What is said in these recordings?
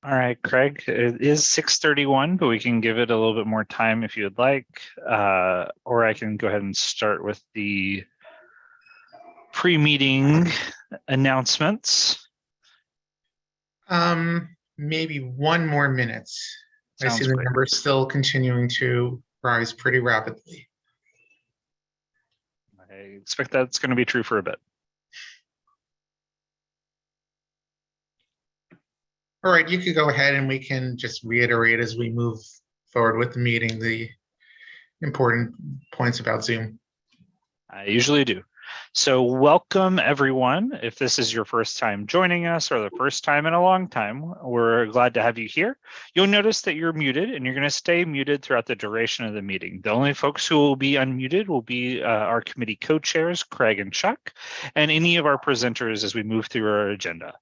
All right, Craig, it is 6:31, but we can give it a little bit more time if you would like, or I can go ahead and start with the pre-meeting announcements. Maybe one more minute. I see Sounds the great. numbers still continuing to rise pretty rapidly. I expect that's going to be true for a bit. All right, you could go ahead and we can just reiterate as we move forward with the meeting the important points about Zoom. I usually do. So welcome everyone. If this is your first time joining us or the first time in a long time, we're glad to have you here. You'll notice that you're muted and you're going to stay muted throughout the duration of the meeting. The only folks who will be unmuted will be our committee co-chairs, Craig and Chuck, and any of our presenters as we move through our agenda.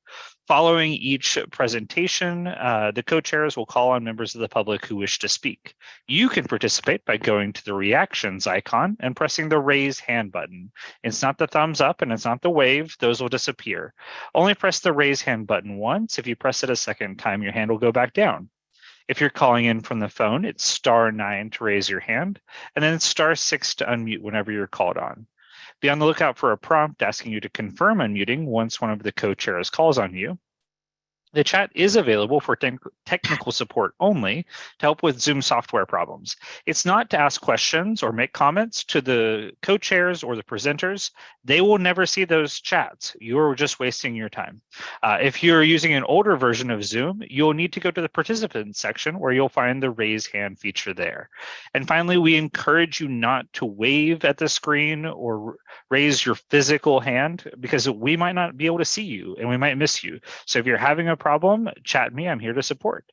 Following each presentation, the co-chairs will call on members of the public who wish to speak. You can participate by going to the reactions icon and pressing the raise hand button. It's not the thumbs up and it's not the wave, those will disappear. Only press the raise hand button once. If you press it a second time, your hand will go back down. If you're calling in from the phone, it's *9 to raise your hand, and then it's *6 to unmute whenever you're called on. Be on the lookout for a prompt asking you to confirm unmuting once one of the co-chairs calls on you. The chat is available for technical support only to help with Zoom software problems. It's not to ask questions or make comments to the co-chairs or the presenters. They will never see those chats. You're just wasting your time. If you're using an older version of Zoom, you'll need to go to the participants section where you'll find the raise hand feature there. And finally, we encourage you not to wave at the screen or raise your physical hand because we might not be able to see you and we might miss you. So if you're having a problem, chat me. I'm here to support.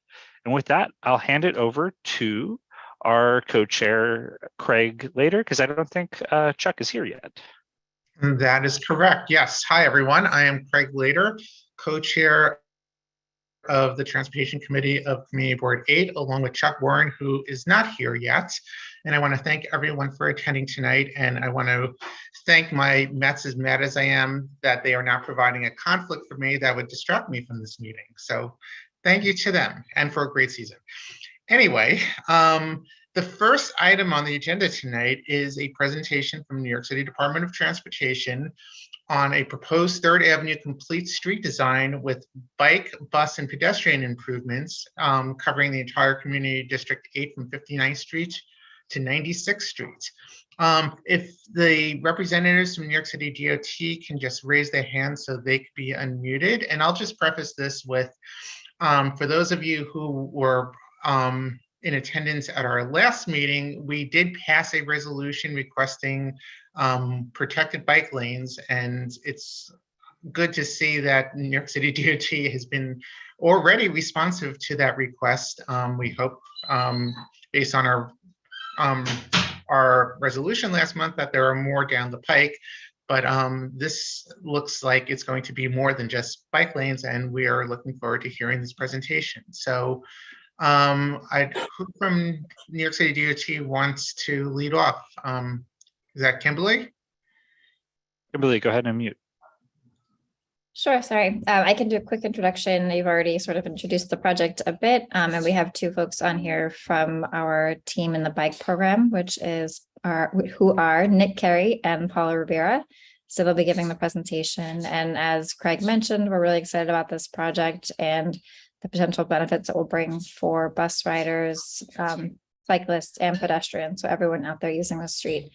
And with that, I'll hand it over to our co-chair, Craig, later, because I don't think Chuck is here yet. That is correct. Yes. Hi, everyone. I am Craig Lader, co-chair of the Transportation Committee of Community Board 8, along with Chuck Warren, who is not here yet. And I want to thank everyone for attending tonight. And I want to thank my Mets, as mad as I am, that they are not providing a conflict for me that would distract me from this meeting. So thank you to them and for a great season. Anyway, the first item on the agenda tonight is a presentation from New York City Department of Transportation on a proposed 3rd Avenue complete street design with bike, bus, and pedestrian improvements covering the entire Community District 8 from 59th Street to 96th Street. If the representatives from New York City DOT can just raise their hands so they could be unmuted. And I'll just preface this with, for those of you who were in attendance at our last meeting, we did pass a resolution requesting protected bike lanes, and it's good to see that New York City DOT has been already responsive to that request. We hope, based on our resolution last month, that there are more down the pike, but this looks like it's going to be more than just bike lanes, and we are looking forward to hearing this presentation. So who from New York City DOT wants to lead off? Is that Kimberly? Kimberly, go ahead and mute. Sure, sorry. I can do a quick introduction. You've already sort of introduced the project a bit, and we have 2 folks on here from our team in the bike program, who are Nick Carey and Paula Rivera. So they'll be giving the presentation. And as Craig mentioned, we're really excited about this project and the potential benefits it will bring for bus riders, cyclists, and pedestrians. So everyone out there using the street.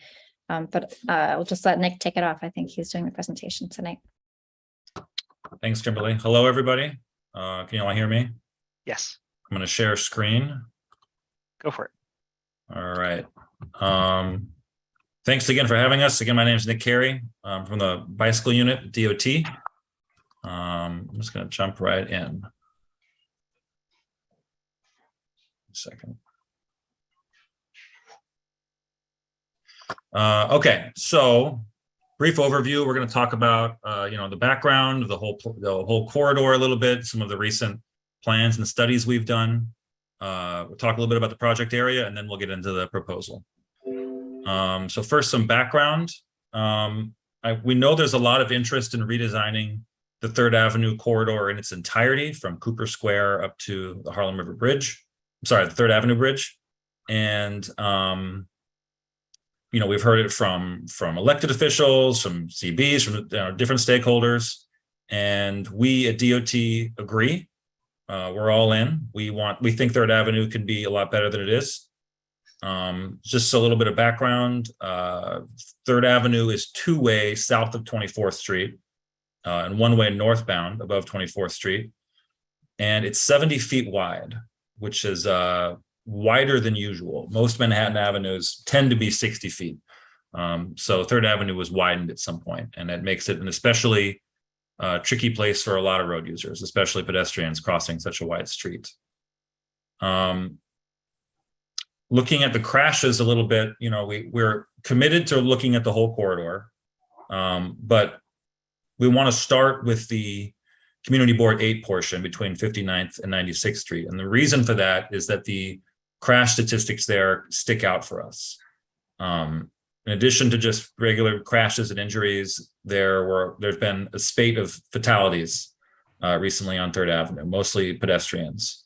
But we'll just let Nick take it off. I think he's doing the presentation tonight. Thanks, Kimberly. Hello, everybody. Can you all hear me? Yes. I'm going to share screen. Go for it. All right. Thanks again for having us. Again, my name is Nick Carey from the bicycle unit at DOT. I'm just going to jump right in. Second. Okay, so brief overview. We're going to talk about the background of the whole corridor a little bit, some of the recent plans and studies we've done. We'll talk a little bit about the project area, and then we'll get into the proposal. So first, some background. We know there's a lot of interest in redesigning the 3rd Avenue corridor in its entirety from Cooper Square up to the Harlem River Bridge. I'm sorry, the 3rd Avenue Bridge. And, we've heard it from elected officials, from CBs, from different stakeholders. And we at DOT agree. We're all in. We think 3rd Avenue can be a lot better than it is. Just a little bit of background. 3rd Avenue is 2-way south of 24th Street and 1-way northbound above 24th Street. And it's 70 feet wide, which is wider than usual. Most Manhattan avenues tend to be 60 feet. So 3rd Avenue was widened at some point, and that makes it an especially tricky place for a lot of road users, especially pedestrians crossing such a wide street. Looking at the crashes a little bit, we're committed to looking at the whole corridor, but we want to start with the Community Board 8 portion between 59th and 96th Street. And the reason for that is that the crash statistics there stick out for us. In addition to just regular crashes and injuries, there's been a spate of fatalities recently on 3rd Avenue, mostly pedestrians.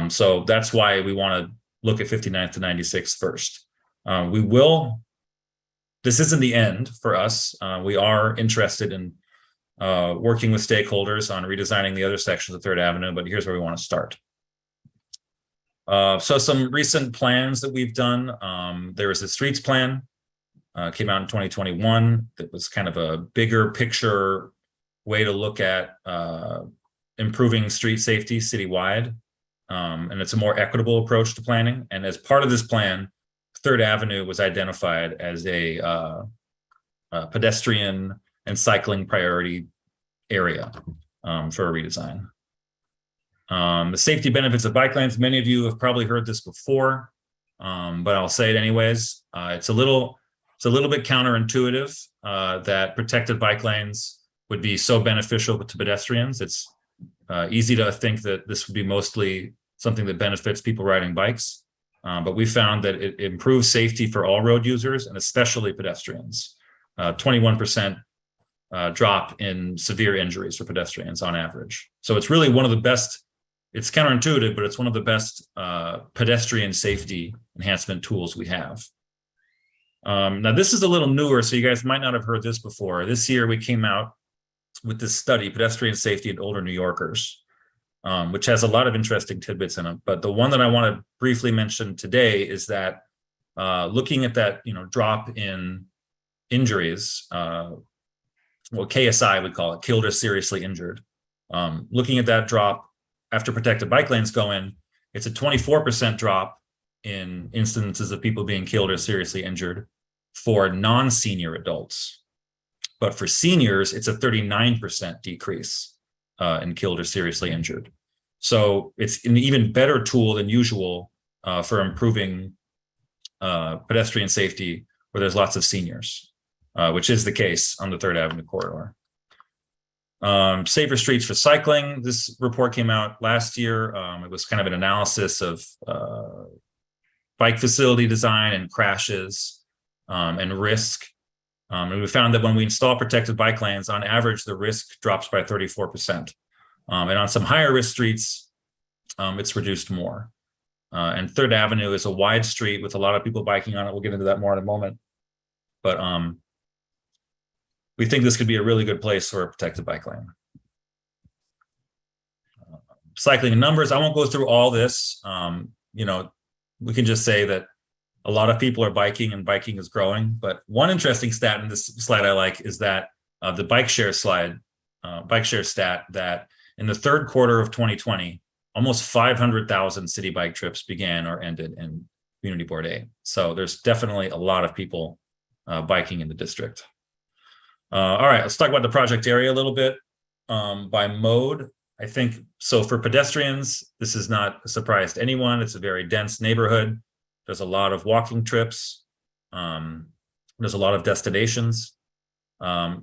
So that's why we want to look at 59th to 96th first. This isn't the end for us. We are interested in working with stakeholders on redesigning the other sections of 3rd Avenue, but here's where we want to start. So some recent plans that we've done. There was a streets plan, came out in 2021. That was kind of a bigger picture way to look at improving street safety citywide. And it's a more equitable approach to planning. And as part of this plan, 3rd Avenue was identified as a pedestrian and cycling priority area for a redesign. The safety benefits of bike lanes, many of you have probably heard this before, but I'll say it anyways. It's a little bit counterintuitive that protected bike lanes would be so beneficial to pedestrians. It's easy to think that this would be mostly something that benefits people riding bikes, but we found that it improves safety for all road users and especially pedestrians. 21% drop in severe injuries for pedestrians on average. So it's really one of the best, it's counterintuitive, but it's one of the best pedestrian safety enhancement tools we have. Now, this is a little newer, so you guys might not have heard this before. This year, we came out with this study, Pedestrian Safety in Older New Yorkers, which has a lot of interesting tidbits in it. But the one that I want to briefly mention today is that looking at that, drop in injuries, well, KSI, we call it, killed or seriously injured. Looking at that drop after protected bike lanes go in, it's a 24% drop in instances of people being killed or seriously injured for non-senior adults. But for seniors, it's a 39% decrease in killed or seriously injured. So it's an even better tool than usual for improving pedestrian safety where there's lots of seniors, which is the case on the 3rd Avenue corridor. Safer streets for cycling. This report came out last year. It was kind of an analysis of bike facility design and crashes and risk. And we found that when we install protected bike lanes, on average, the risk drops by 34%. And on some higher risk streets, it's reduced more. And 3rd Avenue is a wide street with a lot of people biking on it. We'll get into that more in a moment. But we think this could be a really good place for a protected bike lane. Cycling numbers, I won't go through all this. We can just say that a lot of people are biking and biking is growing. But one interesting stat in this slide I like is that the bike share stat that in the 3rd quarter of 2020, almost 500,000 city bike trips began or ended in Community Board 8. So there's definitely a lot of people biking in the district. All right, let's talk about the project area a little bit. By mode, I think, so for pedestrians, this is not a surprise to anyone. It's a very dense neighborhood. There's a lot of walking trips. There's a lot of destinations. From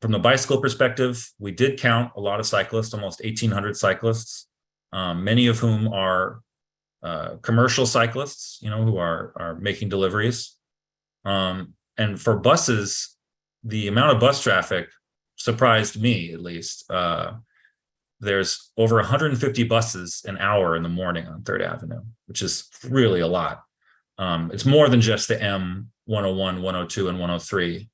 the bicycle perspective, we did count a lot of cyclists, almost 1,800 cyclists, many of whom are commercial cyclists, who are making deliveries. And for buses, the amount of bus traffic surprised me at least. There's over 150 buses an hour in the morning on 3rd Avenue, which is really a lot. It's more than just the M 101, 102, and 103.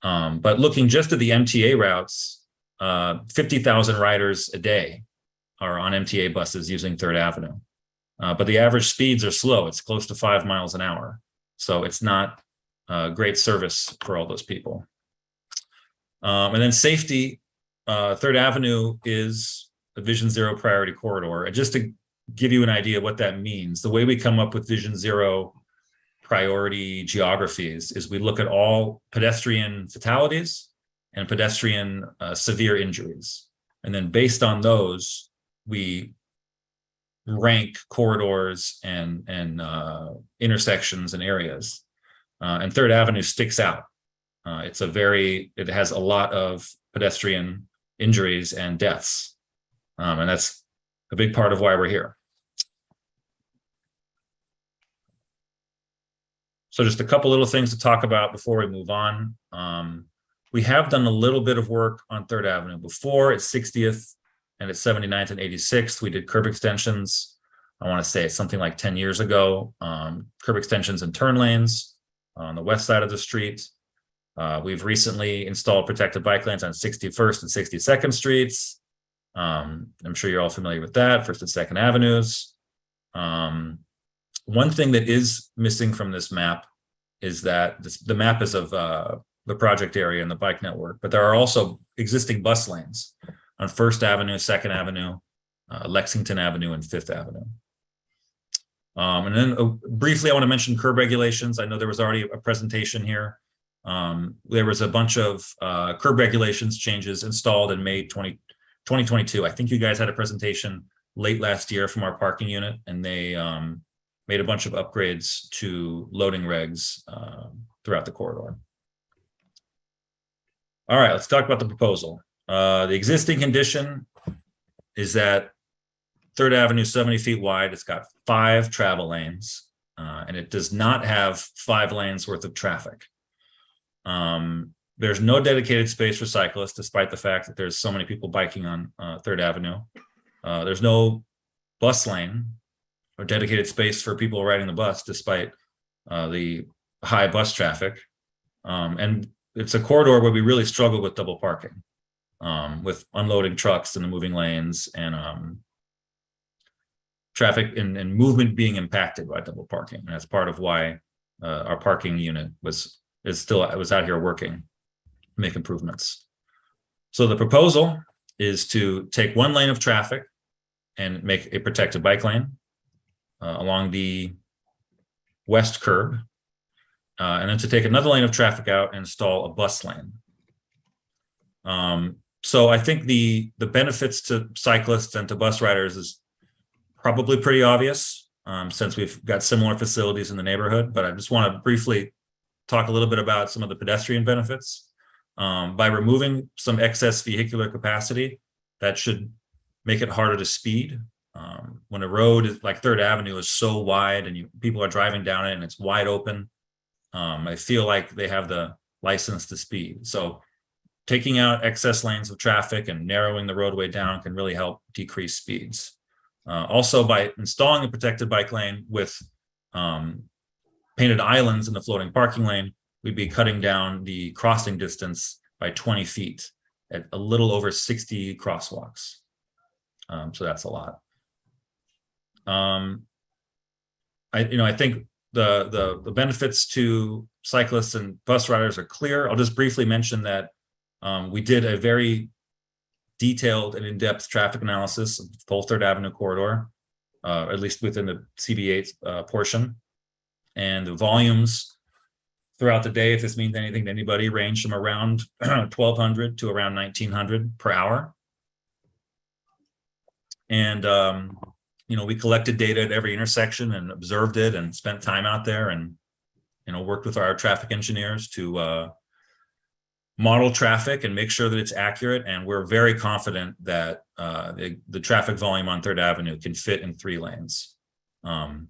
But looking just at the MTA routes, 50,000 riders a day are on MTA buses using 3rd Avenue. But the average speeds are slow. It's close to 5 miles an hour. So it's not great service for all those people. And then safety, 3rd Avenue is a Vision Zero priority corridor. And just to give you an idea of what that means, the way we come up with Vision Zero priority geographies is we look at all pedestrian fatalities and pedestrian severe injuries. And then based on those, we rank corridors and intersections and areas. And 3rd Avenue sticks out. It has a lot of pedestrian injuries and deaths. And that's a big part of why we're here. So just a couple little things to talk about before we move on. We have done a little bit of work on 3rd Avenue before at 60th and at 79th and 86th. We did curb extensions. I want to say it's something like 10 years ago. Curb extensions and turn lanes on the west side of the street. We've recently installed protected bike lanes on 61st and 62nd Streets. I'm sure you're all familiar with that, 1st and 2nd Avenues. One thing that is missing from this map is that the map is of the project area and the bike network, but there are also existing bus lanes on 1st Avenue, 2nd Avenue, Lexington Avenue, and 5th Avenue. And then briefly, I want to mention curb regulations. I know there was already a presentation here. There was a bunch of curb regulations changes installed in May 2022. I think you guys had a presentation late last year from our parking unit, and they made a bunch of upgrades to loading regs throughout the corridor. All right, let's talk about the proposal. The existing condition is that 3rd Avenue, 70 feet wide. It's got 5 travel lanes, and it does not have 5 lanes worth of traffic. There's no dedicated space for cyclists, despite the fact that there's so many people biking on 3rd Avenue. There's no bus lane or dedicated space for people riding the bus, despite the high bus traffic. And it's a corridor where we really struggle with double parking, with unloading trucks in the moving lanes and traffic and movement being impacted by double parking. And that's part of why our parking unit was out here working, make improvements. So the proposal is to take 1 lane of traffic and make a protected bike lane along the west curb, and then to take another lane of traffic out and install a bus lane. So I think the benefits to cyclists and to bus riders is probably pretty obvious, since we've got similar facilities in the neighborhood, but I just want to briefly talk a little bit about some of the pedestrian benefits. By removing some excess vehicular capacity, that should make it harder to speed. When a road is like 3rd Avenue is so wide and people are driving down it and it's wide open, I feel like they have the license to speed. So taking out excess lanes of traffic and narrowing the roadway down can really help decrease speeds. Also, by installing a protected bike lane with painted islands in the floating parking lane, we'd be cutting down the crossing distance by 20 feet at a little over 60 crosswalks. So that's a lot. I think the benefits to cyclists and bus riders are clear. I'll just briefly mention that we did a very detailed and in-depth traffic analysis of the whole 3rd Avenue corridor, at least within the CB8 portion. And the volumes throughout the day, if this means anything to anybody, range from around 1,200 to around 1,900 per hour. And, we collected data at every intersection and observed it and spent time out there and, worked with our traffic engineers to model traffic and make sure that it's accurate. And we're very confident that the traffic volume on 3rd Avenue can fit in 3 lanes. And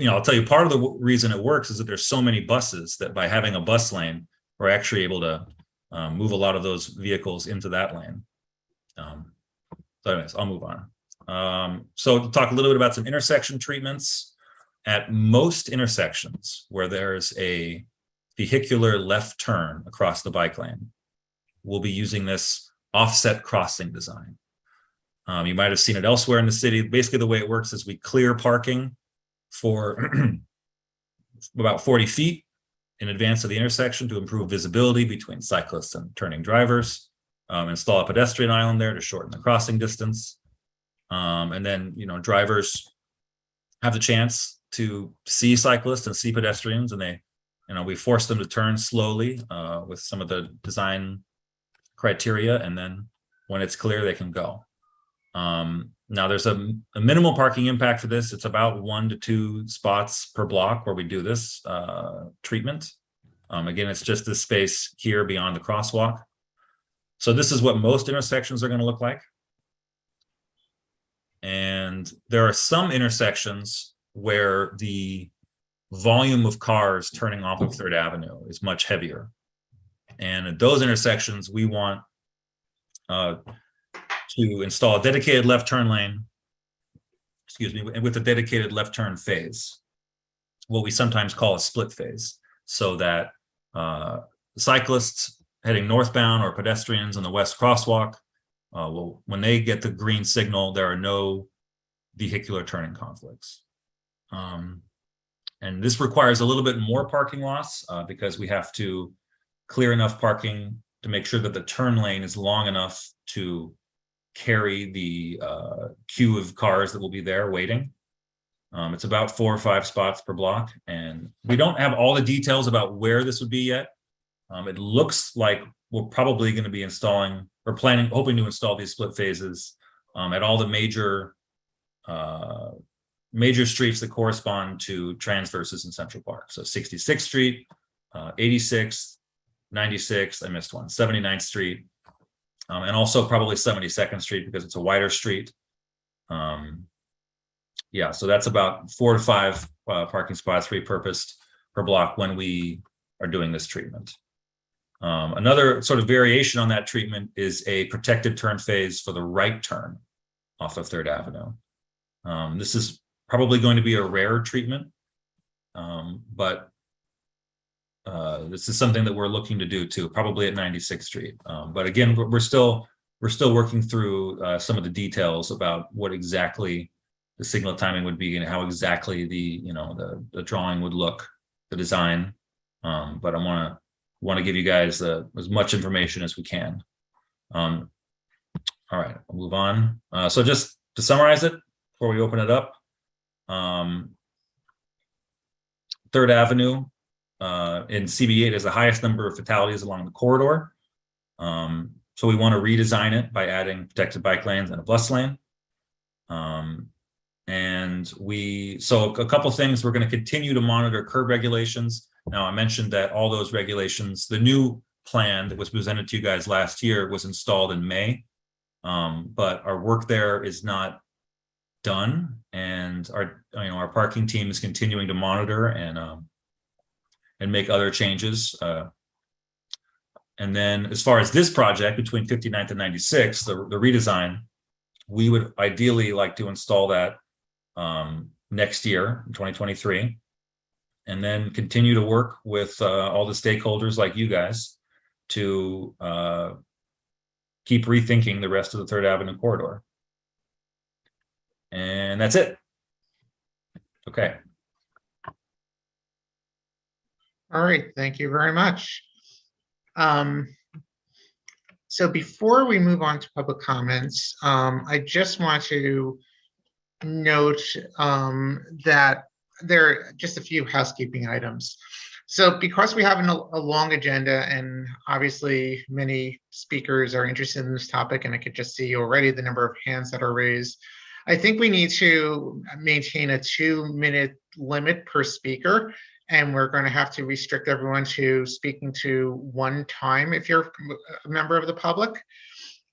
I'll tell you, part of the reason it works is that there's so many buses that by having a bus lane, we're actually able to move a lot of those vehicles into that lane. So anyways, I'll move on. So to talk a little bit about some intersection treatments. At most intersections where there's a vehicular left turn across the bike lane, we'll be using this offset crossing design. You might have seen it elsewhere in the city. Basically, the way it works is we clear parking for about 40 feet in advance of the intersection to improve visibility between cyclists and turning drivers, install a pedestrian island there to shorten the crossing distance. And then, drivers have the chance to see cyclists and see pedestrians, and we force them to turn slowly with some of the design criteria, and then when it's clear, they can go. Now there's a minimal parking impact for this. It's about 1 to 2 spots per block where we do this treatment. Again, it's just this space here beyond the crosswalk. So this is what most intersections are going to look like. And there are some intersections where the volume of cars turning off of 3rd Avenue is much heavier. And at those intersections, we want to install a dedicated left turn lane, with a dedicated left turn phase, what we sometimes call a split phase, so that cyclists heading northbound or pedestrians on the west crosswalk, when they get the green signal, there are no vehicular turning conflicts. And this requires a little bit more parking lots because we have to clear enough parking to make sure that the turn lane is long enough to carry the queue of cars that will be there waiting. It's about 4 or 5 spots per block, and we don't have all the details about where this would be yet. It looks like we're probably going to be installing or hoping to install these split phases at all the major streets that correspond to transverses in Central Park. So 66th Street, 86th, 96th, I missed one, 79th Street, and also probably 72nd Street because it's a wider street. Yeah, so that's about 4 to 5 parking spots repurposed per block when we are doing this treatment. Another sort of variation on that treatment is a protected turn phase for the right turn off of 3rd Avenue. This is probably going to be a rare treatment, but this is something that we're looking to do too, probably at 96th Street. But again, we're still working through some of the details about what exactly the signal timing would be and how exactly the drawing would look, the design. But I want to give you guys as much information as we can. All right, I'll move on. So just to summarize it before we open it up, 3rd Avenue in CB8 has the highest number of fatalities along the corridor. So we want to redesign it by adding protected bike lanes and a bus lane. So a couple things, we're going to continue to monitor curb regulations. Now, I mentioned that all those regulations, the new plan that was presented to you guys last year was installed in May, but our work there is not done, and our parking team is continuing to monitor and make other changes. And then as far as this project between 59th and 96th, the redesign, we would ideally like to install that next year in 2023, and then continue to work with all the stakeholders like you guys to keep rethinking the rest of the 3rd Avenue corridor. And that's it. Okay. All right, thank you very much. So before we move on to public comments, I just want to note that there are just a few housekeeping items. So because we have a long agenda and obviously many speakers are interested in this topic, and I could just see already the number of hands that are raised, I think we need to maintain a 2-minute limit per speaker. And we're going to have to restrict everyone to speaking to 1 time if you're a member of the public.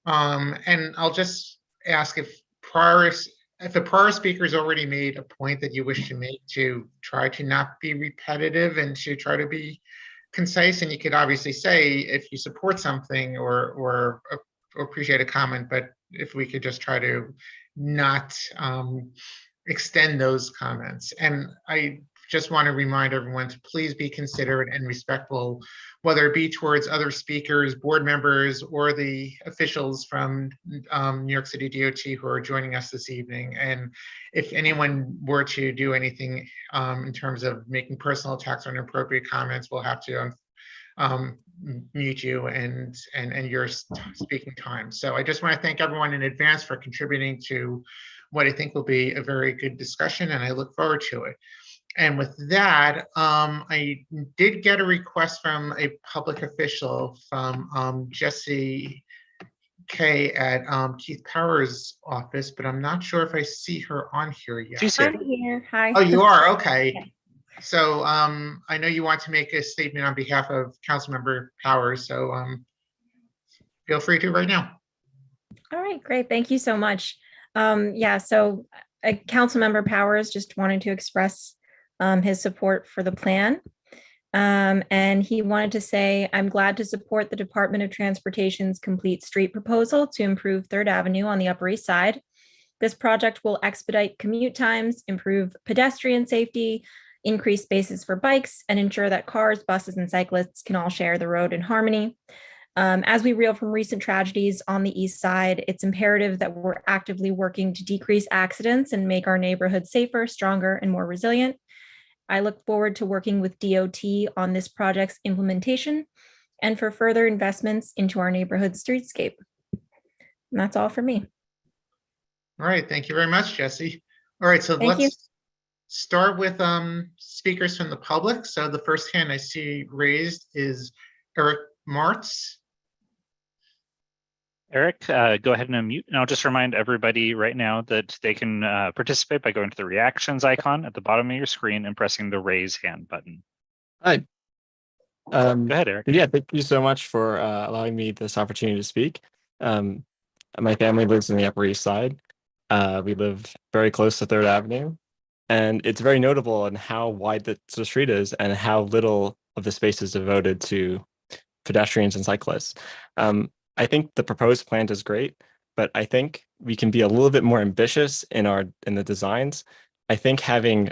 And I'll just ask if the prior speakers already made a point that you wish to make, to try to not be repetitive and to try to be concise, and you could obviously say if you support something or appreciate a comment, but if we could just try to not extend those comments. And I just want to remind everyone to please be considerate and respectful, whether it be towards other speakers, board members, or the officials from New York City DOT who are joining us this evening. And if anyone were to do anything in terms of making personal attacks or inappropriate comments, we'll have to mute you and your speaking time. So I just want to thank everyone in advance for contributing to what I think will be a very good discussion, and I look forward to it. And with that, I did get a request from a public official, from Jesse K at Keith Powers' office, but I'm not sure if I see her on here yet. She's here. I'm here. Hi. Oh, you are? Okay. So I know you want to make a statement on behalf of Councilmember Powers, so feel free to right now. All right, great. Thank you so much. Yeah, so Councilmember Powers just wanted to express his support for the plan. And he wanted to say, I'm glad to support the Department of Transportation's complete street proposal to improve 3rd Avenue on the Upper East Side. This project will expedite commute times, improve pedestrian safety, increase spaces for bikes, and ensure that cars, buses, and cyclists can all share the road in harmony. As we reel from recent tragedies on the East Side, it's imperative that we're actively working to decrease accidents and make our neighborhood safer, stronger, and more resilient. I look forward to working with DOT on this project's implementation and for further investments into our neighborhood streetscape. And that's all for me. All right, thank you very much, Jesse. All right, so Thank you. let's start with speakers from the public. So the first hand I see raised is Eric Martz. Eric, go ahead and unmute. And I'll just remind everybody right now that they can participate by going to the reactions icon at the bottom of your screen and pressing the raise hand button. Hi. Go ahead, Eric. Yeah, thank you so much for allowing me this opportunity to speak. My family lives in the Upper East Side. We live very close to 3rd Avenue. And it's very notable in how wide the street is and how little of the space is devoted to pedestrians and cyclists. I think the proposed plan is great, but I think we can be a little bit more ambitious in the designs. I think having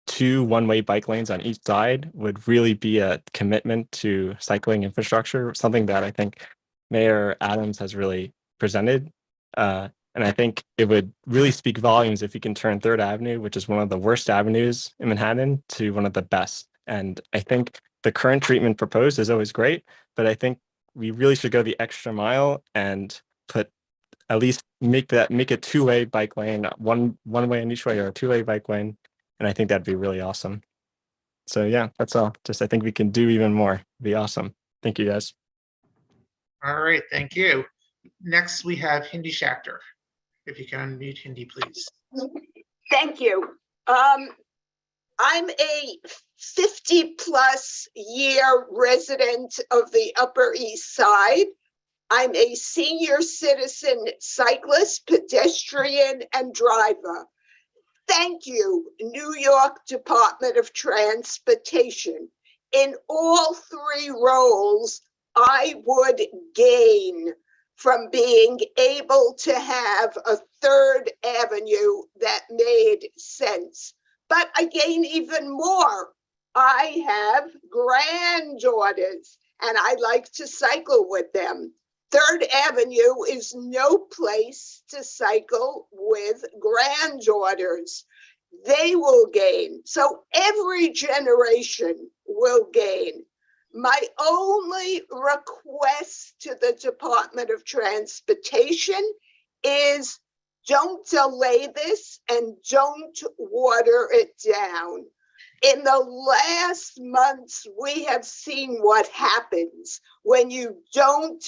2 one-way bike lanes on each side would really be a commitment to cycling infrastructure, something that I think Mayor Adams has really presented. And I think it would really speak volumes if we can turn 3rd Avenue, which is one of the worst avenues in Manhattan, to one of the best. And I think the current treatment proposed is always great, but I think we really should go the extra mile and at least make a 2-way bike lane, one way in each way, or a 2-way bike lane. And I think that'd be really awesome. So yeah, that's all. Just I think we can do even more. It'd be awesome. Thank you, guys. All right, thank you. Next, we have Hindi Schachter. If you can unmute Hindi, please. Thank you. I'm a 50+ year resident of the Upper East Side. I'm a senior citizen, cyclist, pedestrian, and driver. Thank you, New York Department of Transportation. In all 3 roles, I would gain from being able to have a 3rd Avenue that made sense. But I gain even more. I have granddaughters and I like to cycle with them. 3rd Avenue is no place to cycle with granddaughters. They will gain. So every generation will gain. My only request to the Department of Transportation is don't delay this and don't water it down. In the last months, we have seen what happens when you don't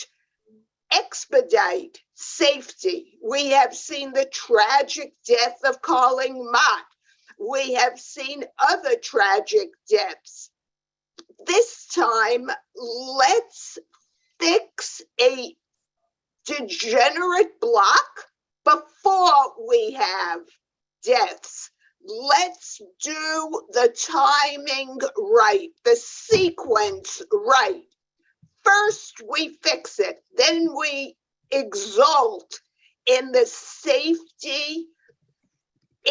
expedite safety. We have seen the tragic death of Carling Mott. We have seen other tragic deaths. This time, let's fix a degenerate block before we have deaths. let's do the timing right, the sequence right. First, we fix it, then we exult in the safety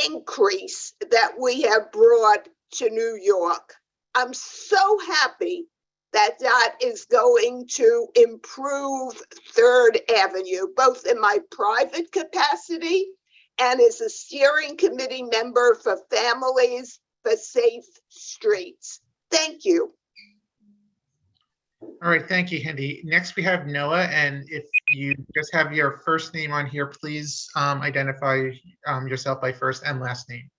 increase that we have brought to New York. I'm so happy that that is going to improve Third Avenue, both in my private capacity and as a steering committee member for Families for Safe Streets. Thank you. All right, thank you, Hindi. Next, we have Noah, and if you just have your first name on here, please identify yourself by first and last name.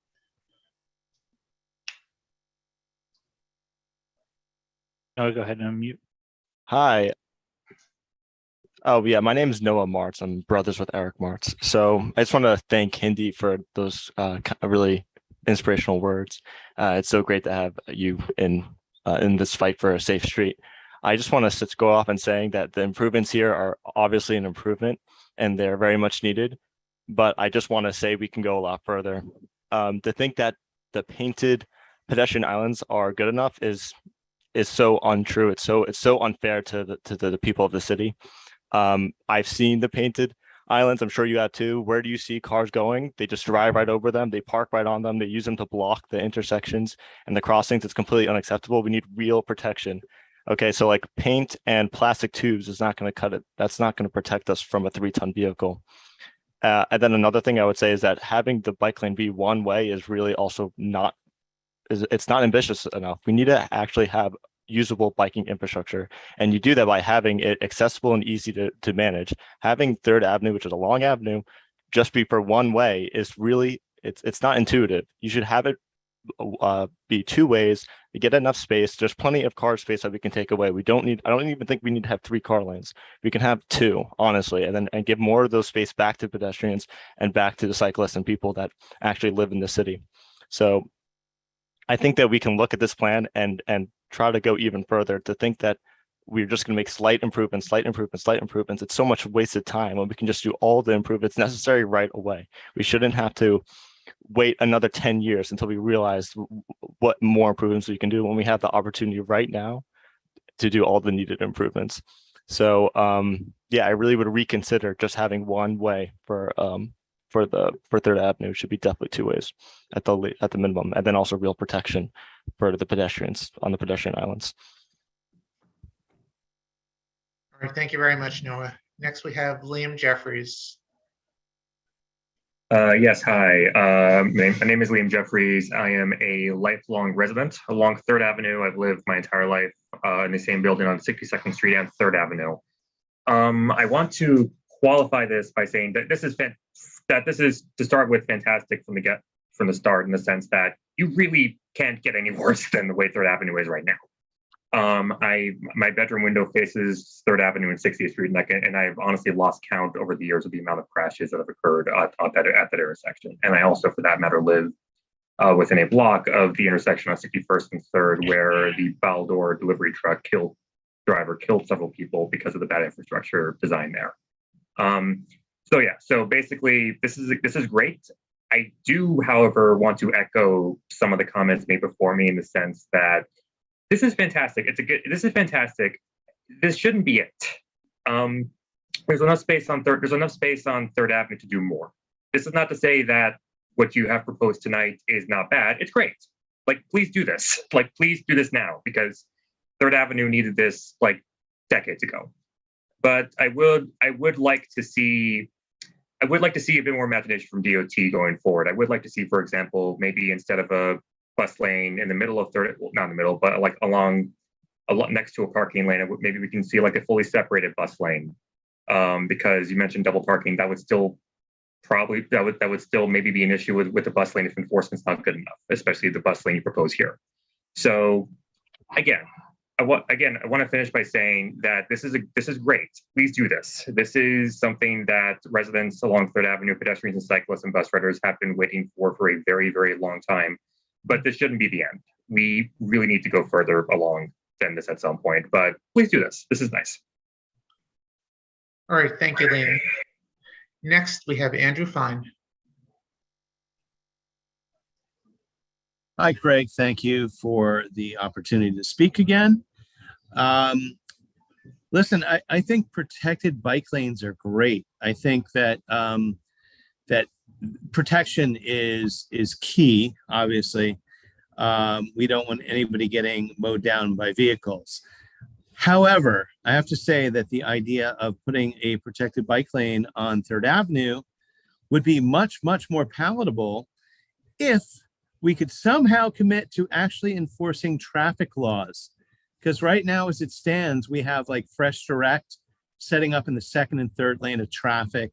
No, go ahead and unmute. Hi. Oh yeah, my name is Noah Martz. I'm brothers with Eric Martz. So I just want to thank Hindi for those really inspirational words. It's so great to have you in this fight for a safe street. I just want to go off and saying that the improvements here are obviously an improvement and they're very much needed. But I just want to say we can go a lot further. To think that the painted pedestrian islands are good enough is so untrue. It's so unfair to the people of the city. I've seen the painted islands. I'm sure you have too. Where do you see cars going? They just drive right over them. They park right on them. They use them to block the intersections and the crossings. It's completely unacceptable. We need real protection. Okay, so like paint and plastic tubes is not going to cut it. That's not going to protect us from a 3-ton vehicle. And then another thing I would say is that having the bike lane be one way is really also not, it's not ambitious enough. We need to actually have usable biking infrastructure. And you do that by having it accessible and easy to manage. Having Third Avenue, which is a long avenue, just be for one way is really, it's not intuitive. You should have it be 2 ways. We get enough space. There's plenty of car space that we can take away. I don't even think we need to have 3 car lanes. We can have 2, honestly, and give more of those space back to pedestrians and back to the cyclists and people that actually live in the city. So I think that we can look at this plan and try to go even further, to think that we're just going to make slight improvements. It's so much wasted time when we can just do all the improvements necessary right away. We shouldn't have to wait another 10 years until we realize what more improvements we can do when we have the opportunity right now to do all the needed improvements. So yeah, I really would reconsider just having one way for Third Avenue. It should be definitely 2 ways at the minimum, and then also real protection for the pedestrians on the pedestrian islands. All right, thank you very much, Noah. Next, we have Liam Jeffries. Yes, hi. My name is Liam Jeffries. I am a lifelong resident along Third Avenue. I've lived my entire life in the same building on 62nd Street and Third Avenue. I want to qualify this by saying that this is to start with fantastic from the start, in the sense that you really can't get any worse than the way Third Avenue is right now. My bedroom window faces Third Avenue and 60th Street, and I've honestly lost count over the years of the amount of crashes that have occurred at that intersection. And I also, for that matter, live within a block of the intersection on 61st and 3rd, where the Baldor delivery truck driver killed several people because of the bad infrastructure design there. So yeah, so basically, this is great. I do, however, want to echo some of the comments made before me, in the sense that this is fantastic. This is fantastic. This shouldn't be it. There's enough space on Third Avenue to do more. This is not to say that what you have proposed tonight is not bad. It's great. Like, please do this. Like, please do this now, because Third Avenue needed this like decades ago. But I would like to see a bit more imagination from DOT going forward. I would like to see, for example, maybe instead of a bus lane in the middle of Third, well, not in the middle, but like next to a parking lane, maybe we can see like a fully separated bus lane. Because you mentioned double parking, that would still maybe be an issue with the bus lane if enforcement's not good enough, especially the bus lane you propose here. So again, I want to finish by saying that this is great. Please do this. This is something that residents along Third Avenue, pedestrians and cyclists and bus riders have been waiting for a very, very long time. But this shouldn't be the end. We really need to go further along than this at some point. But please do this. This is nice. All right, thank you, Liam. Next, we have Andrew Fine. Hi, Greg. Thank you for the opportunity to speak again. Listen, I think protected bike lanes are great. I think that that protection is key. Obviously, we don't want anybody getting mowed down by vehicles. However, I have to say that the idea of putting a protected bike lane on 3rd Avenue would be much, much more palatable if we could somehow commit to actually enforcing traffic laws. Because right now, as it stands, we have like Fresh Direct setting up in the 2nd and 3rd lane of traffic,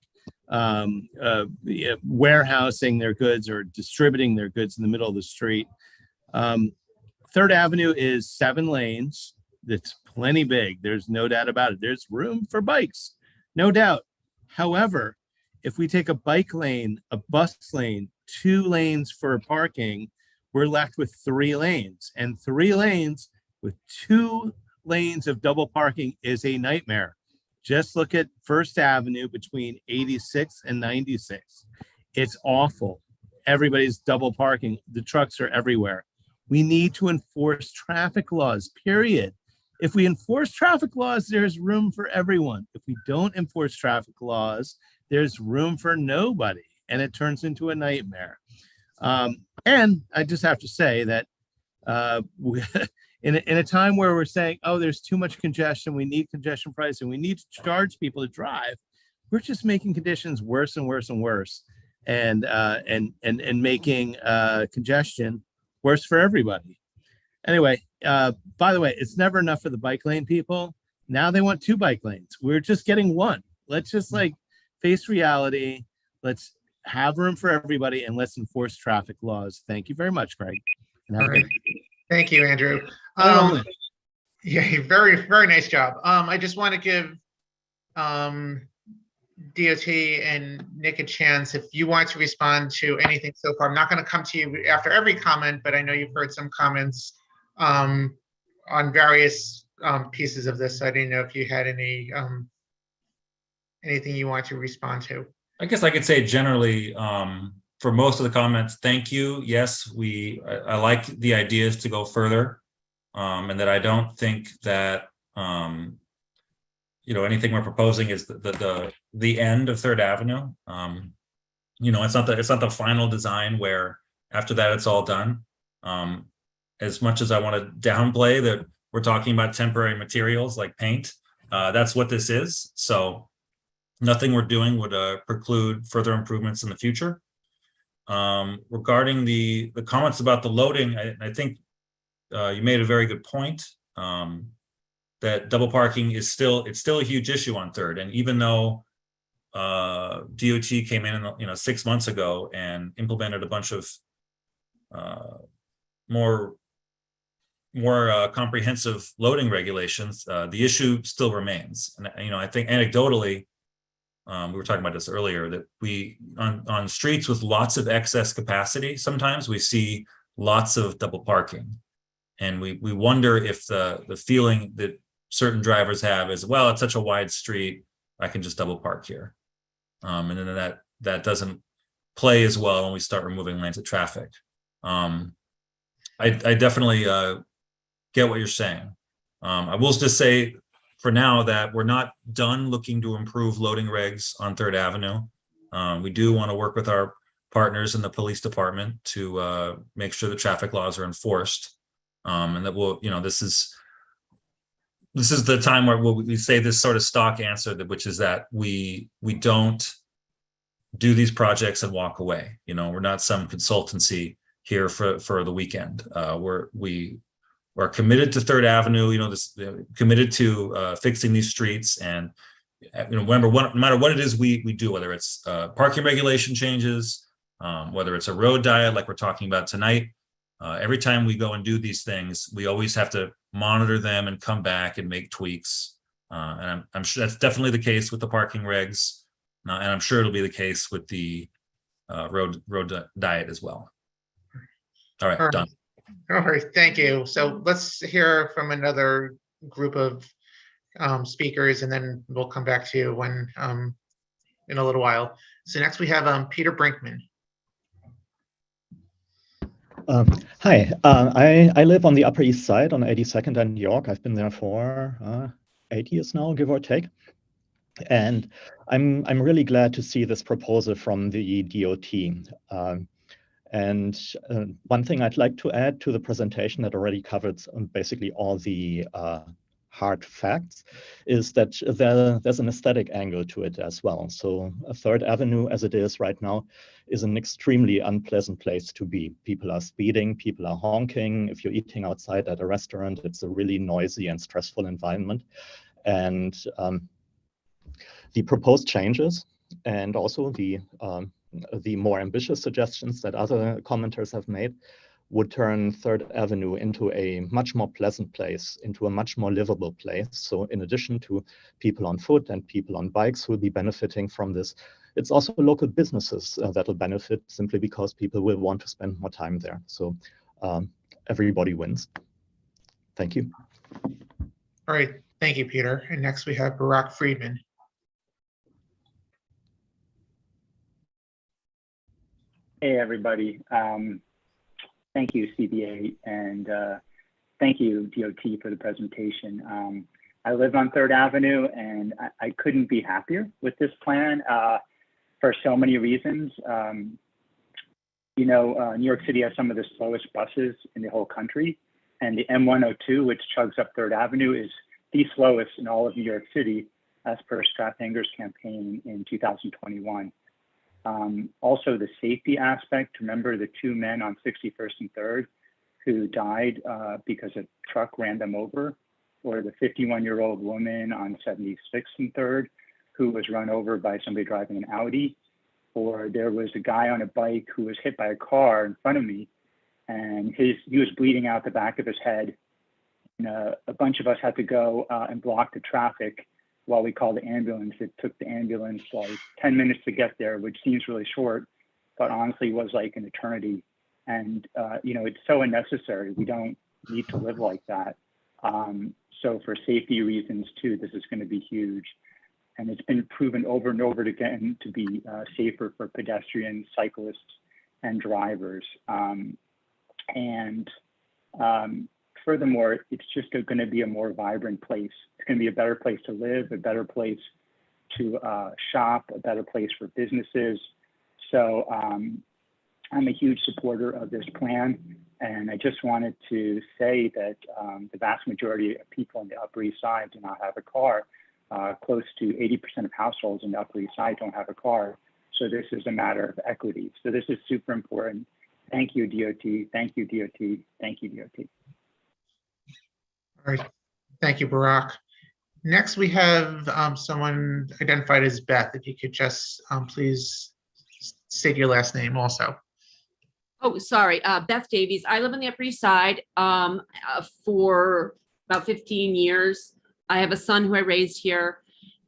warehousing their goods or distributing their goods in the middle of the street. 3rd Avenue is 7 lanes. It's plenty big. There's no doubt about it. There's room for bikes, no doubt. However, if we take a bike lane, a bus lane, 2 lanes for parking, we're left with 3 lanes. And 3 lanes with 2 lanes of double parking is a nightmare. Just look at 1st Avenue between 86 and 96. It's awful. Everybody's double parking. The trucks are everywhere. We need to enforce traffic laws, period. If we enforce traffic laws, there's room for everyone. If we don't enforce traffic laws, there's room for nobody, and it turns into a nightmare. And I just have to say that in a time where we're saying, oh, there's too much congestion, we need congestion pricing, we need to charge people to drive, we're just making conditions worse and worse and worse, and making congestion worse for everybody. Anyway, by the way, it's never enough for the bike lane people. Now they want 2 bike lanes. We're just getting 1. Let's just like face reality. Let's have room for everybody, and let's enforce traffic laws. Thank you very much, Greg. And have a good day. Thank you, Andrew. Yeah, very, very nice job. I just want to give DOT and Nick a chance if you want to respond to anything so far. I'm not going to come to you after every comment, but I know you've heard some comments on various pieces of this. So I didn't know if you had any anything you want to respond to. I guess I could say generally, for most of the comments, thank you. Yes, I like the ideas to go further, and that I don't think that anything we're proposing is the end of 3rd Avenue. It's not the final design where after that it's all done. As much as I want to downplay that we're talking about temporary materials like paint, that's what this is. So nothing we're doing would preclude further improvements in the future. Regarding the comments about the loading, I think you made a very good point, that double parking is still a huge issue on 3rd. And even though DOT came in 6 months ago and implemented a bunch of more comprehensive loading regulations, the issue still remains. And I think anecdotally, we were talking about this earlier, that we on streets with lots of excess capacity, sometimes we see lots of double parking, and we wonder if the feeling that certain drivers have is, well, it's such a wide street, I can just double park here, and then that doesn't play as well when we start removing lanes of traffic. I definitely get what you're saying. I will just say for now that we're not done looking to improve loading regs on 3rd Avenue. We do want to work with our partners in the police department to make sure the traffic laws are enforced, and that this is the time where we say this sort of stock answer, which is that we don't do these projects and walk away. We're not some consultancy here for the weekend. We're committed to 3rd Avenue, committed to fixing these streets. And remember, no matter what it is we do, whether it's parking regulation changes, whether it's a road diet like we're talking about tonight, every time we go and do these things, we always have to monitor them and come back and make tweaks. And I'm sure that's definitely the case with the parking regs, and I'm sure it'll be the case with the road diet as well. All right, done. All right, thank you. So let's hear from another group of speakers, and then we'll come back to you in a little while. So next we have Peter Brinkman. Hi, I live on the Upper East Side on 82nd and York. I've been there for 8 years now, give or take. And I'm really glad to see this proposal from the DOT. And one thing I'd like to add to the presentation that already covered basically all the hard facts is that there's an aesthetic angle to it as well. So Third Avenue as it is right now is an extremely unpleasant place to be. People are speeding, people are honking. If you're eating outside at a restaurant, it's a really noisy and stressful environment. And the proposed changes and also the more ambitious suggestions that other commenters have made would turn Third Avenue into a much more pleasant place, into a much more livable place. So in addition to people on foot and people on bikes who will be benefiting from this, it's also local businesses that will benefit simply because people will want to spend more time there. So everybody wins. Thank you. All right, thank you, Peter. And next we have Barack Friedman. Hey, everybody. Thank you, CB8, and thank you, DOT, for the presentation. I live on 3rd Avenue, and I couldn't be happier with this plan for so many reasons. New York City has some of the slowest buses in the whole country, and the M102, which chugs up 3rd Avenue, is the slowest in all of New York City, as per Strathanger's campaign in 2021. Also the safety aspect, remember the 2 men on 61st and 3rd who died because a truck ran them over, or the 51-year-old woman on 76th and 3rd who was run over by somebody driving an Audi, or there was a guy on a bike who was hit by a car in front of me and he was bleeding out the back of his head. And a bunch of us had to go and block the traffic while we called the ambulance. It took the ambulance like 10 minutes to get there, which seems really short, but honestly was like an eternity. And, it's so unnecessary. We don't need to live like that. So for safety reasons too, this is going to be huge. And it's been proven over and over again to be safer for pedestrians, cyclists, and drivers. Furthermore, it's just going to be a more vibrant place. It's going to be a better place to live, a better place to shop, a better place for businesses. So I'm a huge supporter of this plan. And I just wanted to say that the vast majority of people on the Upper East Side do not have a car. Close to 80% of households in the Upper East Side don't have a car. So this is a matter of equity. So this is super important. Thank you, DOT. Thank you, DOT. Thank you, DOT. All right, thank you, Barack. Next, we have someone identified as Beth. If you could just please state your last name also. Oh, sorry, Beth Davies. I live on the Upper East Side for about 15 years. I have a son who I raised here,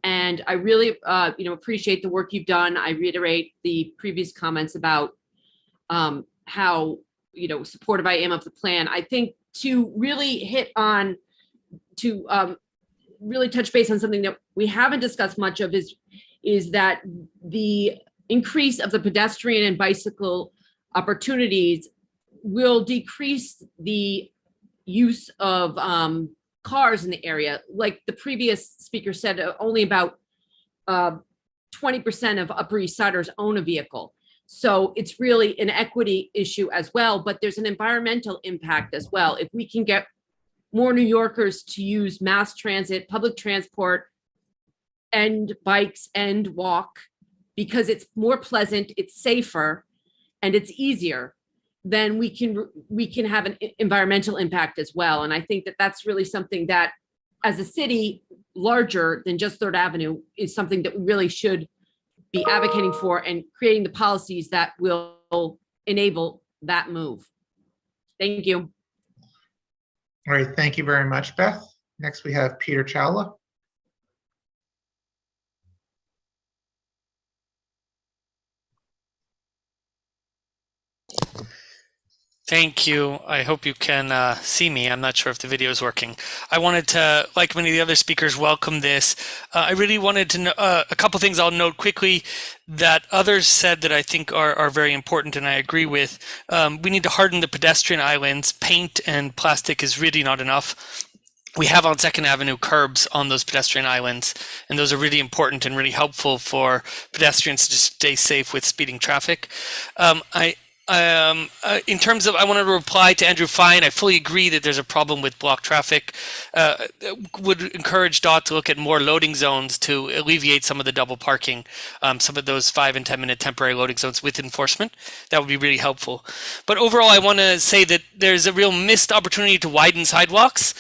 and I really, appreciate the work you've done. I reiterate the previous comments about how, supportive I am of the plan. I think to really really touch base on something that we haven't discussed much of is that the increase of the pedestrian and bicycle opportunities will decrease the use of cars in the area. Like the previous speaker said, only about 20% of Upper East Siders own a vehicle. So it's really an equity issue as well, but there's an environmental impact as well. If we can get more New Yorkers to use mass transit, public transport, and bikes and walk, because it's more pleasant, it's safer, and it's easier, then we can have an environmental impact as well. And I think that that's really something that, as a city larger than just 3rd Avenue, is something that we really should be advocating for and creating the policies that will enable that move. Thank you. All right, thank you very much, Beth. Next, we have Peter Chawla. Thank you. I hope you can see me. I'm not sure if the video is working. I wanted to, like many of the other speakers, welcome this. I really wanted to know a couple things I'll note quickly that others said that I think are very important and I agree with. We need to harden the pedestrian islands. Paint and plastic is really not enough. We have on 2nd Avenue curbs on those pedestrian islands, and those are really important and really helpful for pedestrians to stay safe with speeding traffic. In terms of, I wanted to reply to Andrew Fine. I fully agree that there's a problem with block traffic. Would encourage DOT to look at more loading zones to alleviate some of the double parking, some of those 5 and 10 minute temporary loading zones with enforcement. That would be really helpful. But overall, I want to say that there's a real missed opportunity to widen sidewalks.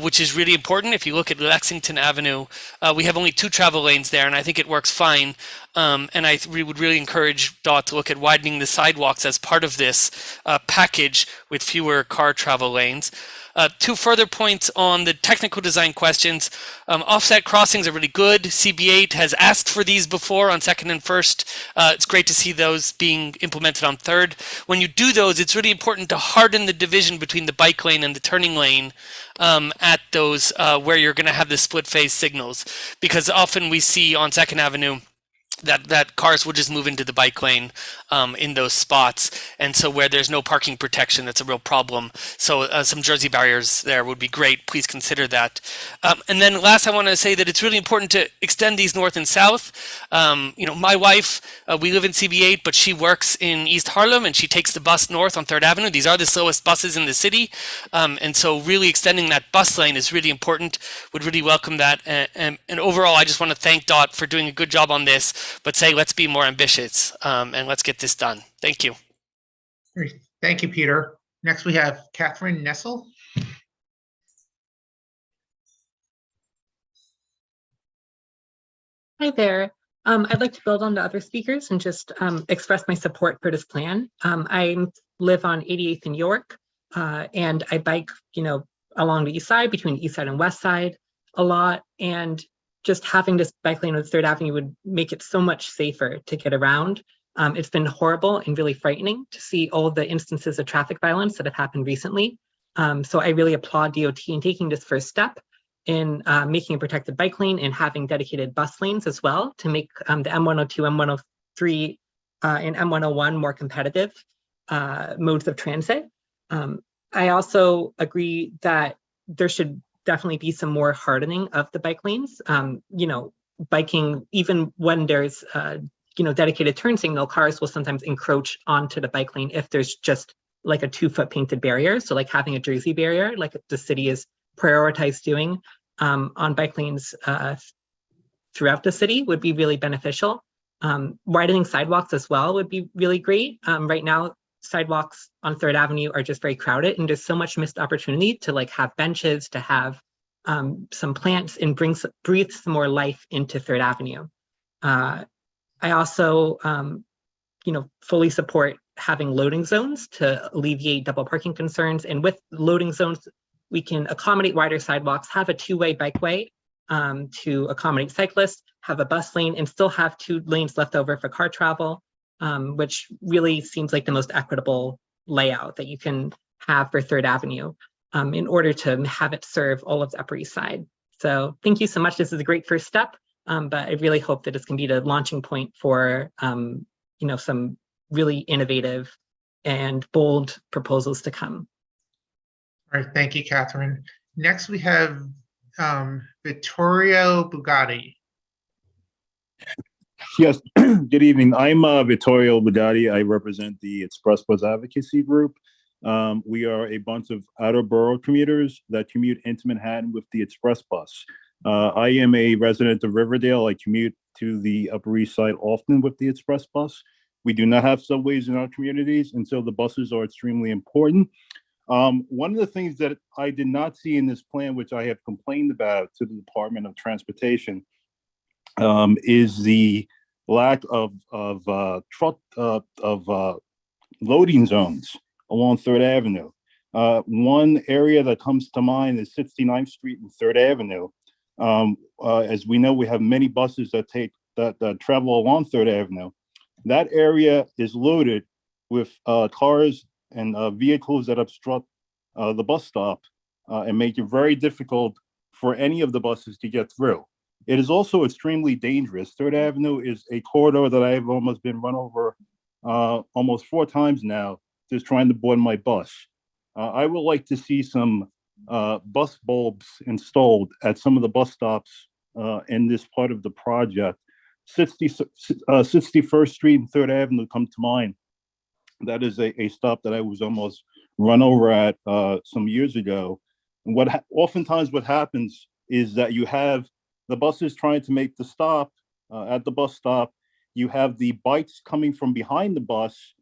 Which is really important. If you look at Lexington Avenue, we have only 2 travel lanes there, and I think it works fine. And we would really encourage DOT to look at widening the sidewalks as part of this package with fewer car travel lanes. 2 further points on the technical design questions. Offset crossings are really good. CB8 has asked for these before on 2nd and 1st. It's great to see those being implemented on 3rd. When you do those, it's really important to harden the division between the bike lane and the turning lane at those where you're going to have the split phase signals, because often we see on 2nd Avenue that cars will just move into the bike lane in those spots. And so where there's no parking protection, that's a real problem. So some Jersey barriers there would be great. Please consider that. And then last, I want to say that it's really important to extend these north and south. My wife, we live in CB8, but she works in East Harlem and she takes the bus north on 3rd Avenue. These are the slowest buses in the city. And so really extending that bus lane is really important. Would really welcome that. And overall, I just want to thank DOT for doing a good job on this, but say, let's be more ambitious and let's get this done. Thank you. Great. Thank you, Peter. Next, we have Catherine Nessel. Hi there. I'd like to build on the other speakers and just express my support for this plan. I live on 88th and York, and I bike, along the east side, between east side and west side a lot. And just having this bike lane on 3rd Avenue would make it so much safer to get around. It's been horrible and really frightening to see all the instances of traffic violence that have happened recently. So I really applaud DOT in taking this first step in making a protected bike lane and having dedicated bus lanes as well to make the M102, M103, and M101 more competitive modes of transit. I also agree that there should definitely be some more hardening of the bike lanes. Biking, even when there's dedicated turn signal, cars will sometimes encroach onto the bike lane if there's just like a 2-foot painted barrier. So like having a Jersey barrier, like the city is prioritized doing on bike lanes throughout the city, would be really beneficial. Widening sidewalks as well would be really great. Right now, sidewalks on 3rd Avenue are just very crowded, and there's so much missed opportunity to like have benches, to have some plants, and breathe some more life into 3rd Avenue. I also, fully support having loading zones to alleviate double parking concerns. And with loading zones, we can accommodate wider sidewalks, have a 2-way bikeway to accommodate cyclists, have a bus lane, and still have 2 lanes left over for car travel, which really seems like the most equitable layout that you can have for 3rd Avenue in order to have it serve all of the Upper East Side. So thank you so much. This is a great first step, but I really hope that this can be the launching point for some really innovative and bold proposals to come. All right, thank you, Catherine. Next, we have Vittorio Bugatti. Yes, good evening. I'm Vittorio Bugatti. I represent the Express Bus Advocacy Group. We are a bunch of outer borough commuters that commute into Manhattan with the Express Bus. I am a resident of Riverdale. I commute to the Upper East Side often with the Express Bus. We do not have subways in our communities, and so the buses are extremely important. One of the things that I did not see in this plan, which I have complained about to the Department of Transportation, is the lack of loading zones along 3rd Avenue. One area that comes to mind is 69th Street and 3rd Avenue. As we know, we have many buses that travel along 3rd Avenue. That area is loaded with cars and vehicles that obstruct the bus stop and make it very difficult for any of the buses to get through. It is also extremely dangerous. Third Avenue is a corridor that I have almost been run over almost 4 times now, just trying to board my bus. I would like to see some bus bulbs installed at some of the bus stops in this part of the project. 61st Street and Third Avenue come to mind. That is a stop that I was almost run over at some years ago. And oftentimes what happens is that you have the buses trying to make the stop at the bus stop. You have the bikes coming from behind the bus,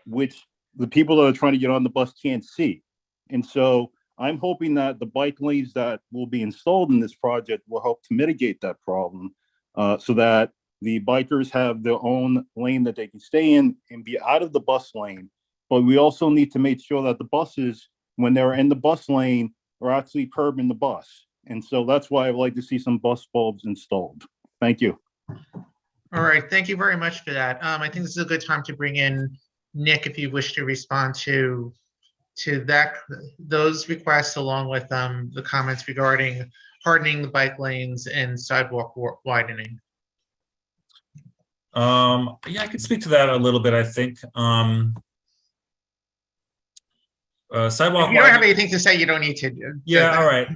which the people that are trying to get on the bus can't see. And so I'm hoping that the bike lanes that will be installed in this project will help to mitigate that problem so that the bikers have their own lane that they can stay in and be out of the bus lane. But we also need to make sure that the buses, when they're in the bus lane, are actually curbing the bus. And so that's why I'd like to see some bus bulbs installed. Thank you. All right, thank you very much for that. I think this is a good time to bring in Nick if you wish to respond to those requests, along with the comments regarding hardening the bike lanes and sidewalk widening. Yeah, I could speak to that a little bit, I think. Sidewalk. If you don't have anything to say, you don't need to. Yeah, all right.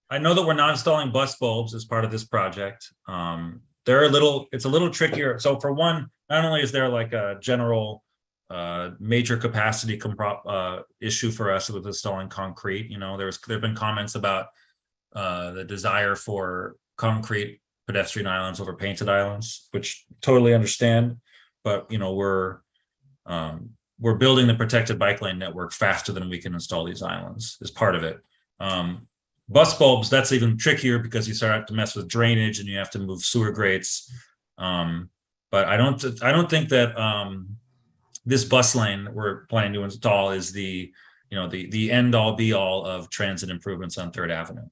I know that we're not installing bus bulbs as part of this project. It's a little trickier. So for one, not only is there like a general major capacity issue for us with installing concrete, there've been comments about the desire for concrete pedestrian islands over painted islands, which totally understand, but we're building the protected bike lane network faster than we can install these islands is part of it. Bus bulbs, that's even trickier because you start to mess with drainage and you have to move sewer grates. But I don't think that this bus lane that we're planning to install is the end all be all of transit improvements on Third Avenue.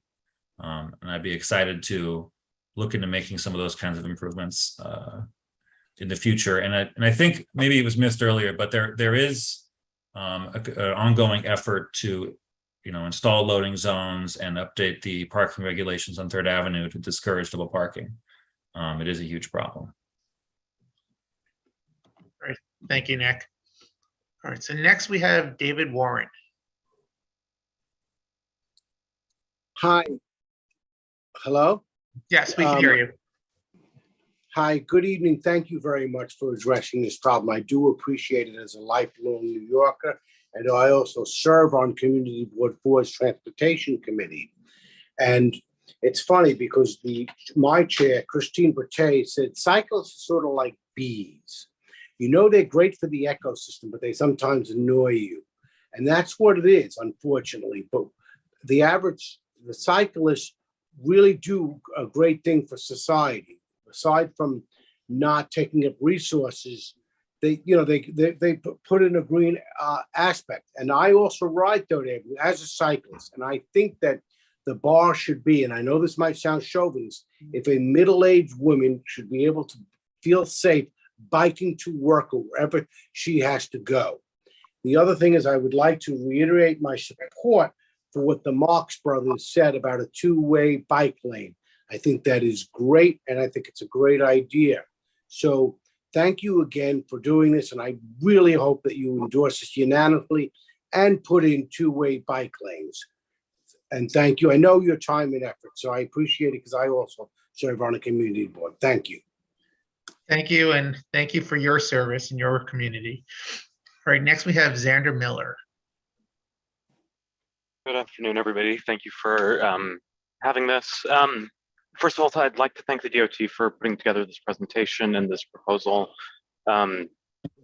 And I'd be excited to look into making some of those kinds of improvements in the future. And I think maybe it was missed earlier, but there is an ongoing effort to install loading zones and update the parking regulations on Third Avenue to discourage double parking. It is a huge problem. Great, thank you, Nick. All right, so next we have David Warren. Hi. Hello? Yes, we can hear you. Hi, good evening. Thank you very much for addressing this problem. I do appreciate it as a lifelong New Yorker, and I also serve on Community Board 4's Transportation Committee. And it's funny because my chair, Christine Berthet, said cycles are sort of like bees. They're great for the ecosystem, but they sometimes annoy you. And that's what it is, unfortunately. But the cyclists really do a great thing for society. Aside from not taking up resources, they put in a green aspect. And I also ride Third Avenue as a cyclist. And I think that the bar should be, and I know this might sound chauvinist, if a middle-aged woman should be able to feel safe biking to work or wherever she has to go. The other thing is I would like to reiterate my support for what the Marx brothers said about a two-way bike lane. I think that is great, and I think it's a great idea. So thank you again for doing this, and I really hope that you endorse this unanimously and put in two-way bike lanes. And thank you. I know your time and effort, so I appreciate it because I also serve on a community board. Thank you. Thank you, and thank you for your service in your community. All right, next we have Xander Miller. Good afternoon, everybody. Thank you for having this. First of all, I'd like to thank the DOT for putting together this presentation and this proposal.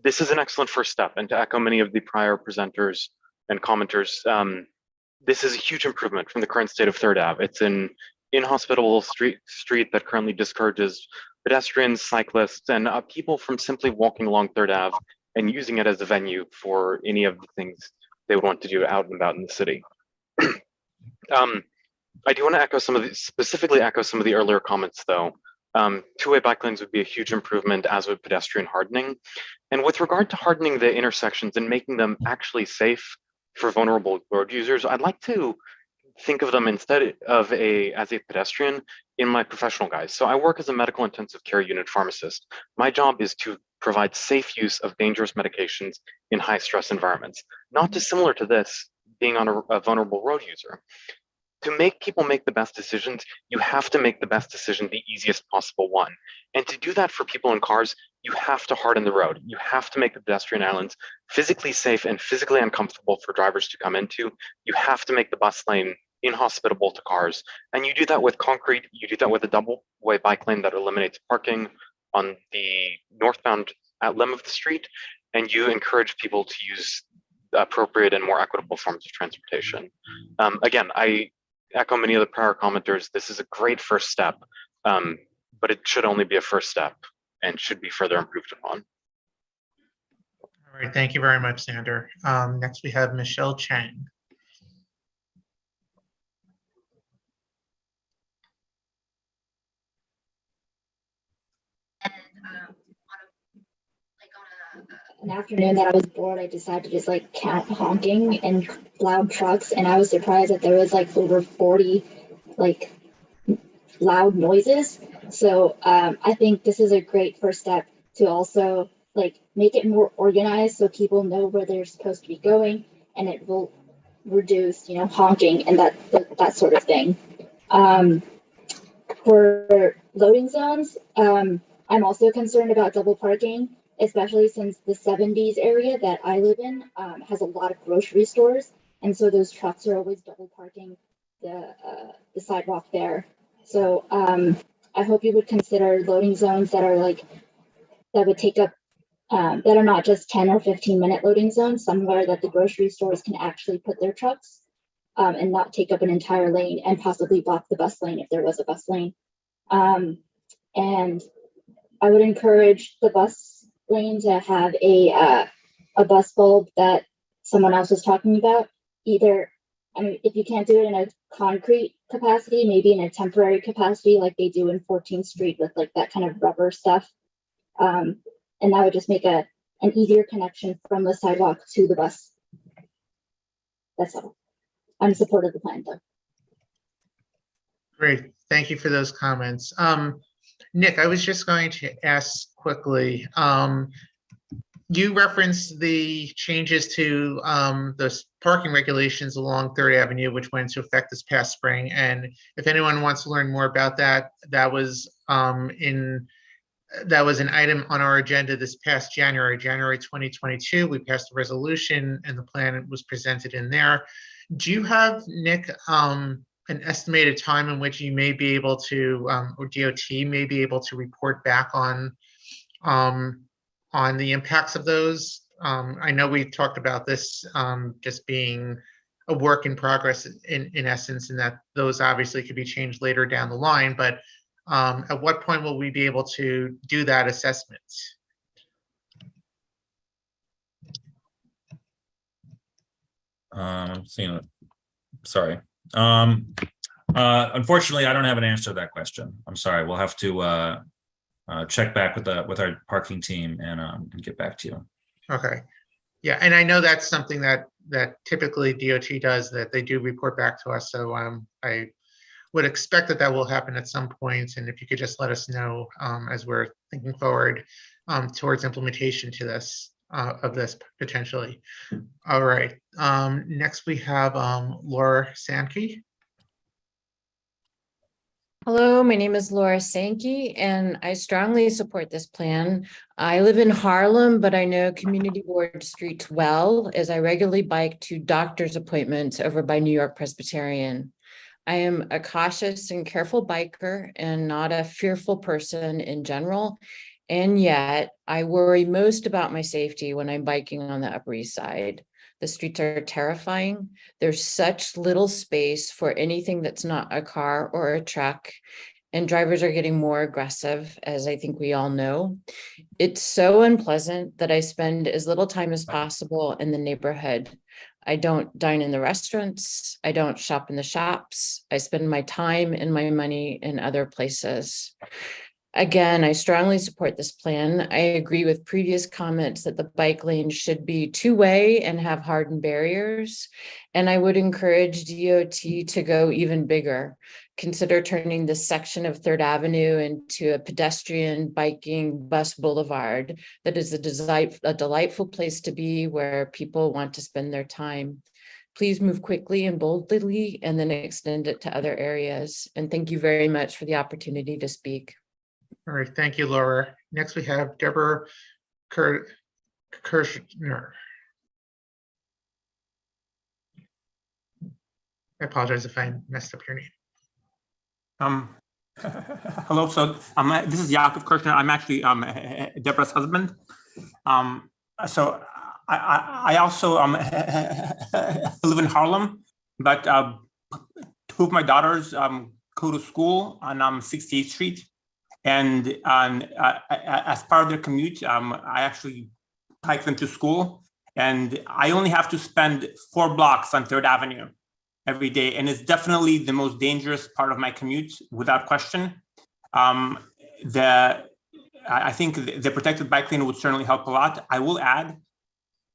This is an excellent first step, and to echo many of the prior presenters and commenters, this is a huge improvement from the current state of Third Ave. It's an inhospitable street that currently discourages pedestrians, cyclists, and people from simply walking along Third Ave and using it as a venue for any of the things they would want to do out and about in the city. I do want to specifically echo some of the earlier comments, though. Two-way bike lanes would be a huge improvement, as would pedestrian hardening. And with regard to hardening the intersections and making them actually safe for vulnerable road users, I'd like to think of them instead of as a pedestrian in my professional guise. So I work as a medical intensive care unit pharmacist. My job is to provide safe use of dangerous medications in high stress environments, not dissimilar to this being on a vulnerable road user. To make people make the best decisions, you have to make the best decision the easiest possible one. And to do that for people in cars, you have to harden the road. You have to make the pedestrian islands physically safe and physically uncomfortable for drivers to come into. You have to make the bus lane inhospitable to cars. And you do that with concrete. You do that with a double-way bike lane that eliminates parking on the northbound limb of the street. And you encourage people to use appropriate and more equitable forms of transportation. Again, I echo many of the prior commenters. This is a great first step, but it should only be a first step and should be further improved upon. All right, thank you very much, Sander. Next, we have Michelle Chang. An afternoon that I was bored, I decided to just like count honking and loud trucks, and I was surprised that there was like over 40 like loud noises. So I think this is a great first step to also like make it more organized so people know where they're supposed to be going, and it will reduce, you know, honking and that sort of thing. For loading zones, I'm also concerned about double parking, especially since the 70s area that I live in has a lot of grocery stores. And so those trucks are always double parking the sidewalk there. So I hope you would consider loading zones that are like, that would take up, that are not just 10 or 15-minute loading zones, somewhere that the grocery stores can actually put their trucks and not take up an entire lane and possibly block the bus lane if there was a bus lane. And I would encourage the bus lane to have a bus bulb that someone else was talking about. Either, I mean, if you can't do it in a concrete capacity, maybe in a temporary capacity like they do in 14th Street with like that kind of rubber stuff. And that would just make an easier connection from the sidewalk to the bus. That's all. I'm in support of the plan though. Great, thank you for those comments. Nick, I was just going to ask quickly, you referenced the changes to the parking regulations along 3rd Avenue, which went into effect this past spring. And if anyone wants to learn more about that, that was an item on our agenda this past January 2022. We passed a resolution and the plan was presented in there. Do you have, Nick, an estimated time in which you may be able to, or DOT may be able to report back on the impacts of those? I know we talked about this just being a work in progress in essence, and that those obviously could be changed later down the line, but at what point will we be able to do that assessment? I'm seeing it. Sorry. Unfortunately, I don't have an answer to that question. I'm sorry. We'll have to check back with our parking team and get back to you. Okay. Yeah, and I know that's something that typically DOT does, that they do report back to us. So I would expect that will happen at some point. And if you could just let us know as we're thinking forward towards implementation to this of this potentially. All right. Next we have Laura Sankey. Hello, my name is Laura Sankey, and I strongly support this plan. I live in Harlem, but I know Community Board streets well, as I regularly bike to doctor's appointments over by New York Presbyterian. I am a cautious and careful biker and not a fearful person in general. And yet I worry most about my safety when I'm biking on the Upper East Side. The streets are terrifying. There's such little space for anything that's not a car or a truck, and drivers are getting more aggressive, as I think we all know. It's so unpleasant that I spend as little time as possible in the neighborhood. I don't dine in the restaurants. I don't shop in the shops. I spend my time and my money in other places. Again, I strongly support this plan. I agree with previous comments that the bike lane should be two-way and have hardened barriers. And I would encourage DOT to go even bigger. Consider turning this section of 3rd Avenue into a pedestrian, biking, bus boulevard that is a delightful place to be where people want to spend their time. Please move quickly and boldly and then extend it to other areas. And thank you very much for the opportunity to speak. All right, thank you, Laura. Next, we have Deborah Kirschner. I apologize if I messed up your name. Hello. So this is Jakob Kirchner. I'm actually Deborah's husband. So I also live in Harlem, but two of my daughters go to school on 68th Street. And as part of their commute, I actually hike them to school. And I only have to spend 4 blocks on 3rd Avenue every day. And it's definitely the most dangerous part of my commute, without question. I think the protected bike lane would certainly help a lot. I will add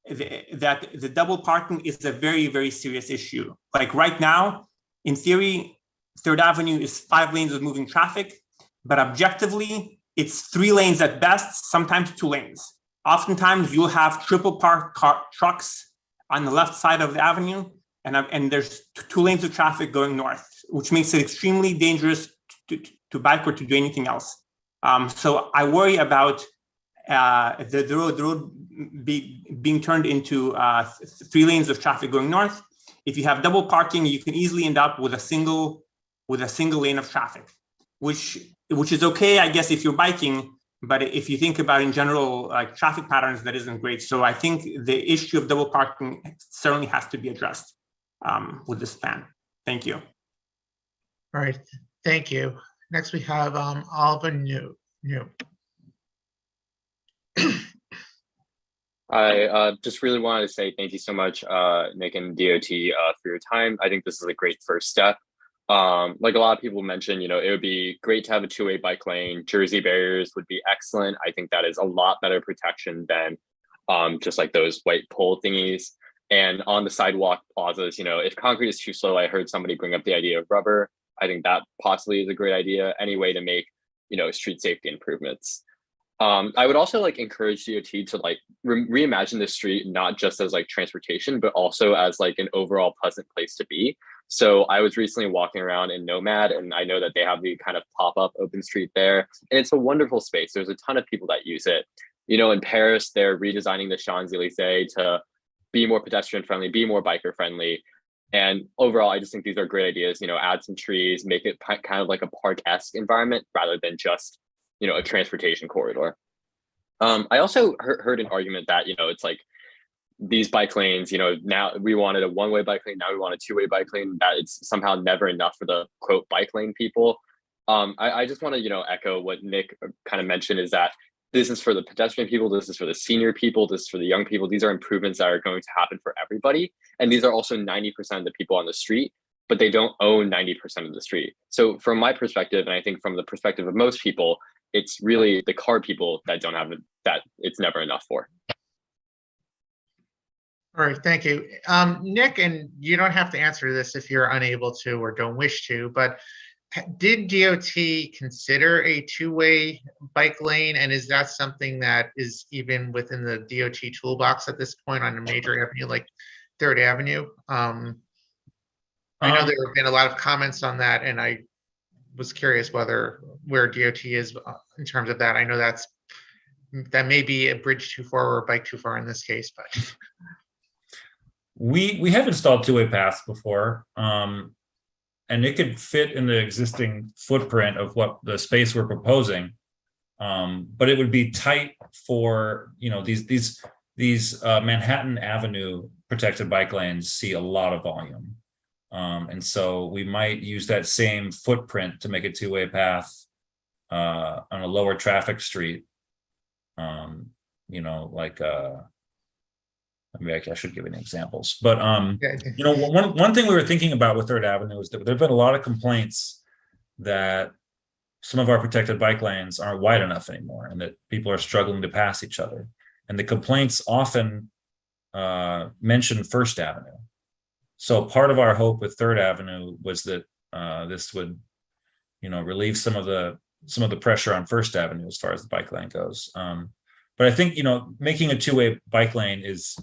that the double parking is a very, very serious issue. Like right now, in theory, 3rd Avenue is 5 lanes of moving traffic, but objectively, it's 3 lanes at best, sometimes 2 lanes. Oftentimes, you'll have triple parked trucks on the left side of the avenue, and there's 2 lanes of traffic going north, which makes it extremely dangerous to bike or to do anything else. So I worry about the road being turned into 3 lanes of traffic going north. If you have double parking, you can easily end up with a single lane of traffic, which is okay, I guess, if you're biking. But if you think about in general, like traffic patterns, that isn't great. So I think the issue of double parking certainly has to be addressed with this plan. Thank you. All right, thank you. Next, we have Alba New. I just really wanted to say thank you so much, Nick and DOT, for your time. I think this is a great first step. Like a lot of people mentioned, it would be great to have a 2-way bike lane. Jersey barriers would be excellent. I think that is a lot better protection than just like those white pole thingies. And on the sidewalk plazas, if concrete is too slow, I heard somebody bring up the idea of rubber. I think that possibly is a great idea. Any way to make, street safety improvements. I would also encourage DOT to reimagine the street, not just as transportation, but also as an overall pleasant place to be. So I was recently walking around in Nomad, and I know that they have the kind of pop-up open street there, and it's a wonderful space. There's a ton of people that use it. In Paris, they're redesigning the Champs-Elysees to be more pedestrian friendly, be more biker friendly. And overall, I just think these are great ideas, add some trees, make it kind of like a park-esque environment rather than just, a transportation corridor. I also heard an argument that, it's these bike lanes, now we wanted a 1-way bike lane, now we want a 2-way bike lane, that it's somehow never enough for the quote bike lane people. I just want to, echo what Nick kind of mentioned, is that this is for the pedestrian people, this is for the senior people, this is for the young people. These are improvements that are going to happen for everybody. And these are also 90% of the people on the street, but they don't own 90% of the street. So from my perspective, and I think from the perspective of most people, it's really the car people that don't have it, that it's never enough for. All right, thank you. Nick, and you don't have to answer this if you're unable to or don't wish to, but did DOT consider a 2-way bike lane? And is that something that is even within the DOT toolbox at this point on a major avenue like 3rd Avenue? I know there have been a lot of comments on that, and I was curious where DOT is in terms of that. I know that may be a bridge too far or a bike too far in this case, but. We have installed 2-way paths before, and it could fit in the existing footprint of what the space we're proposing, but it would be tight for these Manhattan Avenue protected bike lanes see a lot of volume, and so we might use that same footprint to make a 2-way path on a lower traffic street, maybe I should give any examples, but one thing we were thinking about with 3rd Avenue is that there've been a lot of complaints that some of our protected bike lanes aren't wide enough anymore, and that people are struggling to pass each other. And the complaints often mention First Avenue. So part of our hope with Third Avenue was that this would, relieve some of the pressure on First Avenue as far as the bike lane goes. But I think, making a two-way bike lane is,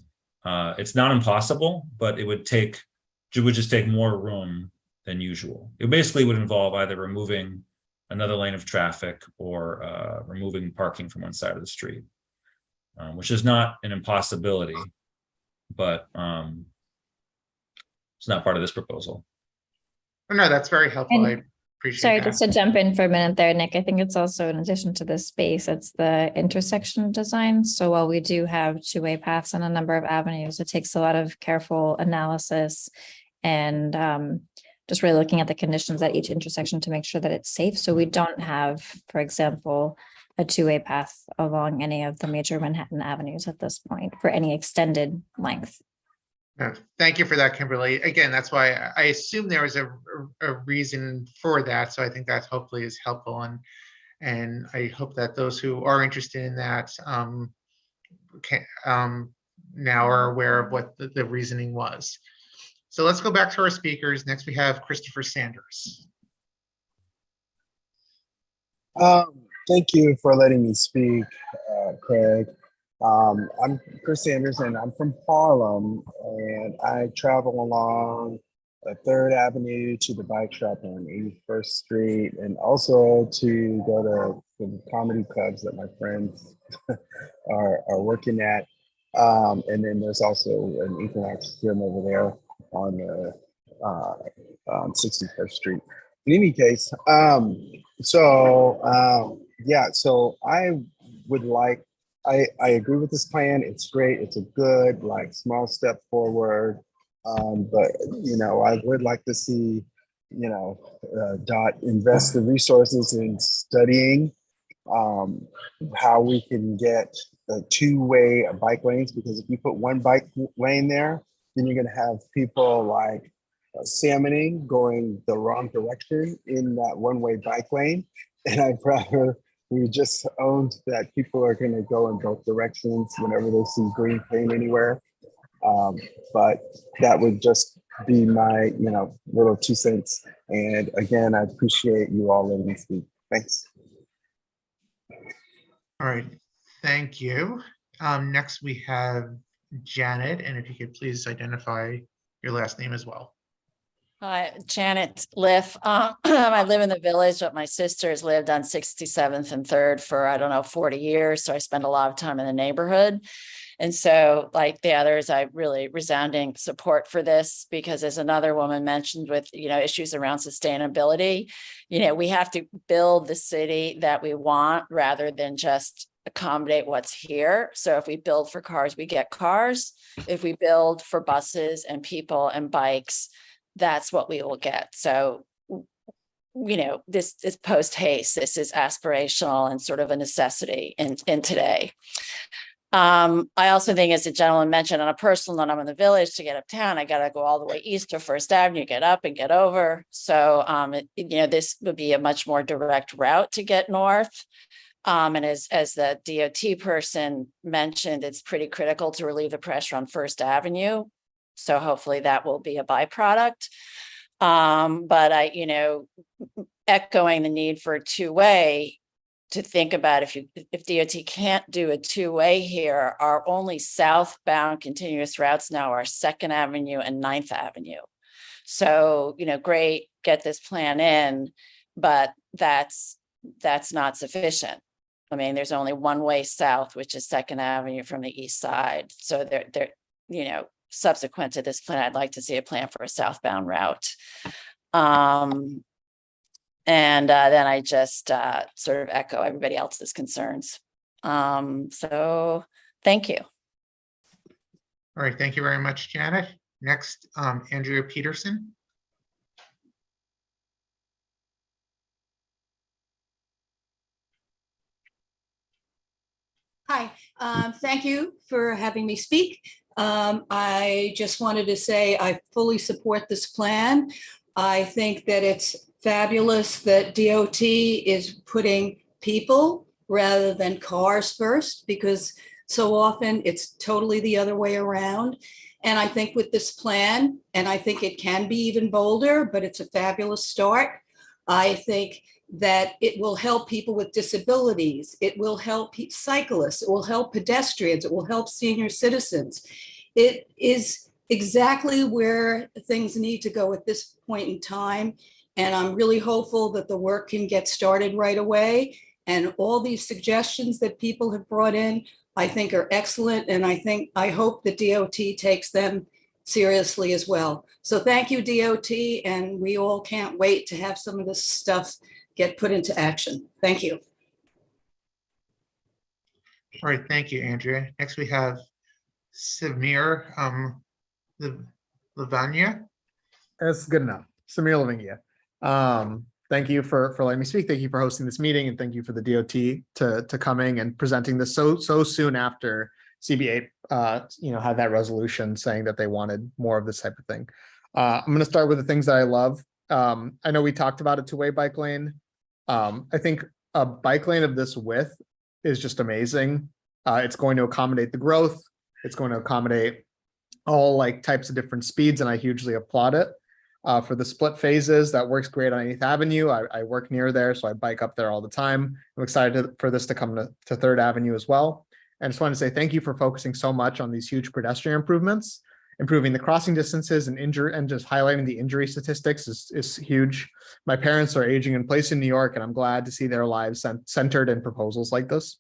it's not impossible, but it would just take more room than usual. It basically would involve either removing another lane of traffic or removing parking from one side of the street, which is not an impossibility, but it's not part of this proposal. Oh, no, that's very helpful. I appreciate Sorry, that. just to jump in for a minute there, Nick, I think it's also in addition to the space, it's the intersection design. So while we do have two-way paths on a number of avenues, it takes a lot of careful analysis and just really looking at the conditions at each intersection to make sure that it's safe. So we don't have, for example, a two-way path along any of the major Manhattan avenues at this point for any extended length. Thank you for that, Kimberly. Again, that's why I assume there was a reason for that. So I think that hopefully is helpful. And I hope that those who are interested in that now are aware of what the reasoning was. So let's go back to our speakers. Next, we have Christopher Sanders. Thank you for letting me speak, Craig. I'm Chris Sanders, and I'm from Harlem, and I travel along 3rd Avenue to the bike shop on 81st Street, and also to go to the comedy clubs that my friends are working at. And then there's also an Equinox gym over there on the 61st Street. In any case, so I would like, I agree with this plan. It's great. It's a good, small step forward. But, I would like to see, DOT invest the resources in studying how we can get two-way bike lanes, because if you put one bike lane there, then you're going to have people salmoning going the wrong direction in that one-way bike lane. And I'd rather we just owned that people are going to go in both directions whenever they see green paint anywhere. But that would just be my, little 2 cents. And again, I appreciate you all letting me speak. Thanks. All right, thank you. Next, we have Janet, and if you could please identify your last name as well. Hi, Janet Liff. I live in the village, but my sisters lived on 67th and 3rd for, 40 years. So I spend a lot of time in the neighborhood. And so like the others, I really resounding support for this, because as another woman mentioned with, issues around sustainability, we have to build the city that we want rather than just accommodate what's here. So if we build for cars, we get cars. If we build for buses and people and bikes, that's what we will get. So, this is post haste. This is aspirational and sort of a necessity in today. I also think, as the gentleman mentioned, on a personal note, I'm in the village. To get uptown, I got to go all the way east to First Avenue, get up and get over. So, this would be a much more direct route to get north. And as the DOT person mentioned, it's pretty critical to relieve the pressure on First Avenue. So hopefully that will be a byproduct. But echoing the need for a two-way, to think about if DOT can't do a two-way here, our only southbound continuous routes now are 2nd Avenue and 9th Avenue. So, great, get this plan in, but that's not sufficient. I mean, there's only one way south, which is 2nd Avenue from the east side. So they're subsequent to this plan, I'd like to see a plan for a southbound route. And then I just sort of echo everybody else's concerns. So thank you. All right, thank you very much, Janet. Next, Andrea Peterson. Hi, thank you for having me speak. I just wanted to say I fully support this plan. I think that it's fabulous that DOT is putting people rather than cars first, because so often it's totally the other way around. And I think with this plan, and I think it can be even bolder, but it's a fabulous start. I think that it will help people with disabilities. It will help cyclists. It will help pedestrians. It will help senior citizens. It is exactly where things need to go at this point in time. And I'm really hopeful that the work can get started right away. And all these suggestions that people have brought in, I think are excellent. And I hope the DOT takes them seriously as well. So thank you, DOT. And we all can't wait to have some of this stuff get put into action. Thank you. All right, thank you, Andrea. Next we have Samir Lavanya. That's good enough. Samir Lavanya. Thank you for letting me speak. Thank you for hosting this meeting, and thank you for the DOT to coming and presenting this so soon after CB8 had that resolution saying that they wanted more of this type of thing. I'm going to start with the things that I love. I know we talked about a two-way bike lane. I think a bike lane of this width is just amazing. It's going to accommodate the growth. It's going to accommodate all like types of different speeds, and I hugely applaud it. For the split phases, that works great on 8th Avenue. I work near there, so I bike up there all the time. I'm excited for this to come to 3rd Avenue as well. And I just want to say thank you for focusing so much on these huge pedestrian improvements. Improving the crossing distances and just highlighting the injury statistics is huge. My parents are aging in place in New York, and I'm glad to see their lives centered in proposals like this.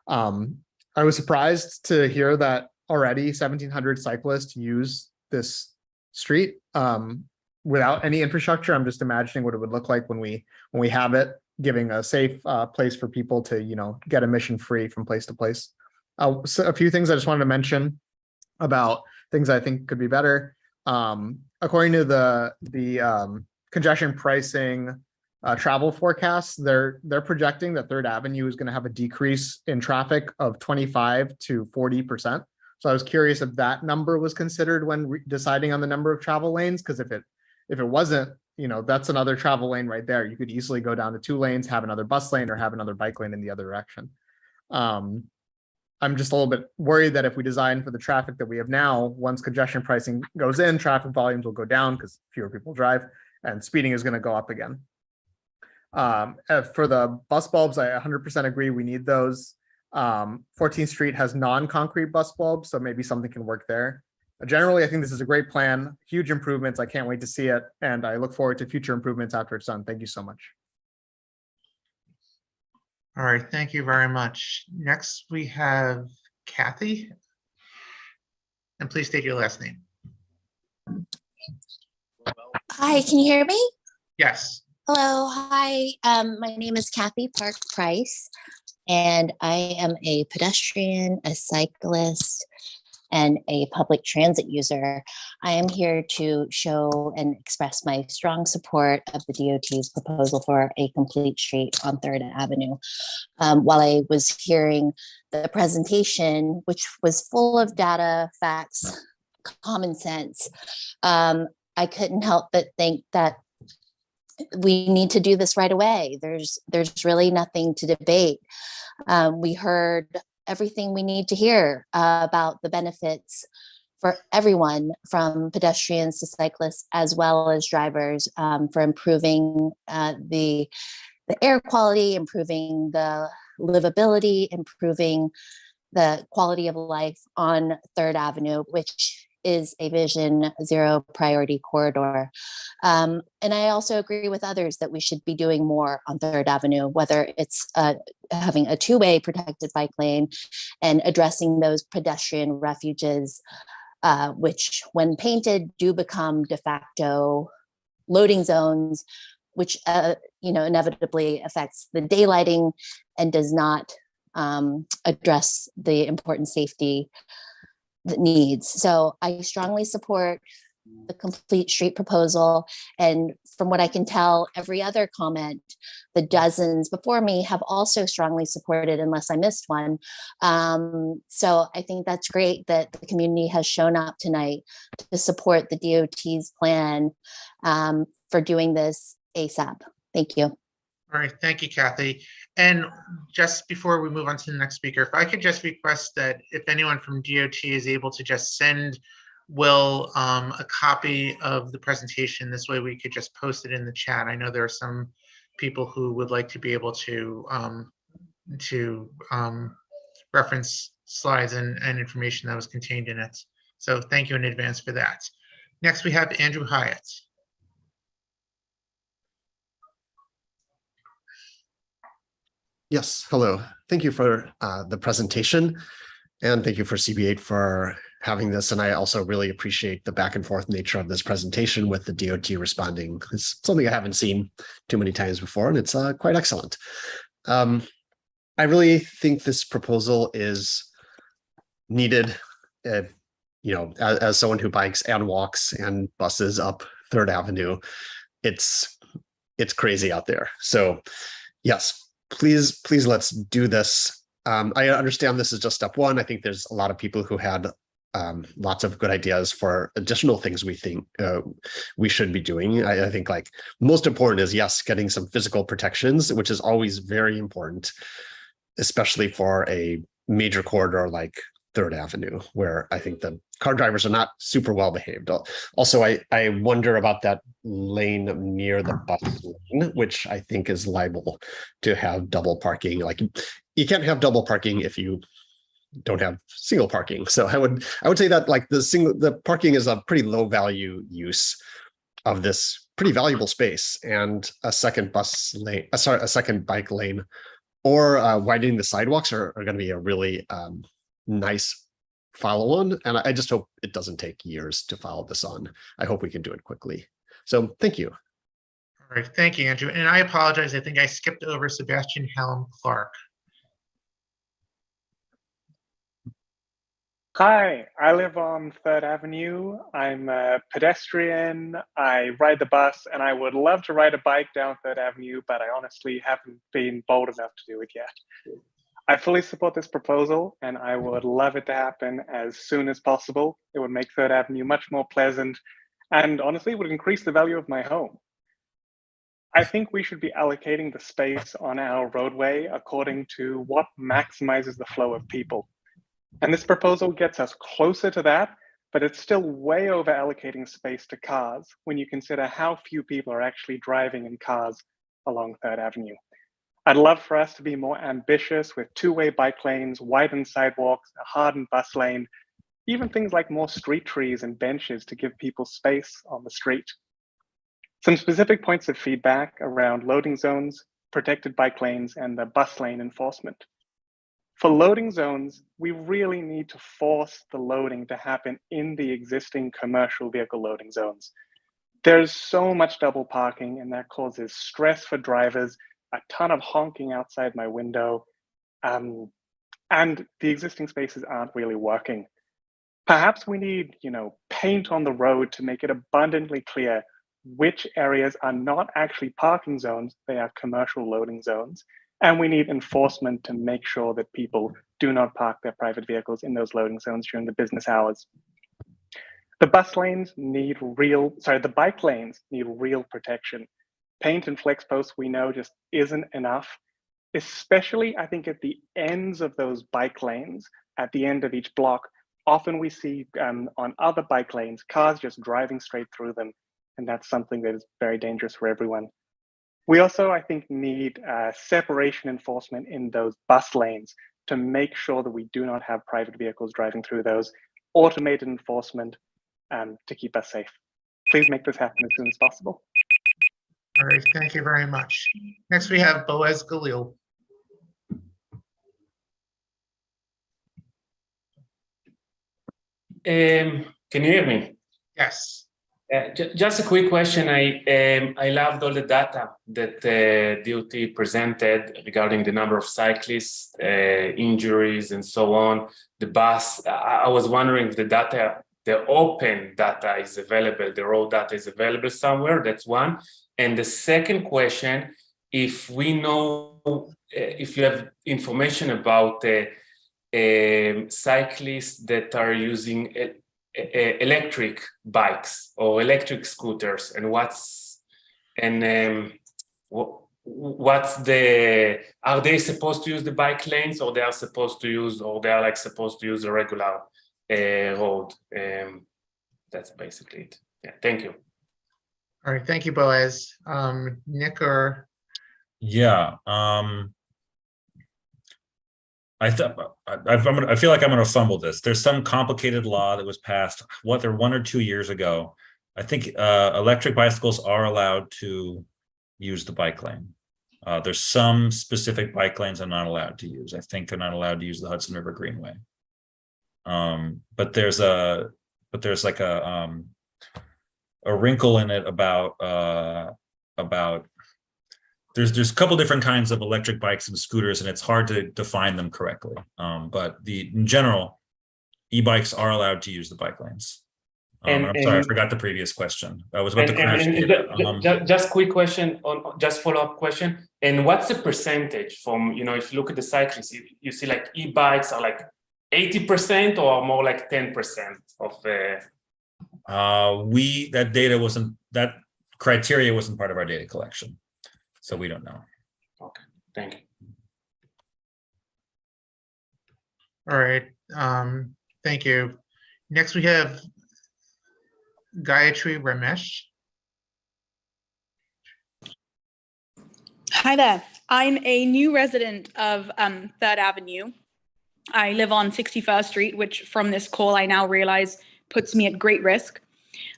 I was surprised to hear that already 1,700 cyclists use this street without any infrastructure. I'm just imagining what it would look like when we have it, giving a safe place for people to get emission free from place to place. So a few things I just wanted to mention about things I think could be better. According to the congestion pricing travel forecasts, they're projecting that 3rd Avenue is going to have a decrease in traffic of 25 to 40%. So I was curious if that number was considered when deciding on the number of travel lanes, because if it wasn't, that's another travel lane right there. You could easily go down to 2 lanes, have another bus lane, or have another bike lane in the other direction. I'm just a little bit worried that if we design for the traffic that we have now, once congestion pricing goes in, traffic volumes will go down because fewer people drive, and speeding is going to go up again. For the bus bulbs, I 100% agree. We need those. 14th Street has non-concrete bus bulbs, so maybe something can work there. Generally, I think this is a great plan, huge improvements. I can't wait to see it, and I look forward to future improvements after it's done. Thank you so much. All right, thank you very much. Next, we have Kathy. And please state your last name. Hi, can you hear me? Yes. Hello, hi. My name is Kathy Park Price, and I am a pedestrian, a cyclist, and a public transit user. I am here to show and express my strong support of the DOT's proposal for a complete street on 3rd Avenue. While I was hearing the presentation, which was full of data, facts, common sense, I couldn't help but think that we need to do this right away. There's really nothing to debate. We heard everything we need to hear about the benefits for everyone, from pedestrians to cyclists, as well as drivers, for improving the air quality, improving the livability, improving the quality of life on 3rd Avenue, which is a Vision Zero priority corridor. And I also agree with others that we should be doing more on 3rd Avenue, whether it's having a 2-way protected bike lane and addressing those pedestrian refuges, which when painted do become de facto loading zones, which inevitably affects the daylighting and does not address the important safety needs. So I strongly support the complete street proposal. And from what I can tell, every other comment, the dozens before me have also strongly supported, unless I missed one. So I think that's great that the community has shown up tonight to support the DOT's plan for doing this ASAP. Thank you. All right, thank you, Kathy. And just before we move on to the next speaker, if I could just request that if anyone from DOT is able to just send Will a copy of the presentation, this way we could just post it in the chat. I know there are some people who would like to be able to reference slides and information that was contained in it. So thank you in advance for that. Next, we have Andrew Hyatt. Yes, hello. Thank you for the presentation, and thank you for CB8 for having this. And I also really appreciate the back and forth nature of this presentation with the DOT responding. It's something I haven't seen too many times before, and it's quite excellent. I really think this proposal is needed. As someone who bikes and walks and buses up 3rd Avenue, it's crazy out there. So yes, please let's do this. I understand this is just step one. I think there's a lot of people who had lots of good ideas for additional things we think we should be doing. I think like most important is, yes, getting some physical protections, which is always very important, especially for a major corridor like 3rd Avenue, where I think the car drivers are not super well behaved. Also, I wonder about that lane near the bus lane, which I think is liable to have double parking. Like you can't have double parking if you don't have single parking. So I would say that like the parking is a pretty low value use of this pretty valuable space, and a second bus lane, a second bike lane, or widening the sidewalks are going to be a really nice follow-on, and I just hope it doesn't take years to follow this on. I hope we can do it quickly. So thank you. All right, thank you, Andrew. And I apologize, I think I skipped over Sebastian Helm Clark. Hi, I live on 3rd Avenue. I'm a pedestrian, I ride the bus, and I would love to ride a bike down 3rd Avenue, but I honestly haven't been bold enough to do it yet. I fully support this proposal, and I would love it to happen as soon as possible. It would make 3rd Avenue much more pleasant, and honestly, would increase the value of my home. I think we should be allocating the space on our roadway according to what maximizes the flow of people. And this proposal gets us closer to that, but it's still way over allocating space to cars when you consider how few people are actually driving in cars along 3rd Avenue. I'd love for us to be more ambitious with two-way bike lanes, widened sidewalks, a hardened bus lane, even things like more street trees and benches to give people space on the street. Some specific points of feedback around loading zones, protected bike lanes, and the bus lane enforcement. For loading zones, we really need to force the loading to happen in the existing commercial vehicle loading zones. There's so much double parking, and that causes stress for drivers, a ton of honking outside my window, and the existing spaces aren't really working. Perhaps we need, paint on the road to make it abundantly clear which areas are not actually parking zones, they are commercial loading zones. And we need enforcement to make sure that people do not park their private vehicles in those loading zones during the business hours. The bike lanes need real protection. Paint and flex posts, we know, just isn't enough, especially I think at the ends of those bike lanes, at the end of each block. Often we see on other bike lanes, cars just driving straight through them. And that's something that is very dangerous for everyone. We also, I think, need separation enforcement in those bus lanes to make sure that we do not have private vehicles driving through those, automated enforcement to keep us safe. Please make this happen as soon as possible. All right, thank you very much. Next, we have Boaz Galil. Can you hear me? Yes. Just a quick question. I loved all the data that DOT presented regarding the number of cyclists, injuries, and so on. The bus. I was wondering if the open data is available, the raw data is available somewhere. That's one. And the second question, if we know, if you have information about cyclists that are using electric bikes or electric scooters, and what's And what's are they supposed to use the bike lanes, or they are supposed to use a regular road? That's basically it. Yeah, thank you. All right, thank you, Boaz. Nick or? Yeah. I feel like I'm going to fumble this. There's some complicated law that was passed, whether 1 or 2 years ago. I think electric bicycles are allowed to use the bike lane. There's some specific bike lanes I'm not allowed to use. I think they're not allowed to use the Hudson River Greenway. But there's like a wrinkle in it about there's a couple different kinds of electric bikes and scooters, and it's hard to define them correctly. But in general, e-bikes are allowed to use the bike lanes. I'm sorry, I forgot the previous question. That was about the crash data. Just quick question, just follow-up question. And what's the percentage from, if you look at the cyclists, you see like e-bikes are like 80% or more like 10% of that criteria wasn't part of our data collection. So we don't know. Okay, thank you. All right, thank you. Next we have Gayatri Ramesh. Hi there. I'm a new resident of 3rd Avenue. I live on 61st Street, which from this call I now realize puts me at great risk.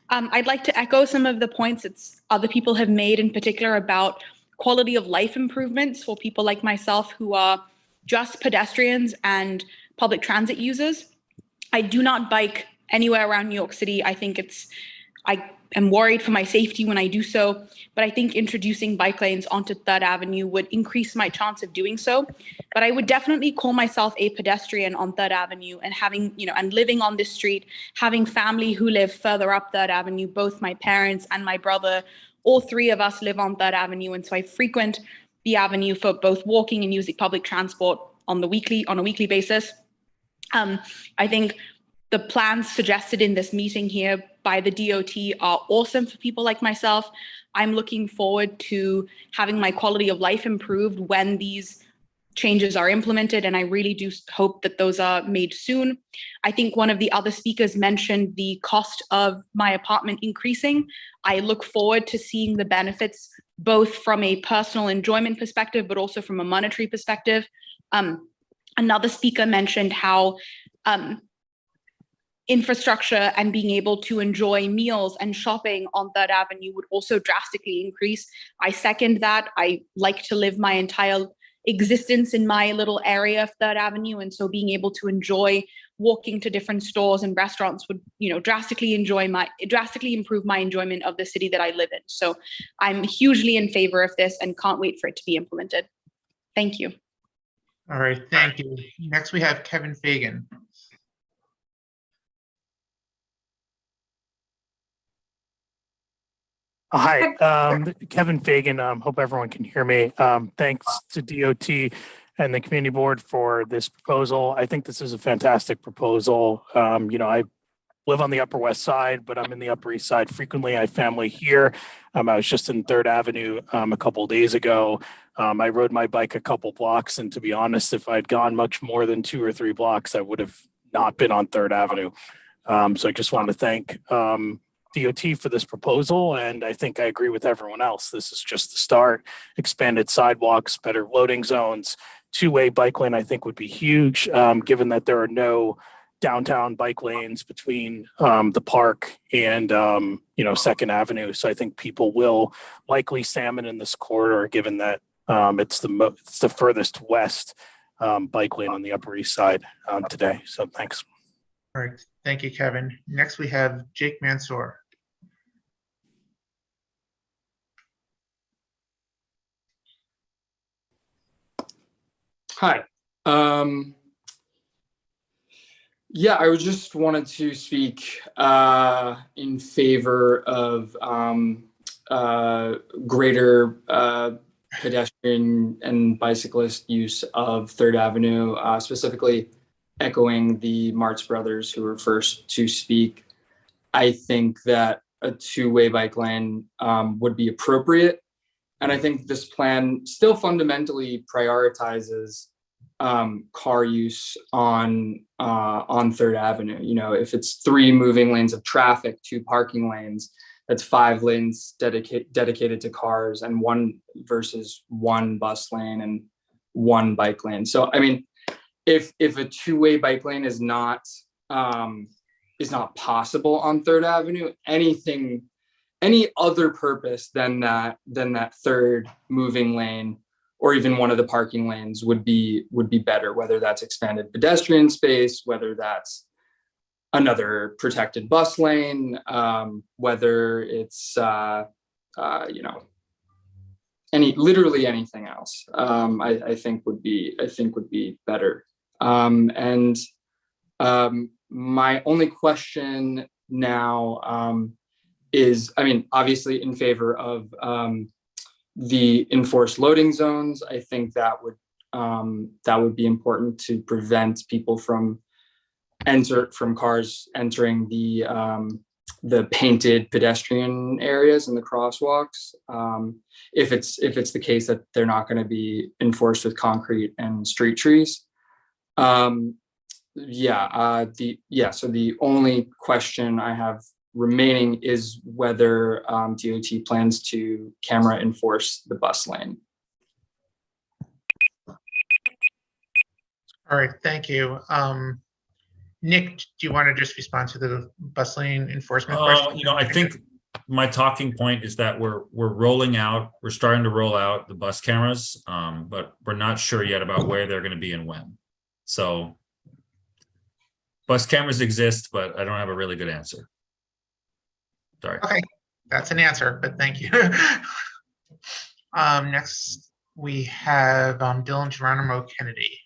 I'd like to echo some of the points that other people have made, in particular about quality of life improvements for people like myself who are just pedestrians and public transit users. I do not bike anywhere around New York City. I am worried for my safety when I do so, but I think introducing bike lanes onto 3rd Avenue would increase my chance of doing so. But I would definitely call myself a pedestrian on 3rd Avenue, and and living on this street, having family who live further up 3rd Avenue, both my parents and my brother, all three of us live on 3rd Avenue. And so I frequent the avenue for both walking and using public transport on a weekly basis. I think the plans suggested in this meeting here by the DOT are awesome for people like myself. I'm looking forward to having my quality of life improved when these changes are implemented, and I really do hope that those are made soon. I think one of the other speakers mentioned the cost of my apartment increasing. I look forward to seeing the benefits, both from a personal enjoyment perspective, but also from a monetary perspective. Another speaker mentioned how infrastructure and being able to enjoy meals and shopping on 3rd Avenue would also drastically increase. I second that. I like to live my entire existence in my little area of 3rd Avenue, and so being able to enjoy walking to different stores and restaurants would, drastically improve my enjoyment of the city that I live in. So I'm hugely in favor of this and can't wait for it to be implemented. Thank you. All right, thank you. Next we have Kevin Fagan. Hi, Kevin Fagan. Hope everyone can hear me. Thanks to DOT and the community board for this proposal. I think this is a fantastic proposal. I live on the Upper West Side, but I'm in the Upper East Side frequently. I have family here. I was just in 3rd Avenue a couple of days ago. I rode my bike a couple blocks, and to be honest, if I'd gone much more than 2 or 3 blocks, I would have not been on 3rd Avenue. So I just want to thank DOT for this proposal, and I think I agree with everyone else. This is just the start. Expanded sidewalks, better loading zones, two-way bike lane I think would be huge, given that there are no downtown bike lanes between the park and 2nd Avenue. So I think people will likely salmon in this corridor, given that it's the furthest west bike lane on the Upper East Side today. So thanks. All right, thank you, Kevin. Next we have Jake Mansour. Hi. Yeah, I just wanted to speak in favor of greater pedestrian and bicyclist use of 3rd Avenue, specifically echoing the Marx brothers who were first to speak. I think that a two-way bike lane would be appropriate. And I think this plan still fundamentally prioritizes car use on Third Avenue. You know, if it's 3 moving lanes of traffic, 2 parking lanes, that's 5 lanes dedicated to cars, and 1 versus 1 bus lane and 1 bike lane. So, I mean, if a two-way bike lane is not possible on Third Avenue, any other purpose than that 3rd moving lane or even 1 of the parking lanes would be better, whether that's expanded pedestrian space, whether that's another protected bus lane, whether it's literally anything else. I think would be better. My only question now is, I mean, obviously in favor of the enforced loading zones. I think that would be important to prevent people from cars entering the painted pedestrian areas and the crosswalks. If it's the case that they're not going to be enforced with concrete and street trees. So the only question I have remaining is whether DOT plans to camera enforce the bus lane. All right, thank you. Nick, do you want to just respond to the bus lane enforcement question? I think my talking point is that we're starting to roll out the bus cameras, but we're not sure yet about where they're going to be and when. So bus cameras exist, but I don't have a really good answer. Sorry. Okay, that's an answer, but thank you. Next, we have Dylan Geronimo Kennedy.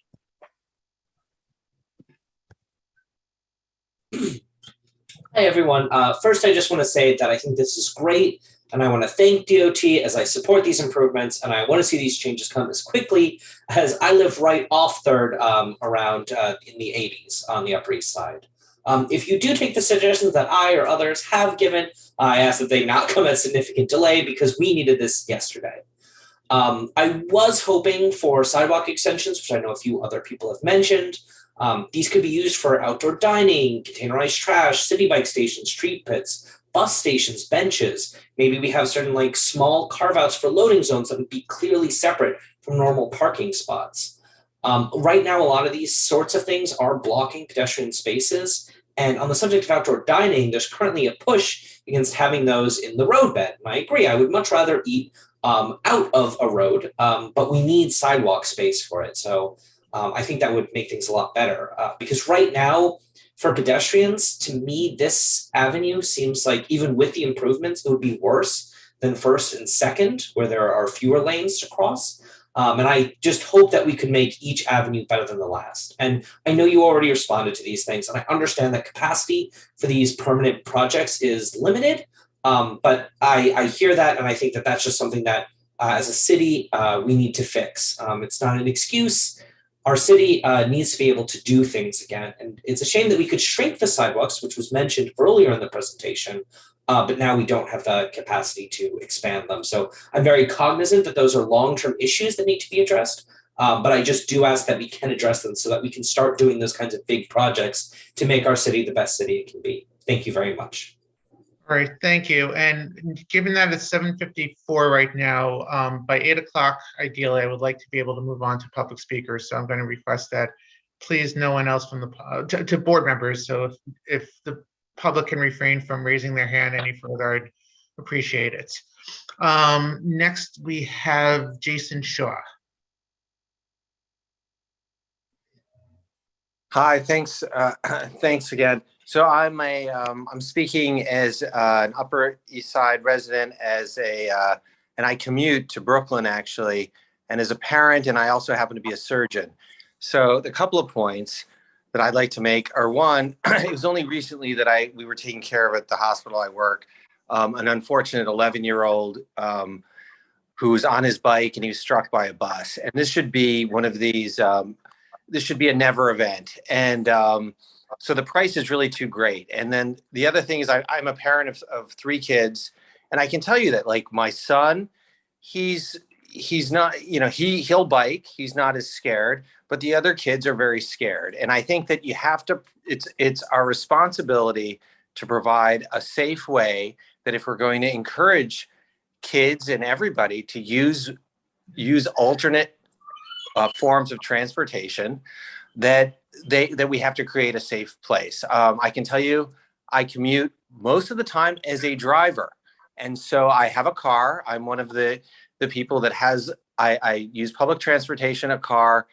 Hi, everyone. First, I just want to say that I think this is great, and I want to thank DOT as I support these improvements, and I want to see these changes come as quickly as I live right off 3rd around in the 80s on the Upper East Side. If you do take the suggestions that I or others have given, I ask that they not come at significant delay because we needed this yesterday. I was hoping for sidewalk extensions, which I know a few other people have mentioned. These could be used for outdoor dining, containerized trash, city bike stations, street pits, bus stations, benches. Maybe we have certain small carve-outs for loading zones that would be clearly separate from normal parking spots. Right now, a lot of these sorts of things are blocking pedestrian spaces. And on the subject of outdoor dining, there's currently a push against having those in the roadbed. And I agree, I would much rather eat out of a road, but we need sidewalk space for it. So I think that would make things a lot better. Because right now, for pedestrians, to me, this avenue seems like even with the improvements, it would be worse than 1st and 2nd, where there are fewer lanes to cross. And I just hope that we could make each avenue better than the last. And I know you already responded to these things, and I understand that capacity for these permanent projects is limited. But I hear that, and I think that that's just something that as a city, we need to fix. It's not an excuse. Our city needs to be able to do things again. And it's a shame that we could shrink the sidewalks, which was mentioned earlier in the presentation, but now we don't have the capacity to expand them. So I'm very cognizant that those are long-term issues that need to be addressed, but I just do ask that we can address them so that we can start doing those kinds of big projects to make our city the best city it can be. Thank you very much. All right, thank you. And given that it's 7:54 right now, by 8 o'clock, ideally, I would like to be able to move on to public speakers. So I'm going to request that please no one else from the to board members. So if the public can refrain from raising their hand any further, I'd appreciate it. Next, we have Jason Shaw. Hi, thanks. Thanks again. So I'm speaking as an Upper East Side resident, and I commute to Brooklyn actually, and as a parent, and I also happen to be a surgeon. So the couple of points that I'd like to make are, one, it was only recently that we were taking care of at the hospital I work, an unfortunate 11-year-old who was on his bike and he was struck by a bus. And this should be one of these, this should be a never event. And So the price is really too great. And then the other thing is I'm a parent of 3 kids, and I can tell you that like my son, he's not, you know, he'll bike, he's not as scared, but the other kids are very scared. And I think that you have to, it's our responsibility to provide a safe way that if we're going to encourage kids and everybody to use alternate forms of transportation, that we have to create a safe place. I can tell you, I commute most of the time as a driver, and so I have a car. I'm one of the people that has. I use public transportation, a car,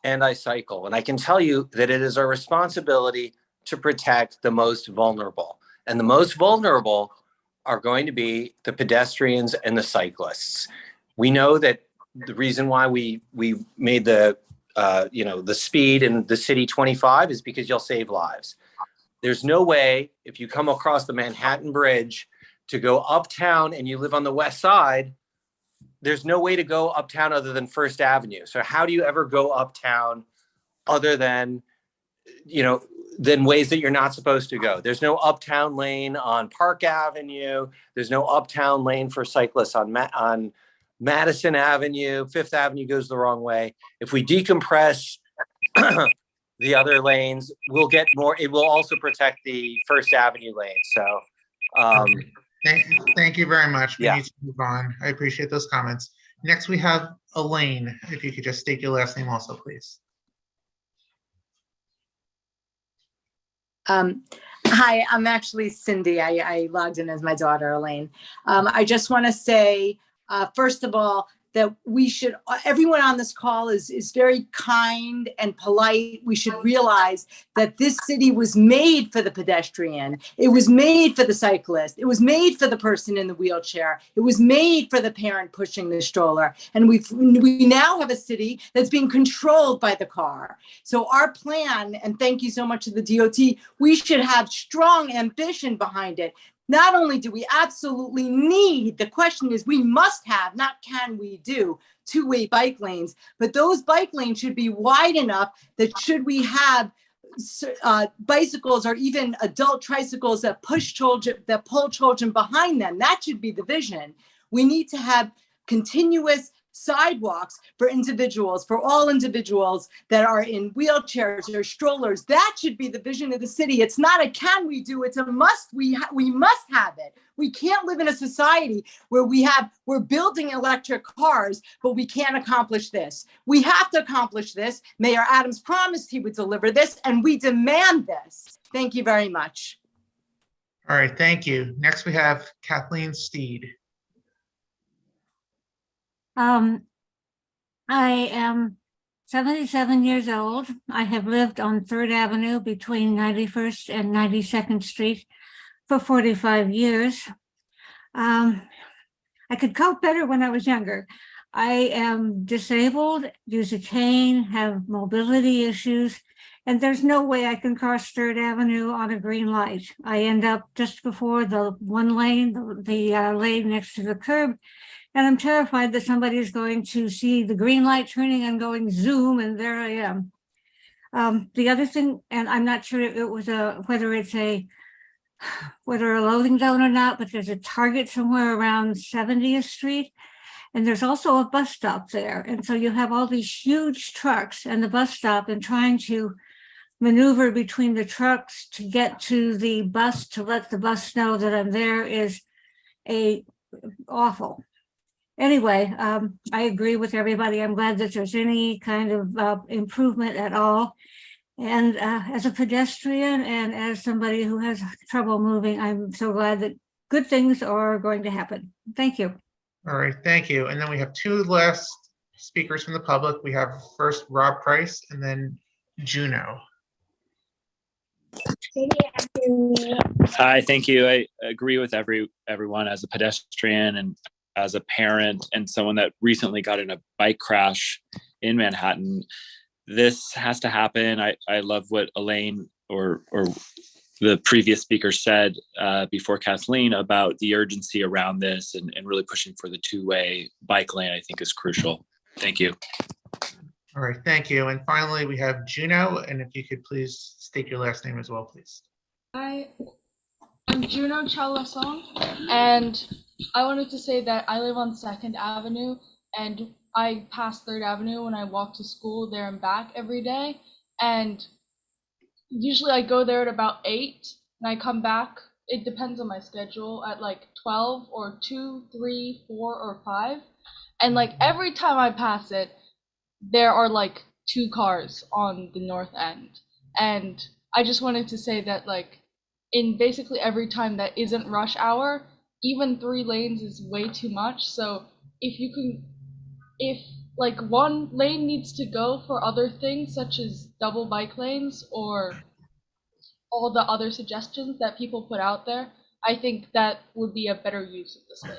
and I cycle. And I can tell you that it is our responsibility to protect the most vulnerable, and the most vulnerable are going to be the pedestrians and the cyclists. We know that the reason why we made the the speed in the city 25 is because you'll save lives. There's no way, if you come across the Manhattan Bridge to go uptown and you live on the west side, there's no way to go uptown other than First Avenue. So how do you ever go uptown other than, than ways that you're not supposed to go? There's no uptown lane on Park Avenue. There's no uptown lane for cyclists on Madison Avenue. Fifth Avenue goes the wrong way. If we decompress the other lanes, we'll get more. It will also protect the First Avenue lane. So thank you very much. We Yeah. need to move on. I appreciate those comments. Next, we have Elaine. If you could just state your last name also, please. Hi, I'm actually Cindy. I logged in as my daughter, Elaine. I just want to say, first of all, that everyone on this call is very kind and polite. We should realize that this city was made for the pedestrian. It was made for the cyclist. It was made for the person in the wheelchair. It was made for the parent pushing the stroller. And we now have a city that's being controlled by the car. So our plan, and thank you so much to the DOT, we should have strong ambition behind it. Not only do we absolutely need, the question is we must have, not can we do, 2-way bike lanes, but those bike lanes should be wide enough that should we have bicycles or even adult tricycles that pull children behind them, that should be the vision. We need to have continuous sidewalks for individuals, for all individuals that are in wheelchairs or strollers. That should be the vision of the city. It's not a can we do, it's a must. We must have it. We can't live in a society where we're building electric cars, but we can't accomplish this. We have to accomplish this. Mayor Adams promised he would deliver this, and we demand this. Thank you very much. All right, thank you. Next, we have Kathleen Steed. I am 77 years old. I have lived on 3rd Avenue between 91st and 92nd Street for 45 years. I could cope better when I was younger. I am disabled, use a cane, have mobility issues, and there's no way I can cross 3rd Avenue on a green light. I end up just before the one lane, the lane next to the curb. And I'm terrified that somebody is going to see the green light turning and going zoom, and there I am. The other thing, and I'm not sure it was whether a loading zone or not, but there's a Target somewhere around 70th Street, and there's also a bus stop there. And so you have all these huge trucks and the bus stop, and trying to maneuver between the trucks to get to the bus to let the bus know that I'm there is awful. Anyway, I agree with everybody. I'm glad that there's any kind of improvement at all. And as a pedestrian and as somebody who has trouble moving, I'm so glad that good things are going to happen. Thank you. All right, thank you. And then we have 2 last speakers from the public. We have first Rob Price and then Juno. Hi, thank you. I agree with everyone as a pedestrian and as a parent and someone that recently got in a bike crash in Manhattan. This has to happen. I love what Elaine or the previous speaker said before Kathleen about the urgency around this and really pushing for the 2-way bike lane, I think is crucial. Thank you. All right, thank you. And finally, we have Juno, and if you could please state your last name as well, please. Hi, I'm Juno Chalasong, and I wanted to say that I live on 2nd Avenue, and I pass 3rd Avenue when I walk to school there and back every day. And usually I go there at about 8, and I come back. It depends on my schedule at like 12 or 2, 3, 4, or 5. And like every time I pass it, there are like 2 cars on the north end. And I just wanted to say that like in basically every time that isn't rush hour, even 3 lanes is way too much. So if like 1 lane needs to go for other things such as double bike lanes or all the other suggestions that people put out there, I think that would be a better use of the space.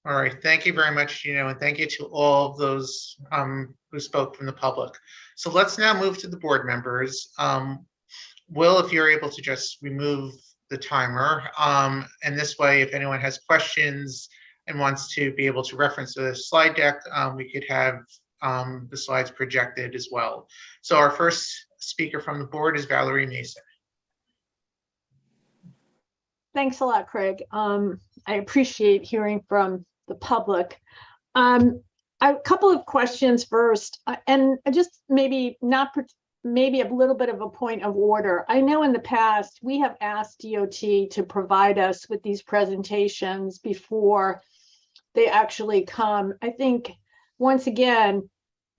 All right, thank you very much, Gino, and thank you to all of those who spoke from the public. So let's now move to the board members. Will, if you're able to just remove the timer, and this way, if anyone has questions and wants to be able to reference the slide deck, we could have the slides projected as well. So our first speaker from the board is Valerie Mason. Thanks a lot, Craig. I appreciate hearing from the public. A couple of questions first, and just maybe maybe a little bit of a point of order. I know in the past we have asked DOT to provide us with these presentations before they actually come. I think once again,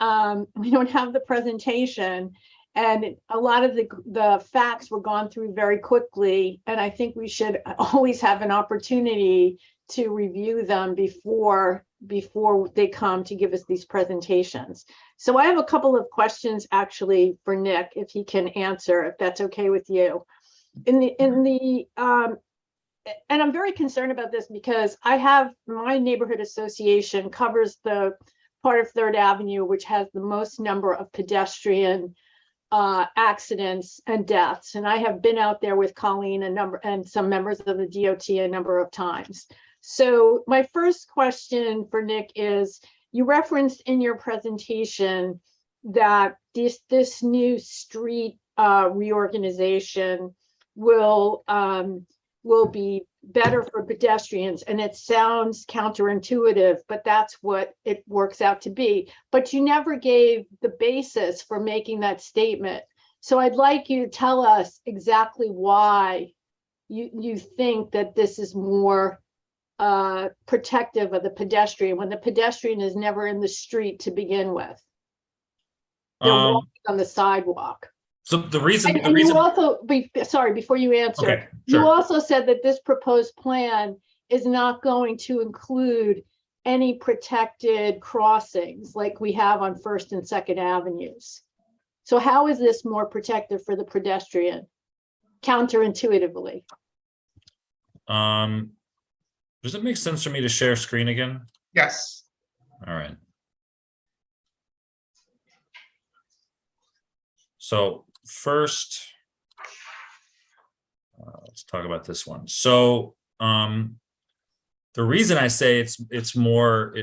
we don't have the presentation, and a lot of the facts were gone through very quickly, and I think we should always have an opportunity to review them before they come to give us these presentations. So I have a couple of questions actually for Nick, if he can answer, if that's okay with you. And I'm very concerned about this because I have my neighborhood association covers the part of 3rd Avenue, which has the most number of pedestrian accidents and deaths. And I have been out there with Colleen and some members of the DOT a number of times. So my first question for Nick is, you referenced in your presentation that this new street reorganization will be better for pedestrians, and it sounds counterintuitive, but that's what it works out to be. But you never gave the basis for making that statement. So I'd like you to tell us exactly why you think that this is more protective of the pedestrian when the pedestrian is never in the street to begin with. They're walking on the sidewalk. So the reason, you also, sorry, before you answer, okay, sure. You also said that this proposed plan is not going to include any protected crossings like we have on 1st and 2nd Avenues. So how is this more protective for the pedestrian, counterintuitively? Does it make sense for me to share screen again? Yes. All right. So first, let's talk about this one. So the reason I say it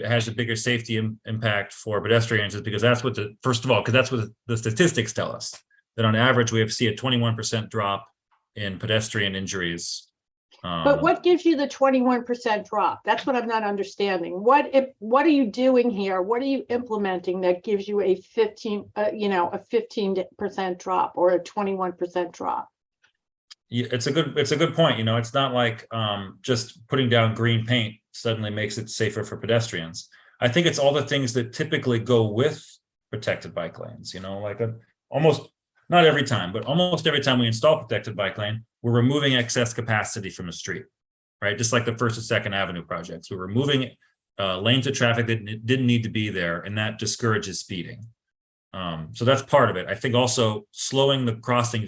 has a bigger safety impact for pedestrians is because that's what first of all, because that's what the statistics tell us, that on average we see a 21% drop in pedestrian injuries. But what gives you the 21% drop? That's what I'm not understanding. What are you doing here? What are you implementing that gives you a 15% drop or a 21% drop? Yeah, it's a good point. It's not like just putting down green paint suddenly makes it safer for pedestrians. I think it's all the things that typically go with protected bike lanes. Like almost not every time, but almost every time we install protected bike lane, we're removing excess capacity from the street, right? Just like the 1st and 2nd Avenue projects, we're removing lanes of traffic that didn't need to be there, and that discourages speeding. So that's part of it. I think also shortening the crossing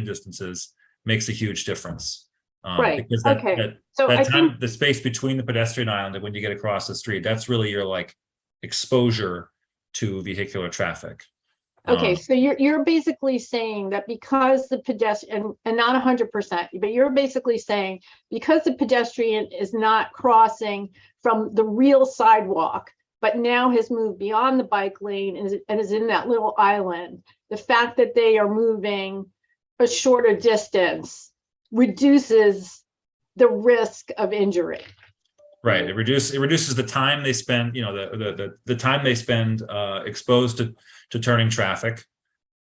distances makes a huge difference. Right. Because the space between the pedestrian island and when you get across the street, that's really your like exposure to vehicular traffic. Okay, so you're basically saying that because the pedestrian, and not 100%, but you're basically saying because the pedestrian is not crossing from the real sidewalk, but now has moved beyond the bike lane and is in that little island. The fact that they are moving a shorter distance reduces the risk of injury. Right. It reduces the time they spend, the time they spend exposed to turning traffic.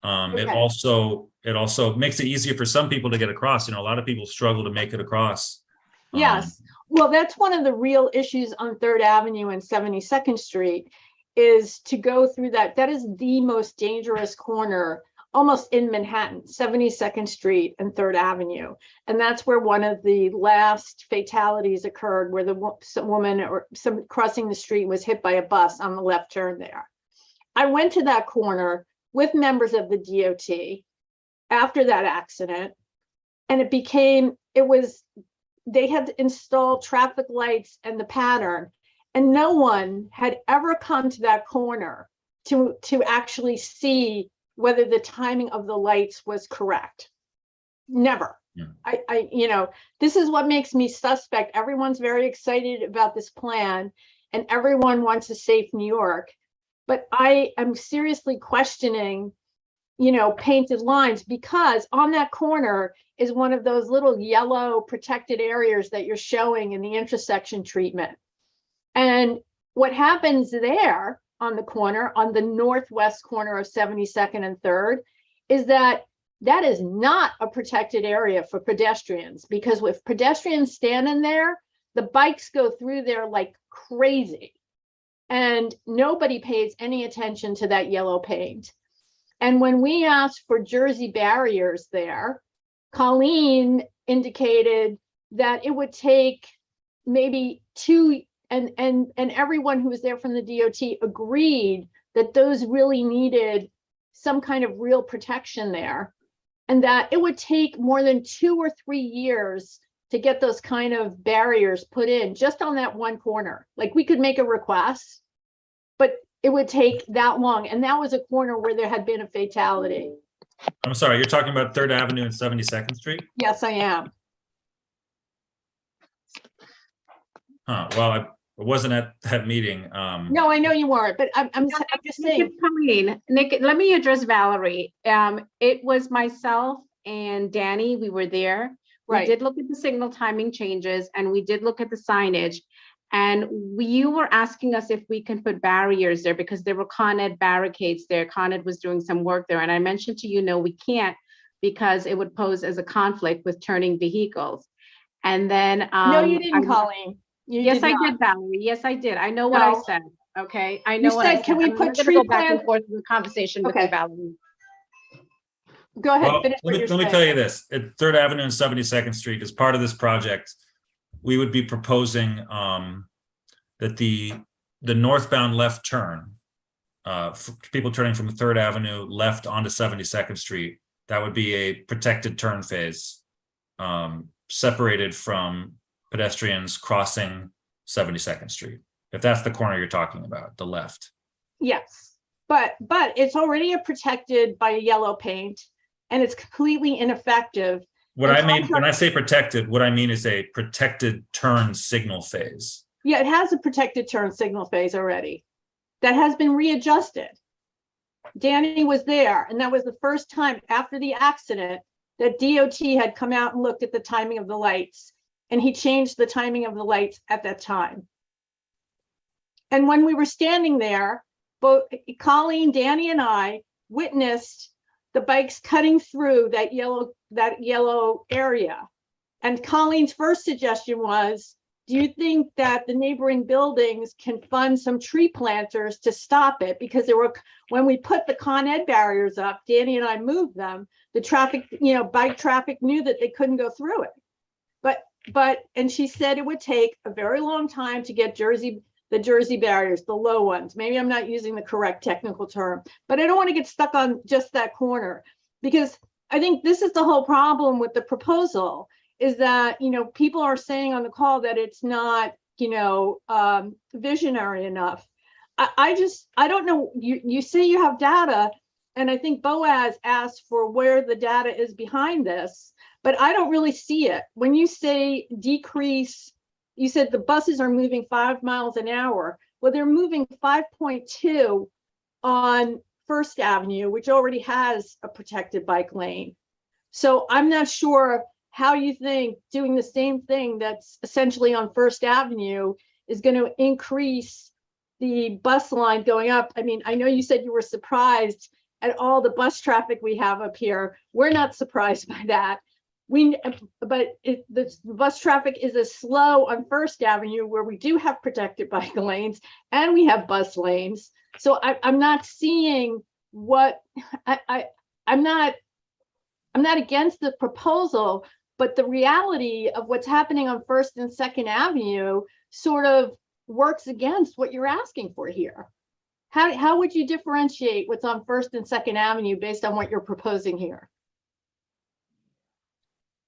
It also makes it easier for some people to get across. A lot of people struggle to make it across. Yes. Well, that's one of the real issues on 3rd Avenue and 72nd Street is to go through that. That is the most dangerous corner almost in Manhattan, 72nd Street and 3rd Avenue. And that's where one of the last fatalities occurred, where some woman or some crossing the street was hit by a bus on the left turn there. I went to that corner with members of the DOT after that accident, and they had installed traffic lights and the pattern, and no one had ever come to that corner to actually see whether the timing of the lights was correct. Never. Yeah. This is what makes me suspect. Everyone's very excited about this plan and everyone wants a safe New York, but I am seriously questioning, painted lines, because on that corner is one of those little yellow protected areas that you're showing in the intersection treatment. And what happens there on the corner, on the northwest corner of 72nd and 3rd, is that is not a protected area for pedestrians, because with pedestrians standing there, the bikes go through there like crazy. And nobody pays any attention to that yellow paint. And when we asked for Jersey barriers there, Colleen indicated that it would take maybe 2, and everyone who was there from the DOT agreed that those really needed some kind of real protection there, and that it would take more than 2 or 3 years to get those kind of barriers put in just on that one corner. Like, we could make a request, but it would take that long. And that was a corner where there had been a fatality. I'm sorry, you're talking about 3rd Avenue and 72nd Street? Yes, I am. Well, I wasn't at that meeting. No, I know you weren't, but I'm just saying. Colleen, Nick, let me address Valerie. It was myself and Danny, we were there. We Right. did look at the signal timing changes and we did look at the signage. And you were asking us if we can put barriers there because there were Con Ed barricades there. Con Ed was doing some work there. And I mentioned to you, no, we can't, because it would pose as a conflict with turning vehicles. And then No, you didn't, Colleen. Yes, I did, Valerie. Yes, I did. I know what I said. Okay, I know what I said. Can we I'm put not gonna tree go back and plant? forth with the conversation with you, Valerie. Go ahead. Well, Finish what you're let me saying. tell you this. At 3rd Avenue and 72nd Street, as part of this project, we would be proposing that the northbound left turn, for people turning from 3rd Avenue left onto 72nd Street, that would be a protected turn phase, separated from pedestrians crossing 72nd Street. If that's the corner you're talking about, the left. Yes, but it's already protected by a yellow paint and it's completely ineffective. What I mean, when I say protected, what I mean is a protected turn signal phase. Yeah, it has a protected turn signal phase already that has been readjusted. Danny was there, and that was the first time after the accident that DOT had come out and looked at the timing of the lights, and he changed the timing of the lights at that time. And when we were standing there, both Colleen, Danny, and I witnessed the bikes cutting through that yellow area. And Colleen's first suggestion was, do you think that the neighboring buildings can fund some tree planters to stop it? Because when we put the Con Ed barriers up, Danny and I moved them, the traffic, bike traffic knew that they couldn't go through it. And she said it would take a very long time to get the Jersey barriers, the low ones. Maybe I'm not using the correct technical term, but I don't want to get stuck on just that corner, because I think this is the whole problem with the proposal, is that, people are saying on the call that it's not, visionary enough. I don't know. You say you have data, and I think Boaz asked for where the data is behind this, but I don't really see it. When you say decrease you said the buses are moving 5 miles an hour. Well, they're moving 5.2 on First Avenue, which already has a protected bike lane. So I'm not sure how you think doing the same thing that's essentially on First Avenue is going to increase the bus line going up. I mean, I know you said you were surprised at all the bus traffic we have up here. We're not surprised by that. The bus traffic is as slow on First Avenue, where we do have protected bike lanes and we have bus lanes. So I'm not seeing what I'm not against the proposal, but the reality of what's happening on First and Second Avenue sort of works against what you're asking for here. How would you differentiate what's on First and Second Avenue based on what you're proposing here?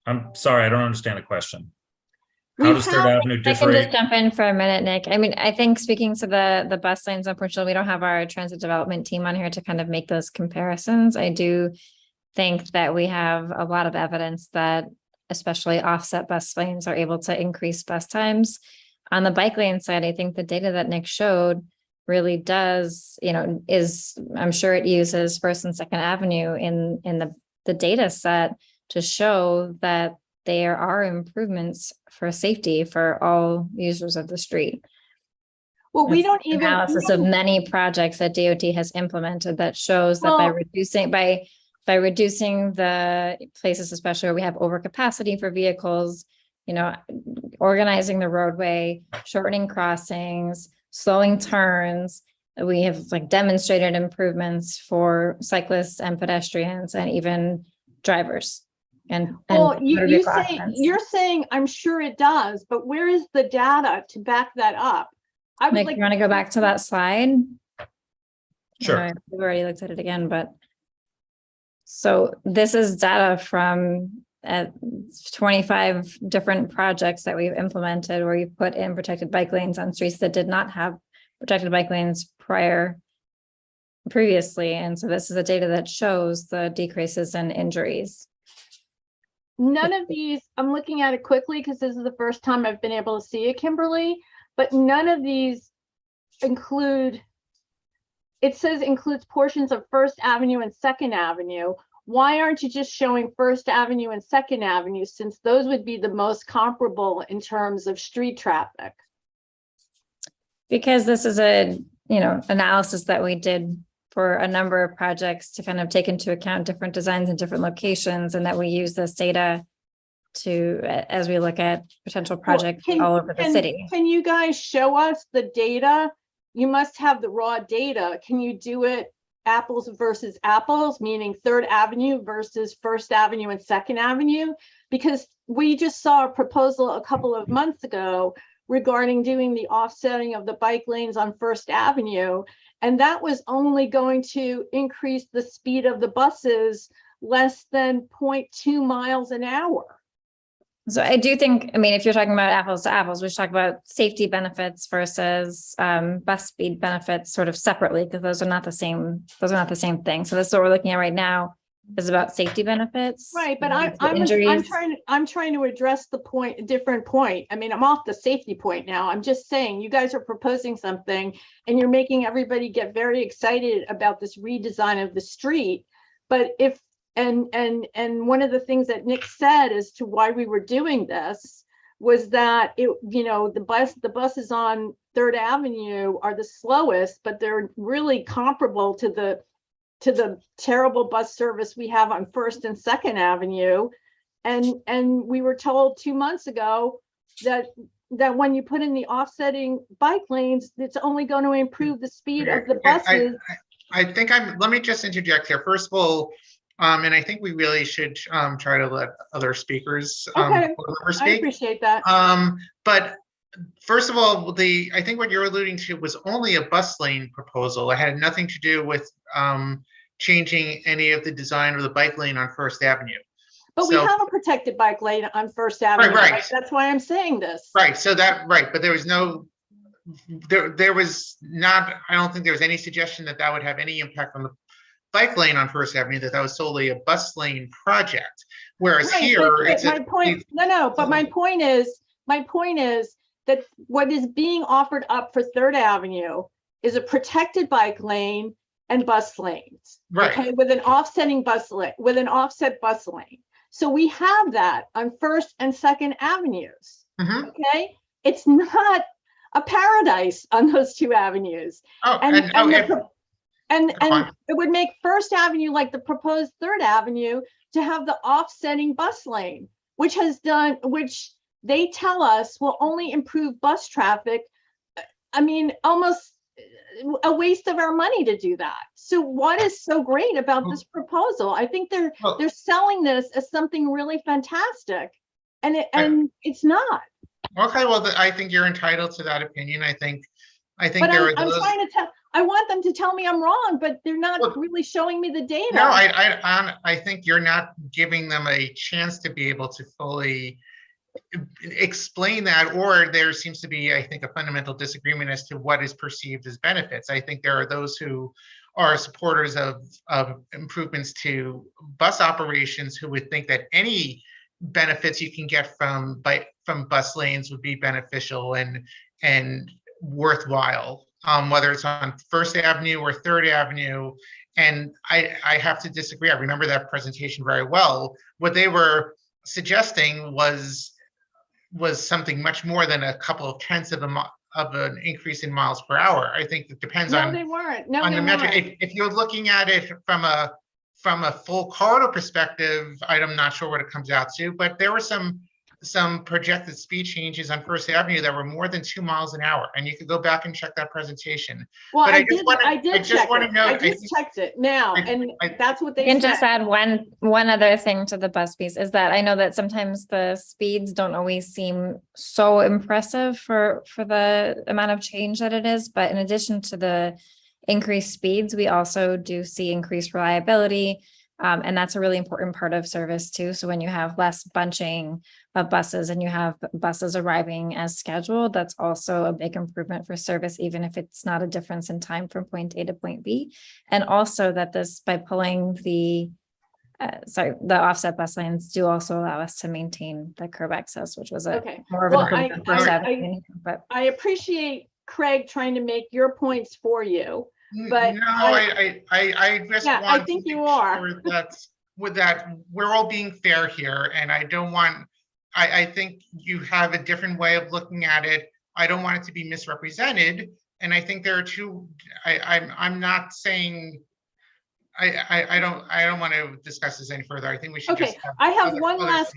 I'm sorry, I don't understand the question. How does Third Avenue I can differ? just jump in for a minute, Nick. I mean, I think speaking to the bus lanes, unfortunately, we don't have our transit development team on here to kind of make those comparisons. I do think that we have a lot of evidence that especially offset bus lanes are able to increase bus times. On the bike lane side, I think the data that Nick showed really does, I'm sure it uses First and Second Avenue in the data set to show that there are improvements for safety for all users of the street. Well, we don't even analysis of many projects that DOT has implemented that shows that by reducing the places, especially where we have overcapacity for vehicles, organizing the roadway, shortening crossings, slowing turns, we have demonstrated improvements for cyclists and pedestrians and even drivers. You're saying I'm sure it does, but where is the data to back that up? Nick, you want to go back to that slide? Sure. We've already looked at it again, but so this is data from 25 different projects that we've implemented where we put in protected bike lanes on streets that did not have protected bike lanes previously. And so this is the data that shows the decreases in injuries. None of these, I'm looking at it quickly because this is the first time I've been able to see it, Kimberly, but none of these includes portions of First Avenue and Second Avenue. Why aren't you just showing First Avenue and Second Avenue, since those would be the most comparable in terms of street traffic? Because this is a, analysis that we did for a number of projects to kind of take into account different designs in different locations, and that we use this data as we look at potential projects all over the city. Can you guys show us the data? You must have the raw data. Can you do it apples versus apples, meaning Third Avenue versus First Avenue and Second Avenue? Because we just saw a proposal a couple of months ago regarding doing the offsetting of the bike lanes on First Avenue. And that was only going to increase the speed of the buses less than 0.2 miles an hour. So I do think, if you're talking about apples to apples, we should talk about safety benefits versus bus speed benefits sort of separately, because those are not the same thing. So this is what we're looking at right now, is about safety benefits. Right, but I'm trying to address a different point. I'm off the safety point now. I'm just saying you guys are proposing something and you're making everybody get very excited about this redesign of the street. But and one of the things that Nick said as to why we were doing this was that the buses on Third Avenue are the slowest, but they're really comparable to the terrible bus service we have on First and Second Avenue. And we were told 2 months ago that when you put in the offsetting bike lanes, it's only going to improve the speed of the buses. Let me just interject here. First of all, and I think we really should try to let other speakers speak. I appreciate that. But first of all, I think what you're alluding to was only a bus lane proposal. It had nothing to do with changing any of the design of the bike lane on First Avenue. But we have a protected bike lane on First Avenue. Right. That's why I'm saying this. Right. But there was not, I don't think there was any suggestion that would have any impact on the bike lane on First Avenue, that was solely a bus lane project. Whereas here, my point is that what is being offered up for Third Avenue is a protected bike lane and bus lanes. Right. Okay, with an offsetting bus lane, with an offset bus lane. So we have that on First and Second Avenues. Okay, it's not a paradise on those two avenues. Oh, and it would make First Avenue like the proposed Third Avenue to have the offsetting bus lane, which they tell us will only improve bus traffic. I mean, almost a waste of our money to do that. So what is so great about this proposal? I think they're selling this as something really fantastic, and it's not. Okay, well, I think you're entitled to that opinion. I think But there I'm are those. trying to tell. I want them to tell me I'm wrong, but they're not really showing me the data. No, I think you're not giving them a chance to be able to fully explain that, or there seems to be, I think, a fundamental disagreement as to what is perceived as benefits. I think there are those who are supporters of improvements to bus operations who would think that any benefits you can get from bus lanes would be beneficial and worthwhile, whether it's on First Avenue or Third Avenue. And I have to disagree. I remember that presentation very well. What they were suggesting was something much more than a couple of tenths of an increase in miles per hour. I think it depends on. No, they weren't. No, on they the metric. weren't. If you're looking at it from a full corridor perspective, I'm not sure what it comes out to, but there were some projected speed changes on First Avenue that were more than 2 miles an hour, and you could go back and check that presentation. Well, but I just checked it now, and that's what they I can said. just add one other thing to the bus piece is that I know that sometimes the speeds don't always seem so impressive for the amount of change that it is, but in addition to the increased speeds, we also do see increased reliability. And that's a really important part of service too. So when you have less bunching of buses and you have buses arriving as scheduled, that's also a big improvement for service, even if it's not a difference in time from point A to point B. And also that this, by pulling the offset bus lanes do also allow us to maintain the curb access, which was more of an improvement for Saturday. But I appreciate Craig trying to make your points for you. But no, I just want I think you are. sure that we're all being fair here, and I don't want. I think you have a different way of looking at it. I don't want it to be misrepresented, and I think there are two. I'm not saying. I don't want to discuss this any further. I think we should. Okay, I have one last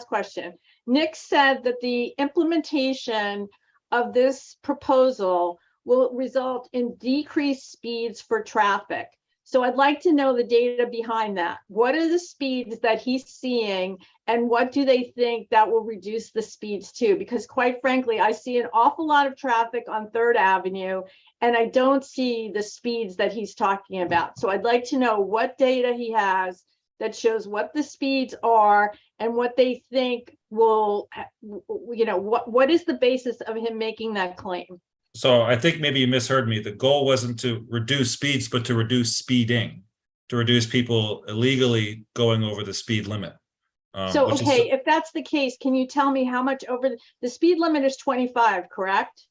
question. Nick said that the implementation of this proposal will result in decreased speeds for traffic. So I'd like to know the data behind that. What are the speeds that he's seeing, and what do they think that will reduce the speeds to? Because quite frankly, I see an awful lot of traffic on Third Avenue, and I don't see the speeds that he's talking about. So I'd like to know what data he has that shows what the speeds are and what they think will, what is the basis of him making that claim? So I think maybe you misheard me. The goal wasn't to reduce speeds, but to reduce speeding, to reduce people illegally going over the speed limit. If that's the case, can you tell me how much over the speed limit is 25, correct?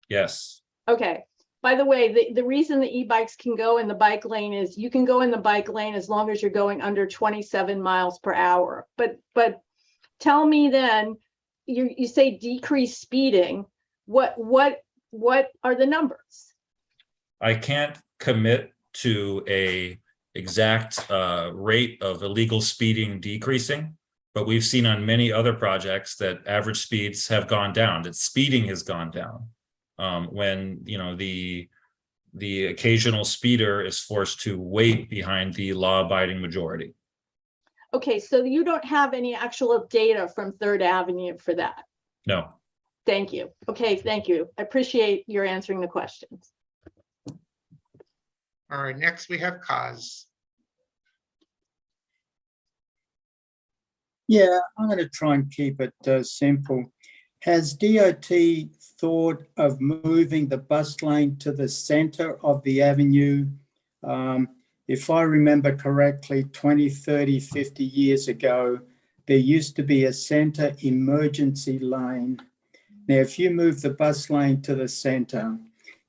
Yes. Okay. By the way, the reason the e-bikes can go in the bike lane is you can go in the bike lane as long as you're going under 27 miles per hour. But tell me then, you say decrease speeding. What are the numbers? I can't commit to a exact rate of illegal speeding decreasing, but we've seen on many other projects that average speeds have gone down, that speeding has gone down. When the occasional speeder is forced to wait behind the law-abiding majority. Okay, so you don't have any actual data from Third Avenue for that? No. Thank you. Okay, thank you. I appreciate your answering the questions. All right, next we have Kaz. Yeah, I'm going to try and keep it simple. Has DOT thought of moving the bus lane to the center of the avenue? If I remember correctly, 20, 30, 50 years ago, there used to be a center emergency lane. Now, if you move the bus lane to the center,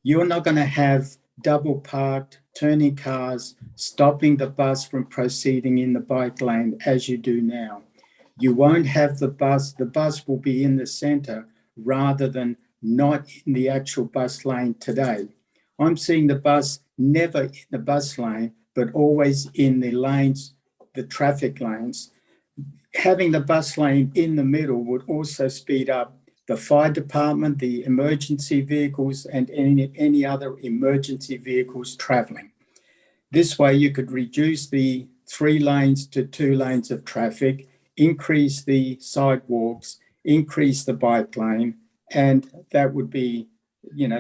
you're not going to have double parked, turning cars, stopping the bus from proceeding in the bike lane as you do now. You won't have the bus will be in the center rather than not in the actual bus lane today. I'm seeing the bus never in the bus lane, but always in the lanes, the traffic lanes. Having the bus lane in the middle would also speed up the fire department, the emergency vehicles, and any other emergency vehicles traveling. This way you could reduce the 3 lanes to 2 lanes of traffic, increase the sidewalks, increase the bike lane, and that would be,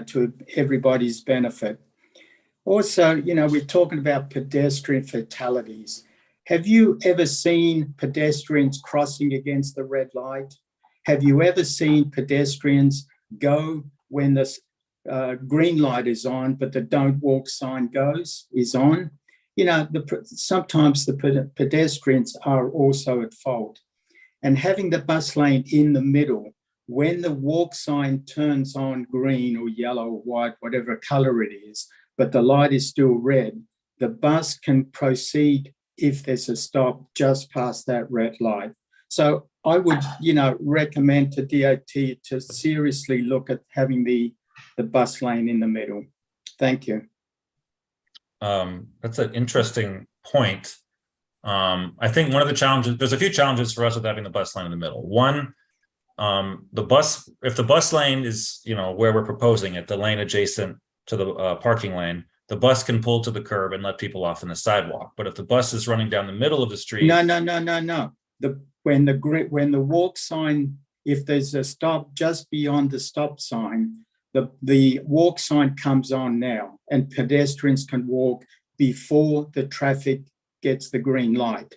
to everybody's benefit. Also, we're talking about pedestrian fatalities. Have you ever seen pedestrians crossing against the red light? Have you ever seen pedestrians go when the green light is on, but the don't walk sign is on? Sometimes the pedestrians are also at fault. And having the bus lane in the middle, when the walk sign turns on green or yellow or white, whatever color it is, but the light is still red, the bus can proceed if there's a stop just past that red light. So I would, recommend to DOT to seriously look at having the bus lane in the middle. Thank you. That's an interesting point. I think one of the challenges, there's a few challenges for us with having the bus lane in the middle. One, if the bus lane is, where we're proposing it, the lane adjacent to the parking lane, the bus can pull to the curb and let people off in the sidewalk. But if the bus is running down the middle of the street, No. When the walk sign, if there's a stop just beyond the stop sign, the walk sign comes on now, and pedestrians can walk before the traffic gets the green light.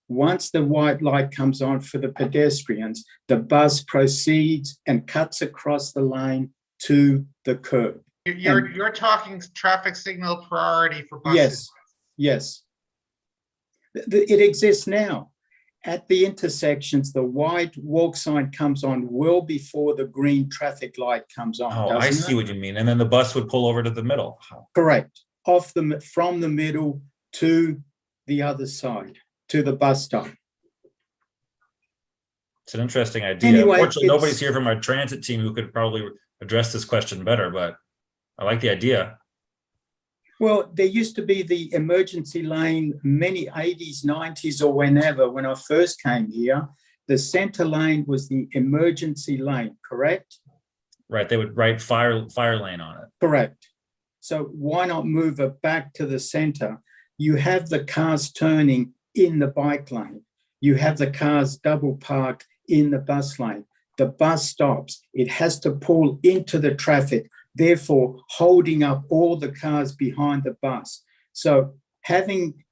Once the white light comes on for the pedestrians, the bus proceeds and cuts across the lane to the curb. You're talking traffic signal priority for buses. Yes. It exists now. At the intersections, the white walk sign comes on well before the green traffic light comes on. Oh, I see what you mean. And then the bus would pull over to the middle. Correct. From the middle to the other side, to the bus stop. It's an interesting idea. Anyway, Unfortunately, nobody's here from our transit team who could probably address this question better, but I like the idea. Well, there used to be the emergency lane many 80s, 90s, or whenever, when I first came here, the center lane was the emergency lane, correct? Right, they would write fire lane on it. Correct. So why not move it back to the center? You have the cars turning in the bike lane. You have the cars double parked in the bus lane. The bus stops. It has to pull into the traffic, therefore holding up all the cars behind the bus. So having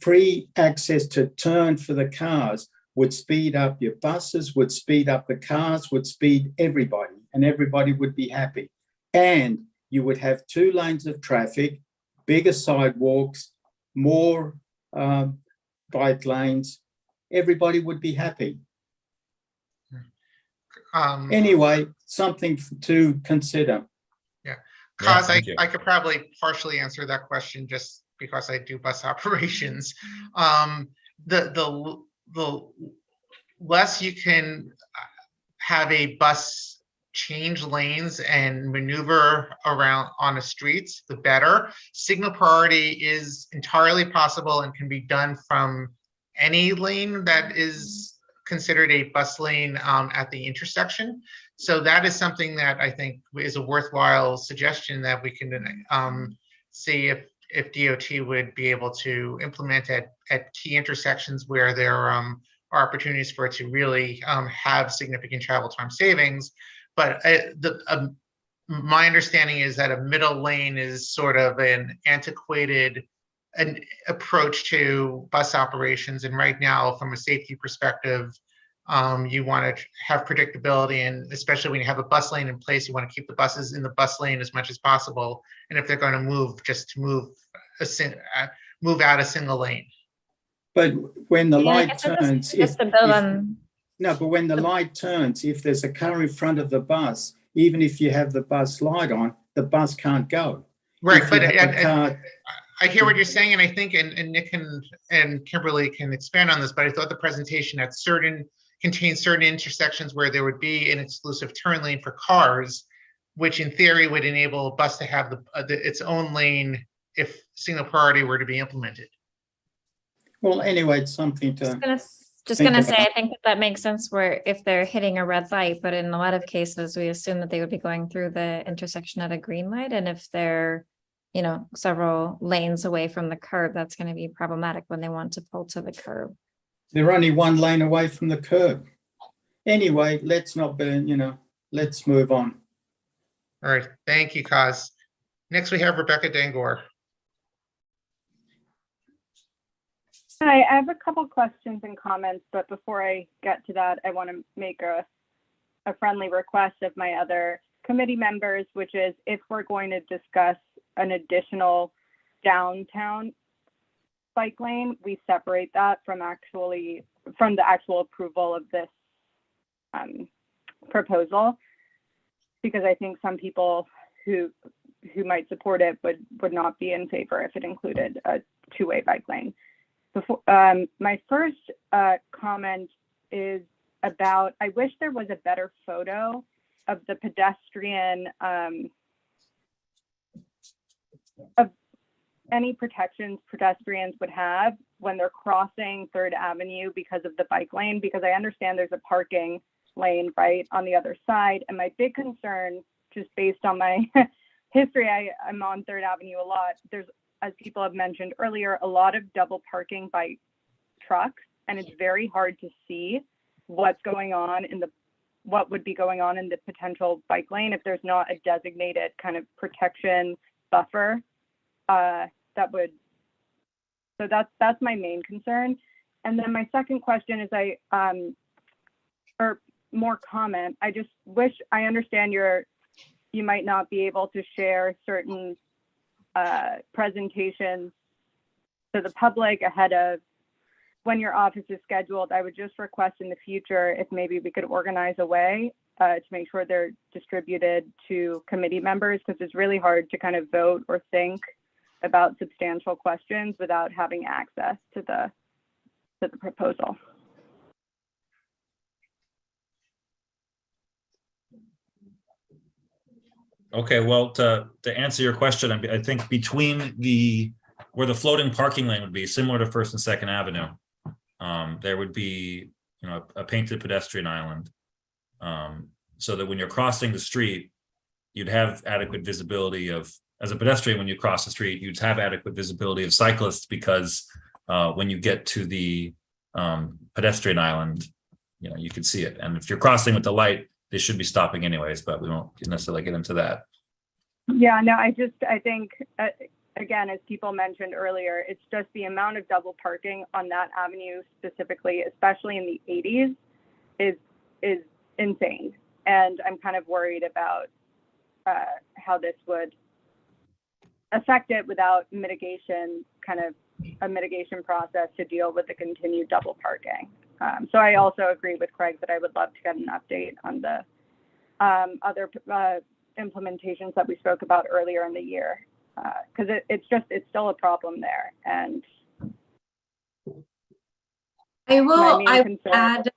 free access to turn for the cars would speed up your buses, would speed up the cars, would speed everybody, and everybody would be happy. And you would have 2 lanes of traffic, bigger sidewalks, more bike lanes. Everybody would be happy. Anyway, something to consider. Yeah, Kaz, I could probably partially answer that question just because I do bus operations. The less you can have a bus change lanes and maneuver around on the streets, the better. Signal priority is entirely possible and can be done from any lane that is considered a bus lane at the intersection. So that is something that I think is a worthwhile suggestion that we can see if DOT would be able to implement at key intersections where there are opportunities for it to really have significant travel time savings. But my understanding is that a middle lane is sort of an antiquated approach to bus operations. And right now, from a safety perspective, you want to have predictability, and especially when you have a bus lane in place, you want to keep the buses in the bus lane as much as possible. And if they're going to move, just to move out a single lane. But when the Yeah, I light guess I turns, just to build on. no, but when the light turns, if there's a car in front of the bus, even if you have the bus light on, the bus can't go. Right, If but you have a car, I hear what you're saying, and I think, and Nick and Kimberly can expand on this, but I thought the presentation had contained certain intersections where there would be an exclusive turn lane for cars, which in theory would enable a bus to have its own lane if single priority were to be implemented. well, anyway, it's something to. Just think gonna say, about. I think that makes sense where if they're hitting a red light, but in a lot of cases, we assume that they would be going through the intersection at a green light. And if they're, you know, several lanes away from the curb, that's gonna be problematic when they want to pull to the curb. They're only one lane away from the curb. Anyway, let's not burn, let's move on. All right, thank you, Kaz. Next, we have Rebecca Dangor. Hi, I have a couple questions and comments, but before I get to that, I want to make a friendly request of my other committee members, which is if we're going to discuss an additional downtown bike lane, we separate that from the actual approval of this proposal, because I think some people who might support it would not be in favor if it included a two-way bike lane. Before, my first comment is about, I wish there was a better photo of the pedestrian, of any protections pedestrians would have when they're crossing 3rd Avenue because of the bike lane, because I understand there's a parking lane right on the other side. And my big concern, just based on my history, I'm on 3rd Avenue a lot. There's, as people have mentioned earlier, a lot of double parking by trucks, and it's very hard to see what's going on what would be going on in the potential bike lane if there's not a designated kind of protection buffer. So that's my main concern. And then my second question is or more comment. I just wish, I understand you might not be able to share certain presentations to the public ahead of when your office is scheduled. I would just request in the future if maybe we could organize a way to make sure they're distributed to committee members, because it's really hard to kind of vote or think about substantial questions without having access to the proposal. Okay, well, to answer your question, I think between where the floating parking lane would be, similar to 1st and 2nd Avenue, there would be, a painted pedestrian island, so that when you're crossing the street, you'd have adequate visibility as a pedestrian, when you cross the street, you'd have adequate visibility of cyclists, because when you get to the pedestrian island, you can see it. And if you're crossing with the light, they should be stopping anyways, but we won't necessarily get into that. Yeah, no, I think, again, as people mentioned earlier, it's just the amount of double parking on that avenue specifically, especially in the 80s, is insane. And I'm kind of worried about how this would affect it without mitigation, kind of a mitigation process to deal with the continued double parking. So I also agree with Craig that I would love to get an update on the other implementations that we spoke about earlier in the year, because it's still a problem there. And I will add,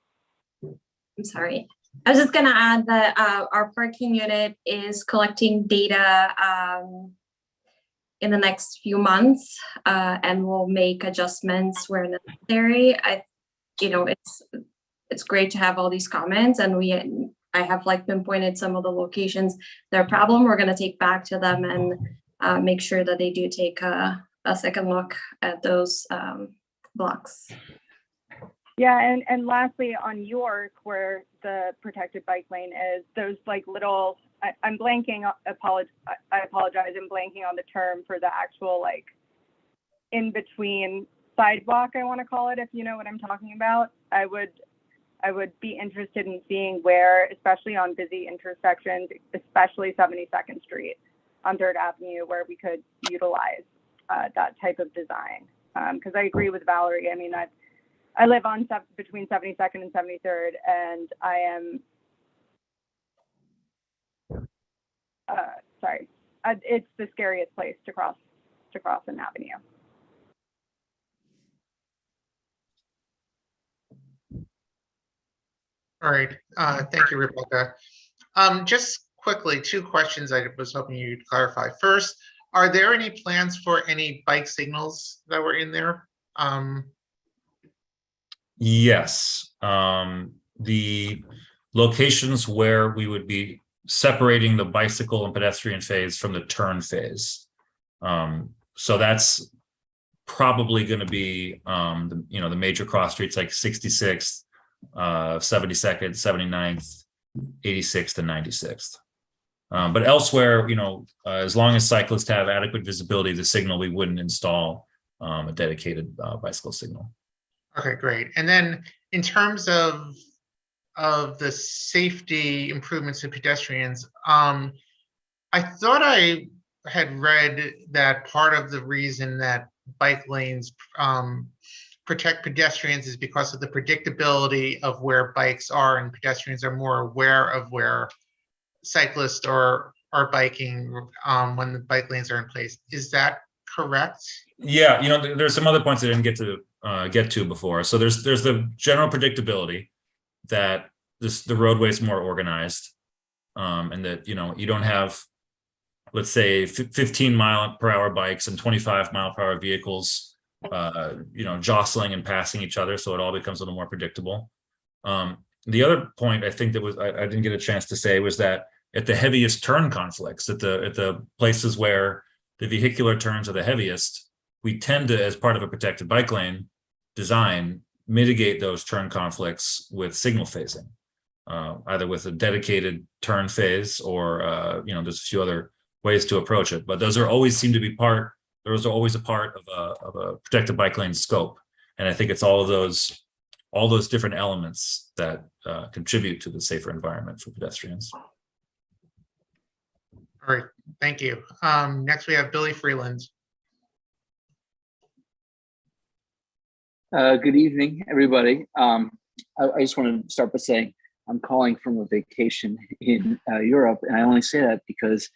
I'm sorry. I was just gonna add that our parking unit is collecting data in the next few months, and we'll make adjustments where necessary. It's great to have all these comments, and I have pinpointed some of the locations that are a problem. We're going to take back to them and make sure that they do take a second look at those blocks. yeah, and lastly, on York, where the protected bike lane is, those little, I'm blanking, I apologize, I'm blanking on the term for the actual in between sidewalk, I want to call it, if you know what I'm talking about. I would be interested in seeing where, especially on busy intersections, especially 72nd Street on 3rd Avenue, where we could utilize that type of design. Because I agree with Valerie. I mean, I live on between 72nd and 73rd, and I am, sorry, it's the scariest place to cross an avenue. All right, thank you, Rebecca. Just quickly, two questions I was hoping you'd clarify. First, are there any plans for any bike signals that were in there? Yes. The locations where we would be separating the bicycle and pedestrian phase from the turn phase. So that's probably going to be, the major cross streets like 66th, 72nd, 79th, 86th, and 96th. But elsewhere, as long as cyclists have adequate visibility of the signal, we wouldn't install a dedicated bicycle signal. Okay, great. And then in terms of the safety improvements to pedestrians, I thought I had read that part of the reason that bike lanes protect pedestrians is because of the predictability of where bikes are, and pedestrians are more aware of where cyclists are biking when the bike lanes are in place. Is that correct? Yeah, there's some other points I didn't get to before. So there's the general predictability that the roadway is more organized, and that you don't have, let's say, 15-mile-per-hour bikes and 25-mile-per-hour vehicles, jostling and passing each other. So it all becomes a little more predictable. The other point I think that I didn't get a chance to say was that at the heaviest turn conflicts, at the places where the vehicular turns are the heaviest, we tend to, as part of a protected bike lane design, mitigate those turn conflicts with signal phasing, either with a dedicated turn phase or, there's a few other ways to approach it. But those are always a part of a protected bike lane scope. And I think it's all those different elements that contribute to the safer environment for pedestrians. All right, thank you. Next we have Billy Freeland. Good evening, everybody. I just want to start by saying I'm calling from a vacation in Europe, and I only say that because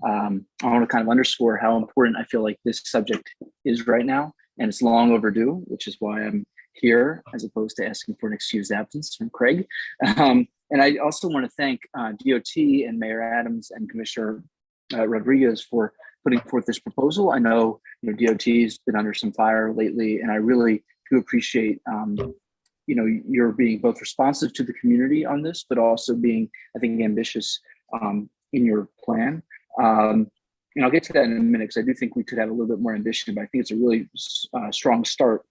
I want to kind of underscore how important I feel like this subject is right now, and it's long overdue, which is why I'm here as opposed to asking for an excused absence from Craig. And I also want to thank DOT and Mayor Adams and Commissioner Rodriguez for putting forth this proposal. I know DOT has been under some fire lately, and I really do appreciate you're being both responsive to the community on this, but also being, I think, ambitious in your plan. And I'll get to that in a minute because I do think we could have a little bit more ambition, but I think it's a really strong start.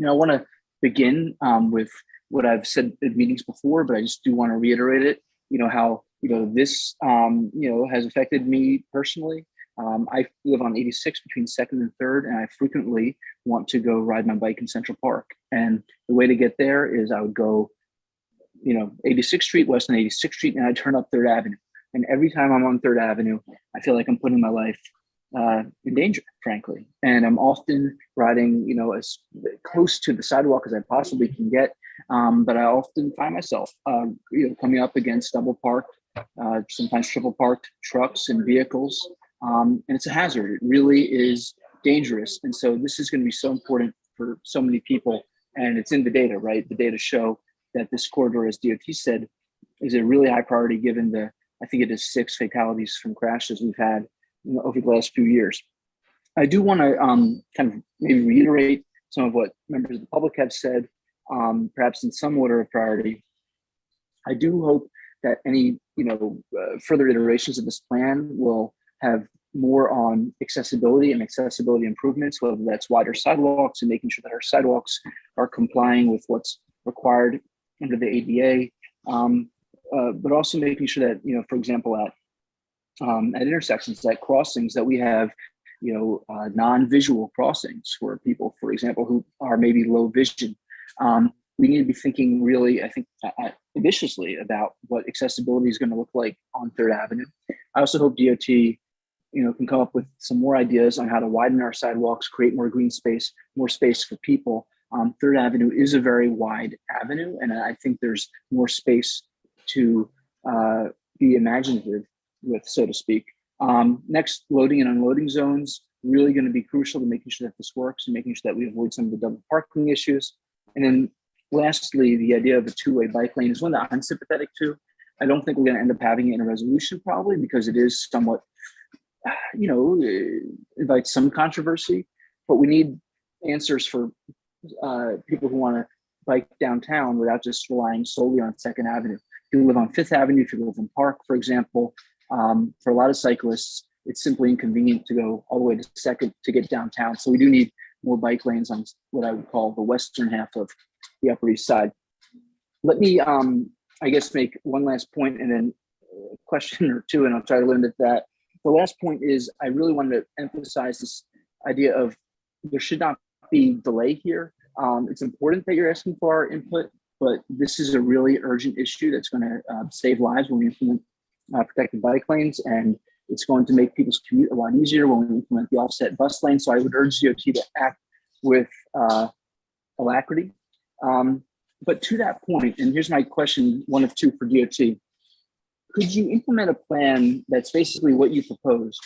I want to begin with what I've said at meetings before, but I just do want to reiterate it. How this has affected me personally. I live on 86 between 2nd and 3rd, and I frequently want to go ride my bike in Central Park. And the way to get there is I would go, 86th Street, west on 86th Street, and I turn up 3rd Avenue. And every time I'm on 3rd Avenue, I feel like I'm putting my life in danger, frankly. And I'm often riding, as close to the sidewalk as I possibly can get. But I often find myself, coming up against double parked, sometimes triple parked trucks and vehicles. And it's a hazard. It really is dangerous. And so this is going to be so important for so many people. And it's in the data, right? The data show that this corridor, as DOT said, is a really high priority given I think it is 6 fatalities from crashes we've had over the last few years. I do want to kind of maybe reiterate some of what members of the public have said, perhaps in some order of priority. I do hope that any further iterations of this plan will have more on accessibility and accessibility improvements, whether that's wider sidewalks and making sure that our sidewalks are complying with what's required under the ADA, but also making sure that, for example, at intersections, at crossings, that we have, non-visual crossings for people, for example, who are maybe low vision. We need to be thinking really, I think, ambitiously about what accessibility is going to look like on 3rd Avenue. I also hope DOT can come up with some more ideas on how to widen our sidewalks, create more green space, more space for people. Third Avenue is a very wide avenue, and I think there's more space to be imaginative with, so to speak. Next, loading and unloading zones, really going to be crucial to making sure that this works and making sure that we avoid some of the double parking issues. And then lastly, the idea of a two-way bike lane is one that I'm sympathetic to. I don't think we're going to end up having it in a resolution, probably, because it is somewhat, invites some controversy, but we need answers for people who want to bike downtown without just relying solely on Second Avenue. If you live on Fifth Avenue, if you live in Park, for example, for a lot of cyclists, it's simply inconvenient to go all the way to Second to get downtown. So we do need more bike lanes on what I would call the western half of the Upper East Side. Let me, I guess, make one last point and then a question or two, and I'll try to limit that. The last point is I really wanted to emphasize this idea of there should not be delay here. It's important that you're asking for our input, but this is a really urgent issue that's going to save lives when we implement protected bike lanes, and it's going to make people's commute a lot easier when we implement the offset bus lane. So I would urge DOT to act with alacrity. But to that point, and here's my question, one of two for DOT. Could you implement a plan that's basically what you proposed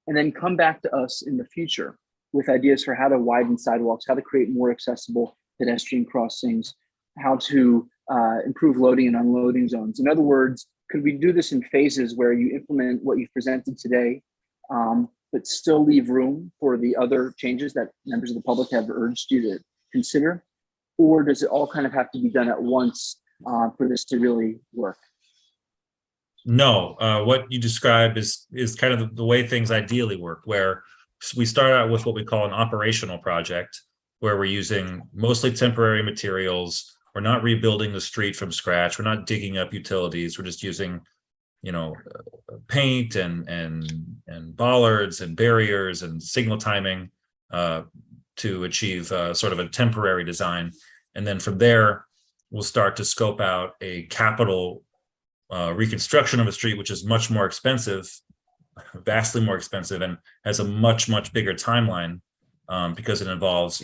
and then come back to us in the future with ideas for how to widen sidewalks, how to create more accessible pedestrian crossings, how to improve loading and unloading zones? In other words, could we do this in phases where you implement what you've presented today, but still leave room for the other changes that members of the public have urged you to consider? Or does it all kind of have to be done at once for this to really work? No, what you describe is kind of the way things ideally work, where we start out with what we call an operational project, where we're using mostly temporary materials. We're not rebuilding the street from scratch. We're not digging up utilities. We're just using, paint and bollards and barriers and signal timing to achieve sort of a temporary design. And then from there, we'll start to scope out a capital reconstruction of a street, which is much more expensive, vastly more expensive, and has a much bigger timeline because it involves,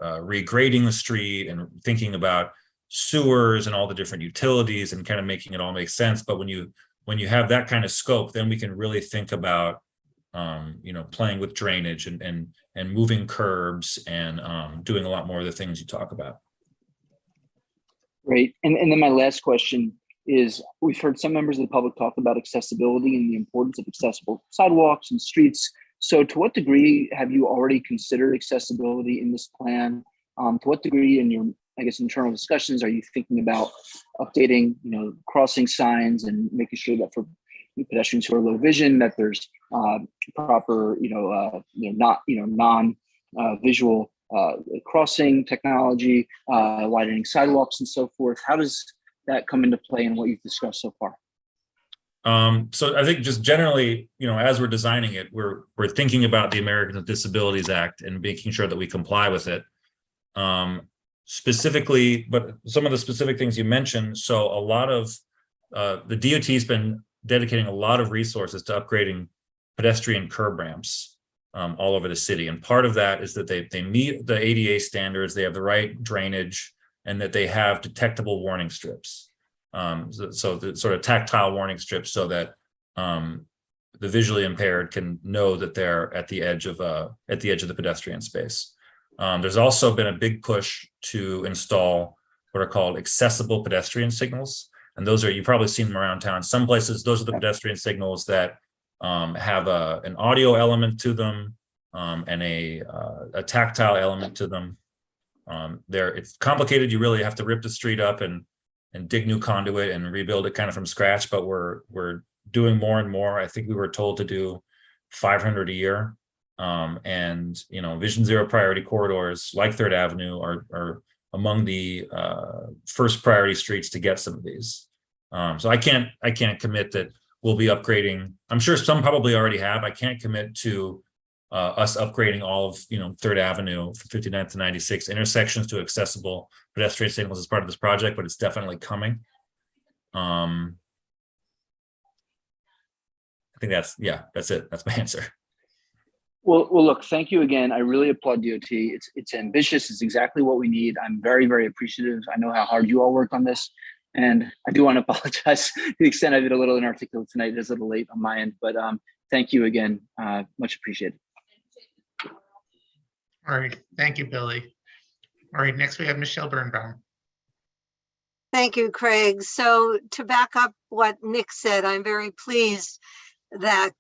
regrading the street and thinking about sewers and all the different utilities and kind of making it all make sense. But when you have that kind of scope, then we can really think about playing with drainage and moving curbs and doing a lot more of the things you talk about. Great. And then my last question is, we've heard some members of the public talk about accessibility and the importance of accessible sidewalks and streets. So to what degree have you already considered accessibility in this plan? To what degree in your, internal discussions are you thinking about updating, crossing signs and making sure that for pedestrians who are low vision, that there's proper, non-visual crossing technology, widening sidewalks and so forth? How does that come into play in what you've discussed so far? So I think just generally, as we're designing it, we're thinking about the Americans with Disabilities Act and making sure that we comply with it. Specifically, but some of the specific things you mentioned. So a lot of the DOT has been dedicating a lot of resources to upgrading pedestrian curb ramps all over the city. And part of that is that they meet the ADA standards, they have the right drainage, and that they have detectable warning strips. So the sort of tactile warning strips so that the visually impaired can know that they're at the edge of the pedestrian space. There's also been a big push to install what are called accessible pedestrian signals. And those are, you've probably seen them around town. Some places, those are the pedestrian signals that have an audio element to them and a tactile element to them. It's complicated. You really have to rip the street up and dig new conduit and rebuild it kind of from scratch, but we're doing more and more. I think we were told to do 500 a year. And Vision Zero priority corridors like Third Avenue are among the first priority streets to get some of these. So I can't commit that we'll be upgrading. I'm sure some probably already have. I can't commit to us upgrading all of Third Avenue from 59th to 96 intersections to accessible pedestrian signals as part of this project, but it's definitely coming. I think that's it. That's my answer. Well, look, thank you again. I really applaud DOT. It's ambitious. It's exactly what we need. I'm very, very appreciative. I know how hard you all worked on this. And I do want to apologize to the extent I did a little inarticulate tonight. It is a little late on my end, but thank you again. Much appreciated. All right. Thank you, Billy. All right. Next, we have Michelle Birnbaum. Thank you, Craig. So to back up what Nick said, I'm very pleased that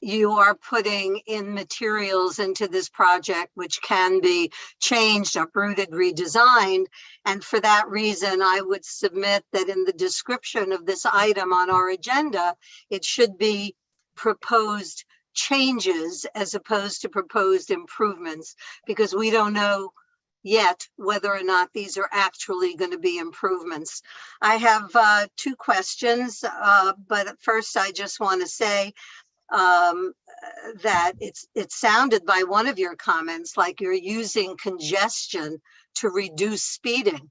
you are putting in materials into this project which can be changed, uprooted, redesigned. And for that reason, I would submit that in the description of this item on our agenda, it should be proposed changes as opposed to proposed improvements, because we don't know yet whether or not these are actually going to be improvements. I have two questions, but at first I just want to say that it sounded by one of your comments like you're using congestion to reduce speeding.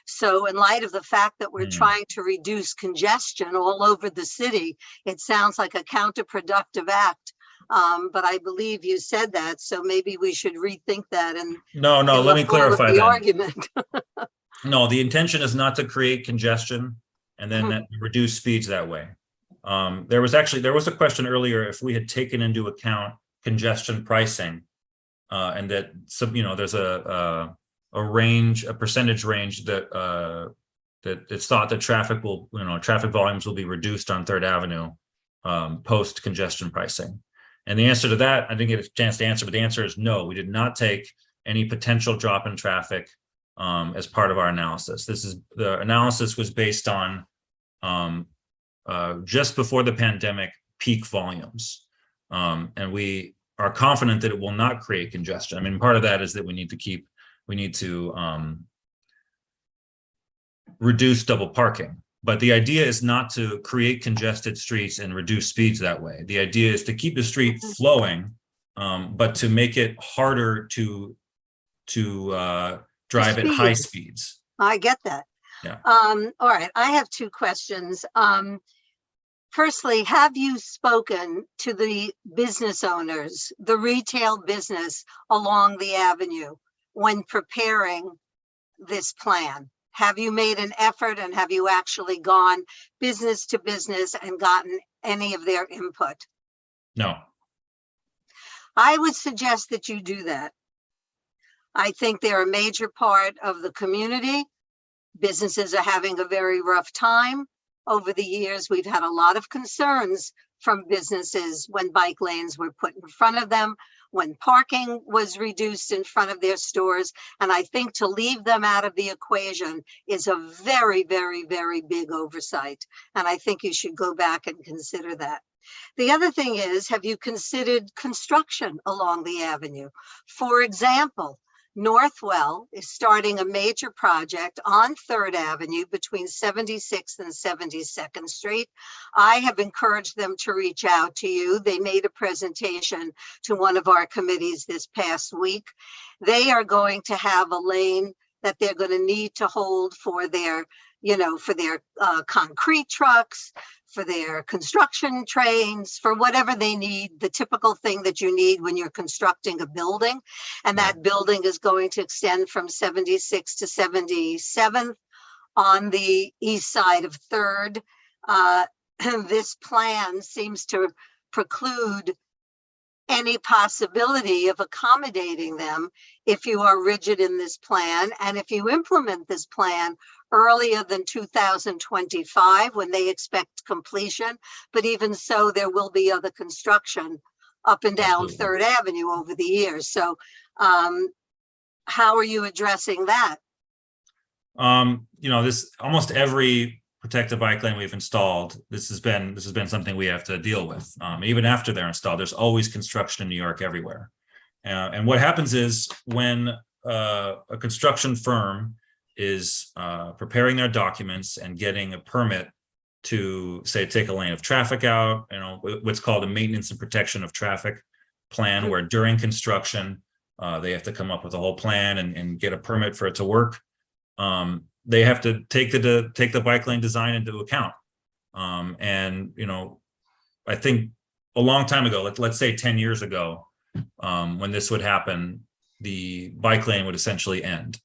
So in light of the fact that we're trying to reduce congestion all over the city, it sounds like a counterproductive act. But I believe you said that, so maybe we should rethink that. And no, let me clarify the that. argument. No, the intention is not to create congestion and then reduce speeds that way. There was a question earlier if we had taken into account congestion pricing, and that there's a range, a percentage range that it's thought that traffic volumes will be reduced on 3rd Avenue post congestion pricing. And the answer to that, I didn't get a chance to answer, but the answer is no. We did not take any potential drop in traffic as part of our analysis. The analysis was based on just before the pandemic peak volumes. And we are confident that it will not create congestion. I mean, part of that is that we need to reduce double parking. But the idea is not to create congested streets and reduce speeds that way. The idea is to keep the street flowing, but to make it harder to drive at high speeds. I get that. Yeah. All right, I have two questions. Firstly, have you spoken to the business owners, the retail business along the avenue when preparing this plan? Have you made an effort, and have you actually gone business to business and gotten any of their input? No. I would suggest that you do that. I think they're a major part of the community. Businesses are having a very rough time. Over the years, we've had a lot of concerns from businesses when bike lanes were put in front of them, when parking was reduced in front of their stores. And I think to leave them out of the equation is a very, very, very big oversight. And I think you should go back and consider that. The other thing is, have you considered construction along the avenue? For example, Northwell is starting a major project on 3rd Avenue between 76th and 72nd Street. I have encouraged them to reach out to you. They made a presentation to one of our committees this past week. They are going to have a lane that they're going to need to hold for their, concrete trucks, for their construction trains, for whatever they need, the typical thing that you need when you're constructing a building. And that building is going to extend from 76th to 77th on the east side of 3rd. This plan seems to preclude any possibility of accommodating them if you are rigid in this plan. And if you implement this plan earlier than 2025, when they expect completion, but even so, there will be other construction up and down 3rd Avenue over the years. So how are you addressing that? This almost every protective bike lane we've installed, this has been something we have to deal with. Even after they're installed, there's always construction in New York everywhere. And what happens is when a construction firm is preparing their documents and getting a permit to, say, take a lane of traffic out, what's called a maintenance and protection of traffic plan, where during construction, they have to come up with a whole plan and get a permit for it to work. They have to take the bike lane design into account. I I think a long time ago, let's say 10 years ago, when this would happen, the bike lane would essentially end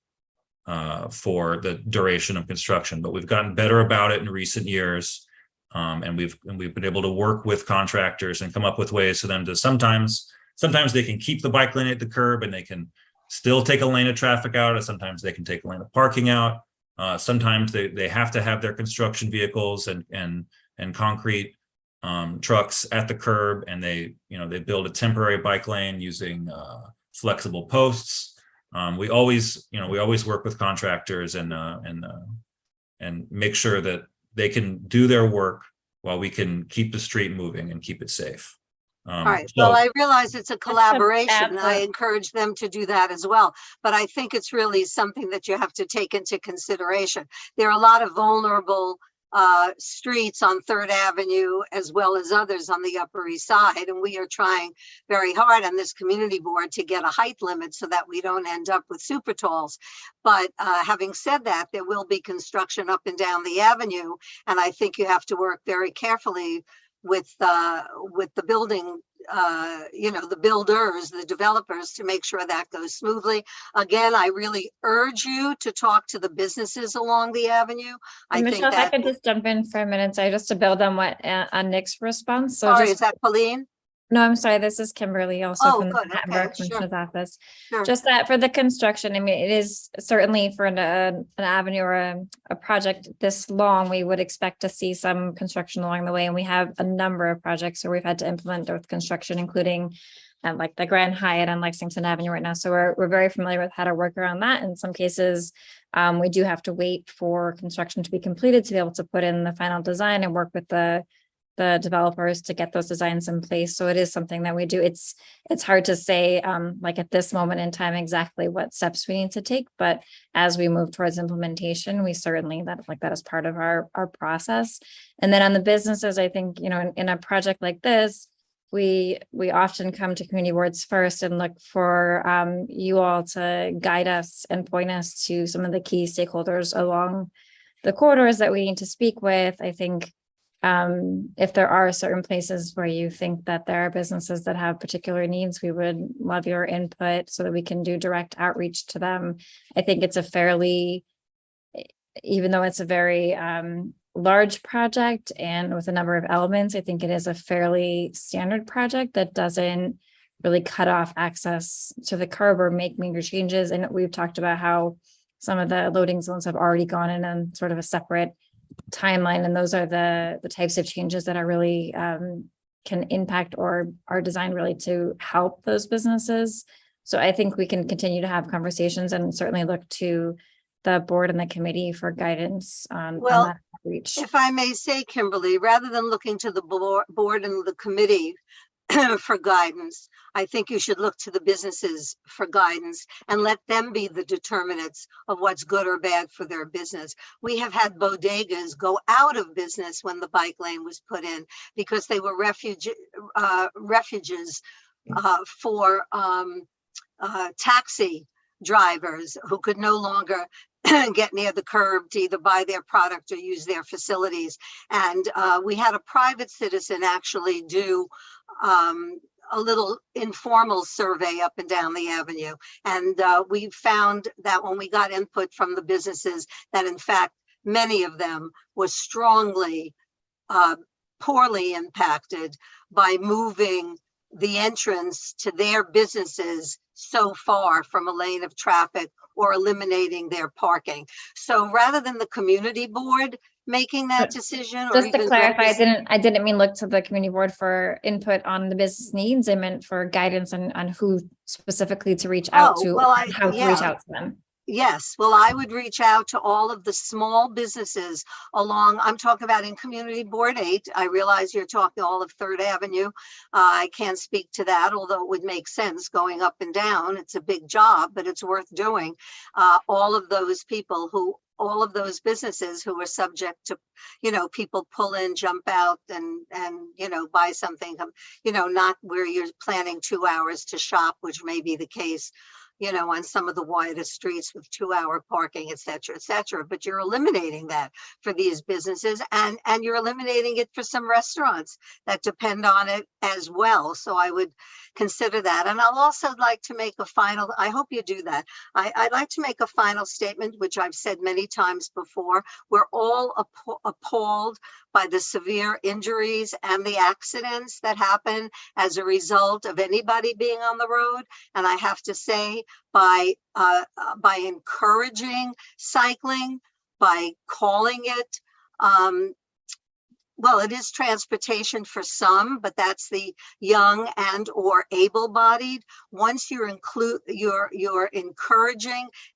for the duration of construction. But we've gotten better about it in recent years, and we've been able to work with contractors and come up with ways for them to sometimes they can keep the bike lane at the curb and they can still take a lane of traffic out, or sometimes they can take a lane of parking out. Sometimes they have to have their construction vehicles and concrete trucks at the curb, and they build a temporary bike lane using flexible posts. We always work with contractors and make sure that they can do their work while we can keep the street moving and keep it safe. All right. Well, I realize it's a collaboration, and I encourage them to do that as well. But I think it's really something that you have to take into consideration. There are a lot of vulnerable streets on 3rd Avenue as well as others on the Upper East Side, and we are trying very hard on this community board to get a height limit so that we don't end up with super talls. But having said that, there will be construction up and down the avenue, and I think you have to work very carefully with the building, the builders, the developers, to make sure that goes smoothly. Again, I really urge you to talk to the businesses along the avenue. Michelle, if I could just jump in for a minute, sorry, just to build on what on Nick's response. So sorry, is that Colleen? No, I'm sorry. This is Kimberly, also from the Manhattan Commissioner's office. Sure. Just that for the construction, I mean, it is certainly for an avenue or a project this long, we would expect to see some construction along the way. And we have a number of projects where we've had to implement with construction, including like the Grand Hyatt on Lexington Avenue right now. So we're very familiar with how to work around that. In some cases, we do have to wait for construction to be completed to be able to put in the final design and work with the developers to get those designs in place. So it is something that we do. It's hard to say like at this moment in time exactly what steps we need to take, but as we move towards implementation, we certainly that is part of our process. And then on the businesses, I think, in a project like this, we often come to community boards first and look for you all to guide us and point us to some of the key stakeholders along the corridors that we need to speak with. I think if there are certain places where you think that there are businesses that have particular needs, we would love your input so that we can do direct outreach to them. I think it's even though it's a very large project and with a number of elements, I think it is a fairly standard project that doesn't really cut off access to the curb or make major changes. And we've talked about how some of the loading zones have already gone in on sort of a separate timeline, and those are the types of changes that are really can impact or are designed really to help those businesses. So I think we can continue to have conversations and certainly look to the board and the committee for guidance on that outreach. If I may say, Kimberly, rather than looking to the board and the committee for guidance, I think you should look to the businesses for guidance and let them be the determinants of what's good or bad for their business. We have had bodegas go out of business when the bike lane was put in because they were refuges for taxi drivers who could no longer get near the curb to either buy their product or use their facilities. And we had a private citizen actually do a little informal survey up and down the avenue. And we found that when we got input from the businesses, that in fact, many of them were strongly, poorly impacted by moving the entrance to their businesses so far from a lane of traffic or eliminating their parking. So rather than the community board making that decision, just to clarify, I didn't mean look to the community board for input on the business needs. I meant for guidance on who specifically to reach out to, how to reach out to them. Yes, well, I would reach out to all of the small businesses along, I'm talking about in Community Board 8. I realize you're talking all of 3rd Avenue. I can't speak to that, although it would make sense going up and down. It's a big job, but it's worth doing. All of those businesses who are subject to, people pull in, jump out and buy something, not where you're planning 2 hours to shop, which may be the case on some of the widest streets with 2-hour parking, et cetera, but you're eliminating that for these businesses, and you're eliminating it for some restaurants that depend on it as well. So I would consider that. And I'll also like to make a final, I hope you do that. I'd like to make a final statement, which I've said many times before. We're all appalled by the severe injuries and the accidents that happen as a result of anybody being on the road. And I have to say, by encouraging cycling, by calling it, well, it is transportation for some, but that's the young and or able-bodied. Once you're encouraging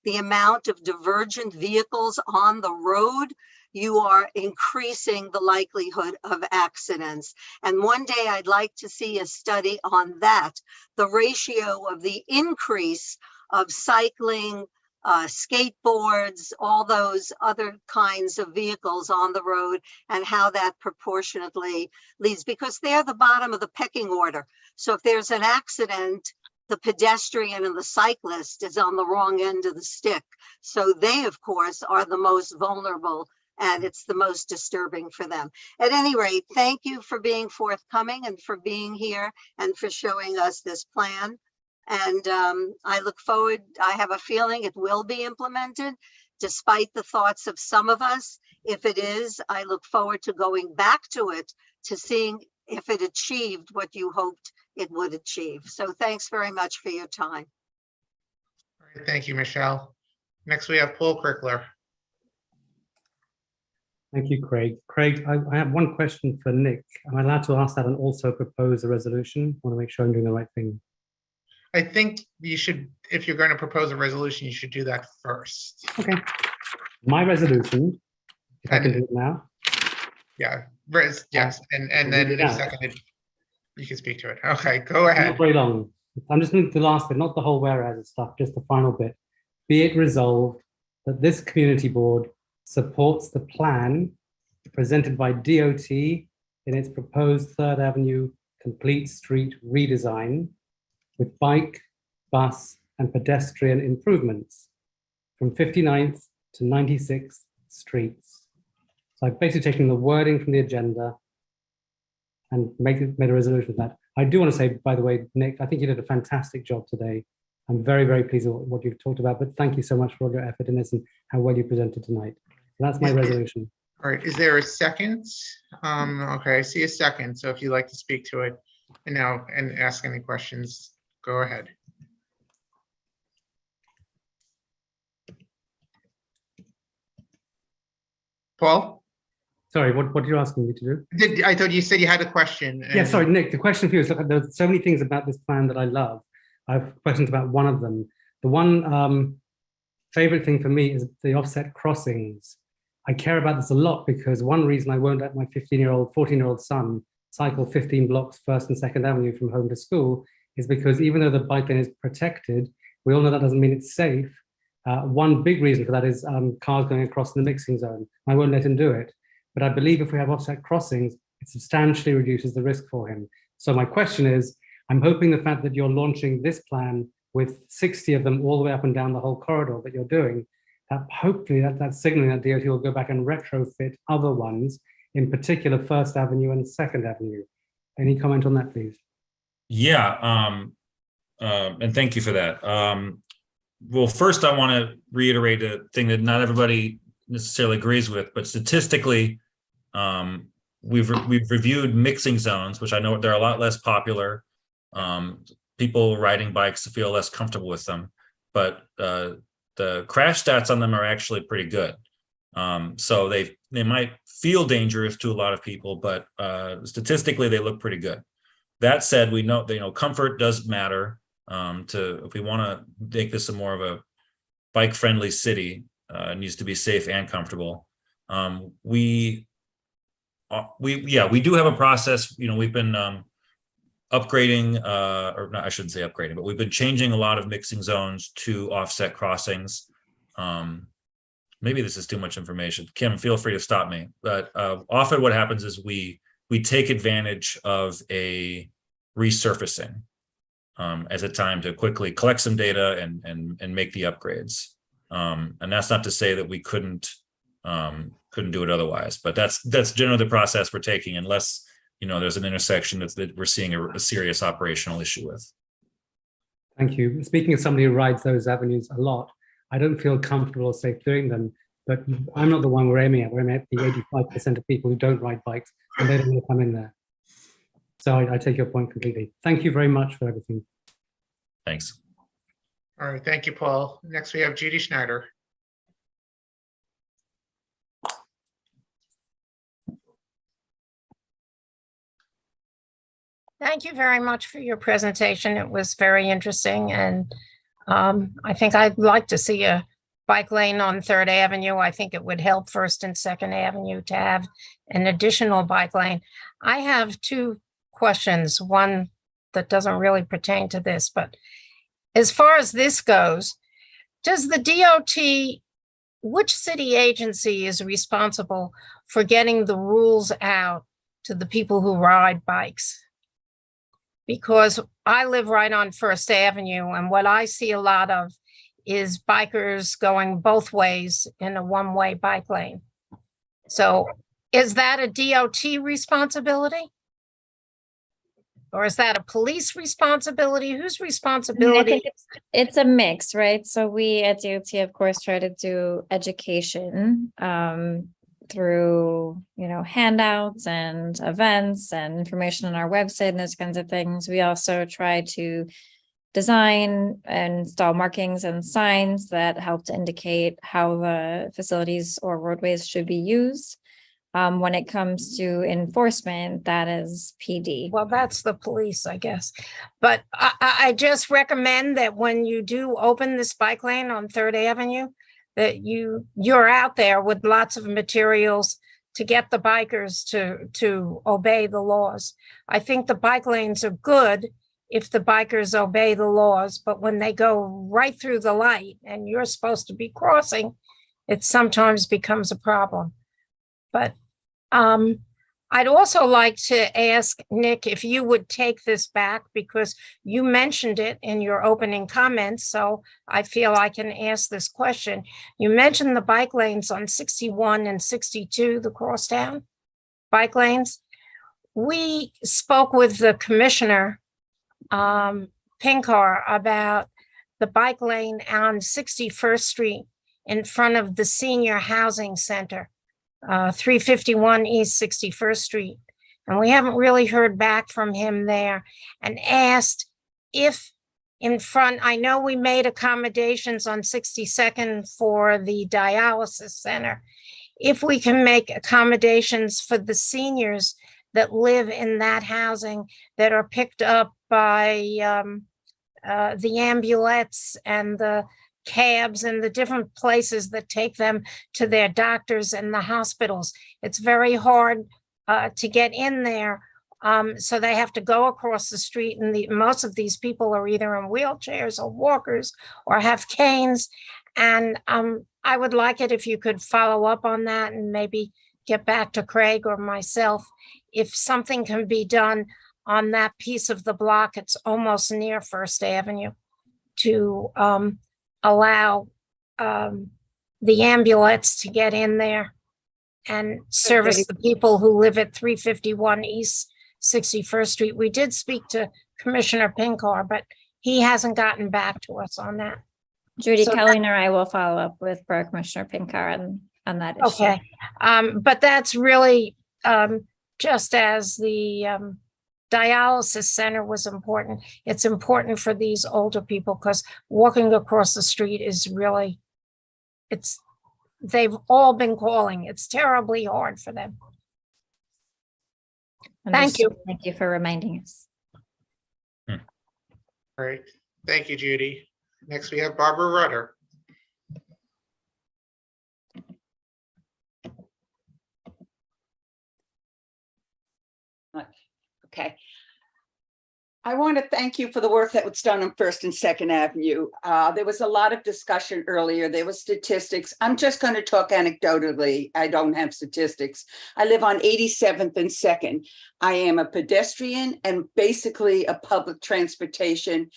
the amount of divergent vehicles on the road, you are increasing the likelihood of accidents. And one day I'd like to see a study on that, the ratio of the increase of cycling, skateboards, all those other kinds of vehicles on the road, and how that proportionately leads, because they're the bottom of the pecking order. So if there's an accident, the pedestrian and the cyclist is on the wrong end of the stick. So they, of course, are the most vulnerable, and it's the most disturbing for them. At any rate, thank you for being forthcoming and for being here and for showing us this plan. And I look forward, I have a feeling it will be implemented, despite the thoughts of some of us. If it is, I look forward to going back to it, to seeing if it achieved what you hoped it would achieve. So thanks very much for your time. All right, thank you, Michelle. Next, we have Paul Crickler. Thank you, Craig. Craig, I have one question for Nick. Am I allowed to ask that and also propose a resolution? I want to make sure I'm doing the right thing. I think you should, if you're going to propose a resolution, you should do that first. Okay. My resolution, if I can do it now. Yeah, yes, and then if seconded, you can speak to it. Okay, go ahead. Not very long. I'm just going to the last bit, not the whole whereas and stuff, just the final bit. Be it resolved that this community board supports the plan presented by DOT in its proposed 3rd Avenue complete street redesign with bike, bus, and pedestrian improvements from 59th to 96th streets. So I've basically taken the wording from the agenda and made a resolution of that. I do want to say, by the way, Nick, I think you did a fantastic job today. I'm very, very pleased with what you've talked about, but thank you so much for all your effort in this and how well you presented tonight. So that's my resolution. All right, is there a second? Okay, I see a second. So if you'd like to speak to it and ask any questions, go ahead. Paul? Sorry, what are you asking me to do? I thought you said you had a question. Yeah, sorry, Nick, the question for you is, look, there's so many things about this plan that I love. I have questions about one of them. The one favorite thing for me is the offset crossings. I care about this a lot because one reason I won't let my 14-year-old son cycle 15 blocks 1st and 2nd Avenue from home to school is because even though the bike lane is protected, we all know that doesn't mean it's safe. One big reason for that is cars going across in the mixing zone. I won't let him do it. But I believe if we have offset crossings, it substantially reduces the risk for him. So my question is, I'm hoping the fact that you're launching this plan with 60 of them all the way up and down the whole corridor that you're doing, that hopefully that's signaling that DOT will go back and retrofit other ones, in particular 1st Avenue and 2nd Avenue. Any comment on that, please? Yeah, and thank you for that. Well, first I want to reiterate a thing that not everybody necessarily agrees with, but statistically, we've reviewed mixing zones, which I know they're a lot less popular. People riding bikes feel less comfortable with them, but the crash stats on them are actually pretty good. So they might feel dangerous to a lot of people, but statistically they look pretty good. That said, we know that comfort does matter. If we want to make this a more of a bike-friendly city, it needs to be safe and comfortable. We do have a process. We've been upgrading, or not, I shouldn't say upgrading, but we've been changing a lot of mixing zones to offset crossings. Maybe this is too much information. Kim, feel free to stop me. But often what happens is we take advantage of a resurfacing. as a time to quickly collect some data and make the upgrades. And that's not to say that we couldn't do it otherwise, but that's generally the process we're taking, unless there's an intersection that we're seeing a serious operational issue with. Thank you. Speaking of somebody who rides those avenues a lot, I don't feel comfortable or safe doing them, but I'm not the one we're aiming at. We're aiming at the 85% of people who don't ride bikes, and they don't want to come in there. So I take your point completely. Thank you very much for everything. Thanks. All right, thank you, Paul. Next, we have Judy Schneider. Thank you very much for your presentation. It was very interesting. And I think I'd like to see a bike lane on 3rd Avenue. I think it would help 1st and 2nd Avenue to have an additional bike lane. I have 2 questions, one that doesn't really pertain to this, but as far as this goes, does the DOT, which city agency is responsible for getting the rules out to the people who ride bikes? Because I live right on 1st Avenue, and what I see a lot of is bikers going both ways in a one-way bike lane. So is that a DOT responsibility? Or is that a police responsibility? Whose responsibility? I think it's a mix, right? So we at DOT, of course, try to do education through, handouts and events and information on our website and those kinds of things. We also try to design and install markings and signs that help to indicate how the facilities or roadways should be used. When it comes to enforcement, that is PD. Well, that's the police, I guess. But I just recommend that when you do open this bike lane on 3rd Avenue, that you're out there with lots of materials to get the bikers to obey the laws. I think the bike lanes are good if the bikers obey the laws, but when they go right through the light and you're supposed to be crossing, it sometimes becomes a problem. But I'd also like to ask Nick if you would take this back, because you mentioned it in your opening comments, so I feel I can ask this question. You mentioned the bike lanes on 61 and 62, the crosstown bike lanes. We spoke with the commissioner, Pinkar, about the bike lane on 61st Street in front of the Senior Housing Center. 351 East 61st Street. And we haven't really heard back from him there, and asked if in front, I know we made accommodations on 62nd for the dialysis center. If we can make accommodations for the seniors that live in that housing that are picked up by the ambulettes and the cabs and the different places that take them to their doctors and the hospitals. It's very hard to get in there. So they have to go across the street, and most of these people are either in wheelchairs or walkers or have canes. And I would like it if you could follow up on that and maybe get back to Craig or myself. If something can be done on that piece of the block, it's almost near 1st Avenue, to allow the ambulance to get in there and service the people who live at 351 East 61st Street. We did speak to Commissioner Pinkar, but he hasn't gotten back to us on that. Judy So Kelly and I will follow up with Borough Commissioner Pinkar on that issue. Okay, but that's really just as the dialysis center was important. It's important for these older people because walking across the street is really, they've all been calling. It's terribly hard for them. Thank you. Thank you for reminding us. All right, thank you, Judy. Next, we have Barbara Rudder. Okay. I want to thank you for the work that was done on First and Second Avenue. There was a lot of discussion earlier. There was statistics. I'm just going to talk anecdotally. I don't have statistics. I live on 87th and 2nd. I am a pedestrian and basically a public transportation.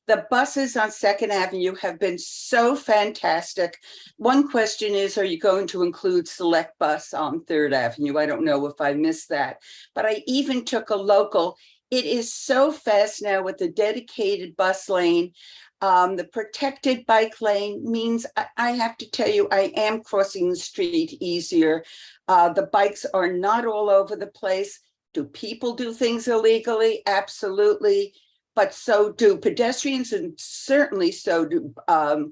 The buses on Second Avenue have been so fantastic. One question is, are you going to include select bus on Third Avenue? I don't know if I missed that, but I even took a local. It is so fast now with the dedicated bus lane. The protected bike lane means I have to tell you, I am crossing the street easier. The bikes are not all over the place. Do people do things illegally? Absolutely. But so do pedestrians, and certainly so do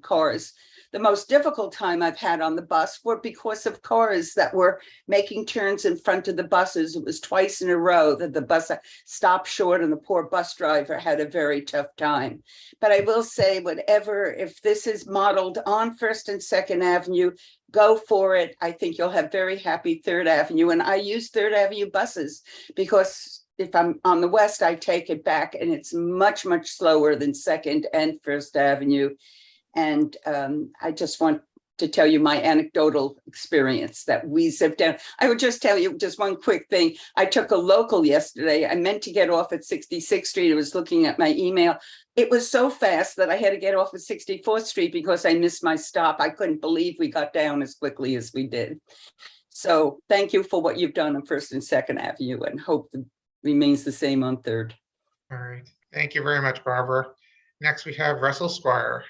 cars. The most difficult time I've had on the bus were because of cars that were making turns in front of the buses. It was twice in a row that the bus stopped short and the poor bus driver had a very tough time. But I will say, whatever, if this is modeled on First and Second Avenue, go for it. I think you'll have very happy Third Avenue. And I use Third Avenue buses because if I'm on the west, I take it back and it's much, much slower than Second and First Avenue. And I just want to tell you my anecdotal experience that we zipped down. I would just tell you just one quick thing. I took a local yesterday. I meant to get off at 66th Street. I was looking at my email. It was so fast that I had to get off at 64th Street because I missed my stop. I couldn't believe we got down as quickly as we did. So thank you for what you've done on First and Second Avenue, and hope it remains the same on Third. All right. Thank you very much, Barbara. Next, we have Russell Squire.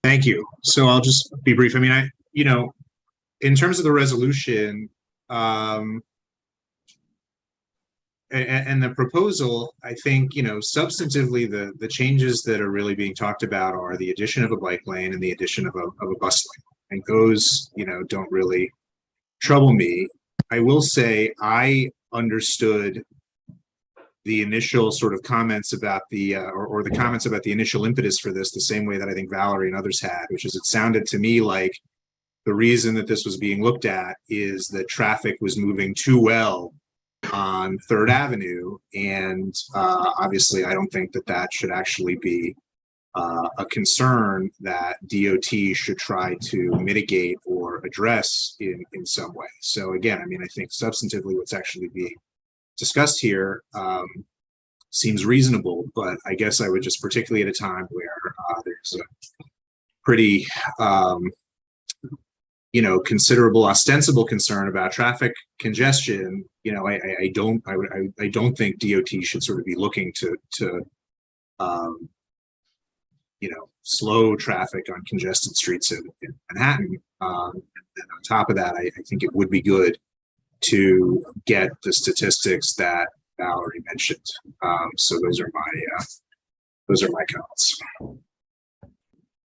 Thank you. So I'll just be brief. I mean, in terms of the resolution and the proposal, I think, substantively, the changes that are really being talked about are the addition of a bike lane and the addition of a bus lane. I think those, don't really trouble me. I will say I understood the initial sort of comments about the or the comments about the initial impetus for this the same way that I think Valerie and others had, which is it sounded to me like the reason that this was being looked at is that traffic was moving too well on Third Avenue, and obviously I don't think that should actually be a concern that DOT should try to mitigate or address in some way. So again, I mean, I think substantively what's actually being discussed here seems reasonable, but I guess I would just, particularly at a time where there's a pretty considerable ostensible concern about traffic congestion, I don't think DOT should sort of be looking to slow traffic on congested streets in Manhattan. And on top of that, I think it would be good to get the statistics that Valerie mentioned. So those are my comments.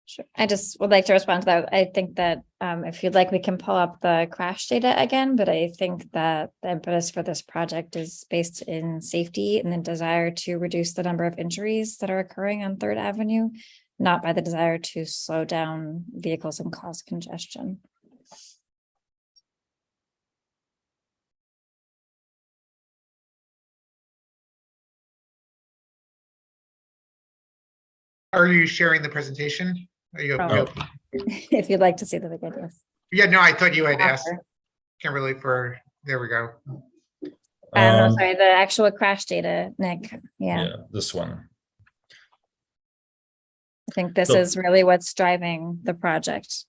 Sure. I just would like to respond to that. I think that if you'd like, we can pull up the crash data again, but I think that the impetus for this project is based in safety and the desire to reduce the number of injuries that are occurring on Third Avenue, not by the desire to slow down vehicles and cause congestion. Are you sharing the presentation? Are you okay? If you'd like to see the video, yes. Yeah, no, I thought you had asked Kimberly for, there we go. I'm sorry, the actual crash data, Nick. Yeah, this one. I think this is really what's driving the project.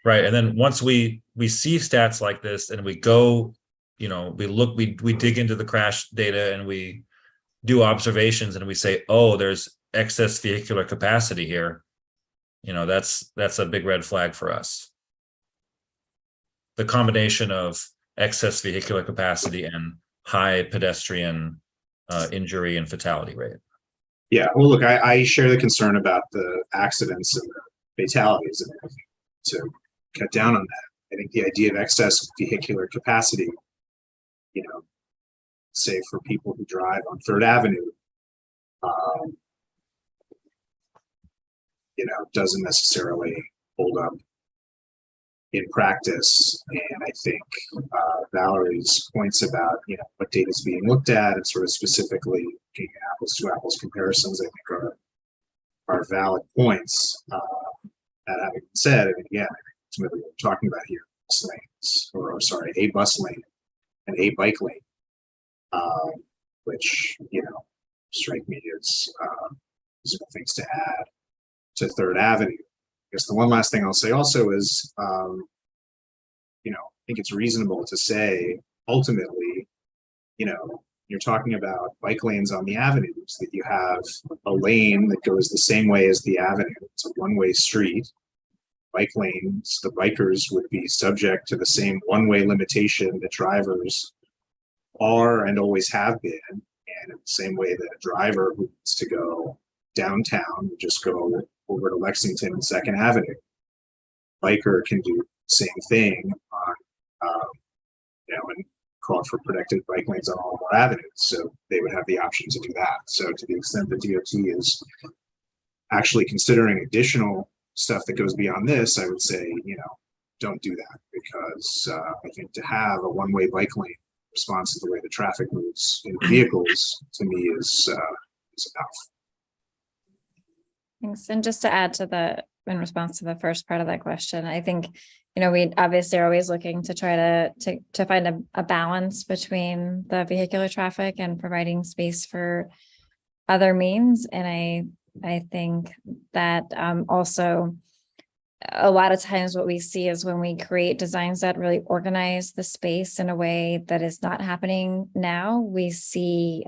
Right. And then once we see stats like this and we go, we dig into the crash data and we do observations and we say, oh, there's excess vehicular capacity here. That's a big red flag for us. The combination of excess vehicular capacity and high pedestrian injury and fatality rate. Yeah, well, look, I share the concern about the accidents and the fatalities, and I think to cut down on that, I think the idea of excess vehicular capacity, say for people who drive on Third Avenue, doesn't necessarily hold up in practice. And I think Valerie's points about, what data is being looked at and sort of specifically looking at apples to apples comparisons, I think are valid points. That having been said, and again, ultimately what we're talking about here, bus lanes, or sorry, a bus lane and a bike lane, which, strike me as things to add to Third Avenue. I guess the one last thing I'll say also is, I think it's reasonable to say ultimately, you're talking about bike lanes on the avenues, that you have a lane that goes the same way as the avenue. It's a one-way street. Bike lanes, the bikers would be subject to the same one-way limitation that drivers are and always have been. And in the same way that a driver who needs to go downtown would just go over to Lexington and 2nd Avenue. Biker can do the same thing on, and call for protected bike lanes on all of our avenues. So they would have the option to do that. So to the extent that DOT is actually considering additional stuff that goes beyond this, I would say, don't do that, because I think to have a one-way bike lane responsive to the way the traffic moves in vehicles, to me, is enough. Thanks. And just to add to in response to the first part of that question, I think, we obviously are always looking to try to find a balance between the vehicular traffic and providing space for other means. And I think that also a lot of times what we see is when we create designs that really organize the space in a way that is not happening now, we see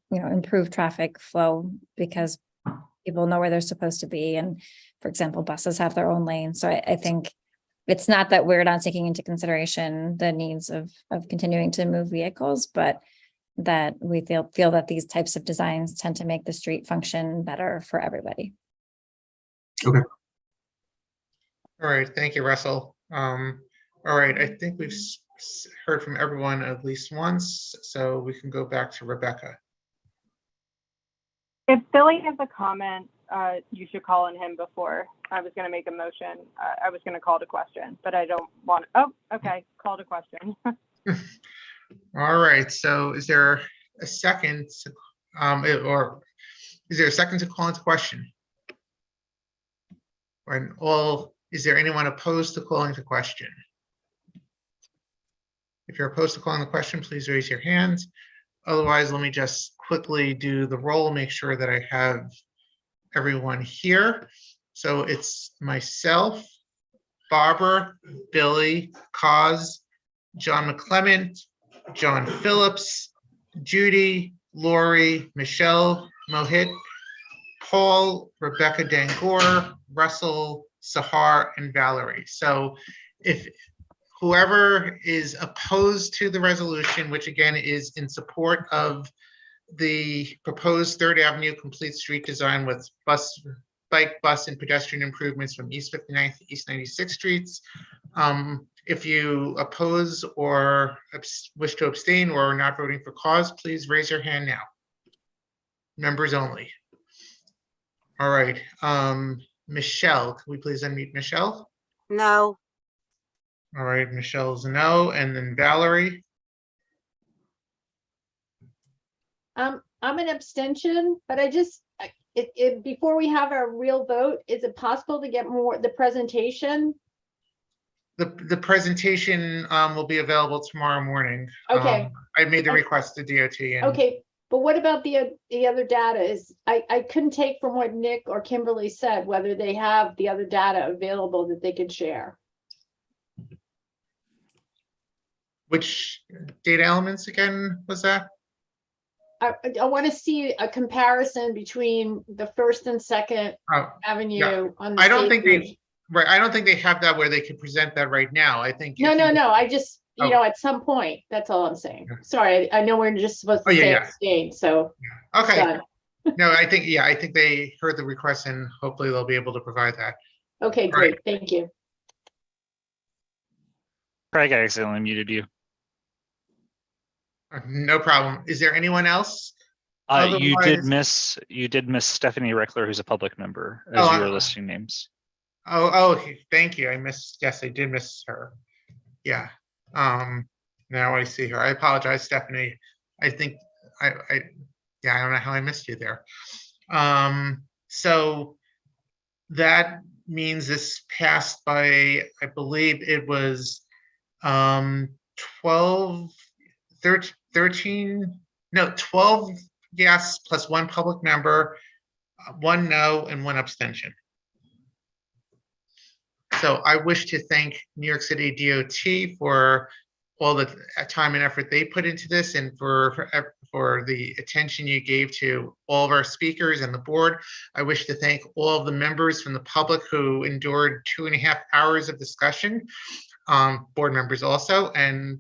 improved traffic flow because people know where they're supposed to be. And for example, buses have their own lane. So I think it's not that we're not taking into consideration the needs of continuing to move vehicles, but that we feel that these types of designs tend to make the street function better for everybody. Okay. All right, thank you, Russell. All right, I think we've heard from everyone at least once, so we can go back to Rebecca. If Billy has a comment, you should call on him before. I was going to make a motion. I was going to call to question, but I don't want to. Oh, okay. Call to question. All right. So is there a second, or is there a second to call into question? Is there anyone opposed to calling to question? If you're opposed to calling the question, please raise your hand. Otherwise, let me just quickly do the roll, make sure that I have everyone here. So it's myself, Barbara, Billy, Cos, John McClement, John Phillips, Judy, Lori, Michelle Mohit, Paul, Rebecca Dangor, Russell, Sahar, and Valerie. So if whoever is opposed to the resolution, which again is in support of the proposed 3rd Avenue complete street design with bike, bus, and pedestrian improvements from East 59th to East 96th Streets. If you oppose or wish to abstain or are not voting for cause, please raise your hand now. Members only. All right. Michelle, can we please unmute Michelle? No. All right, Michelle's a no. And then Valerie? I'm an abstention, but before we have our real vote, is it possible to get the presentation? The presentation will be available tomorrow morning. Okay. I made the request to DOT. Okay, but what about the other data? I couldn't take from what Nick or Kimberly said whether they have the other data available that they could share. Which data elements again was that? I want to see a comparison between the 1st and 2nd Avenue. Yeah. On the I don't think page. I don't think they have that where they can present that right now. I think No. I just, at some point, that's all I'm saying. Sorry, I know we're just supposed to say abstain, so. Okay. Done. No, I think they heard the request and hopefully they'll be able to provide that. Okay, great. Thank you. Craig, I accidentally muted you. No problem. Is there anyone else? You did miss Stephanie Reckler, who's a public member, as you were listing names. Oh, thank you. Yes, I did miss her. Yeah. Now I see her. I apologize, Stephanie. I think yeah, I don't know how I missed you there. So that means this passed by, I believe it was 12, 13, no, 12 yes plus one public member, one no, and one abstention. So I wish to thank New York City DOT for all the time and effort they put into this, and for the attention you gave to all of our speakers and the board. I wish to thank all of the members from the public who endured 2.5 hours of discussion, board members also, and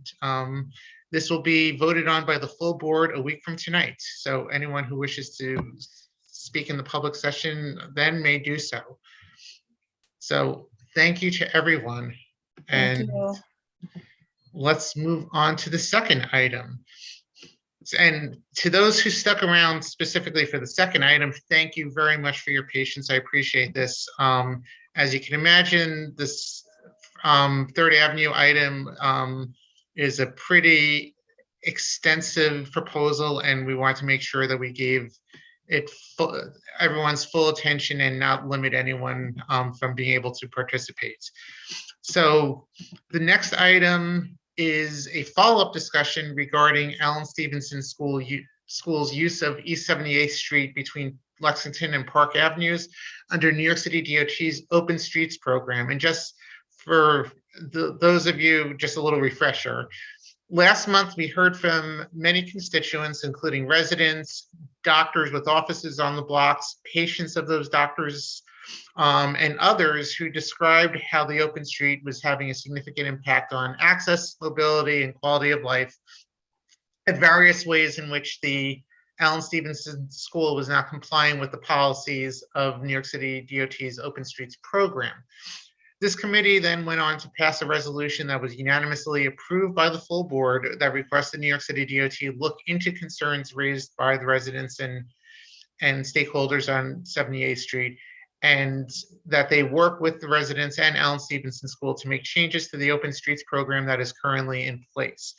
this will be voted on by the full board a week from tonight. So anyone who wishes to speak in the public session then may do so. So thank you to everyone. And let's move on to the second item. And to those who stuck around specifically for the second item, thank you very much for your patience. I appreciate this. As you can imagine, this Third Avenue item is a pretty extensive proposal, and we want to make sure that we gave it everyone's full attention and not limit anyone from being able to participate. So the next item is a follow-up discussion regarding Allen Stevenson School's use of East 78th Street between Lexington and Park Avenues under New York City DOT's Open Streets program. And just for those of you, just a little refresher. Last month, we heard from many constituents, including residents, doctors with offices on the blocks, patients of those doctors, and others who described how the open street was having a significant impact on access, mobility, and quality of life, and various ways in which the Allen Stevenson School was not complying with the policies of New York City DOT's Open Streets program. This committee then went on to pass a resolution that was unanimously approved by the full board that requested New York City DOT look into concerns raised by the residents and stakeholders on 78th Street, and that they work with the residents and Allen Stevenson School to make changes to the Open Streets program that is currently in place.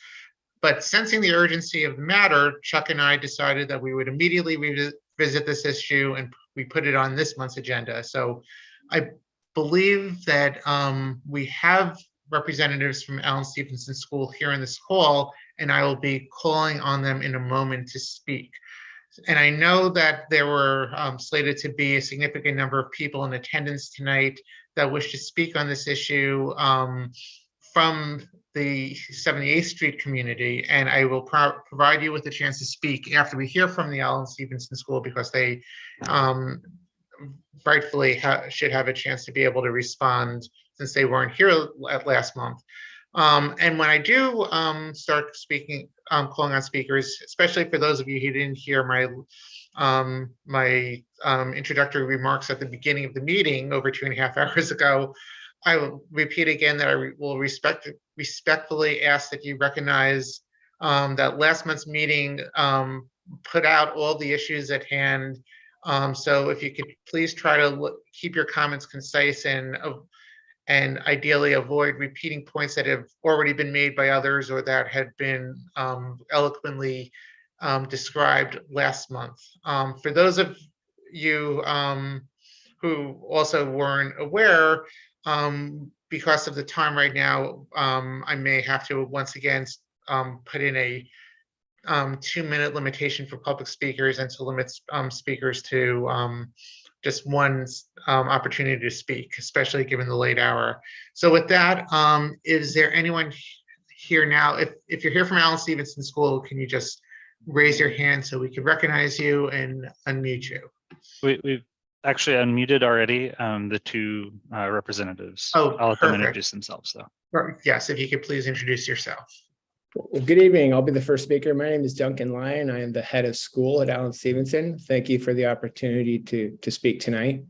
But sensing the urgency of the matter, Chuck and I decided that we would immediately revisit this issue, and we put it on this month's agenda. So I believe that we have representatives from Allen Stevenson School here in this call, and I will be calling on them in a moment to speak. And I know that there were slated to be a significant number of people in attendance tonight that wish to speak on this issue from the 78th Street community, and I will provide you with a chance to speak after we hear from the Allen Stevenson School, because they rightfully should have a chance to be able to respond since they weren't here last month. And when I do start speaking, calling on speakers, especially for those of you who didn't hear my introductory remarks at the beginning of the meeting over 2.5 hours ago, I will repeat again that I will respectfully ask that you recognize that last month's meeting put out all the issues at hand. So if you could please try to keep your comments concise and ideally avoid repeating points that have already been made by others or that had been eloquently described last month. For those of you who also weren't aware, because of the time right now, I may have to once again put in a 2-minute limitation for public speakers and to limit speakers to just one opportunity to speak, especially given the late hour. So with that, is there anyone here now? If you're here from Allen Stevenson School, can you just raise your hand so we can recognize you and unmute you? We've actually unmuted already the two representatives. Oh, I'll let them perfect. introduce themselves though. Yes, if you could please introduce yourself. Well, good evening. I'll be the first speaker. My name is Duncan Lyon. I am the head of school at Allen Stevenson. Thank you for the opportunity to speak tonight.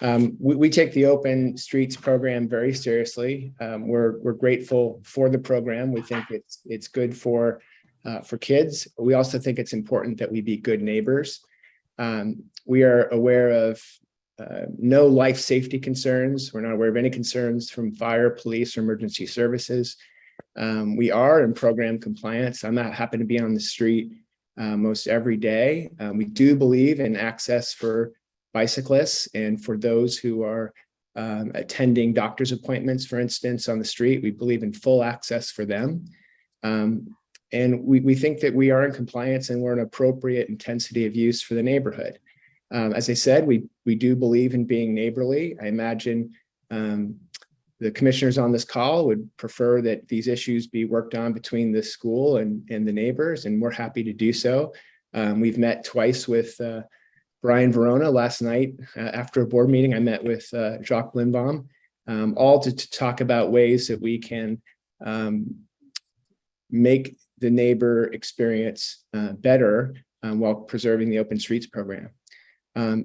We take the Open Streets program very seriously. We're grateful for the program. We think it's good for kids. We also think it's important that we be good neighbors. We are aware of no life safety concerns. We're not aware of any concerns from fire, police, or emergency services. We are in program compliance. I'm not happen to be on the street most every day. We do believe in access for bicyclists and for those who are attending doctor's appointments, for instance, on the street. We believe in full access for them. And we think that we are in compliance and we're an appropriate intensity of use for the neighborhood. As I said, we do believe in being neighborly. I imagine the commissioners on this call would prefer that these issues be worked on between the school and the neighbors, and we're happy to do so. We've met twice with Brian Verona last night. After a board meeting, I met with Jacques Lindbaum, all to talk about ways that we can make the neighbor experience better while preserving the Open Streets program.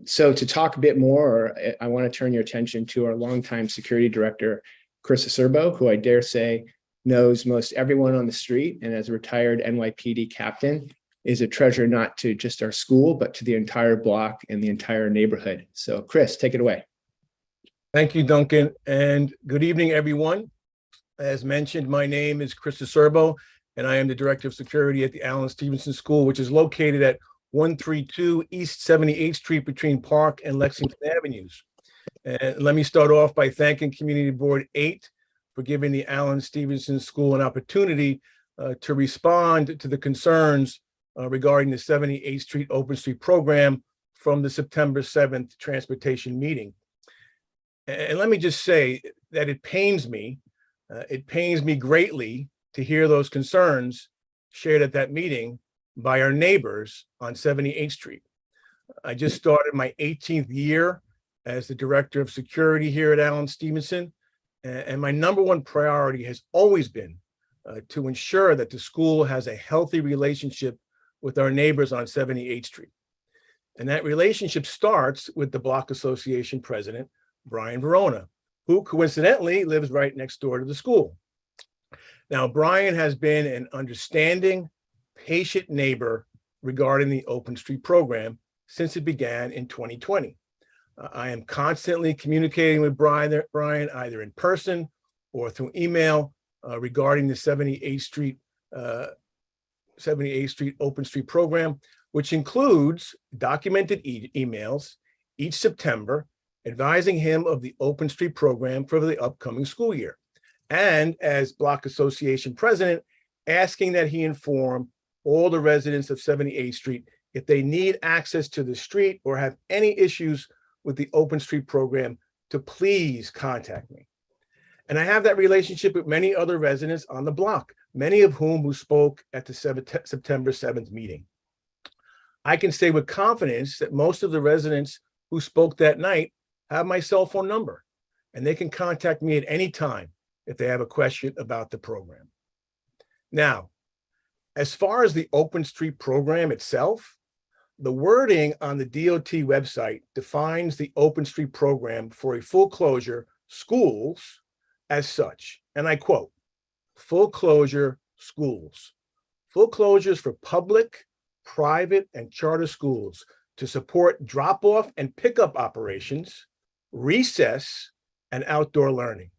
So to talk a bit more, I want to turn your attention to our longtime security director, Chris Acerbo, who I dare say knows most everyone on the street, and as a retired NYPD captain, is a treasure not to just our school, but to the entire block and the entire neighborhood. So Chris, take it away. Thank you, Duncan, and good evening, everyone. As mentioned, my name is Chris Acerbo, and I am the Director of Security at the Allen Stevenson School, which is located at 132 East 78th Street between Park and Lexington Avenues. And let me start off by thanking Community Board 8 for giving the Allen Stevenson School an opportunity to respond to the concerns regarding the 78th Street Open Street program from the September 7th transportation meeting. And let me just say that it pains me greatly to hear those concerns shared at that meeting by our neighbors on 78th Street. I just started my 18th year as the Director of Security here at Allen Stevenson, and my number one priority has always been to ensure that the school has a healthy relationship with our neighbors on 78th Street. And that relationship starts with the Block Association President, Brian Verona, who coincidentally lives right next door to the school. Now, Brian has been an understanding, patient neighbor regarding the Open Street program since it began in 2020. I am constantly communicating with Brian either in person or through email regarding the 78th Street Open Street program, which includes documented emails each September advising him of the Open Street program for the upcoming school year. And as Block Association President, asking that he inform all the residents of 78th Street if they need access to the street or have any issues with the Open Street program to please contact me. And I have that relationship with many other residents on the block, many of whom spoke at the September 7th meeting. I can say with confidence that most of the residents who spoke that night have my cell phone number, and they can contact me at any time if they have a question about the program. Now, as far as the Open Street program itself, the wording on the DOT website defines the Open Street program for a full closure schools as such, and I quote, full closure schools. Full closures for public, private, and charter schools to support drop-off and pickup operations, recess, and outdoor learning.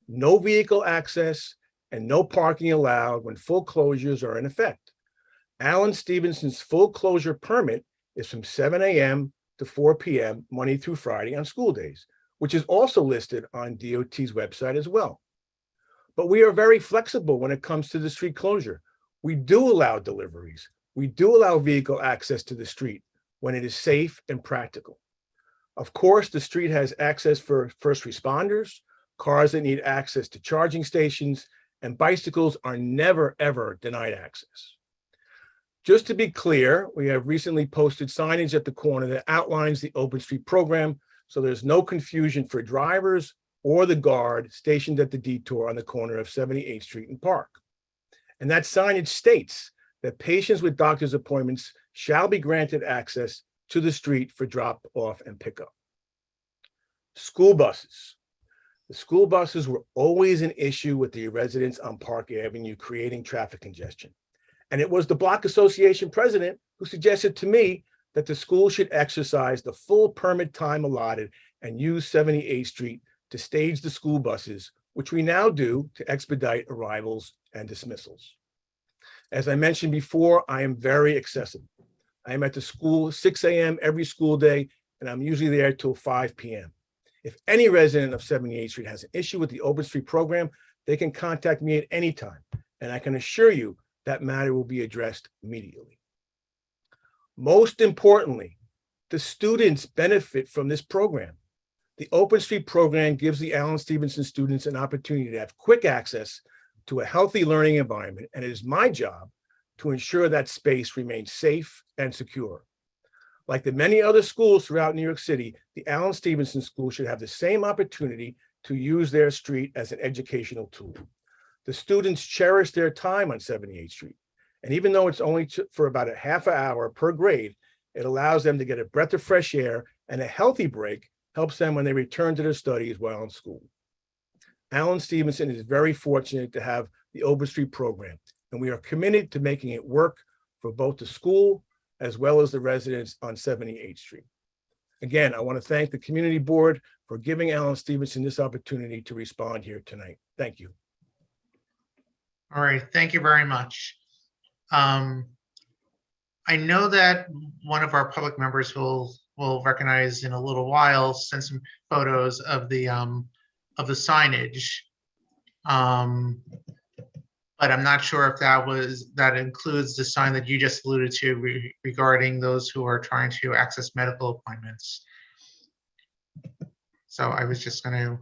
No vehicle access and no parking allowed when full closures are in effect. Allen Stevenson's full closure permit is from 7 a.m. to 4 p.m. Monday through Friday on school days, which is also listed on DOT's website as well. But we are very flexible when it comes to the street closure. We do allow deliveries. We do allow vehicle access to the street when it is safe and practical. Of course, the street has access for first responders, cars that need access to charging stations, and bicycles are never, ever denied access. Just to be clear, we have recently posted signage at the corner that outlines the Open Street program, so there's no confusion for drivers or the guard stationed at the detour on the corner of 78th Street and Park. And that signage states that patients with doctor's appointments shall be granted access to the street for drop off and pickup. School buses. The school buses were always an issue with the residents on Park Avenue, creating traffic congestion. And it was the Block Association President who suggested to me that the school should exercise the full permit time allotted and use 78th Street to stage the school buses, which we now do to expedite arrivals and dismissals. As I mentioned before, I am very accessible. I am at the school 6 a.m. every school day, and I'm usually there till 5 p.m. If any resident of 78th Street has an issue with the Open Street program, they can contact me at any time, and I can assure you that matter will be addressed immediately. Most importantly, the students benefit from this program. The Open Street program gives the Allen Stevenson students an opportunity to have quick access to a healthy learning environment, and it is my job to ensure that space remains safe and secure. Like the many other schools throughout New York City, the Allen Stevenson School should have the same opportunity to use their street as an educational tool. The students cherish their time on 78th Street, and even though it's only for about a half an hour per grade, it allows them to get a breath of fresh air, and a healthy break helps them when they return to their studies while in school. Allen Stevenson is very fortunate to have the Open Street program, and we are committed to making it work for both the school as well as the residents on 78th Street. Again, I want to thank the community board for giving Allen Stevenson this opportunity to respond here tonight. Thank you. All right, thank you very much. I know that one of our public members will recognize in a little while send some photos of the signage. But I'm not sure if that includes the sign that you just alluded to regarding those who are trying to access medical appointments. So I was just going to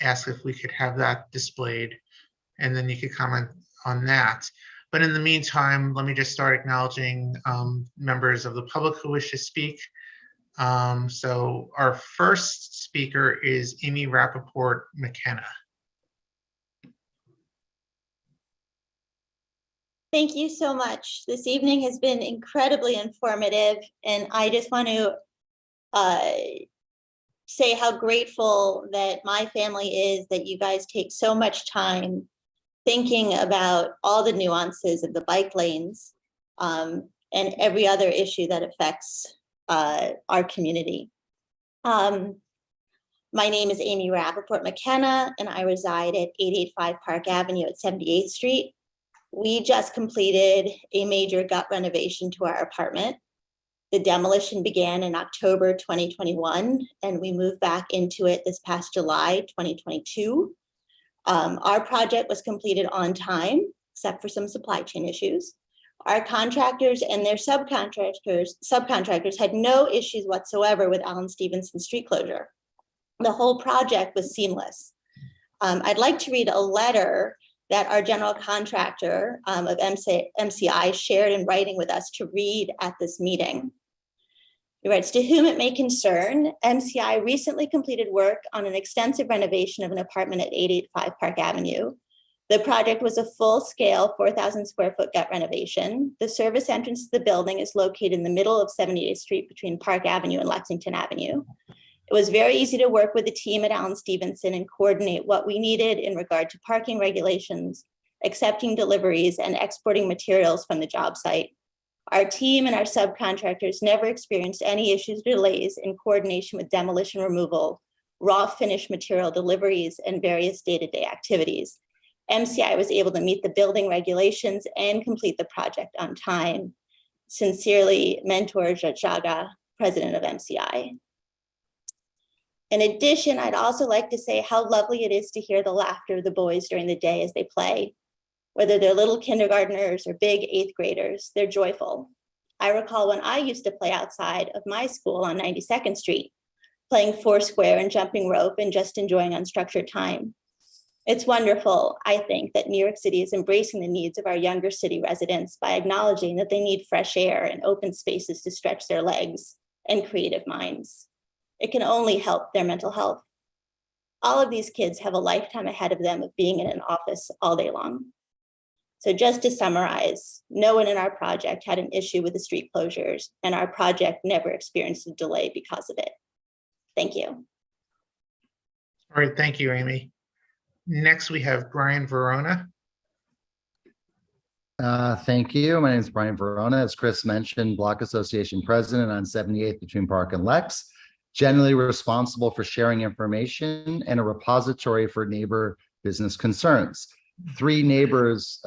ask if we could have that displayed, and then you could comment on that. But in the meantime, let me just start acknowledging members of the public who wish to speak. So our first speaker is Amy Rappaport McKenna. Thank you so much. This evening has been incredibly informative, and I just want to say how grateful that my family is that you guys take so much time thinking about all the nuances of the bike lanes and every other issue that affects our community. My name is Amy Rappaport McKenna, and I reside at 885 Park Avenue at 78th Street. We just completed a major gut renovation to our apartment. The demolition began in October 2021, and we moved back into it this past July 2022. Our project was completed on time, except for some supply chain issues. Our contractors and their subcontractors had no issues whatsoever with Allen Stevenson street closure. The whole project was seamless. I'd like to read a letter that our general contractor of MCI shared in writing with us to read at this meeting. He writes, "To whom it may concern, MCI recently completed work on an extensive renovation of an apartment at 885 Park Avenue. The project was a full-scale 4,000 square foot gut renovation. The service entrance to the building is located in the middle of 78th Street between Park Avenue and Lexington Avenue. It was very easy to work with the team at Allen Stevenson and coordinate what we needed in regard to parking regulations, accepting deliveries, and exporting materials from the job site. Our team and our subcontractors never experienced any issues or delays in coordination with demolition removal, raw finished material deliveries, and various day-to-day activities. MCI was able to meet the building regulations and complete the project on time. Sincerely, Mentor Jajaga, President of MCI." In addition, I'd also like to say how lovely it is to hear the laughter of the boys during the day as they play. Whether they're little kindergartners or big 8th graders, they're joyful. I recall when I used to play outside of my school on 92nd Street, playing foursquare and jumping rope and just enjoying unstructured time. It's wonderful, I think, that New York City is embracing the needs of our younger city residents by acknowledging that they need fresh air and open spaces to stretch their legs and creative minds. It can only help their mental health. All of these kids have a lifetime ahead of them of being in an office all day long. So just to summarize, no one in our project had an issue with the street closures, and our project never experienced a delay because of it. Thank you. All right, thank you, Amy. Next, we have Brian Verona. Thank you. My name is Brian Verona. As Chris mentioned, Block Association President on 78th between Park and Lex. Generally responsible for sharing information and a repository for neighbor business concerns. 3 neighbors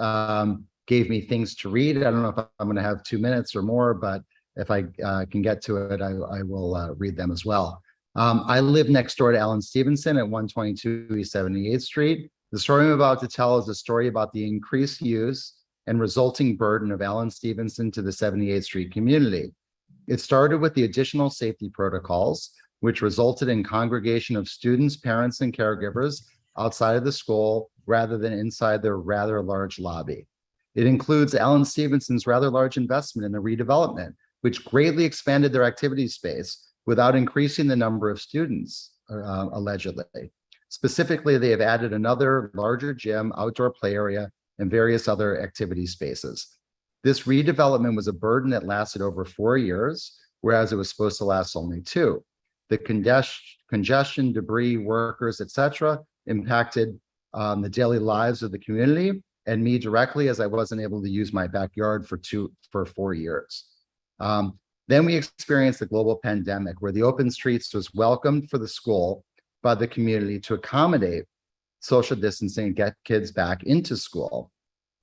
gave me things to read. I don't know if I'm going to have 2 minutes or more, but if I can get to it, I will read them as well. I live next door to Alan Stevenson at 122 East 78th Street. The story I'm about to tell is a story about the increased use and resulting burden of Alan Stevenson to the 78th Street community. It started with the additional safety protocols, which resulted in congregation of students, parents, and caregivers outside of the school rather than inside their rather large lobby. It includes Alan Stevenson's rather large investment in the redevelopment, which greatly expanded their activity space without increasing the number of students, allegedly. Specifically, they have added another larger gym, outdoor play area, and various other activity spaces. This redevelopment was a burden that lasted over 4 years, whereas it was supposed to last only 2. The congestion, debris, workers, etc., impacted the daily lives of the community and me directly, as I wasn't able to use my backyard for 4 years. Then we experienced the global pandemic, where the open streets was welcomed for the school by the community to accommodate social distancing and get kids back into school.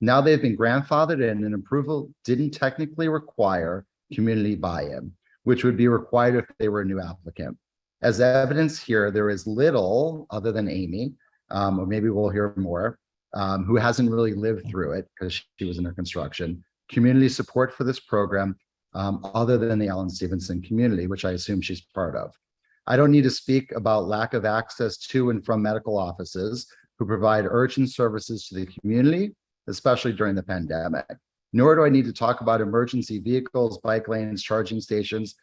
Now they've been grandfathered in, and approval didn't technically require community buy-in, which would be required if they were a new applicant. As evidence here, there is little, other than Amy, or maybe we'll hear more, who hasn't really lived through it because she was in her construction, community support for this program, other than the Alan Stevenson community, which I assume she's part of. I don't need to speak about lack of access to and from medical offices who provide urgent services to the community, especially during the pandemic. Nor do I need to talk about emergency vehicles, bike lanes, charging stations,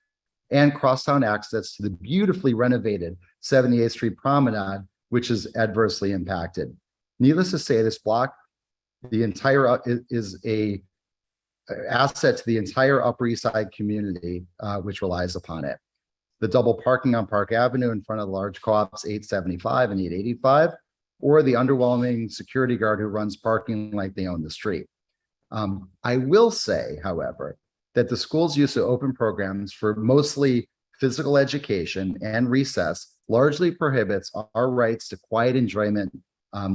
and crosstown access to the beautifully renovated 78th Street Promenade, which is adversely impacted. Needless to say, this block, the entire is a asset to the entire Upper East Side community, which relies upon it. The double parking on Park Avenue in front of the large co-ops 875 and 885, or the underwhelming security guard who runs parking like they own the street. I will say, however, that the school's use of open programs for mostly physical education and recess largely prohibits our rights to quiet enjoyment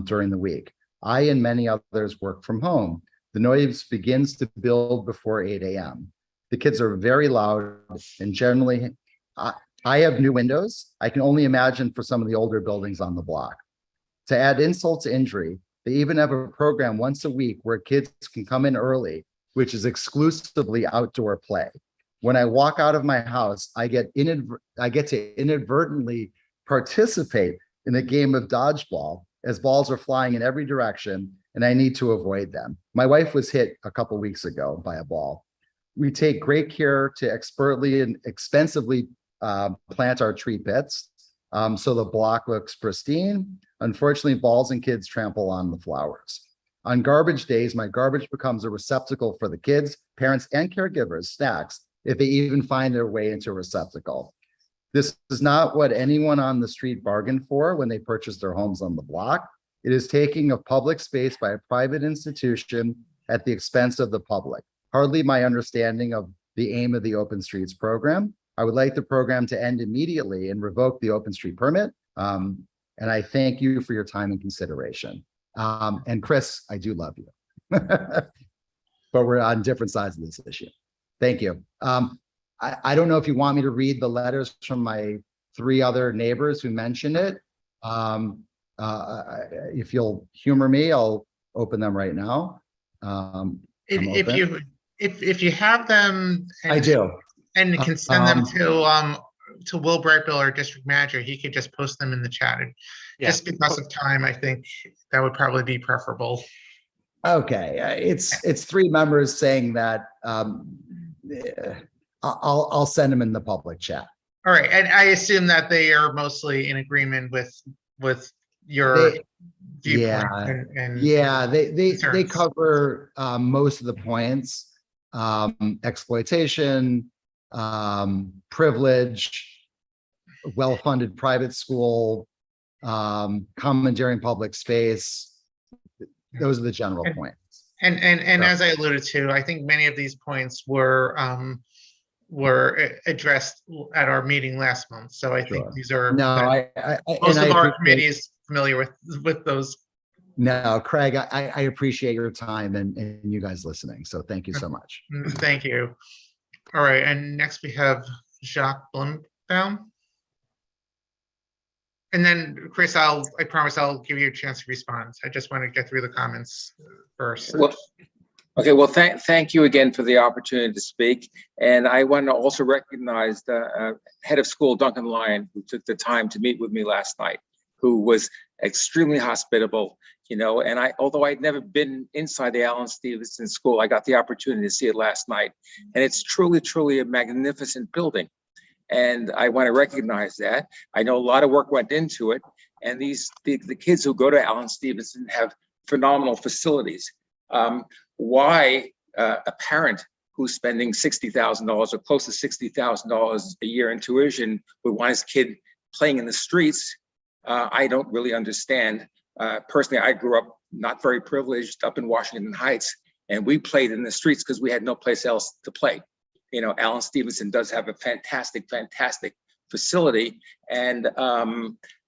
during the week. I and many others work from home. The noise begins to build before 8 a.m. The kids are very loud, and generally, I have new windows. I can only imagine for some of the older buildings on the block. To add insult to injury, they even have a program once a week where kids can come in early, which is exclusively outdoor play. When I walk out of my house, I get to inadvertently participate in a game of dodgeball as balls are flying in every direction, and I need to avoid them. My wife was hit a couple weeks ago by a ball. We take great care to expertly and expensively plant our tree pits so the block looks pristine. Unfortunately, balls and kids trample on the flowers. On garbage days, my garbage becomes a receptacle for the kids, parents, and caregivers' snacks if they even find their way into a receptacle. This is not what anyone on the street bargained for when they purchased their homes on the block. It is taking of public space by a private institution at the expense of the public. Hardly my understanding of the aim of the Open Streets program. I would like the program to end immediately and revoke the open street permit. And I thank you for your time and consideration. And Chris, I do love you, but we're on different sides of this issue. Thank you. I don't know if you want me to read the letters from my 3 other neighbors who mentioned it. If you'll humor me, I'll open them right now. If you have them, I do, and you can send them to Will Brightbill, our district manager. He could just post them in the chat. And just because of time, I think that would probably be preferable. Okay, it's 3 members saying that. I'll send them in the public chat. All right, and I assume that they are mostly in agreement with your viewpoint. They cover most of the points: exploitation, privilege, well-funded private school, commandeering public space. Those are the general points. And as I alluded to, I think many of these points were addressed at our meeting last month. So I think these are most of our committee is familiar with those. No, Craig, I appreciate your time and you guys listening. So thank you so much. Thank you. All right, and next we have Jacques Blumbaum. And then Chris, I promise I'll give you a chance to respond. I just want to get through the comments first. Well, okay, well, thank you again for the opportunity to speak. And I want to also recognize the head of school, Duncan Lyon, who took the time to meet with me last night, who was extremely hospitable, you know, and although I'd never been inside the Allen Stevenson School, I got the opportunity to see it last night. And it's truly, truly a magnificent building. And I want to recognize that. I know a lot of work went into it. And the kids who go to Allen Stevenson have phenomenal facilities. Why a parent who's spending $60,000 or close to $60,000 a year in tuition would want his kid playing in the streets, I don't really understand. Personally, I grew up not very privileged up in Washington Heights, and we played in the streets because we had no place else to play. You know, Allen Stevenson does have a fantastic, fantastic facility, and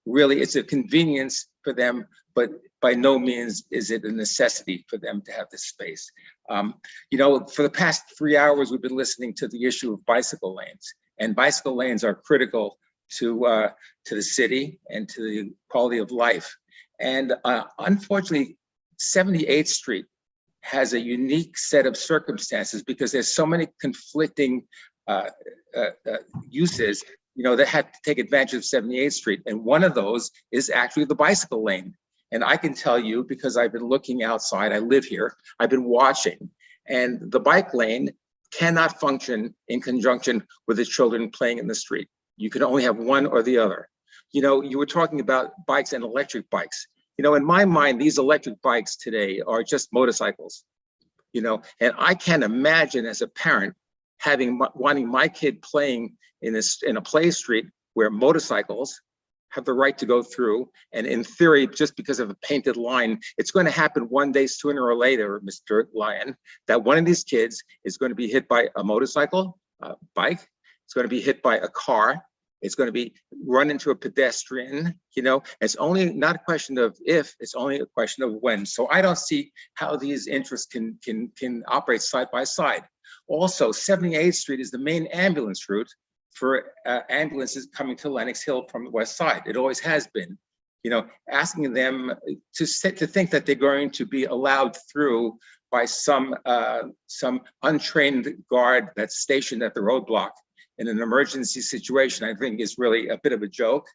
really it's a convenience for them, but by no means is it a necessity for them to have this space. You know, for the past 3 hours, we've been listening to the issue of bicycle lanes, and bicycle lanes are critical to the city and to the quality of life. And unfortunately, 78th Street has a unique set of circumstances because there's so many conflicting uses, you know, that have to take advantage of 78th Street. And one of those is actually the bicycle lane. And I can tell you, because I've been looking outside, I live here, I've been watching, and the bike lane cannot function in conjunction with the children playing in the street. You can only have one or the other. You know, you were talking about bikes and electric bikes. You know, in my mind, these electric bikes today are just motorcycles, you know, and I can't imagine as a parent wanting my kid playing in a play street where motorcycles have the right to go through. And in theory, just because of a painted line, it's going to happen one day sooner or later, Mr. Lyon, that one of these kids is going to be hit by a motorcycle, a bike. It's going to be hit by a car. It's going to be run into a pedestrian, you know. It's only not a question of if, it's only a question of when. So I don't see how these interests can operate side by side. Also, 78th Street is the main ambulance route for ambulances coming to Lenox Hill from the west side. It always has been. You know, asking them to think that they're going to be allowed through by some untrained guard that's stationed at the roadblock in an emergency situation, I think is really a bit of a joke,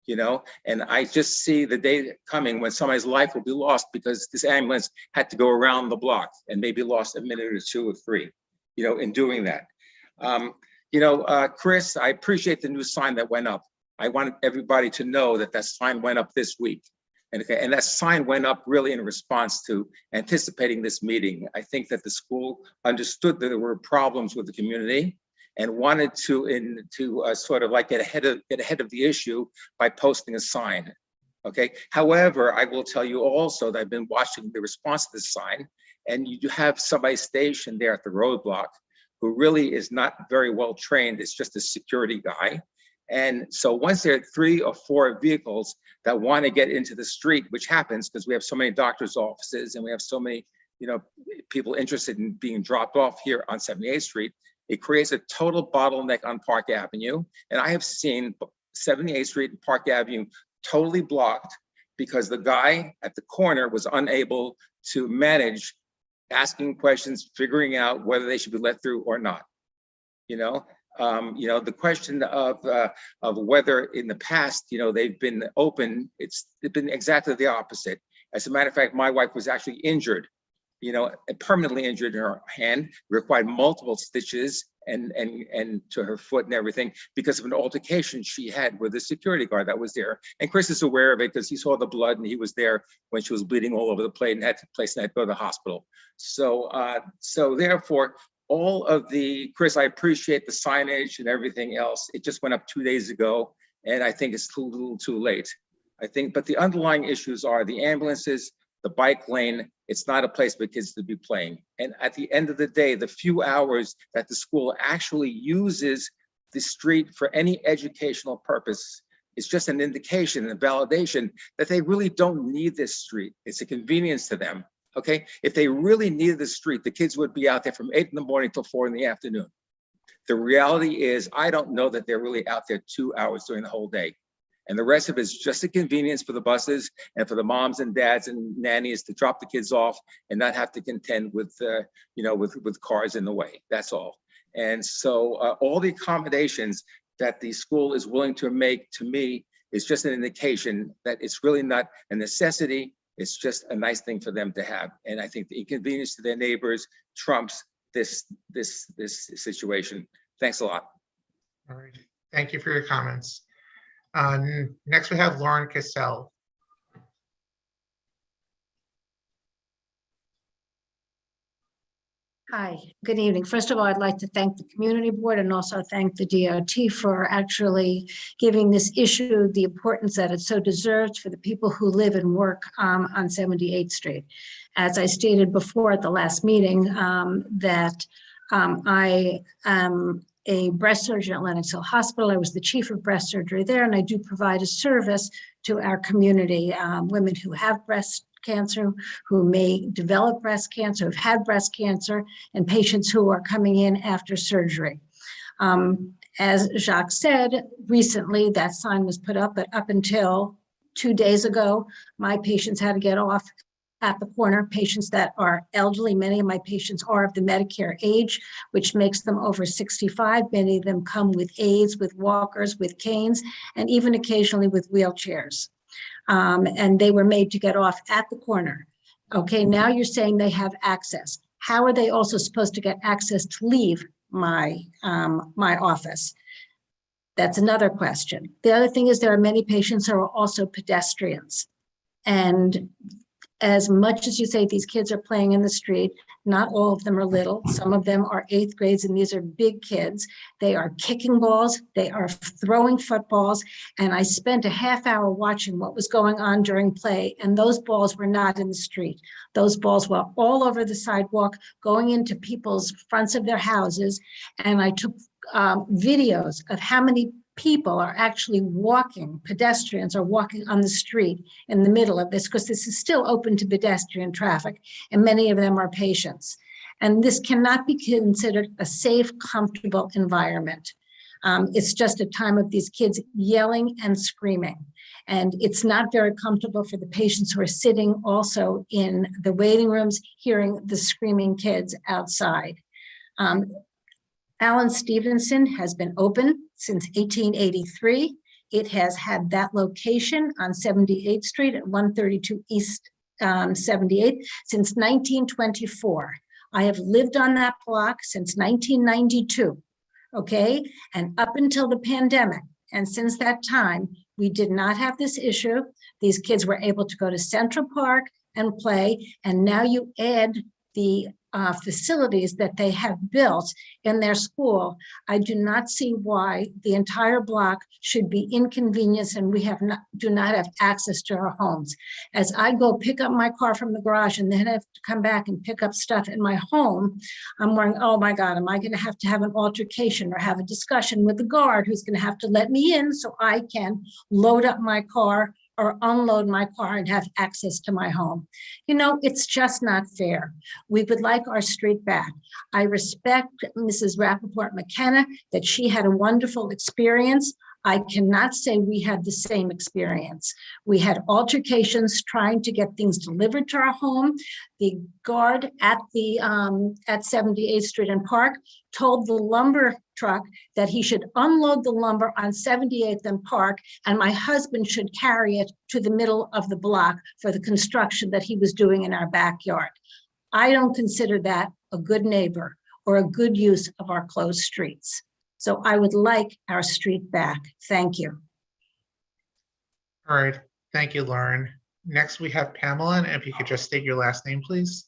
you know? And I just see the day coming when somebody's life will be lost because this ambulance had to go around the block and maybe lost a minute or two or three, you know, in doing that. You know, Chris, I appreciate the new sign that went up. I wanted everybody to know that that sign went up this week. And that sign went up really in response to anticipating this meeting. I think that the school understood that there were problems with the community and wanted to sort of like get ahead of the issue by posting a sign. Okay. However, I will tell you also that I've been watching the response to this sign, and you have somebody stationed there at the roadblock who really is not very well trained. It's just a security guy. And so once there are 3 or 4 vehicles that want to get into the street, which happens because we have so many doctors' offices and we have so many, you know, people interested in being dropped off here on 78th Street, it creates a total bottleneck on Park Avenue. And I have seen 78th Street and Park Avenue totally blocked because the guy at the corner was unable to manage asking questions, figuring out whether they should be let through or not. You know, the question of whether in the past, you know, they've been open, it's been exactly the opposite. As a matter of fact, my wife was actually injured, you know, permanently injured in her hand, required multiple stitches and to her foot and everything because of an altercation she had with the security guard that was there. And Chris is aware of it because he saw the blood and he was there when she was bleeding all over the place and had to go to the hospital. So, so therefore, all of the, Chris, I appreciate the signage and everything else. It just went up 2 days ago, and I think it's a little too late. I think, but the underlying issues are the ambulances The bike lane, it's not a place for kids to be playing. And at the end of the day, the few hours that the school actually uses the street for any educational purpose is just an indication and validation that they really don't need this street. It's a convenience to them, okay? If they really needed the street, the kids would be out there from 8 in the morning till 4 in the afternoon. The reality is, I don't know that they're really out there 2 hours during the whole day. And the rest of it is just a convenience for the buses and for the moms and dads and nannies to drop the kids off and not have to contend with, with cars in the way. That's all. And so all the accommodations that the school is willing to make, to me, is just an indication that it's really not a necessity. It's just a nice thing for them to have. And I think the inconvenience to their neighbors trumps this situation. Thanks a lot. All right. Thank you for your comments. Next, we have Lauren Cassell. Hi, good evening. First of all, I'd like to thank the community board and also thank the DOT for actually giving this issue the importance that it so deserves for the people who live and work on 78th Street. As I stated before at the last meeting, that I am a breast surgeon at Lenox Hill Hospital. I was the chief of breast surgery there, and I do provide a service to our community, women who have breast cancer, who may develop breast cancer, who've had breast cancer, and patients who are coming in after surgery. As Jacques said, recently that sign was put up, but up until 2 days ago, my patients had to get off at the corner. Patients that are elderly, many of my patients are of the Medicare age, which makes them over 65. Many of them come with aids, with walkers, with canes, and even occasionally with wheelchairs. And they were made to get off at the corner. Okay, now you're saying they have access. How are they also supposed to get access to leave my office? That's another question. The other thing is there are many patients who are also pedestrians. And as much as you say these kids are playing in the street, not all of them are little. Some of them are 8th grades, and these are big kids. They are kicking balls, they are throwing footballs, and I spent a half hour watching what was going on during play, and those balls were not in the street. Those balls were all over the sidewalk, going into people's fronts of their houses, and I took videos of how many people are actually walking, pedestrians are walking on the street in the middle of this, because this is still open to pedestrian traffic, and many of them are patients. And this cannot be considered a safe, comfortable environment. It's just a time of these kids yelling and screaming. And it's not very comfortable for the patients who are sitting also in the waiting rooms, hearing the screaming kids outside. Allen Stevenson has been open since 1883. It has had that location on 78th Street at 132 East 78th since 1924. I have lived on that block since 1992, okay? And up until the pandemic, and since that time, we did not have this issue. These kids were able to go to Central Park and play, and now you add the facilities that they have built in their school. I do not see why the entire block should be inconvenienced and we do not have access to our homes. As I go pick up my car from the garage and then have to come back and pick up stuff in my home, I'm wondering, oh my God, am I going to have an altercation or have a discussion with the guard who's going to have to let me in so I can load up my car or unload my car and have access to my home. You know, it's just not fair. We would like our street back. I respect Mrs. Rappaport McKenna, that she had a wonderful experience. I cannot say we had the same experience. We had altercations trying to get things delivered to our home. The guard at 78th Street and Park told the lumber truck that he should unload the lumber on 78th and Park, and my husband should carry it to the middle of the block for the construction that he was doing in our backyard. I don't consider that a good neighbor or a good use of our closed streets. So I would like our street back. Thank you. All right. Thank you, Lauren. Next, we have Pamela, and if you could just state your last name, please.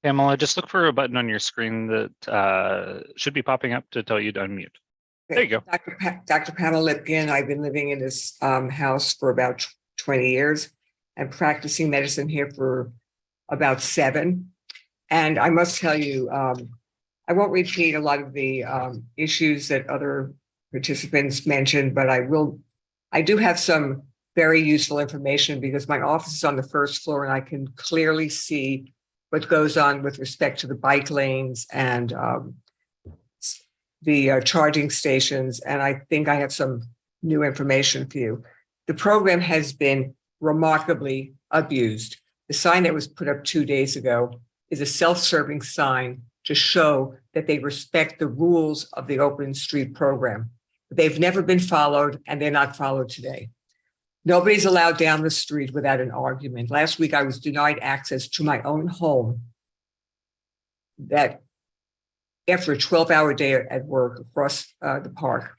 Pamela, just look for a button on your screen that should be popping up to tell you to unmute. There you go. Dr. Pamela Lipkin. I've been living in this house for about 20 years and practicing medicine here for about 7. And I must tell you, I won't repeat a lot of the issues that other participants mentioned, but I do have some very useful information because my office is on the 1st floor and I can clearly see what goes on with respect to the bike lanes and the charging stations. And I think I have some new information for you. The program has been remarkably abused. The sign that was put up 2 days ago is a self-serving sign to show that they respect the rules of the open street program. They've never been followed and they're not followed today. Nobody's allowed down the street without an argument. Last week, I was denied access to my own home that after a 12-hour day at work across the park.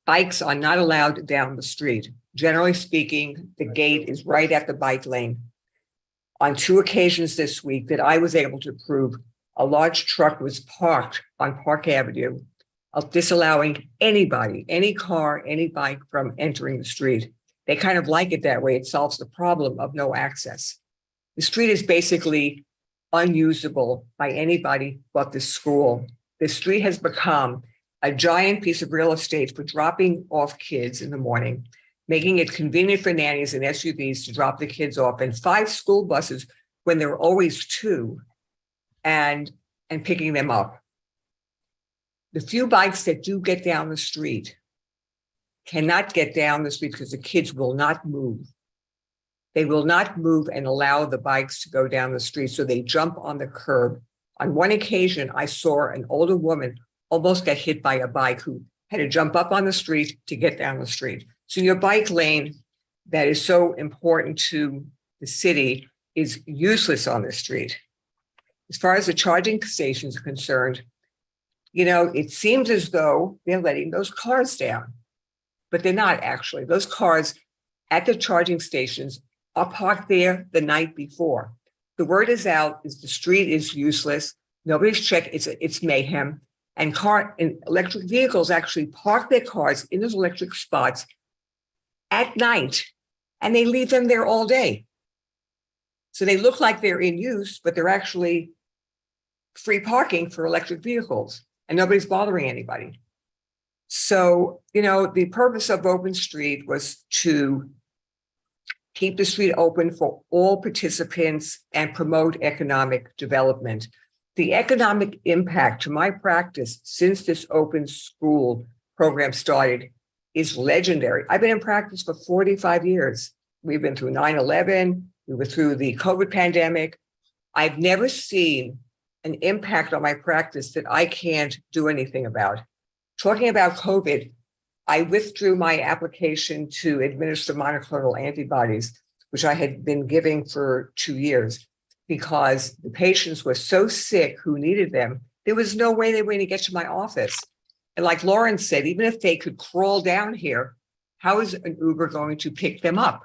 Bikes are not allowed down the street. Generally speaking, the gate is right at the bike lane. On 2 occasions this week that I was able to prove, a large truck was parked on Park Avenue, disallowing anybody, any car, any bike from entering the street. They kind of like it that way. It solves the problem of no access. The street is basically unusable by anybody but the school. The street has become a giant piece of real estate for dropping off kids in the morning, making it convenient for nannies and SUVs to drop the kids off, and 5 school buses when there are always 2, and picking them up. The few bikes that do get down the street cannot get down the street because the kids will not move. They will not move and allow the bikes to go down the street, so they jump on the curb. On one occasion, I saw an older woman almost get hit by a bike who had to jump up on the street to get down the street. So your bike lane that is so important to the city is useless on the street. As far as the charging stations are concerned, you know, it seems as though they're letting those cars down, but they're not actually. Those cars at the charging stations are parked there the night before. The word is out, is the street is useless. Nobody's checked, it's mayhem. And electric vehicles actually park their cars in those electric spots at night, and they leave them there all day. So they look like they're in use, but they're actually free parking for electric vehicles, and nobody's bothering anybody. So, you know, the purpose of Open Street was to keep the street open for all participants and promote economic development. The economic impact to my practice since this open school program started is legendary. I've been in practice for 45 years. We've been through 9/11, we were through the COVID pandemic. I've never seen an impact on my practice that I can't do anything about. Talking about COVID, I withdrew my application to administer monoclonal antibodies, which I had been giving for 2 years, because the patients were so sick who needed them. There was no way they were going to get to my office. And like Lauren said, even if they could crawl down here, how is an Uber going to pick them up?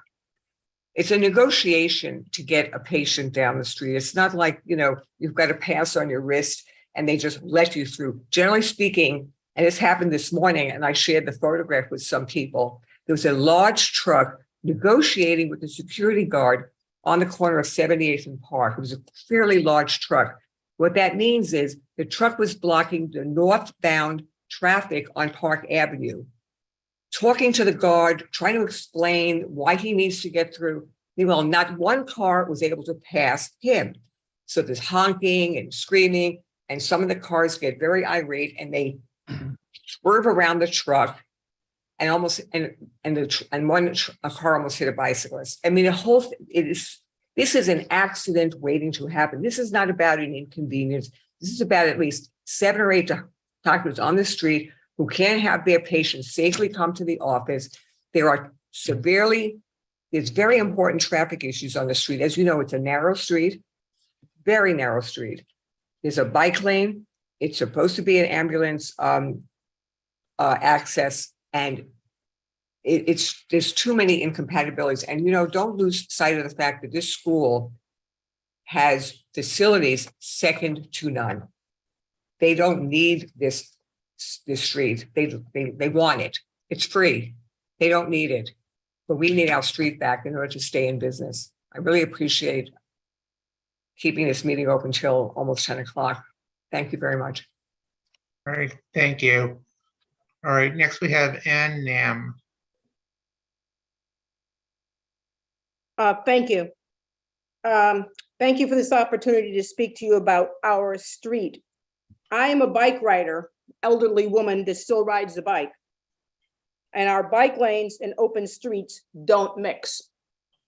It's a negotiation to get a patient down the street. It's not like, you know, you've got a pass on your wrist and they just let you through. Generally speaking, and this happened this morning, and I shared the photograph with some people, there was a large truck negotiating with the security guard on the corner of 78th and Park. It was a fairly large truck. What that means is the truck was blocking the northbound traffic on Park Avenue, talking to the guard, trying to explain why he needs to get through. Meanwhile, not one car was able to pass him. So there's honking and screaming, and some of the cars get very irate and they swerve around the truck and almost a car almost hit a bicyclist. I mean, this is an accident waiting to happen. This is not about an inconvenience. This is about at least 7 or 8 doctors on the street who can't have their patients safely come to the office. There's very important traffic issues on the street. As you know, it's a narrow street, very narrow street. There's a bike lane. It's supposed to be an ambulance access, and there's too many incompatibilities. And, you know, don't lose sight of the fact that this school has facilities second to none. They don't need this street. They want it. It's free. They don't need it. But we need our street back in order to stay in business. I really appreciate keeping this meeting open till almost 10 o'clock. Thank you very much. All right, thank you. All right, next we have Ann Nam. Thank you. Thank you for this opportunity to speak to you about our street. I am a bike rider, elderly woman that still rides the bike. And our bike lanes and open streets don't mix.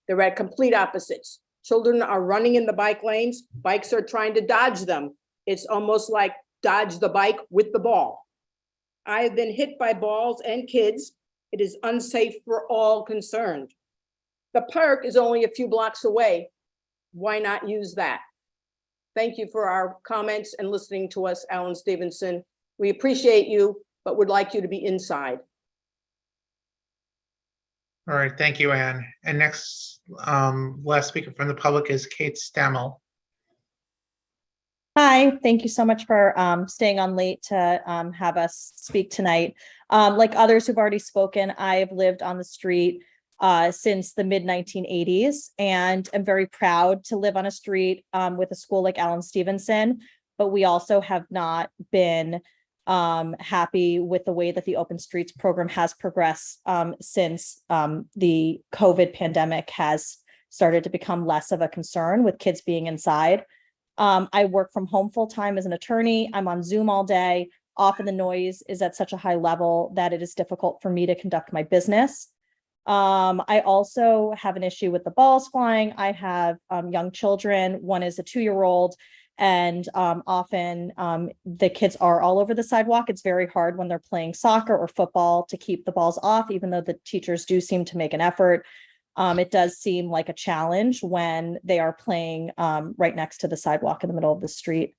They're at complete opposites. Children are running in the bike lanes. Bikes are trying to dodge them. It's almost like dodge the bike with the ball. I have been hit by balls and kids. It is unsafe for all concerned. The park is only a few blocks away. Why not use that? Thank you for our comments and listening to us, Alan Stevenson. We appreciate you, but would like you to be inside. All right, thank you, Ann. And next, last speaker from the public is Kate Stammel. Hi, thank you so much for staying on late to have us speak tonight. Like others who've already spoken, I've lived on the street since the mid-1980s, and I'm very proud to live on a street with a school like Alan Stevenson, but we also have not been happy with the way that the Open Streets program has progressed since the COVID pandemic has started to become less of a concern with kids being inside. I work from home full-time as an attorney. I'm on Zoom all day. Often the noise is at such a high level that it is difficult for me to conduct my business. I also have an issue with the balls flying. I have young children. One is a 2-year-old, and often the kids are all over the sidewalk. It's very hard when they're playing soccer or football to keep the balls off, even though the teachers do seem to make an effort. It does seem like a challenge when they are playing right next to the sidewalk in the middle of the street.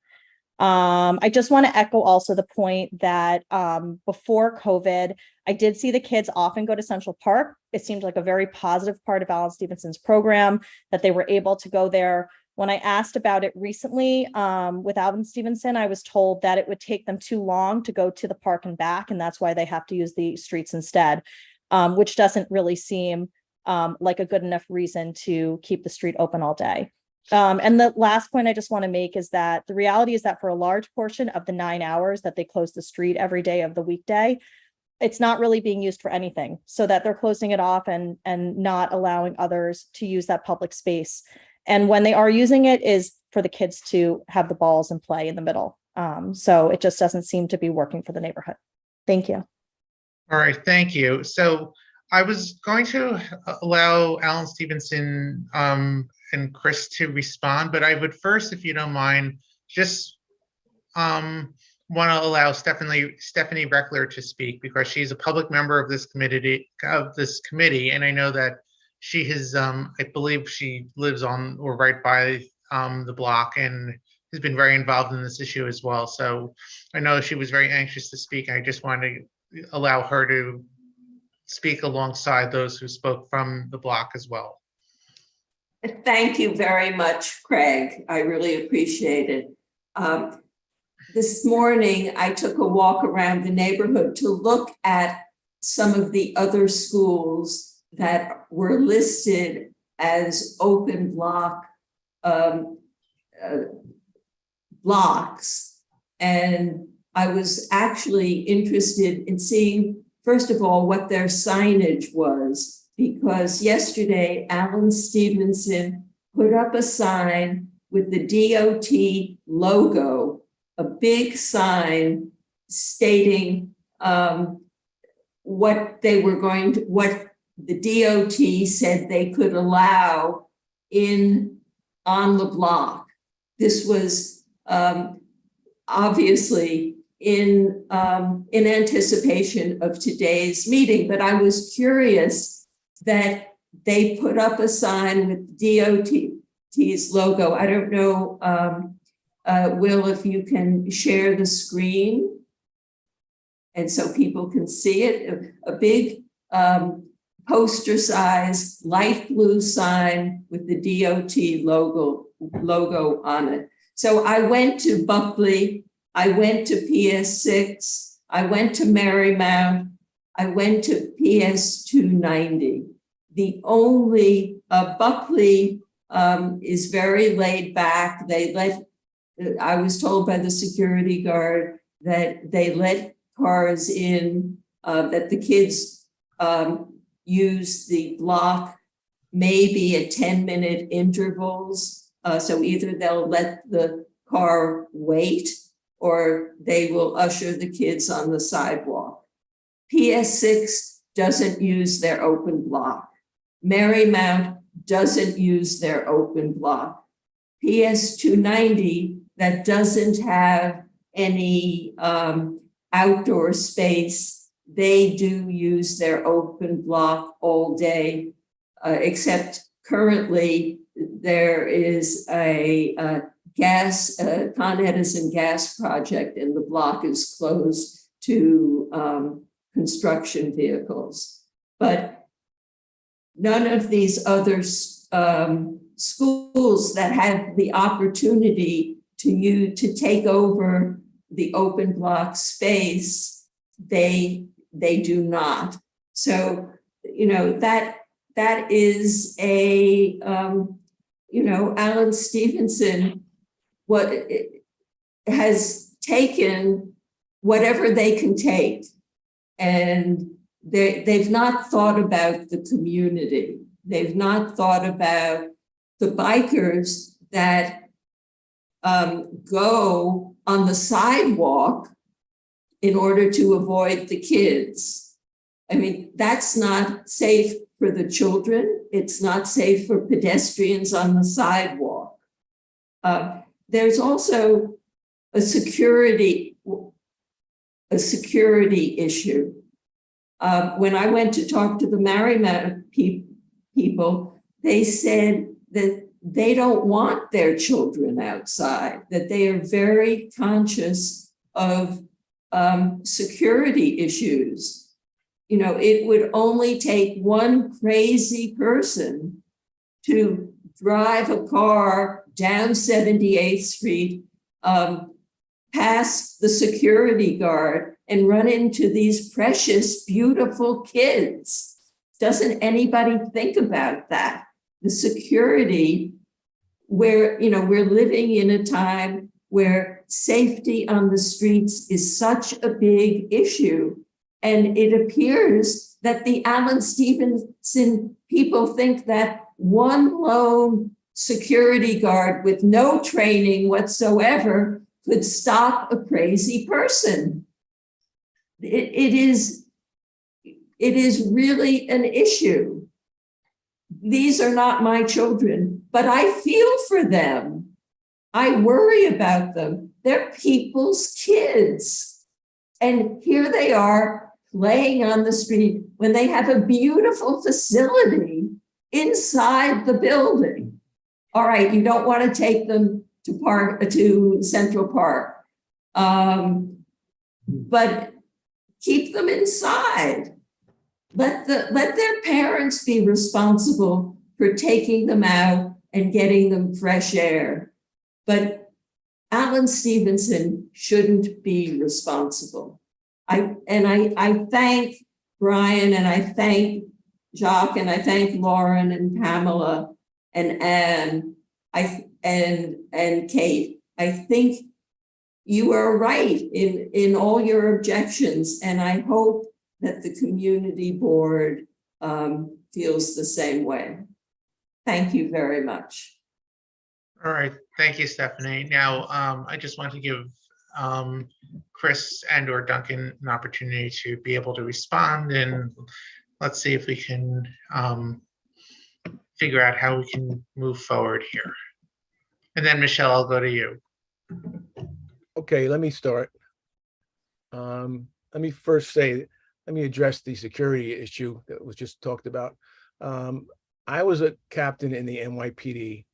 I just want to echo also the point that before COVID, I did see the kids often go to Central Park. It seemed like a very positive part of Alan Stevenson's program that they were able to go there. When I asked about it recently with Alan Stevenson, I was told that it would take them too long to go to the park and back, and that's why they have to use the streets instead, which doesn't really seem like a good enough reason to keep the street open all day. And the last point I just want to make is that the reality is that for a large portion of the 9 hours that they close the street every day of the weekday, it's not really being used for anything, so that they're closing it off and not allowing others to use that public space. And when they are using it is for the kids to have the balls and play in the middle. So it just doesn't seem to be working for the neighborhood. Thank you. All right, thank you. So I was going to allow Alan Stevenson and Chris to respond, but I would first, if you don't mind, just want to allow Stephanie Reckler to speak, because she's a public member of this committee, and I know that she has, I believe she lives on or right by the block and has been very involved in this issue as well. So I know she was very anxious to speak. I just wanted to allow her to speak alongside those who spoke from the block as well. Thank you very much, Craig. I really appreciate it. This morning, I took a walk around the neighborhood to look at some of the other schools that were listed as open block blocks. And I was actually interested in seeing, first of all, what their signage was, because yesterday Alan Stevenson put up a sign with the DOT logo, a big sign stating what they were going to, what the DOT said they could allow on the block. This was obviously in anticipation of today's meeting, but I was curious that they put up a sign with DOT's logo. I don't know, Will, if you can share the screen and so people can see it. A big poster size light blue sign with the DOT logo logo on it. So I went to Buckley, I went to PS6, I went to Marymount, I went to PS 290. The only Buckley is very laid back. I was told by the security guard that they let cars in, that the kids use the block maybe at 10-minute intervals. So either they'll let the car wait or they will usher the kids on the sidewalk. PS6 doesn't use their open block. Marymount doesn't use their open block. PS 290 that doesn't have any outdoor space, they do use their open block all day, except currently there is a Con Edison gas project and the block is closed to construction vehicles. But none of these other schools that have the opportunity to take over the open block space, they do not. So, you know, that is a, you know, Alan Stevenson has taken whatever they can take, and they've not thought about the community. They've not thought about the bikers that go on the sidewalk in order to avoid the kids. I mean, that's not safe for the children. It's not safe for pedestrians on the sidewalk. There's also a security issue. When I went to talk to the Marymount people, they said that they don't want their children outside, that they are very conscious of security issues. You know, it would only take one crazy person to drive a car down 78th Street, past the security guard and run into these precious, beautiful kids. Doesn't anybody think about that? The security, where, you know, we're living in a time where safety on the streets is such a big issue. And it appears that the Alan Stevenson people think that one lone security guard with no training whatsoever could stop a crazy person. It is really an issue. These are not my children, but I feel for them. I worry about them. They're people's kids. And here they are playing on the street when they have a beautiful facility inside the building. All right, you don't want to take them to Central Park, but keep them inside. Let their parents be responsible for taking them out and getting them fresh air. But Alan Stevenson shouldn't be responsible. I thank Brian, and I thank Jacques, and I thank Lauren and Pamela and Anne and Kate. I think you are right in all your objections, and I hope that the community board feels the same way. Thank you very much. All right, thank you, Stephanie. Now, I just want to give Chris and or Duncan an opportunity to be able to respond, and let's see if we can figure out how we can move forward here. And then Michelle, I'll go to you. Okay, let me start. Let me first say, let me address the security issue that was just talked about. I was a captain in the NYPD.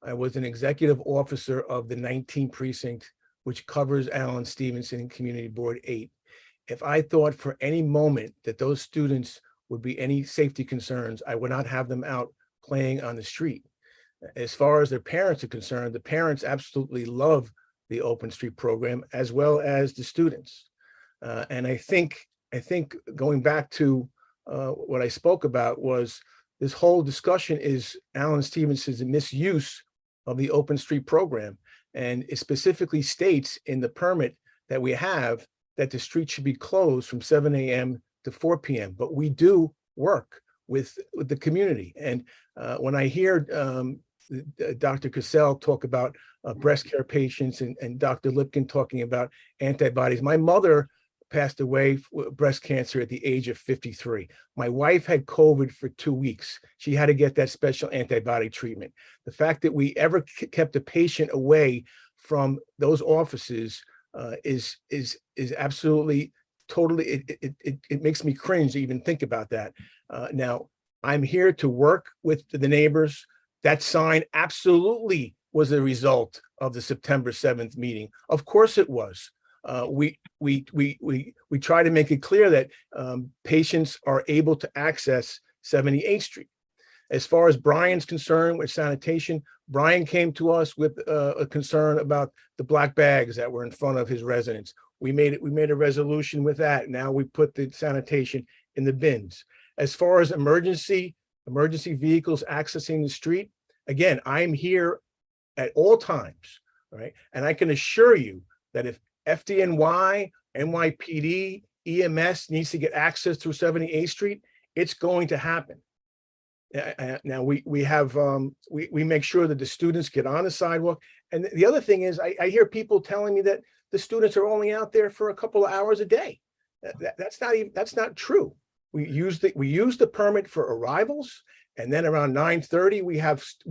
I was an executive officer of the 19th precinct, which covers Alan Stevenson Community Board 8. If I thought for any moment that those students would be any safety concerns, I would not have them out playing on the street. As far as their parents are concerned, the parents absolutely love the open street program as well as the students. And I think going back to what I spoke about was this whole discussion is Alan Stevenson's misuse of the open street program. And it specifically states in the permit that we have that the street should be closed from 7 a.m. to 4 p.m. But we do work with the community. And when I hear Dr. Cassell talk about breast care patients and Dr. Lipkin talking about antibodies, my mother passed away with breast cancer at the age of 53. My wife had COVID for 2 weeks. She had to get that special antibody treatment. The fact that we ever kept a patient away from those offices is absolutely totally, it makes me cringe to even think about that. Now, I'm here to work with the neighbors. That sign absolutely was a result of the September 7th meeting. Of course it was. We try to make it clear that patients are able to access 78th Street. As far as Brian's concerned with sanitation, Brian came to us with a concern about the black bags that were in front of his residence. We made a resolution with that. Now we put the sanitation in the bins. As far as emergency vehicles accessing the street, again, I'm here at all times, right? And I can assure you that if FDNY, NYPD, EMS needs to get access through 78th Street, it's going to happen. Now we make sure that the students get on the sidewalk. And the other thing is I hear people telling me that the students are only out there for a couple of hours a day. That's not true. We use the permit for arrivals, and then around 9:30 we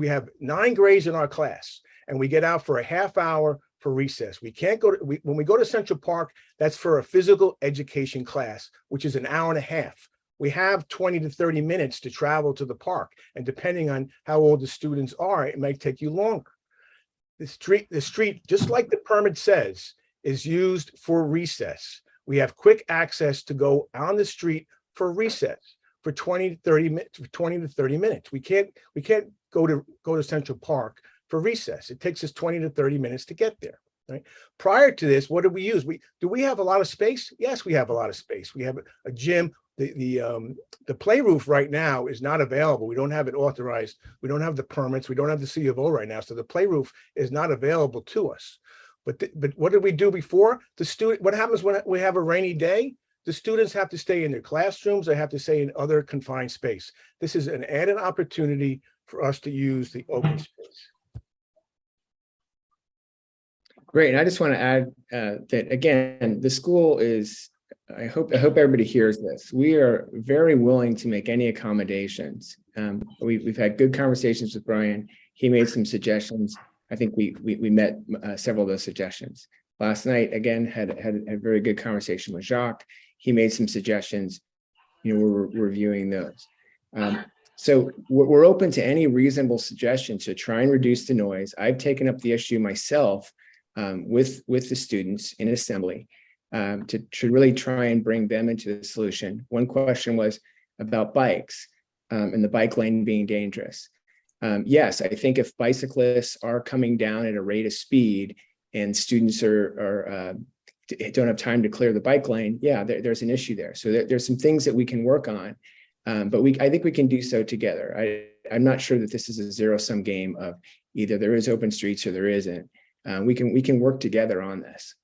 have 9 grades in our class, and we get out for a half hour for recess. We can't go to, when we go to Central Park, that's for a physical education class, which is an hour and a half. We have 20 to 30 minutes to travel to the park, and depending on how old the students are, it might take you longer. The street, just like the permit says, is used for recess. We have quick access to go on the street for recess for 20 to 30 minutes. We can't go to Central Park for recess. It takes us 20 to 30 minutes to get there. Right. Prior to this, what did we use? Do we have a lot of space? Yes, we have a lot of space. We have a gym. The play roof right now is not available. We don't have it authorized. We don't have the permits. We don't have the C of O right now. So the play roof is not available to us. But what did we do before? What happens when we have a rainy day? The students have to stay in their classrooms. They have to stay in other confined space. This is an added opportunity for us to use the open space. Great. And I just want to add that, again, the school is, I hope everybody hears this. We are very willing to make any accommodations. We've had good conversations with Brian. He made some suggestions. I think we met several of those suggestions. Last night, again, had a very good conversation with Jacques. He made some suggestions. We're reviewing those. So we're open to any reasonable suggestion to try and reduce the noise. I've taken up the issue myself with the students in assembly to really try and bring them into the solution. One question was about bikes and the bike lane being dangerous. Yes, I think if bicyclists are coming down at a rate of speed and students don't have time to clear the bike lane, yeah, there's an issue there. So there's some things that we can work on, but I think we can do so together. I'm not sure that this is a zero-sum game of either there is open streets or there isn't. We can work together on this.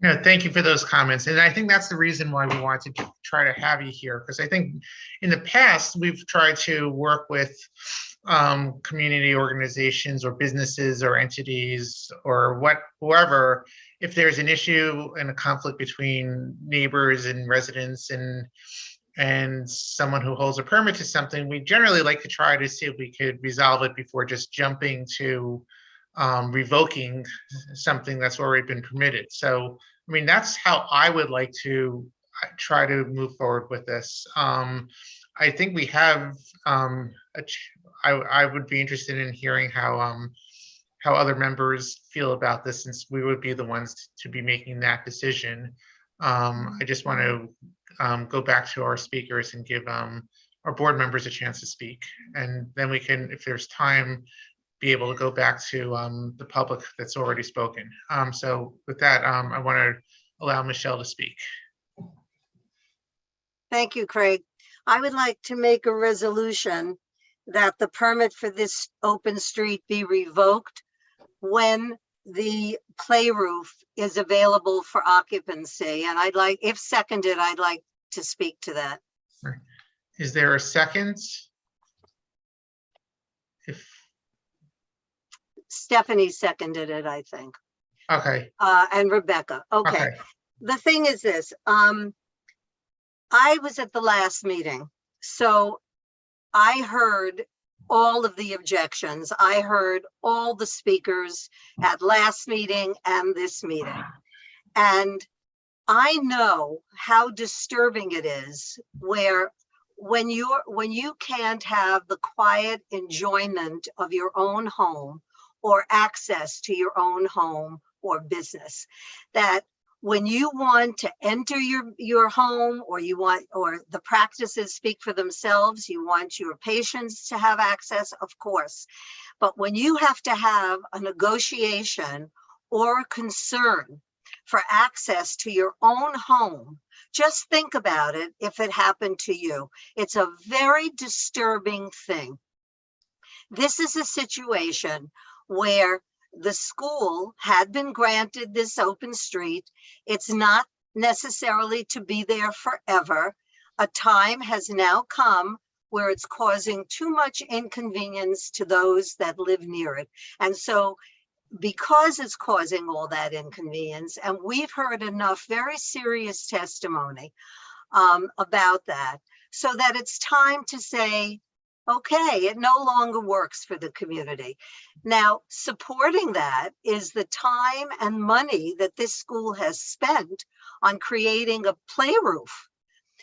Yeah, thank you for those comments. And I think that's the reason why we wanted to try to have you here, because I think in the past, we've tried to work with community organizations or businesses or entities or whoever, if there's an issue and a conflict between neighbors and residents and someone who holds a permit to something, we generally like to try to see if we could resolve it before just jumping to revoking something that's already been permitted. So, I mean, that's how I would like to try to move forward with this. I think we have, I would be interested in hearing how other members feel about this, since we would be the ones to be making that decision. I just want to go back to our speakers and give our our board members a chance to speak. And then we can, if there's time, be able to go back to the public that's already spoken. So with that, I want to allow Michelle to speak. Thank you, Craig. I would like to make a resolution that the permit for this open street be revoked when the play roof is available for occupancy. And I'd like, if seconded, I'd like to speak to that. Is there a second? If Stephanie seconded it, I think. okay. And Rebecca. Okay. The thing is this, I was at the last meeting, so I heard all of the objections. I heard all the speakers at last meeting and this meeting. And I know how disturbing it is when you can't have the quiet enjoyment of your own home or access to your own home or business, that when you want to enter your home, or the practices speak for themselves, you want your patients to have access, of course. But when you have to have a negotiation or a concern for access to your own home, just think about it if it happened to you. It's a very disturbing thing. This is a situation where the school had been granted this open street. It's not necessarily to be there forever. A time has now come where it's causing too much inconvenience to those that live near it. And so because it's causing all that inconvenience, and we've heard enough very serious testimony about that, so that it's time to say, okay, it no longer works for the community. Now, supporting that is the time and money that this school has spent on creating a play roof.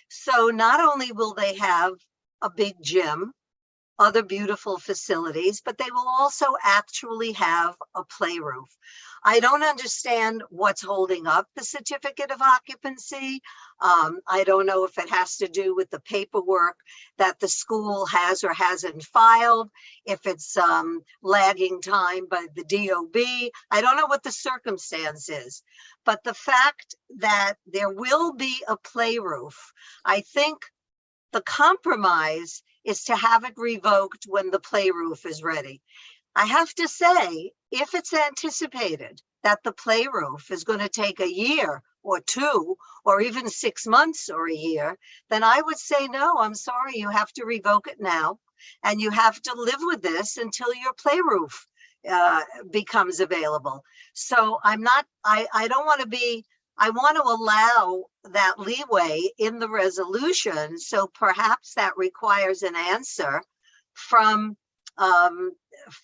So not only will they have a big gym, other beautiful facilities, but they will also actually have a play roof. I don't understand what's holding up the certificate of occupancy. I don't know if it has to do with the paperwork that the school has or hasn't filed, if it's lagging time by the DOB. I don't know what the circumstance is, but the fact that there will be a play roof, I think the compromise is to have it revoked when the play roof is ready. I have to say, if it's anticipated that the play roof is going to take a year or two, or even 6 months or a year, then I would say, no, I'm sorry, you have to revoke it now. And you have to live with this until your play roof becomes available. So I don't want to be, I want to allow that leeway in the resolution. So perhaps that requires an answer from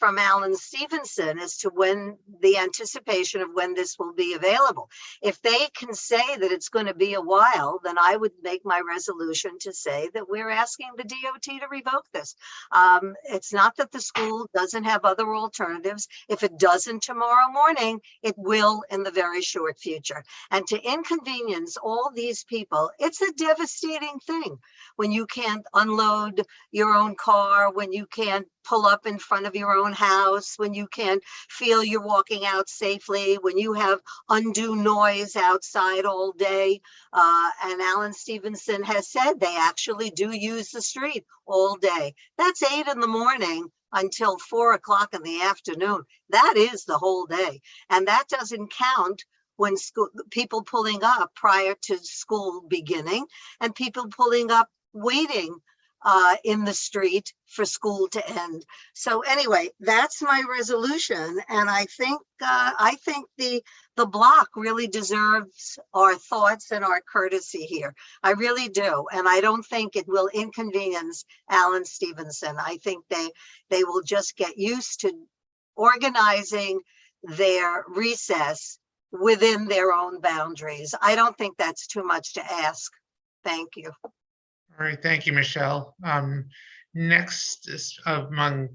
Alan Stevenson as to when the anticipation of when this will be available. If they can say that it's going to be a while, then I would make my resolution to say that we're asking the DOT to revoke this. It's not that the school doesn't have other alternatives. If it doesn't tomorrow morning, it will in the very short future. And to inconvenience all these people, it's a devastating thing when you can't unload your own car, when you can't pull up in front of your own house, when you can't feel you're walking out safely, when you have undue noise outside all day. And Alan Stevenson has said they actually do use the street all day. That's 8 in the morning until 4 o'clock in the afternoon. That is the whole day. And that doesn't count when people pulling up prior to school beginning and people pulling up waiting in the street for school to end. So anyway, that's my resolution, and I think the block really deserves our thoughts and our courtesy here. I really do, and I don't think it will inconvenience Alan Stevenson. I think they will just get used to organizing their recess within their own boundaries. I don't think that's too much to ask. Thank you. All right, thank you, Michelle. Next is among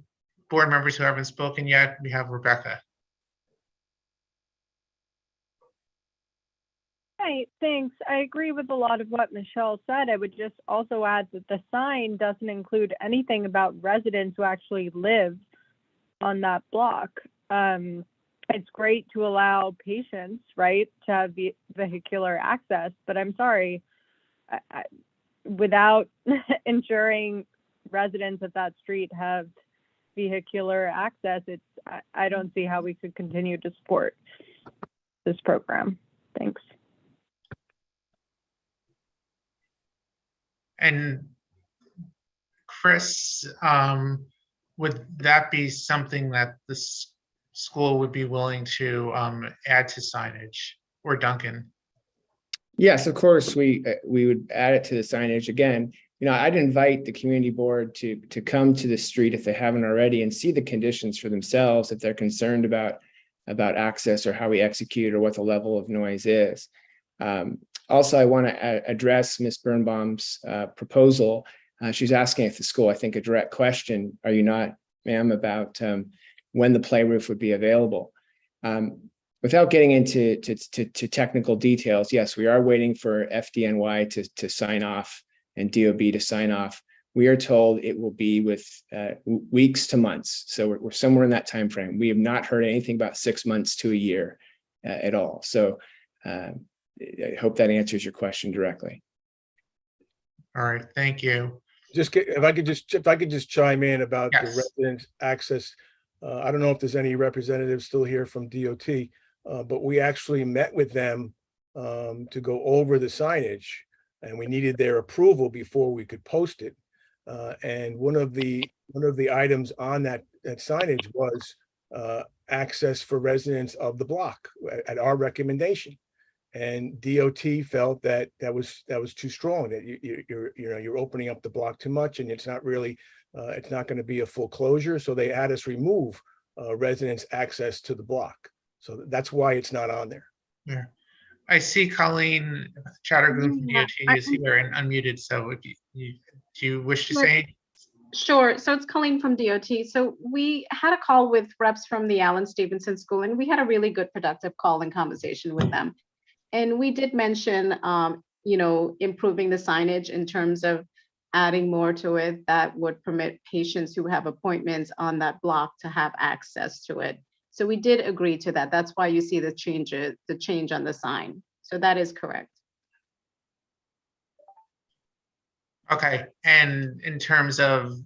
board members who haven't spoken yet, we have Rebecca. Hi, thanks. I agree with a lot of what Michelle said. I would just also add that the sign doesn't include anything about residents who actually live on that block. It's great to allow patients, right, to have vehicular access, but I'm sorry, without ensuring residents of that street have vehicular access, I don't see how we could continue to support this program. Thanks. And Chris, would that be something that the school would be willing to add to signage, or Duncan? Yes, of course, we would add it to the signage. Again, I'd invite the community board to come to the street if they haven't already and see the conditions for themselves if they're concerned about access or how we execute or what the level of noise is. Also, I want to address Ms. Birnbaum's proposal. She's asking if the school, I think, a direct question, are you not, ma'am, about when the play roof would be available. Without getting into technical details, yes, we are waiting for FDNY to sign off and DOB to sign off. We are told it will be with weeks to months. So we're somewhere in that time frame. We have not heard anything about 6 months to a year at all. So I hope that answers your question directly. All right, thank you. If I could just chime in about the resident access. I don't know if there's any representatives still here from DOT, but we actually met with them to go over the signage, and we needed their approval before we could post it. And one of the items on that signage was access for residents of the block at our recommendation. And DOT felt that was too strong, that you're opening up the block too much, and it's not really it's not going to be a full closure. So they had us remove residents' access to the block. So that's why it's not on there. Yeah, I see Colleen Chattergoon from DOT is here and unmuted. So if do you wish to say? Sure. So it's Colleen from DOT. So we had a call with reps from the Allen Stevenson School, and we had a really good, productive call and conversation with them. And we did mention, improving the signage in terms of adding more to it that would permit patients who have appointments on that block to have access to it. So we did agree to that. That's why you see the change on the sign. So that is correct. Okay, and in terms of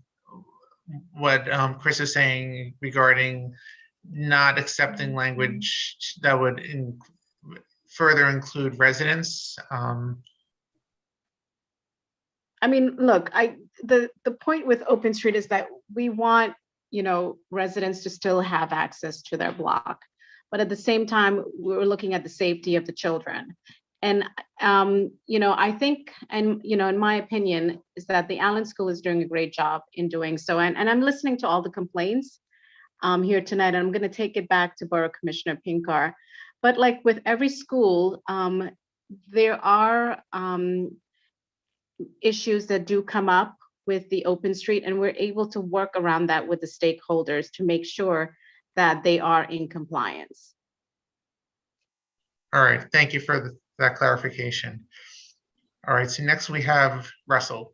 what Chris is saying regarding not accepting language that would further include residents. I mean, look, the point with Open Street is that we want, residents to still have access to their block, but at the same time, we're looking at the safety of the children. And, I think, and, in my opinion, is that the Allen School is doing a great job in doing so. And I'm listening to all the complaints here tonight, and I'm going to take it back to Borough Commissioner Pinkar. But like with every school, there are issues that do come up with the Open Street, and we're able to work around that with the stakeholders to make sure that they are in compliance. All right, thank you for that clarification. All right, so next we have Russell.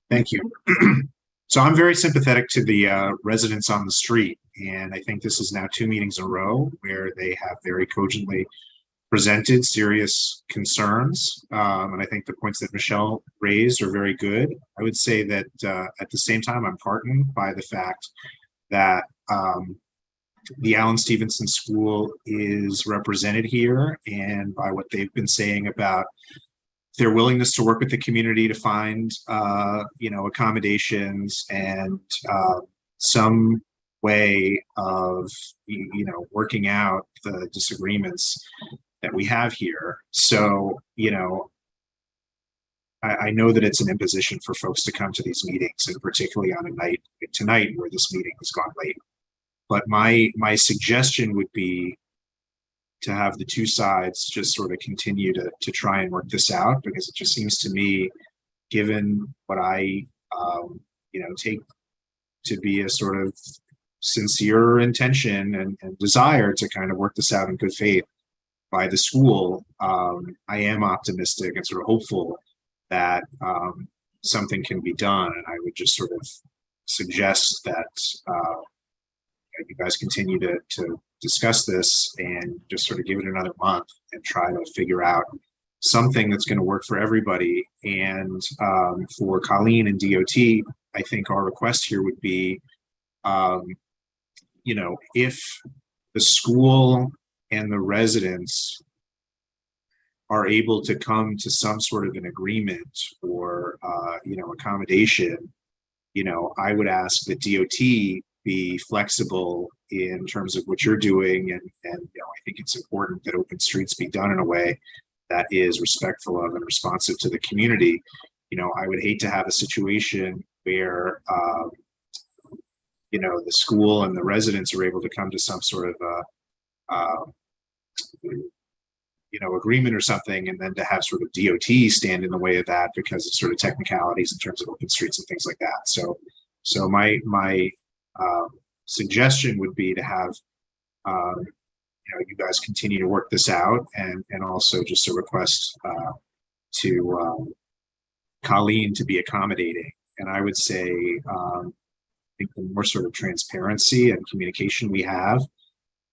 Thank you. So I'm very sympathetic to the residents on the street, and I think this is now 2 meetings in a row where they have very cogently presented serious concerns, and I think the points that Michelle raised are very good. I would say that at the same time, I'm heartened by the fact that the Allen Stevenson School is represented here, and by what they've been saying about their willingness to work with the community to find, accommodations and some way of, working out the disagreements that we have here. So, I know that it's an imposition for folks to come to these meetings, and particularly on a night like tonight where this meeting has gone late. But my suggestion would be to have the two sides just sort of continue to try and work this out, because it just seems to me, given what I take to be a sort of sincere intention and desire to kind of work this out in good faith by the school, I am optimistic and sort of hopeful that something can be done. And I would just sort of suggest that you guys continue to discuss this and just sort of give it another month and try to figure out something that's going to work for everybody. And for Colleen and DOT, I think our request here would be, you know, if the school and the residents are able to come to some sort of an agreement or, you know, accommodation, you know, I would ask that DOT be flexible in terms of what you're doing. And you know, I think it's important that open streets be done in a way that is respectful of and responsive to the community. You know, I would hate to have a situation where, you know, the school and the residents are able to come to some sort of, you know, agreement or something, and then to have sort of DOT stand in the way of that because of sort of technicalities in terms of open streets and things like that. So my suggestion would be to have, you know, you guys continue to work this out, and also just a request to Colleen to be accommodating. And I would say, I think the more sort of transparency and communication we have,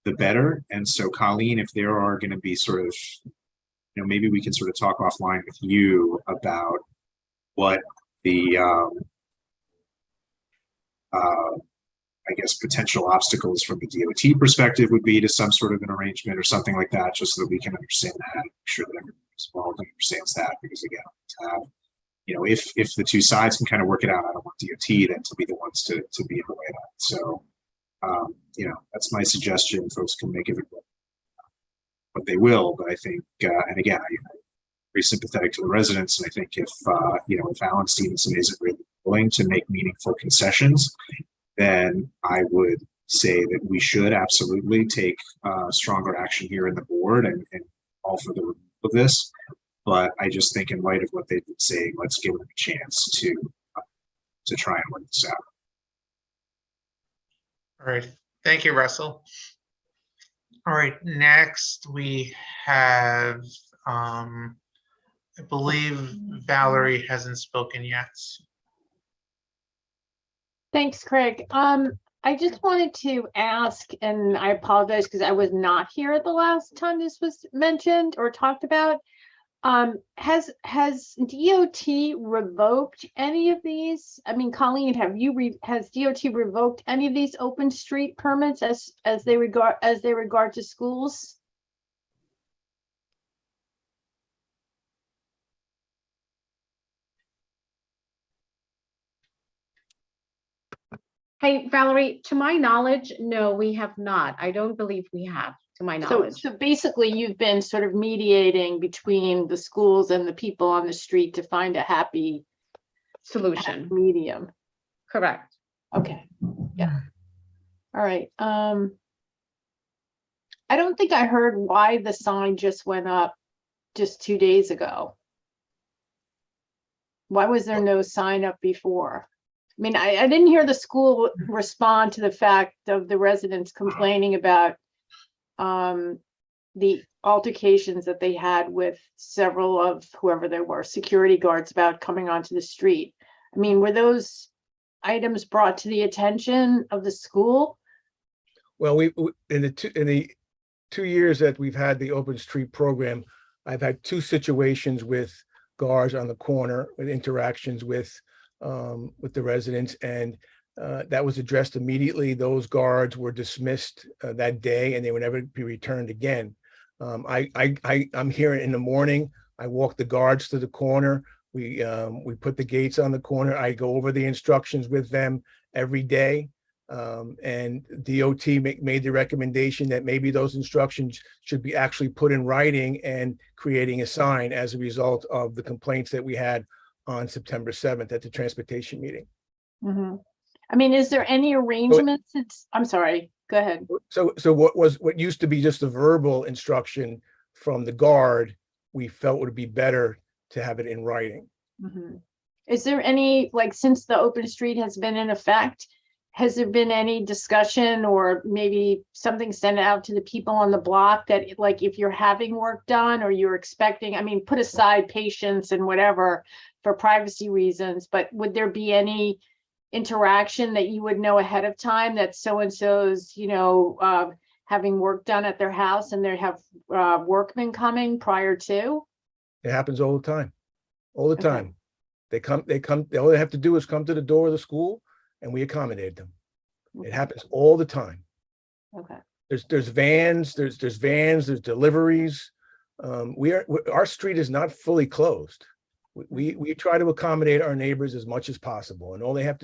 the better. And so Colleen, if there are going to be sort of, you know, maybe we can sort of talk offline with you about what the, I guess, potential obstacles from the DOT perspective would be to some sort of an arrangement or something like that, just so that we can understand that and make sure that everyone involved understands that. Because again, to have, you know, if the two sides can kind of work it out, I don't want DOT then to be the ones to be in the way of that. So, you know, that's my suggestion. Folks can make of it what they will, but I think, and again, I'm very sympathetic to the residents. And I think if, you know, if Alan Stevenson isn't really willing to make meaningful concessions, then I would say that we should absolutely take stronger action here in the board and all for the removal of this. But I just think in light of what they've been saying, let's give them a chance to try and work this out. All right, thank you, Russell. All right, next we have, I believe Valerie hasn't spoken yet. Thanks, Craig. I just wanted to ask, and I apologize because I was not here the last time this was mentioned or talked about. Has DOT revoked any of these? I mean, Colleen, has DOT revoked any of these open street permits as they regard to schools? Hey, Valerie, to my knowledge, no, we have not. I don't believe we have, to my knowledge. So basically you've been sort of mediating between the schools and the people on the street to find a happy Solution. medium. Correct. Okay, yeah. All right. I don't think I heard why the sign just went up just 2 days ago. Why was there no sign up before? I mean, I didn't hear the school respond to the fact of the residents complaining about the altercations that they had with several of whoever they were, security guards, about coming onto the street. I mean, were those items brought to the attention of the school? Well, we in the 2 years that we've had the open street program, I've had 2 situations with guards on the corner with interactions with the residents, and that was addressed immediately. Those guards were dismissed that day, and they would never be returned again. I'm here in the morning. I walk the guards to the corner. We put the gates on the corner. I go over the instructions with them every day. And DOT made the recommendation that maybe those instructions should be actually put in writing and creating a sign as a result of the complaints that we had on September 7th at the transportation meeting. Mm-hmm. I mean, is there any arrangement since, I'm sorry, go ahead. So what used to be just a verbal instruction from the guard, we felt would be better to have it in writing. Mm-hmm. Is there any, like, since the open street has been in effect, has there been any discussion or maybe something sent out to the people on the block that like if you're having work done or you're expecting, I mean, put aside patients and whatever for privacy reasons, but would there be any interaction that you would know ahead of time that so-and-so's, having work done at their house and they have workmen coming prior to? It happens all the time, all the Okay. time. They come, all they have to do is come to the door of the school and we accommodate them. It happens all the time. Okay. There's vans, there's deliveries. Our street is not fully closed. We try to accommodate our neighbors as much as possible, and all they have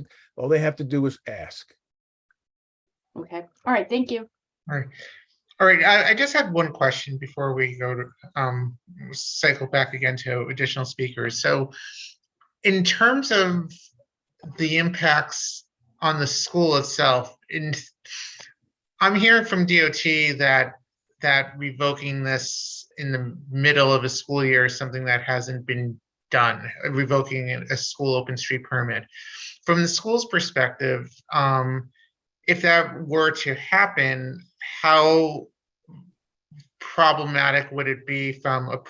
to do is ask. Okay. All right. Thank you. All right. All right. I just had one question before we go to cycle back again to additional speakers. So in terms of the impacts on the school itself, I'm hearing from DOT that revoking this in the middle of a school year is something that hasn't been done, revoking a school open street permit. From the school's perspective, if that were to happen, how problematic would it be from a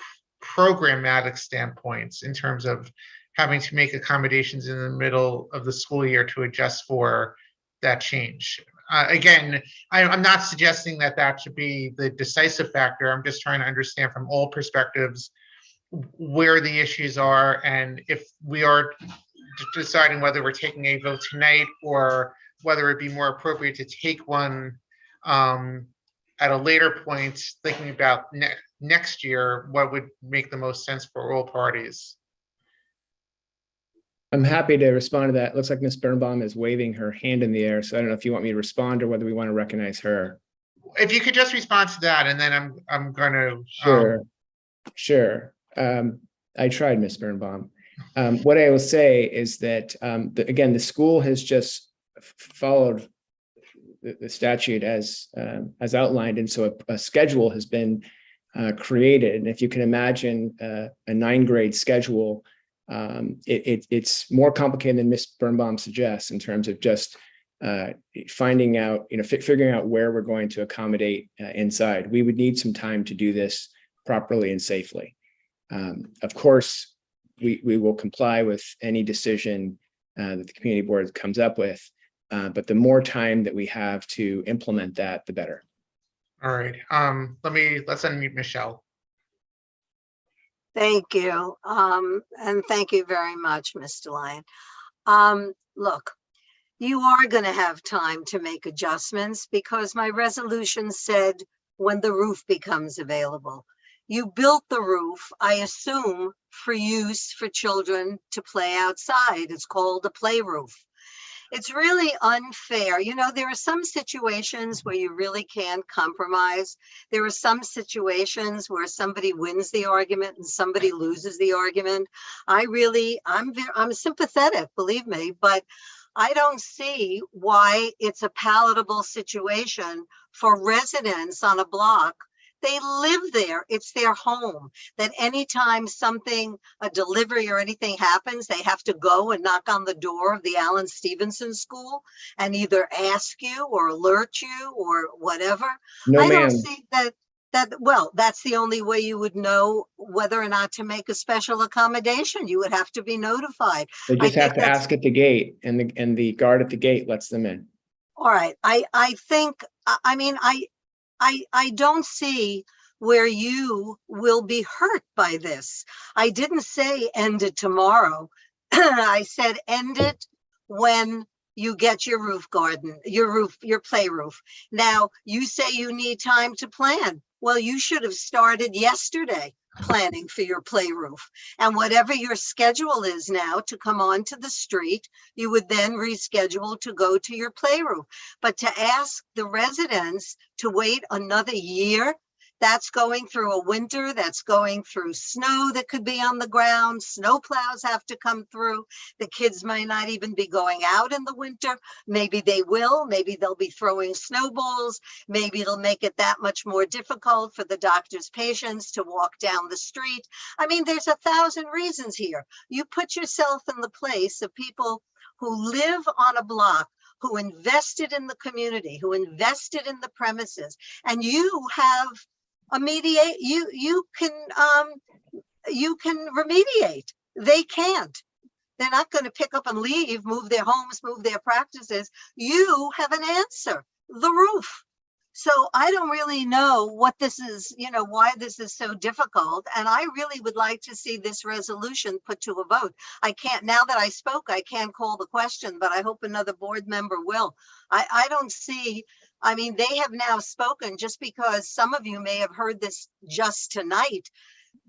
programmatic standpoint in terms of having to make accommodations in the middle of the school year to adjust for that change? Again, I'm not suggesting that should be the decisive factor. I'm just trying to understand from all perspectives where the issues are, and if we are deciding whether we're taking a vote tonight or whether it'd be more appropriate to take one at a later point, thinking about next year, what would make the most sense for all parties. I'm happy to respond to that. Looks like Ms. Birnbaum is waving her hand in the air, so I don't know if you want me to respond or whether we want to recognize her. If you could just respond to that, and then I'm going to. Sure. I tried, Ms. Birnbaum. What I will say is that, again, the school has just followed the statute as outlined, and so a schedule has been created. And if you can imagine a 9-grade schedule, it's more complicated than Ms. Birnbaum suggests in terms of just finding out, figuring out where we're going to accommodate inside. We would need some time to do this properly and safely. Of course, we will comply with any decision that the community board comes up with, but the more time that we have to implement that, the better. All right. Let's unmute Michelle. Thank you. And thank you very much, Mr. Lyon. Look, you are going to have time to make adjustments because my resolution said when the roof becomes available. You built the roof, I assume, for use for children to play outside. It's called a play roof. It's really unfair. There are some situations where you really can't compromise. There are some situations where somebody wins the argument and somebody loses the argument. I'm sympathetic, believe me, but I don't see why it's a palatable situation for residents on a block. They live there. It's their home. That anytime a delivery or anything happens, they have to go and knock on the door of the Alan Stevenson School and either ask you or alert you or whatever. No, I don't ma'am. see well, that's the only way you would know whether or not to make a special accommodation. You would have to be notified. They just have to ask at the gate, and the guard at the gate lets them in. All right. I don't see where you will be hurt by this. I didn't say end it tomorrow. I said end it when you get your roof garden, your play roof. Now, you say you need time to plan. Well, you should have started yesterday planning for your play roof. And whatever your schedule is now to come onto the street, you would then reschedule to go to your play roof. But to ask the residents to wait another year, that's going through a winter, that's going through snow that could be on the ground. Snow plows have to come through. The kids might not even be going out in the winter. Maybe they will, maybe they'll be throwing snowballs. Maybe it'll make it that much more difficult for the doctor's patients to walk down the street. I mean, there's 1,000 reasons here. You put yourself in the place of people who live on a block, who invested in the community, who invested in the premises, and you have a mediate, you can remediate. They can't. They're not going to pick up and leave, move their homes, move their practices. You have an answer, the roof. So I don't really know what this is, why this is so difficult. And I really would like to see this resolution put to a vote. I can't, now that I spoke, I can't call the question, but I hope another board member will. I don't see, I mean, they have now spoken. Just because some of you may have heard this just tonight,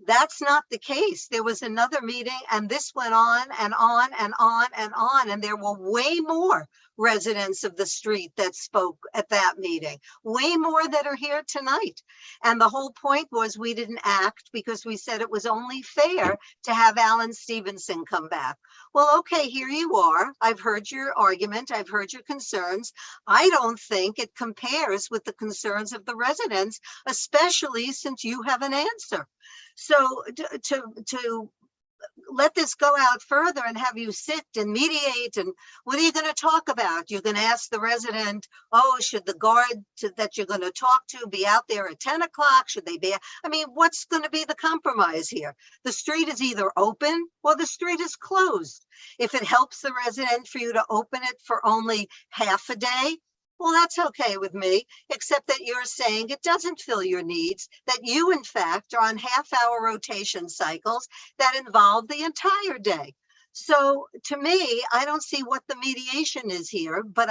that's not the case. There was another meeting and this went on and on and on and on. And there were way more residents of the street that spoke at that meeting, way more that are here tonight. And the whole point was we didn't act because we said it was only fair to have Alan Stevenson come back. Well, okay, here you are. I've heard your argument. I've heard your concerns. I don't think it compares with the concerns of the residents, especially since you have an answer. So to let this go out further and have you sit and mediate, and what are you going to talk about? You're going to ask the resident, oh, should the guard that you're going to talk to be out there at 10 o'clock? Should they be? I mean, what's going to be the compromise here? The street is either open or the street is closed. If it helps the resident for you to open it for only half a day, well, that's okay with me, except that you're saying it doesn't fill your needs, that you, in fact, are on half-hour rotation cycles that involve the entire day. So to me, I don't see what the mediation is here, but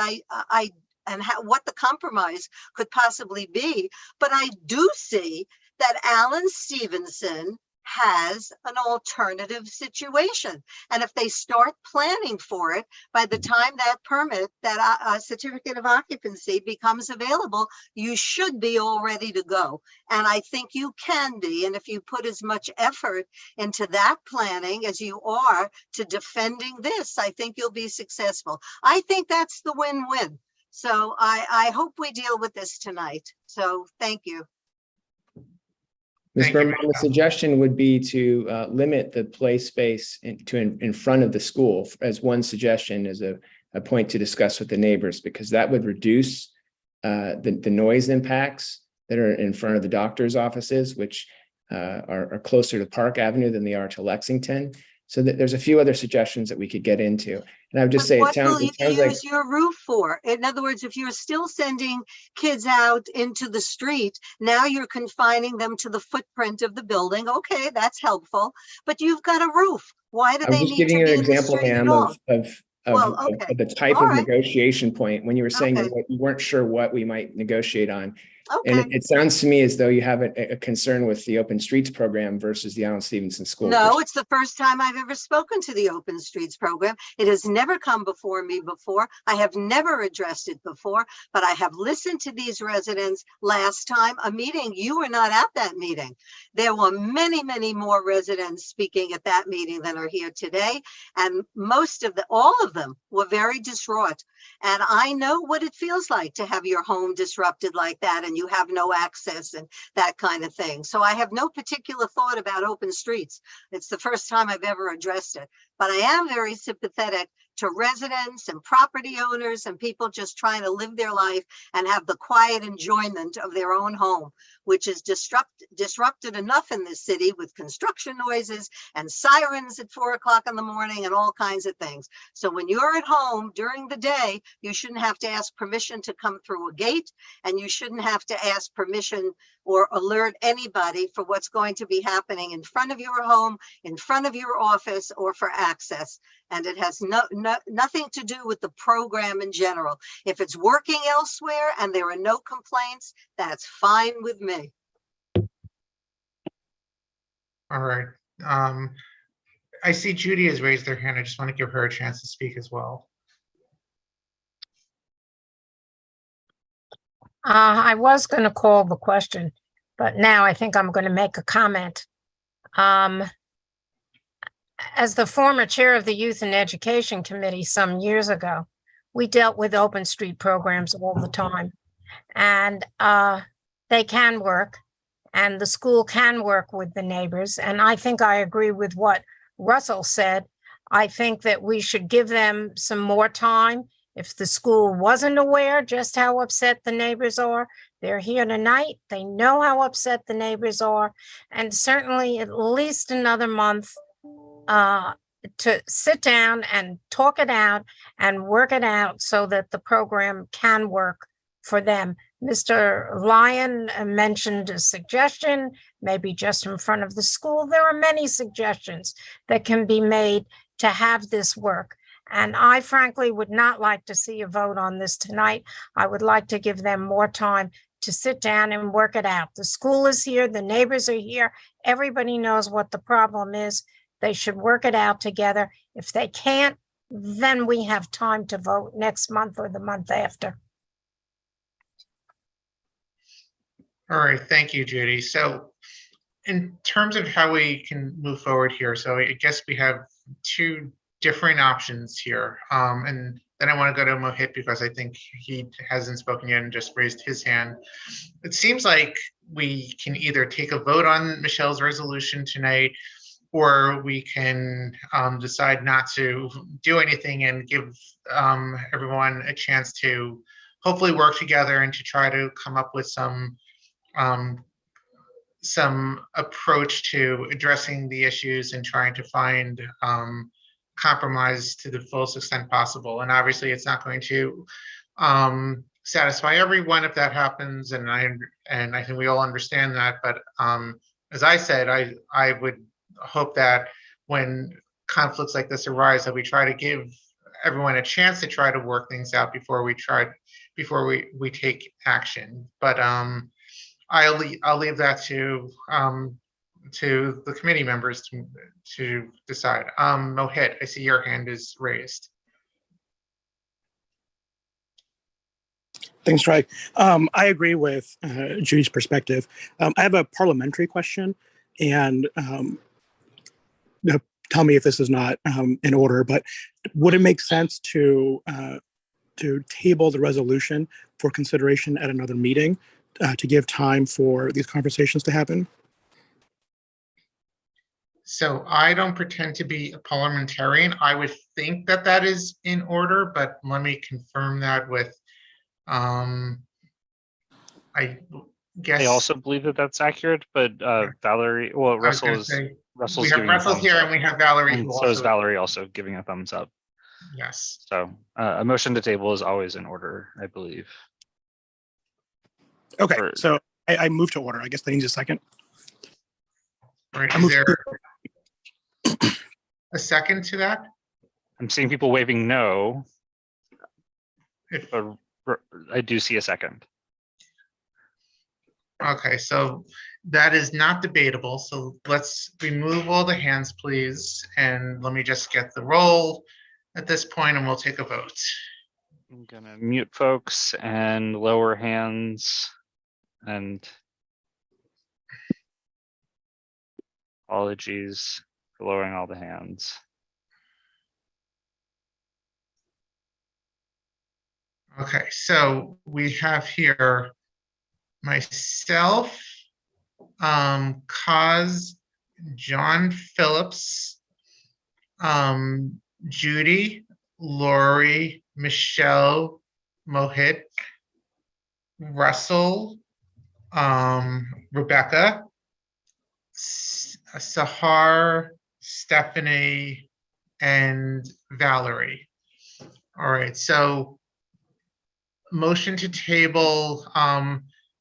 what the compromise could possibly be. But I do see that Alan Stevenson has an alternative situation. And if they start planning for it, by the time that permit, that certificate of occupancy becomes available, you should be all ready to go. And I think you can be. And if you put as much effort into that planning as you are to defending this, I think you'll be successful. I think that's the win-win. So I hope we deal with this tonight. So thank you. Ms. Berman, the suggestion would be to limit the play space in front of the school as one suggestion, as a point to discuss with the neighbors, because that would reduce the noise impacts that are in front of the doctor's offices, which are closer to Park Avenue than they are to Lexington. So there's a few other suggestions that we could get into. And I would just say, what will you use your roof for? In other words, if you're still sending kids out into the street, now you're confining them to the footprint of the building. Okay, that's helpful, but you've got a roof. Why do they need to be in the street at all? I'm just giving you an example, ma'am, of the type of negotiation point when you were saying that you weren't sure what we might negotiate on. Okay. And it sounds to me as though you have a concern with the Open Streets program versus the Alan Stevenson School. No, it's the first time I've ever spoken to the Open Streets program. It has never come before me before. I have never addressed it before, but I have listened to these residents. Last time, a meeting, you were not at that meeting. There were many, many more residents speaking at that meeting than are here today. And all of them were very distraught. And I know what it feels like to have your home disrupted like that, and you have no access and that kind of thing. So I have no particular thought about open streets. It's the first time I've ever addressed it, but I am very sympathetic to residents and property owners and people just trying to live their life and have the quiet enjoyment of their own home, which is disrupted enough in this city with construction noises and sirens at 4 o'clock in the morning and all kinds of things. So when you're at home during the day, you shouldn't have to ask permission to come through a gate, and you shouldn't have to ask permission or alert anybody for what's going to be happening in front of your home, in front of your office, or for access. And it has nothing to do with the program in general. If it's working elsewhere and there are no complaints, that's fine with me. All right. I see Judy has raised her hand. I just want to give her a chance to speak as well. I was going to call the question, but now I think I'm going to make a comment. As the former chair of the Youth and Education Committee some years ago, we dealt with open street programs all the time, and they can work, and the school can work with the neighbors. And I think I agree with what Russell said. I think that we should give them some more time If the school wasn't aware just how upset the neighbors are, they're here tonight. They know how upset the neighbors are. And certainly at least another month to sit down and talk it out and work it out so that the program can work for them. Mr. Lyon mentioned a suggestion, maybe just in front of the school. There are many suggestions that can be made to have this work. And I frankly would not like to see a vote on this tonight. I would like to give them more time to sit down and work it out. The school is here, the neighbors are here, everybody knows what the problem is. They should work it out together. If they can't, then we have time to vote next month or the month after. All right, thank you, Judy. So in terms of how we can move forward here, so I guess we have two different options here. And then I want to go to Mohit because I think he hasn't spoken yet and just raised his hand. It seems like we can either take a vote on Michelle's resolution tonight, or we can decide not to do anything and give everyone a chance to hopefully work together and to try to come up with some approach to addressing the issues and trying to find compromise to the fullest extent possible. And obviously it's not going to satisfy everyone if that happens. And I think we all understand that. But as I said, I would hope that when conflicts like this arise, that we try to give everyone a chance to try to work things out before we take action. But I'll leave that to the committee members to decide. Mohit, I see your hand is raised. Thanks, Craig. I agree with Judy's perspective. I have a parliamentary question, and tell me if this is not in order, but would it make sense to table the resolution for consideration at another meeting to give time for these conversations to happen? So I don't pretend to be a parliamentarian. I would think that that is in order, but let me confirm that with, I guess. I also believe that that's accurate, but Valerie, well, Russell's we have giving a Russell thumbs here up. and we have Valerie. And who so is also- Valerie also giving a thumbs up. Yes. So a motion to table is always in order, I believe. Okay, so I move to order. I guess that needs a second. Right, I is move there a second to that? I'm seeing people waving no, If- but I do see a second. Okay, so that is not debatable. So let's remove all the hands, please. And let me just get the roll at this point and we'll take a vote. I'm gonna mute folks and lower hands and apologies for lowering all the hands. Okay, so we have here myself, Kaz, John Phillips, Judy, Lori, Michelle, Mohit, Russell, Rebecca, Sahar, Stephanie, and Valerie. All right, so motion to table.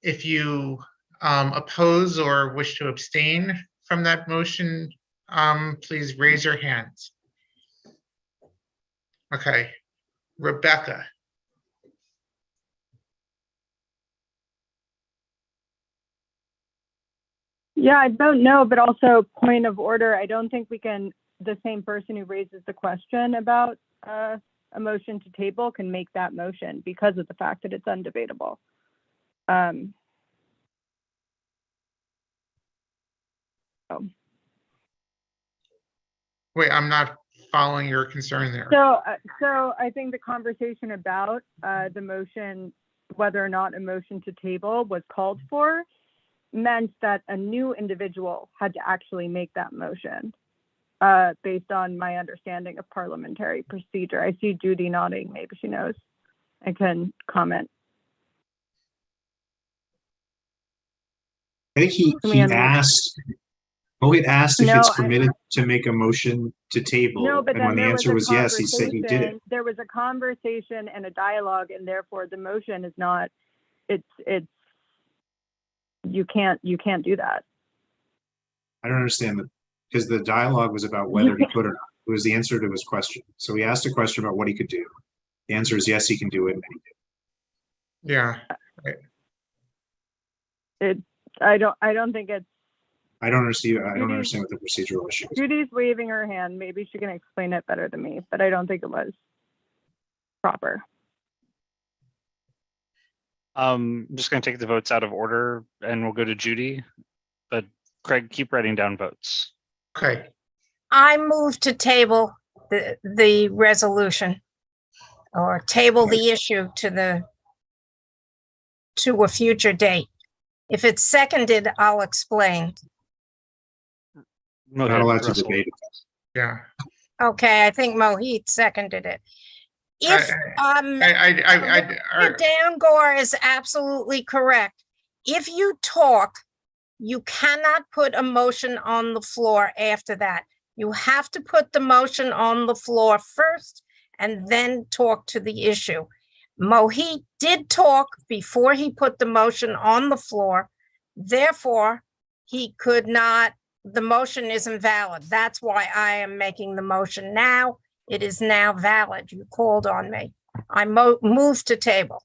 If you oppose or wish to abstain from that motion, please raise your hands. Okay, Rebecca. Yeah, I don't know, but also point of order. I don't think we can, the same person who raises the question about a motion to table can make that motion because of the fact that it's undebatable. Wait, I'm not following your concern there. So I think the conversation about the motion, whether or not a motion to table was called for, meant that a new individual had to actually make that motion. based on my understanding of parliamentary procedure. I see Judy nodding. Maybe she knows. I can comment. I think he asked, Mohit asked if it's permitted to make a motion to table. No, but and then when the there answer was was yes, he said he did it. There was a conversation and a dialogue, and therefore the motion is not, it's, you can't do that. I don't understand that, because the dialogue was about whether he could or not. It was the answer to his question. So he asked a question about what he could do. The answer is yes, he can do it, and he did. Yeah. I don't think it's. I don't understand what the procedural issue is. Judy's waving her hand. Maybe she can explain it better than me, but I don't think it was proper. I'm just going to take the votes out of order and we'll go to Judy. But Craig, keep writing down votes. Okay. I move to table the resolution or table the issue to a future date. If it's seconded, I'll explain. Not allowed to debate it. Yeah. Okay, I think Mohit seconded it. If Dan Gore is absolutely correct. If you talk, you cannot put a motion on the floor after that. You have to put the motion on the floor first and then talk to the issue. Mohit did talk before he put the motion on the floor. Therefore, he could not, the motion isn't valid. That's why I am making the motion now. It is now valid. You called on me. I move to table.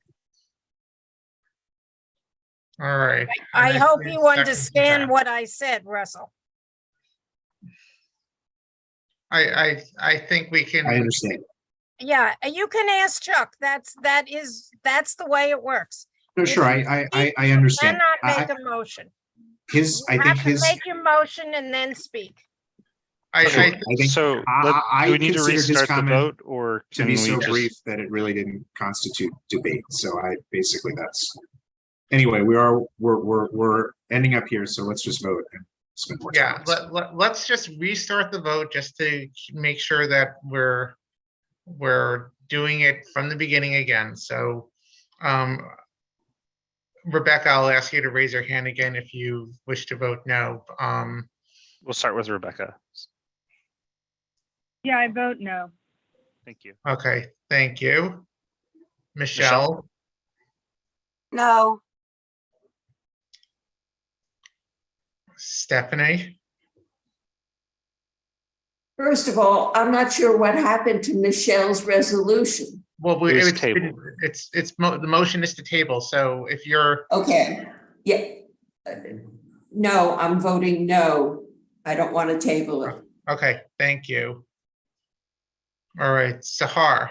All right. I hope you understand what I said, Russell. I think we can. I understand. Yeah, you can ask Chuck. That's the way it works. No, sure. I understand. Cannot make a motion. Make your motion and then speak. I think so. Do we need to restart the vote, or to be so brief that it really didn't constitute debate? So that's. Anyway, we're ending up here, so let's just vote and spend more time. Yeah, let's just restart the vote just to make sure that we're doing it from the beginning again. So, Rebecca, I'll ask you to raise your hand again if you wish to vote no. We'll start with Rebecca. Yeah, I vote no. Thank you. Okay, thank you. Michelle? No. Stephanie? First of all, I'm not sure what happened to Michelle's resolution. Well, the motion is to table. So if you're okay, yeah, no, I'm voting no. I don't want to table it. Okay, thank you. All right, Sahar.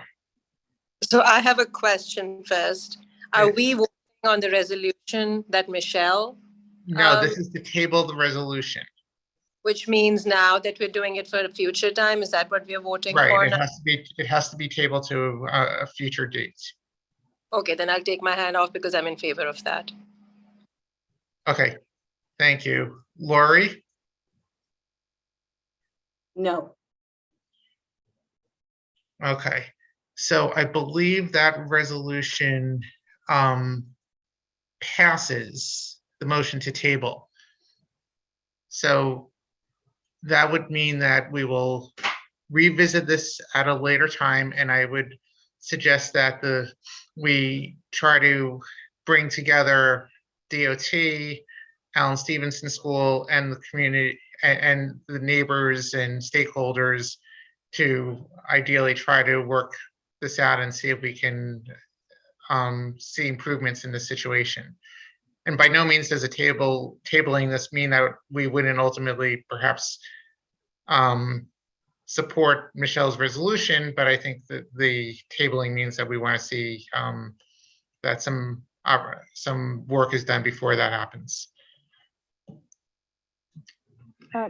So I have a question first. Are we voting on the resolution that Michelle? No, this is to table the resolution. Which means now that we're doing it for a future time. Is that what we're voting for? Right, it has to be tabled to a future date. Okay, then I'll take my hand off because I'm in favor of that. Okay, thank you. Lori? No. Okay, so I believe that resolution passes the motion to table. So that would mean that we will revisit this at a later time, and I would suggest that we try to bring together DOT, Allen Stevenson School, and the community and the neighbors and stakeholders to ideally try to work this out and see if we can see improvements in the situation. And by no means does tabling this mean that we wouldn't ultimately perhaps support Michelle's resolution, but I think that the tabling means that we want to see that some work is done before that happens.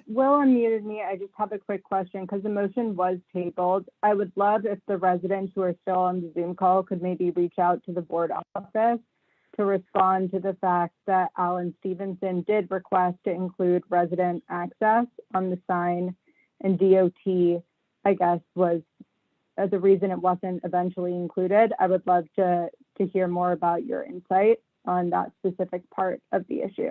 Will unmuted me. I just have a quick question because the motion was tabled. I would love if the residents who are still on the Zoom call could maybe reach out to the board office to respond to the fact that Allen Stevenson did request to include resident access on the sign and DOT, I guess, was the reason it wasn't eventually included. I would love to hear more about your insight on that specific part of the issue,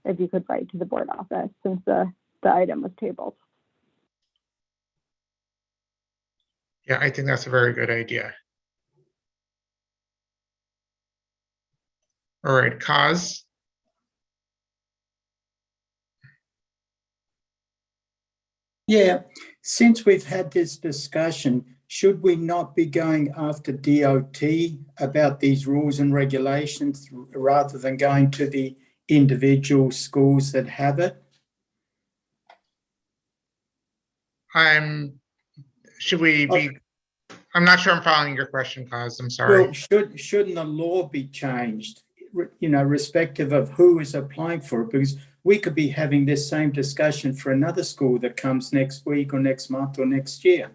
if you could write to the board office since the item was tabled. Yeah, I think that's a very good idea. All right, Kaz. Yeah, since we've had this discussion, should we not be going after DOT about these rules and regulations rather than going to the individual schools that have it? Should we be, I'm not sure I'm following your question, Kaz, I'm sorry. Well, shouldn't the law be changed, respective of who is applying for it? Because we could be having this same discussion for another school that comes next week or next month or next year.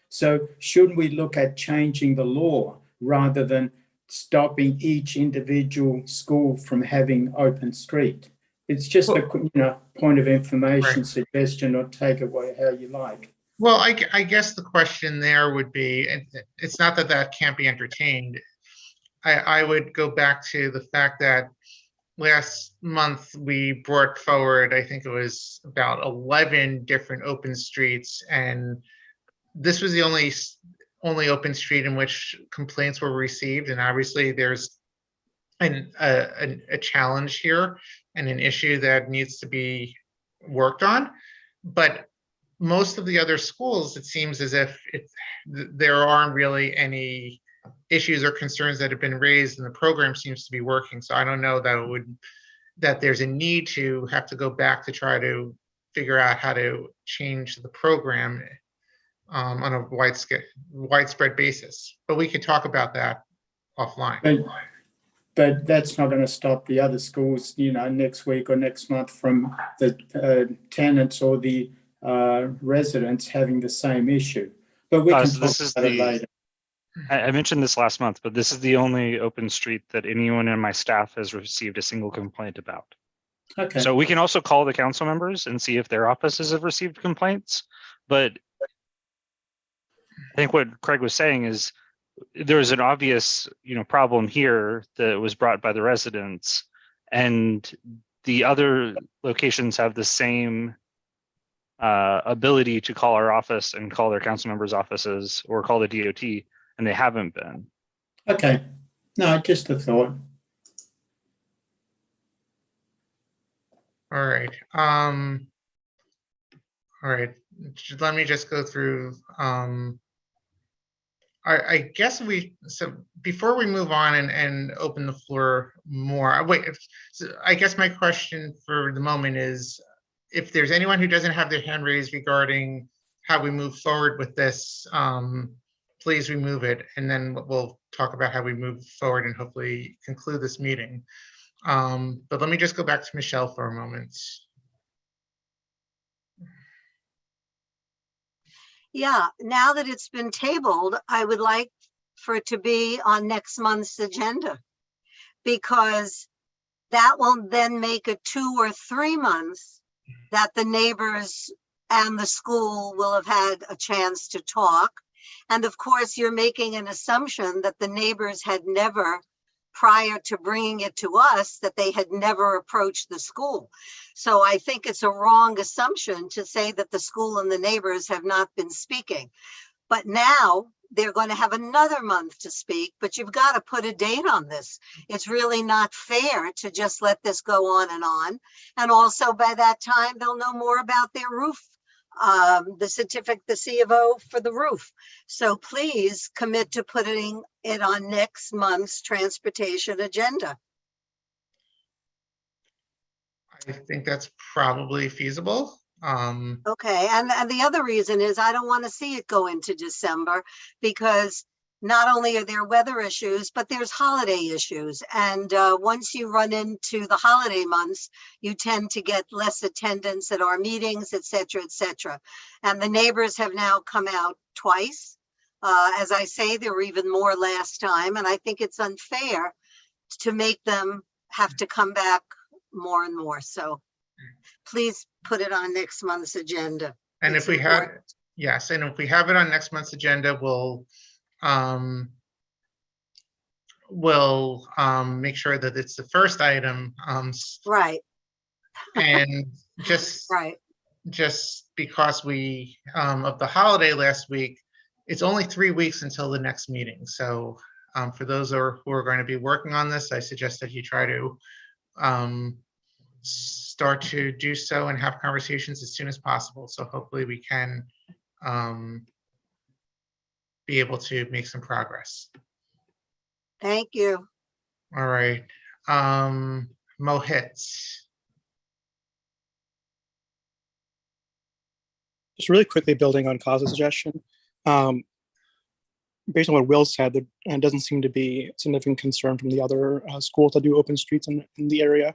So shouldn't we look at changing the law rather than stopping each individual school from having open street? It's just a point of information, suggestion, or take it how you like. Well, I guess the question there would be, and it's not that that can't be entertained. I would go back to the fact that last month we brought forward, I think it was about 11 different open streets, and this was the only open street in which complaints were received. And obviously there's a challenge here and an issue that needs to be worked on. But most of the other schools, it seems as if there aren't really any issues or concerns that have been raised, and the program seems to be working. So I don't know that there's a need to have to go back to try to figure out how to change the program on a widespread basis. But we could talk about that offline. But that's not going to stop the other schools, next week or next month from the tenants or the residents having the same issue. But we can talk about it later. I mentioned this last month, but this is the only open street that anyone in my staff has received a single complaint about. Okay. So we can also call the council members and see if their offices have received complaints. But I think what Craig was saying is there's an obvious, problem here that was brought by the residents, and the other locations have the same ability to call our office and call their council members' offices or call the DOT, and they haven't been. Okay. No, just a thought. All right. All right. Let me just go through. I guess so before we move on and open the floor more, so I guess my question for the moment is, if there's anyone who doesn't have their hand raised regarding how we move forward with this, please remove it, and then we'll talk about how we move forward and hopefully conclude this meeting. But let me just go back to Michelle for a moment. Yeah, now that it's been tabled, I would like for it to be on next month's agenda, because that will then make it 2 or 3 months that the neighbors and the school will have had a chance to talk. And of course, you're making an assumption that the neighbors had never, prior to bringing it to us, that they had never approached the school. So I think it's a wrong assumption to say that the school and the neighbors have not been speaking. But now they're going to have another month to speak, but you've got to put a date on this. It's really not fair to just let this go on. And also by that time, they'll know more about their roof, the certificate, the C of O for the roof. So please commit to putting it on next month's transportation agenda. I think that's probably feasible. Okay, and the other reason is I don't want to see it go into December, because not only are there weather issues, but there's holiday issues. And once you run into the holiday months, you tend to get less attendance at our meetings, et cetera, et cetera. And the neighbors have now come out twice. As I say, there were even more last time. And I think it's unfair to make them have to come back more and more. So please put it on next month's agenda. And if we had, yes, and if we have it on next month's agenda, we'll make sure that it's the first item. Right. And just Right. just because we of the holiday last week, it's only 3 weeks until the next meeting. So for those who are going to be working on this, I suggest that you try to start to do so and have conversations as soon as possible. So hopefully we can be able to make some progress. Thank you. All right. Mohit. Just really quickly building on Kaz's suggestion. Based on what Will said, there doesn't seem to be significant concern from the other schools that do open streets in the area.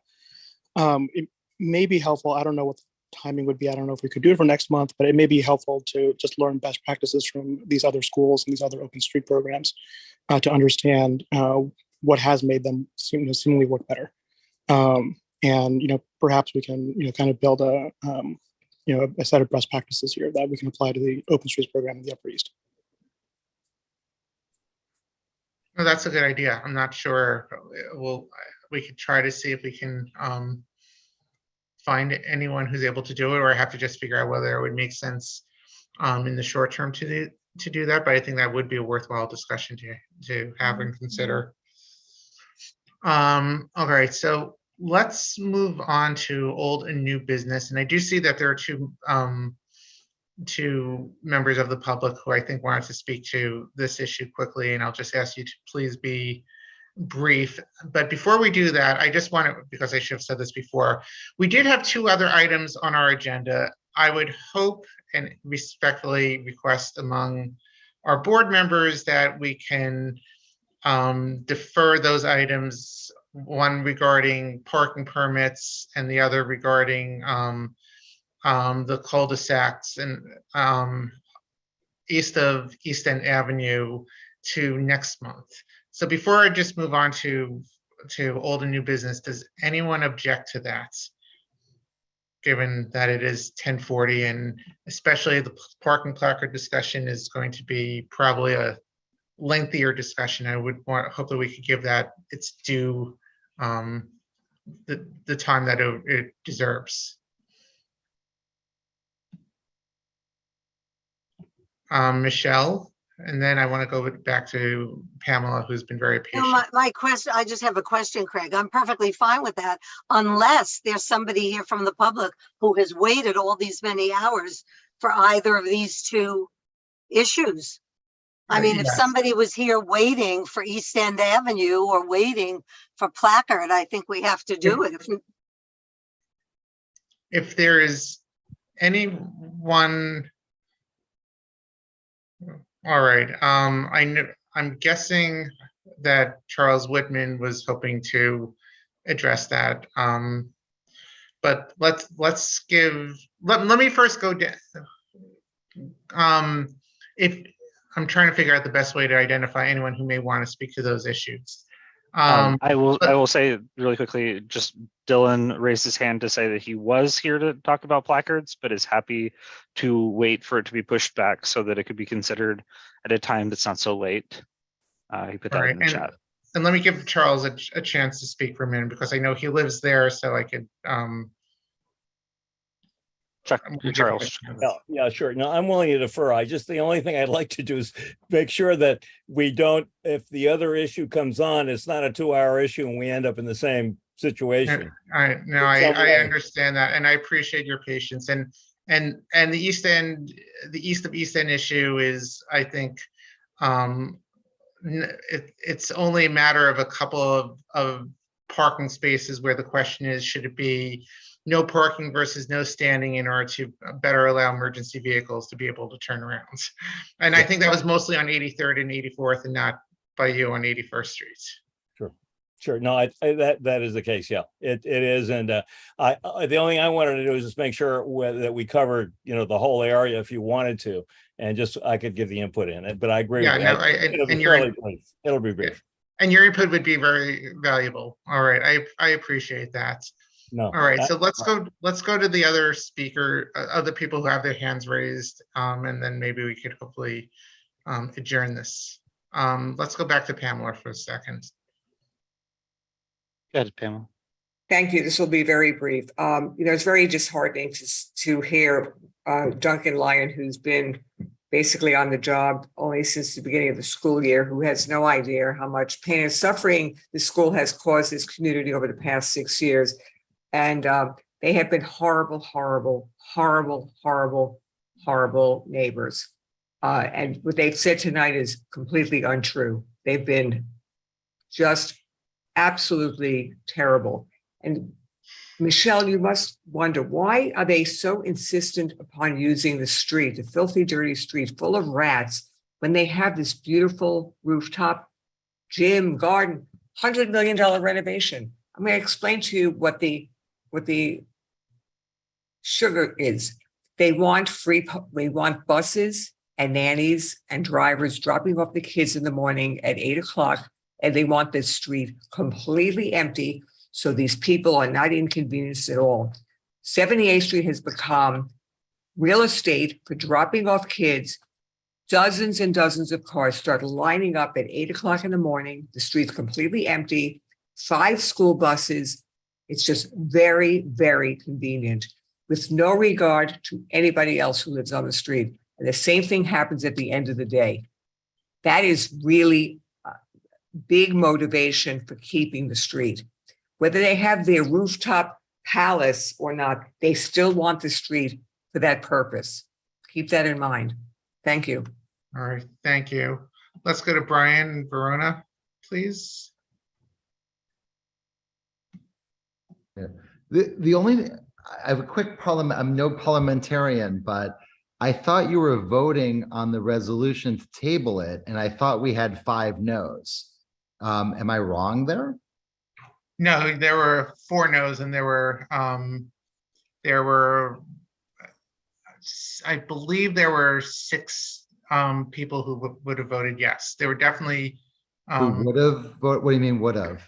It may be helpful. I don't know what the timing would be. I don't know if we could do it for next month, but it may be helpful to just learn best practices from these other schools and these other open street programs to understand what has made them seemingly work better. And perhaps we can kind of build a a set of best practices here that we can apply to the open streets program in the Upper East. Well, that's a good idea. I'm not sure. We could try to see if we can find anyone who's able to do it, or have to just figure out whether it would make sense in the short term to do that. But I think that would be a worthwhile discussion to have and consider. All right, so let's move on to old and new business. And I do see that there are two members of the public who I think wanted to speak to this issue quickly, and I'll just ask you to please be brief. But before we do that, I just want to, because I should have said this before, we did have 2 other items on our agenda. I would hope and respectfully request among our board members that we can defer those items, one regarding parking permits and the other regarding the cul-de-sacs and east of East End Avenue to next month. So before I just move on to old and new business, does anyone object to that? Given that it is 10:40 and especially the parking placard discussion is going to be probably a lengthier discussion, I would hope that we could give that its due, the time that it deserves. Michelle, and then I want to go back to Pamela, who's been very patient. My question, I just have a question, Craig. I'm perfectly fine with that, unless there's somebody here from the public who has waited all these many hours for either of these 2 issues. I mean, if somebody was here waiting for East End Avenue or waiting for placard, I think we have to do it. If there is anyone, all right. I'm guessing that Charles Whitman was hoping to address that. But let me first go down. If I'm trying to figure out the best way to identify anyone who may want to speak to those issues. I will say really quickly, just Dylan raised his hand to say that he was here to talk about placards, but is happy to wait for it to be pushed back so that it could be considered at a time that's not so late. He put that in the chat. And let me give Charles a chance to speak for a minute, because I know he lives there, so I could Charles. Yeah, sure. No, I'm willing to defer. The only thing I'd like to do is make sure that we don't, if the other issue comes on, it's not a 2-hour issue and we end up in the same situation. I understand that, and I appreciate your patience. And the East of East End issue is, I think, it's only a matter of a couple of parking spaces where the question is, should it be no parking versus no standing in order to better allow emergency vehicles to be able to turn around. And I think that was mostly on 83rd and 84th and not by you on 81st Street. Sure. No, that is the case. Yeah, it is. And the only thing I wanted to do is just make sure that we covered, the whole area if you wanted to, and just I could give the input in it. But I agree. It'll be brief. And your input would be very valuable. All right, I appreciate that. No. All right, so let's go to the other speaker, other people who have their hands raised, and then maybe we could hopefully adjourn this. Let's go back to Pamela for a second. Go ahead, Pamela. Thank you. This will be very brief. It's very disheartening to hear Duncan Lyon, who's been basically on the job only since the beginning of the school year, who has no idea how much pain and suffering the school has caused this community over the past 6 years. And they have been horrible, horrible, horrible, horrible, horrible neighbors. And what they've said tonight is completely untrue. They've been just absolutely terrible. And Michelle, you must wonder, why are they so insistent upon using the street, the filthy, dirty street full of rats, when they have this beautiful rooftop gym, garden, $100 million renovation? I'm going to explain to you what the sugar is. They want buses and nannies and drivers dropping off the kids in the morning at 8 o'clock, and they want this street completely empty so these people are not inconvenienced at all. 78th Street has become real estate for dropping off kids. Dozens and dozens of cars start lining up at 8 o'clock in the morning. The street's completely empty, 5 school buses. It's just very, very convenient with no regard to anybody else who lives on the street. And the same thing happens at the end of the day. That is really a big motivation for keeping the street. Whether they have their rooftop palace or not, they still want the street for that purpose. Keep that in mind. Thank you. All right, thank you. Let's go to Brian Verona, please. Yeah. The only, I have a quick problem. I'm no parliamentarian, but I thought you were voting on the resolution to table it, and I thought we had 5 no's. Am I wrong there? No, there were 4 no's, and there were, I believe there were 6 people who would have voted yes. There were definitely. Who would have? What do you mean would have?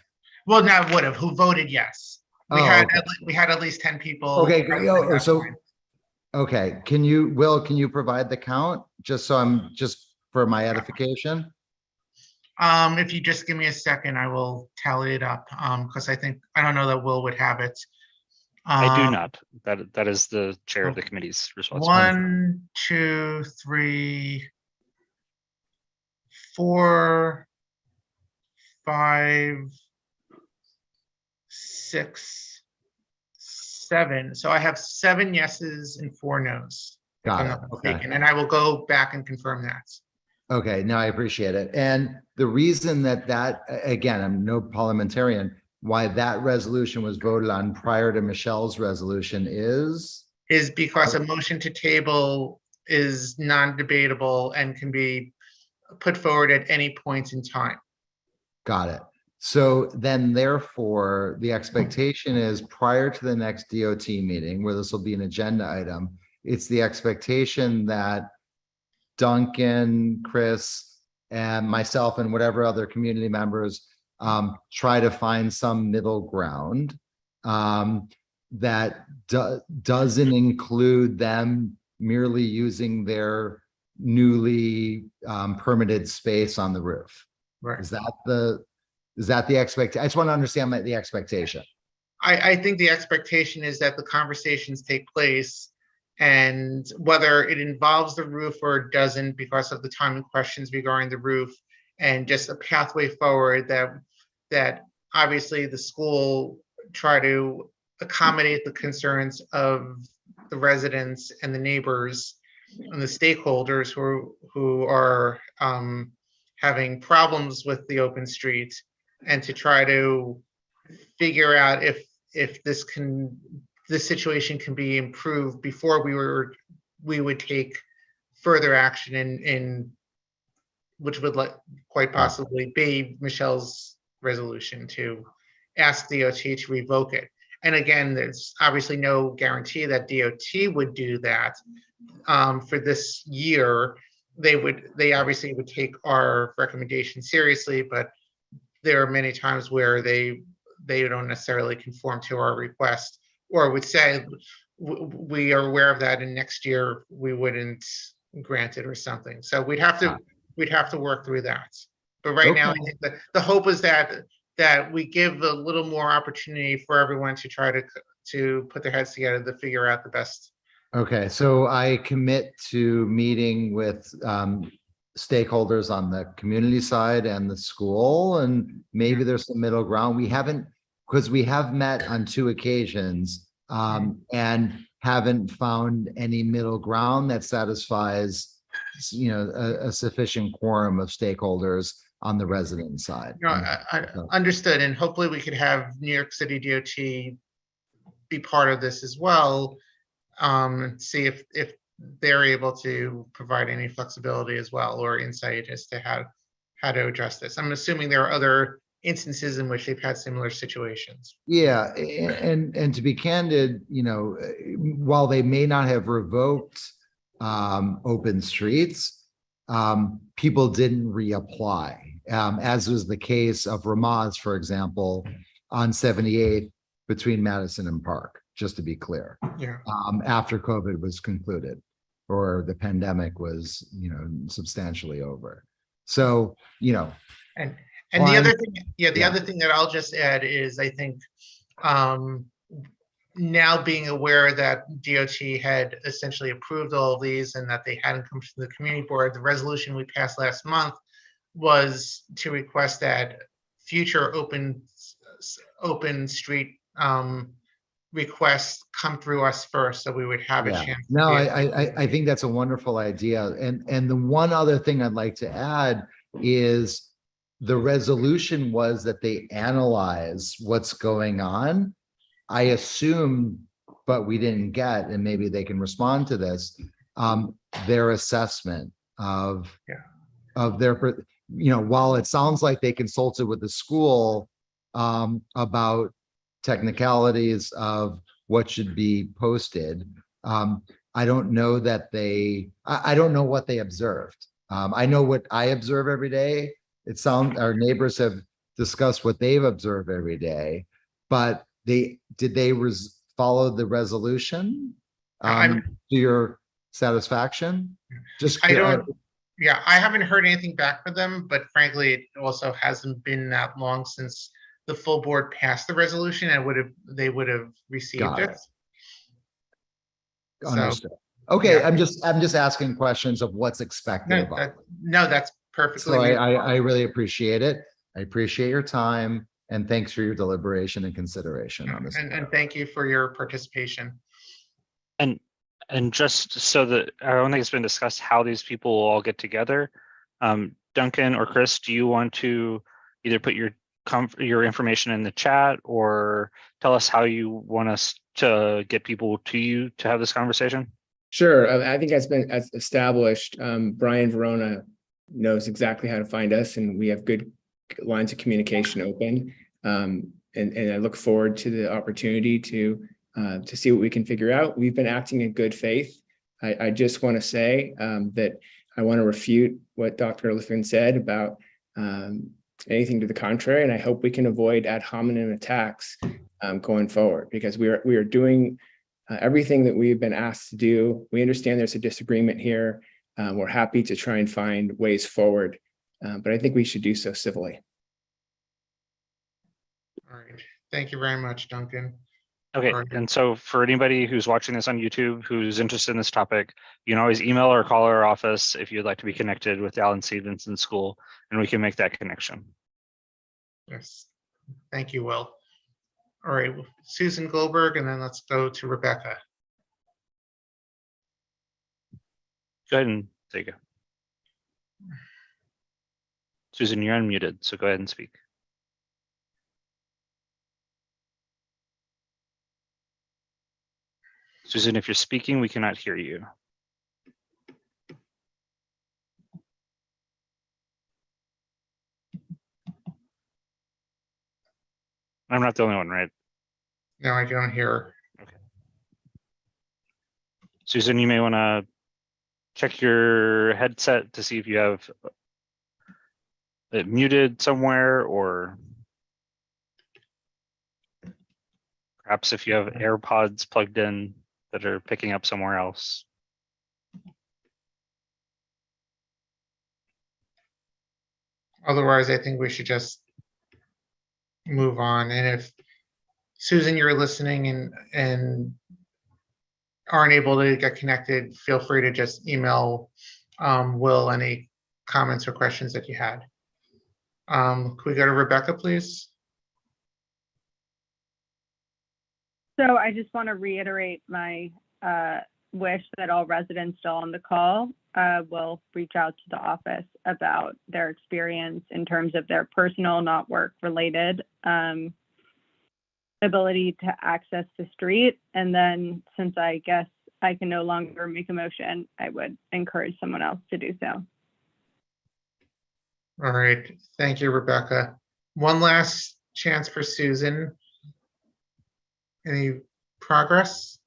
Well, not would have, who voted yes. We had at least 10 people. Okay, so, okay, can you provide the count, just for my edification? If you just give me a second, I will tally it up, because I don't know that Will would have it. I do not. That is the chair of the committee's responsibility. 1, 2, 3, 4, 5, 6, 7. So I have 7 yeses and 4 no's. Got it. Okay. And I will go back and confirm that. Okay, no, I appreciate it. And the reason that again, I'm no parliamentarian, why that resolution was voted on prior to Michelle's resolution is because a motion to table is non-debatable and can be put forward at any point in time. Got it. So then therefore, the expectation is prior to the next DOT meeting, where this will be an agenda item, it's the expectation that Duncan, Chris, and myself and whatever other community members try to find some middle ground that doesn't include them merely using their newly permitted space on the roof. Right. Is that the expectation? I just want to understand the expectation. I think the expectation is that the conversations take place, and whether it involves the roof or it doesn't, because of the timing questions regarding the roof, and just a pathway forward that obviously the school try to accommodate the concerns of the residents and the neighbors and the stakeholders who are having problems with the open street, and to try to figure out if this situation can be improved before we would take further action in which would quite possibly be Michelle's resolution to ask DOT to revoke it. And again, there's obviously no guarantee that DOT would do that for this year. They obviously would take our recommendation seriously, but there are many times where they they don't necessarily conform to our request, or would say we are aware of that and next year we wouldn't grant it or something. So we'd have to work through that. But right now, I Okay. think the hope is that we give a little more opportunity for everyone to try to put their heads together to figure out the best. Okay, so I commit to meeting with stakeholders on the community side and the school, and maybe there's some middle ground. We haven't, because we have met on 2 occasions and haven't found any middle ground that satisfies, you know, a sufficient quorum of stakeholders on the resident side. No, I understood, and hopefully we could have New York City DOT be part of this as well. See if they're able to provide any flexibility as well or insight as to how to address this. I'm assuming there are other instances in which they've had similar situations. Yeah, and to be candid, you know, while they may not have revoked open streets, people didn't reapply, as was the case of Ramaz, for example, on 78th between Madison and Park, just to be clear. Yeah. After COVID was concluded or the pandemic was, you know, substantially over. So, you know. And the other thing, the other thing that I'll just add is I think now being aware that DOT had essentially approved all of these and that they hadn't come to the community board, the resolution we passed last month was to request that future open street requests come through us first, so we would have a chance. No, I think that's a wonderful idea. And the one other thing I'd like to add is the resolution was that they analyze what's going on. I assume, but we didn't get, and maybe they can respond to this, their assessment of their, you know, while it sounds like they consulted with the school about technicalities of what should be posted. I don't know that I don't know what they observed. I know what I observe every day. Our neighbors have discussed what they've observed every day, but did they follow the resolution to your satisfaction? I haven't heard anything back from them, but frankly, it also hasn't been that long since the full board passed the resolution and they would have received it. Understood. Okay, I'm just asking questions of what's expected. No, that's perfectly. So I really appreciate it. I appreciate your time and thanks for your deliberation and consideration on this. And thank you for your participation. And just so that I don't think it's been discussed how these people will all get together. Duncan or Chris, do you want to either put your information in the chat or tell us how you want us to get people to you to have this conversation? Sure. I think that's been established. Brian Verona knows exactly how to find us, and we have good lines of communication open. And I look forward to the opportunity to see what we can figure out. We've been acting in good faith. I just want to say that I want to refute what Dr. Liffin said about anything to the contrary, and I hope we can avoid ad hominem attacks going forward, because we are doing everything that we've been asked to do. We understand there's a disagreement here. We're happy to try and find ways forward, but I think we should do so civilly. All right. Thank you very much, Duncan. Okay, and so for anybody who's watching this on YouTube who's interested in this topic, you can always email or call our office if you'd like to be connected with Alan Stevenson School, and we can make that connection. Yes, thank you, Will. All right, Susan Goldberg, and then let's go to Rebecca. Go ahead and there you go. Susan, you're unmuted, so go ahead and speak. Susan, if you're speaking, we cannot hear you. I'm not the only one, right? No, I don't hear her. Okay. Susan, you may want to check your headset to see if you have it muted somewhere or. Perhaps if you have AirPods plugged in that are picking up somewhere else. Otherwise, I think we should just move on. And if Susan, you're listening and aren't able to get connected, feel free to just email Will any comments or questions that you had. Could we go to Rebecca, please? So I just want to reiterate my wish that all residents still on the call will reach out to the office about their experience in terms of their personal, not work related ability to access the street. And then since I guess I can no longer make a motion, I would encourage someone else to do so. All right, thank you, Rebecca. One last chance for Susan. Any progress?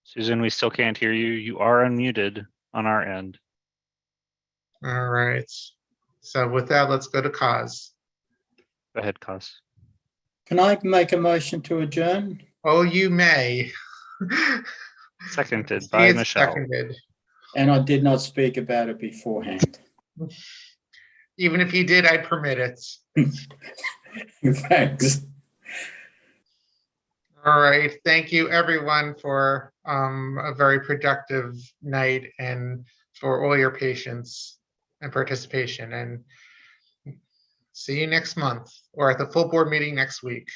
Susan, we still can't hear you. You are unmuted on our end. All right, so with that, let's go to Kaz. Go ahead, Kaz. Can I make a motion to adjourn? Oh, you may. Seconded by Michelle. Seconded. And I did not speak about it beforehand. Even if you did, I'd permit it. Thanks. All right, thank you everyone for a very productive night and for all your patience and participation, and see you next month or at the full board meeting next week.